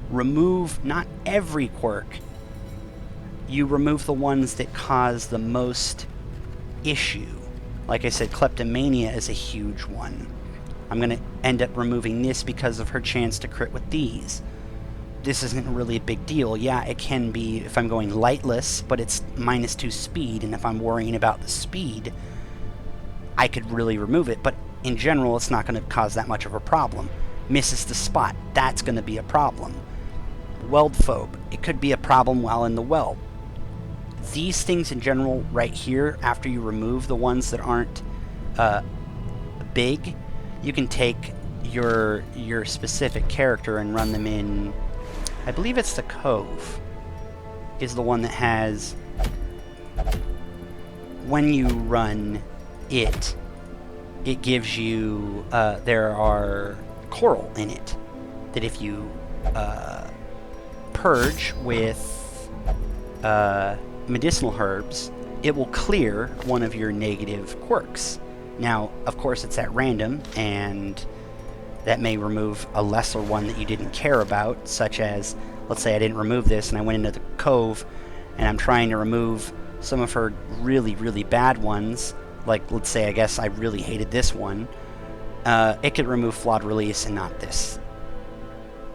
remove, not every quirk, you remove the ones that cause the most issue. Like I said, Kleptomania is a huge one. I'm going to end up removing this because of her chance to crit with these. This isn't really a big deal. Yeah, it can be if I'm going lightless, but it's -2 speed, and if I'm worrying about the speed, I could really remove it. But in general, it's not going to cause that much of a problem. Misses the spot, that's going to be a problem. Weldphobe, it could be a problem while in the weld. These things in general right here, after you remove the ones that aren't big, you can take your specific character and run them in, I believe it's the Cove, is the one that has, when you run it gives you, there are coral in it, that if you purge with medicinal herbs, it will clear one of your negative quirks. Now, of course, it's at random, and that may remove a lesser one that you didn't care about, such as, let's say I didn't remove this and I went into the Cove and I'm trying to remove some of her really, really bad ones, like, let's say, I guess I really hated this one, it could remove Flawed Release and not this.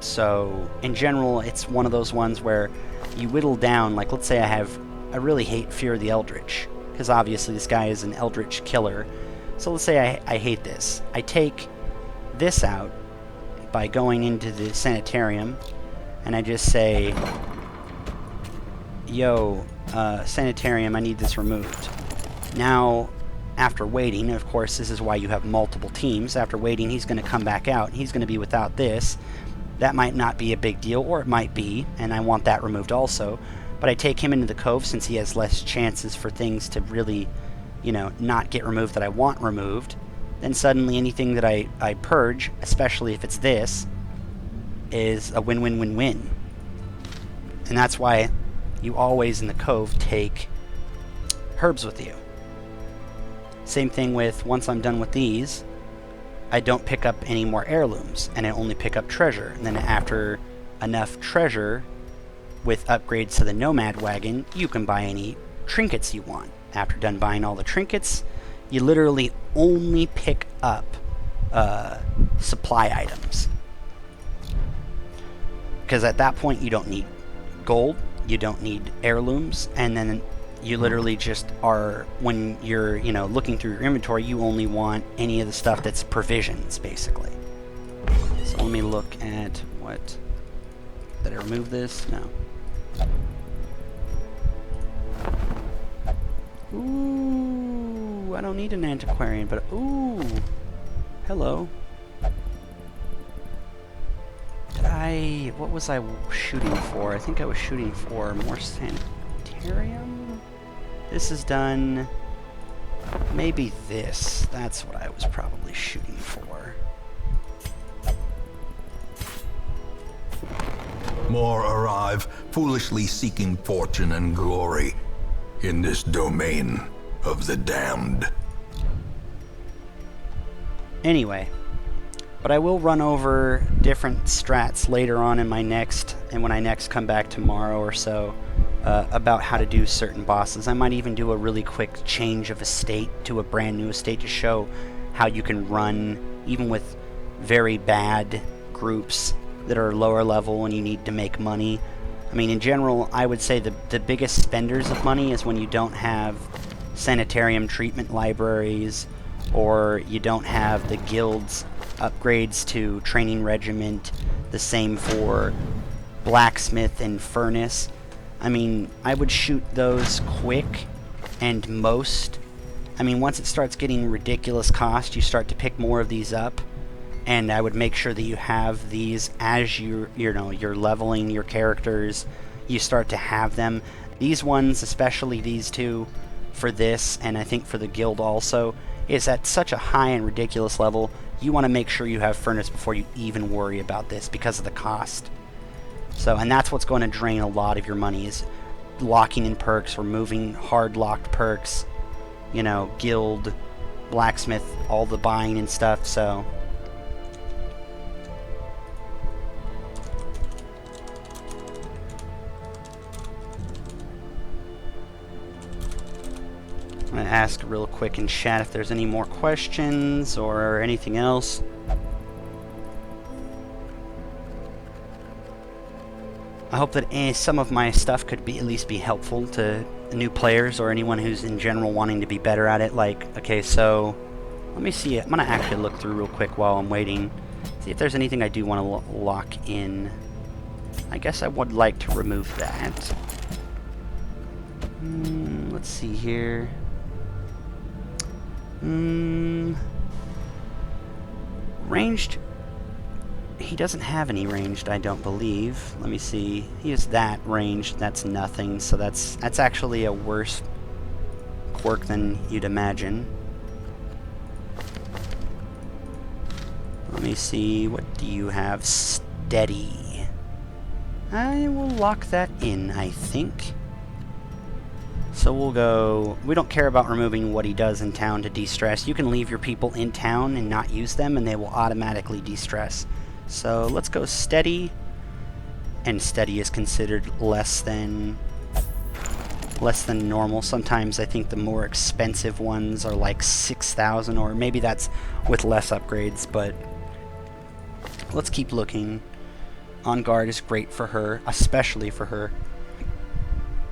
So, in general, it's one of those ones where you whittle down, like, let's say I really hate Fear of the Eldritch. because obviously this guy is an eldritch killer. So let's say I hate this. I take this out by going into the sanitarium, and I just say, yo, sanitarium, I need this removed. Now, after waiting, of course, this is why you have multiple teams. After waiting, he's going to come back out, and he's going to be without this. That might not be a big deal, or it might be, and I want that removed also. But I take him into the cove since he has less chances for things to really, you know, not get removed that I want removed. Then suddenly anything that I purge, especially if it's this, is a win-win-win-win. And that's why you always in the cove take herbs with you. Same thing with, once I'm done with these, I don't pick up any more heirlooms, and I only pick up treasure. And then after enough treasure, with upgrades to the Nomad Wagon, you can buy any trinkets you want. After done buying all the trinkets, you literally only pick up supply items. Because at that point, you don't need gold, you don't need heirlooms, and then you literally just are, when you're, you know, looking through your inventory, you only want any of the stuff that's provisions, basically. So let me look at what... Did I remove this? No. Ooh, I don't need an antiquarian, but ooh, hello. What was I shooting for? I think I was shooting for more sanitarium? This is done, maybe this. That's what I was probably shooting for. More arrive, foolishly seeking fortune and glory in this domain of the damned. Anyway, but I will run over different strats later on in my next, and when I next come back tomorrow or so, about how to do certain bosses. I might even do a really quick change of estate to a brand new estate to show how you can run, even with very bad groups that are lower level and you need to make money. I mean, in general, I would say the biggest spenders of money is when you don't have sanitarium treatment libraries, or you don't have the guild's upgrades to training regiment, the same for blacksmith and furnace. I mean, I would shoot those quick, and most, I mean, once it starts getting ridiculous cost, you start to pick more of these up, and I would make sure that you have these as you're leveling your characters. You start to have them. These ones, especially these two, for this, and I think for the guild also, is at such a high and ridiculous level, you want to make sure you have furnace before you even worry about this because of the cost. So, and that's what's going to drain a lot of your money, is locking in perks, removing hard locked perks, you know, guild, blacksmith, all the buying and stuff, so... I'm going to ask real quick in chat if there's any more questions or anything else. I hope that some of my stuff could be at least be helpful to new players or anyone who's in general wanting to be better at it. Like, okay, so let me see. I'm going to actually look through real quick while I'm waiting. See if there's anything I do want to lock in. I guess I would like to remove that. Let's see here. Ranged. He doesn't have any ranged, I don't believe. Let me see. He has that ranged. That's nothing. So that's actually a worse quirk than you'd imagine. Let me see. What do you have? Steady. I will lock that in, I think. So we'll go... We don't care about removing what he does in town to de-stress. You can leave your people in town and not use them, and they will automatically de-stress. So let's go steady. And steady is considered less than normal. Sometimes I think the more expensive ones are like 6,000, or maybe that's with less upgrades, but let's keep looking. On guard is great for her, especially for her.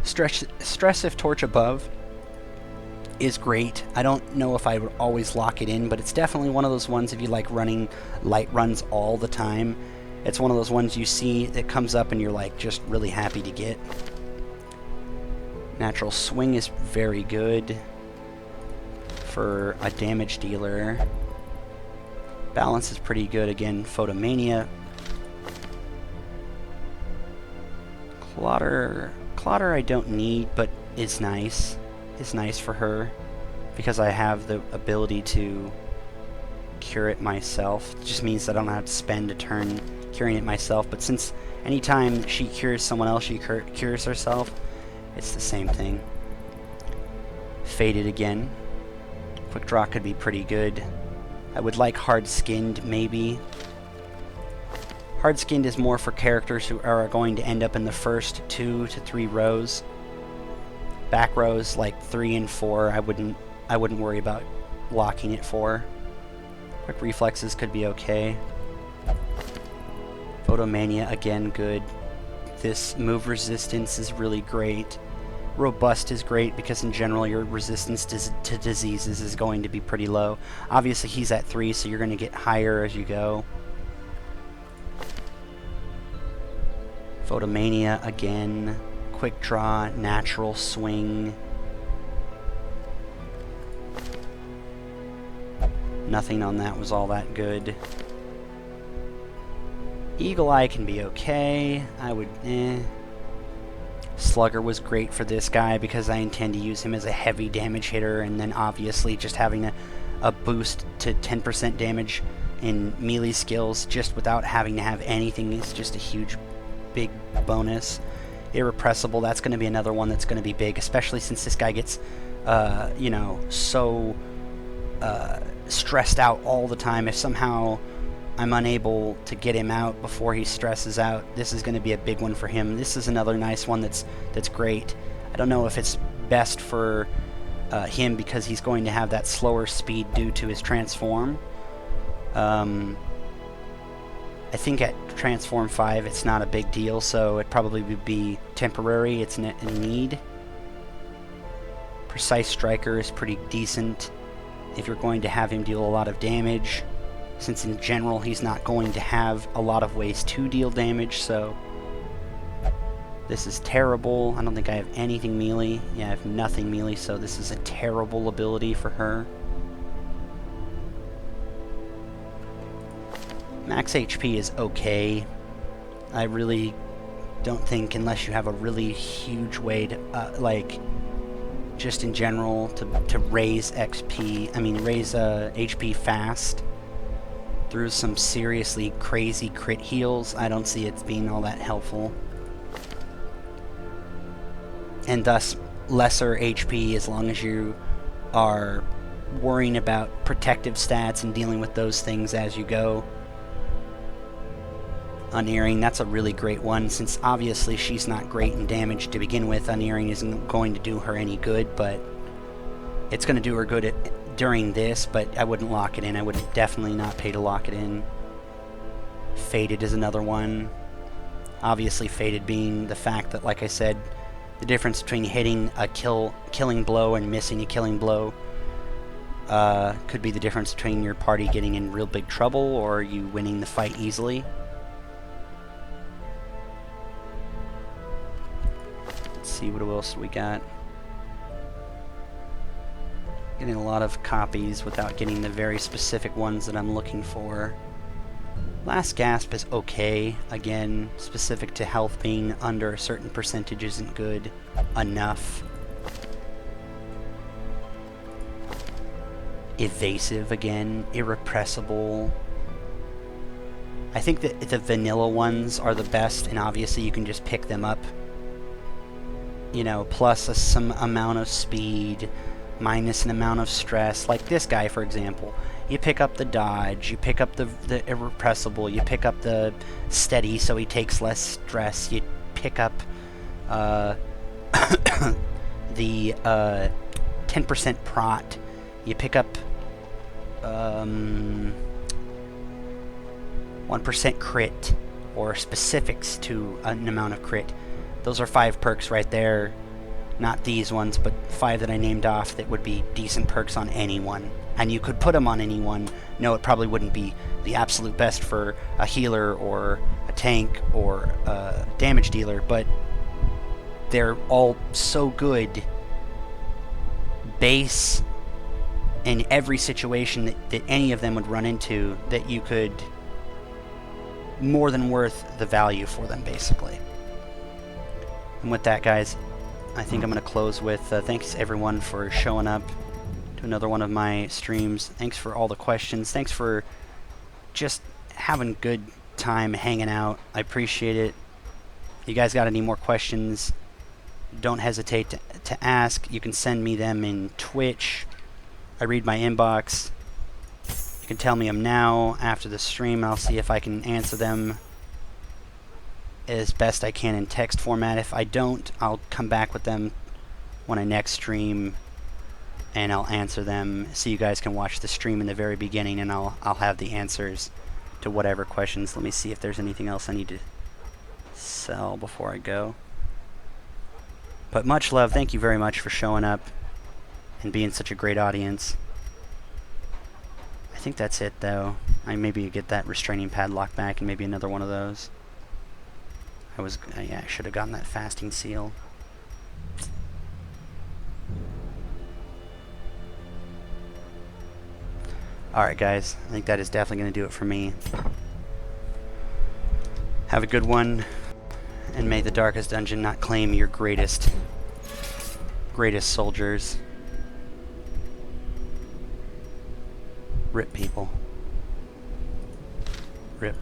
Stress if torch above. is great. I don't know if I would always lock it in, but it's definitely one of those ones if you like running light runs all the time. It's one of those ones you see that comes up and you're like just really happy to get. Natural swing is very good for a damage dealer. Balance is pretty good. Again, Photomania. Clotter I don't need, but it's nice. It's nice for her because I have the ability to cure it myself. It just means that I don't have to spend a turn curing it myself, but since anytime she cures someone else, she cures herself, it's the same thing. Faded again. Quick Draw could be pretty good. I would like Hard Skinned, maybe. Hard Skinned is more for characters who are going to end up in the first 2 to 3 rows. Back rows like 3 and 4, I wouldn't worry about locking it for. Quick Reflexes could be okay. Photomania, again, good. This move resistance is really great. Robust is great because in general your resistance to diseases is going to be pretty low. Obviously he's at 3, so you're going to get higher as you go. Photomania, again. Quick Draw, Natural Swing. Nothing on that was all that good. Eagle Eye can be okay. I would, Slugger was great for this guy because I intend to use him as a heavy damage hitter, and then obviously just having a boost to 10% damage in melee skills just without having to have anything is just a huge, big bonus. Irrepressible, that's going to be another one that's going to be big, especially since this guy gets, you know, so stressed out all the time. If somehow I'm unable to get him out before he stresses out, this is going to be a big one for him. This is another nice one that's great. I don't know if it's best for him because he's going to have that slower speed due to his transform. I think at Transform 5 it's not a big deal, so it probably would be temporary. It's a need. Precise Striker is pretty decent if you're going to have him deal a lot of damage, since in general he's not going to have a lot of ways to deal damage, so this is terrible. I don't think I have anything melee. Yeah, I have nothing melee, so this is a terrible ability for her. Max HP is okay. I really don't think, unless you have a really huge way to, like, just in general, to raise XP, I mean, raise HP fast through some seriously crazy crit heals, I don't see it being all that helpful. And thus, lesser HP as long as you are worrying about protective stats and dealing with those things as you go. Unerring, that's a really great one, since obviously she's not great in damage to begin with. Unerring isn't going to do her any good, but it's going to do her good during this, but I wouldn't lock it in. I would definitely not pay to lock it in. Faded is another one. Obviously Faded being the fact that, like I said, the difference between hitting a killing blow and missing a killing blow could be the difference between your party getting in real big trouble or you winning the fight easily. See what else we got. Getting a lot of copies without getting the very specific ones that I'm looking for. Last Gasp is okay. Again, specific to health being under a certain percentage isn't good enough. Evasive again. Irrepressible. I think that the vanilla ones are the best, and obviously you can just pick them up. You know, plus some amount of speed, minus an amount of stress. Like this guy, for example. You pick up the dodge, you pick up the irrepressible, you pick up the steady so he takes less stress, you pick up the 10% prot, you pick up 1% crit, or specifics to an amount of crit. Those are 5 perks right there Not these ones, but 5 that I named off that would be decent perks on anyone. And you could put them on anyone. No, it probably wouldn't be the absolute best for a healer or a tank or a damage dealer, but they're all so good base in every situation that any of them would run into that you could more than worth the value for them, basically. And with that, guys, I think I'm going to close with thanks everyone for showing up to another one of my streams. Thanks for all the questions. Thanks for just having good time hanging out. I appreciate it. You guys got any more questions, don't hesitate to ask. You can send me them in Twitch. I read my inbox. You can tell me them now after the stream. I'll see if I can answer them as best I can in text format. If I don't, I'll come back with them when I next stream, and I'll answer them so you guys can watch the stream in the very beginning, and I'll have the answers to whatever questions. Let me see if there's anything else I need to sell before I go. But much love. Thank you very much for showing up and being such a great audience. I think that's it, though. I maybe get that restraining padlock back and maybe another one of those. I should have gotten that fasting seal. Alright, guys. I think that is definitely going to do it for me. Have a good one, and may the Darkest Dungeon not claim your greatest soldiers. RIP, people. RIP.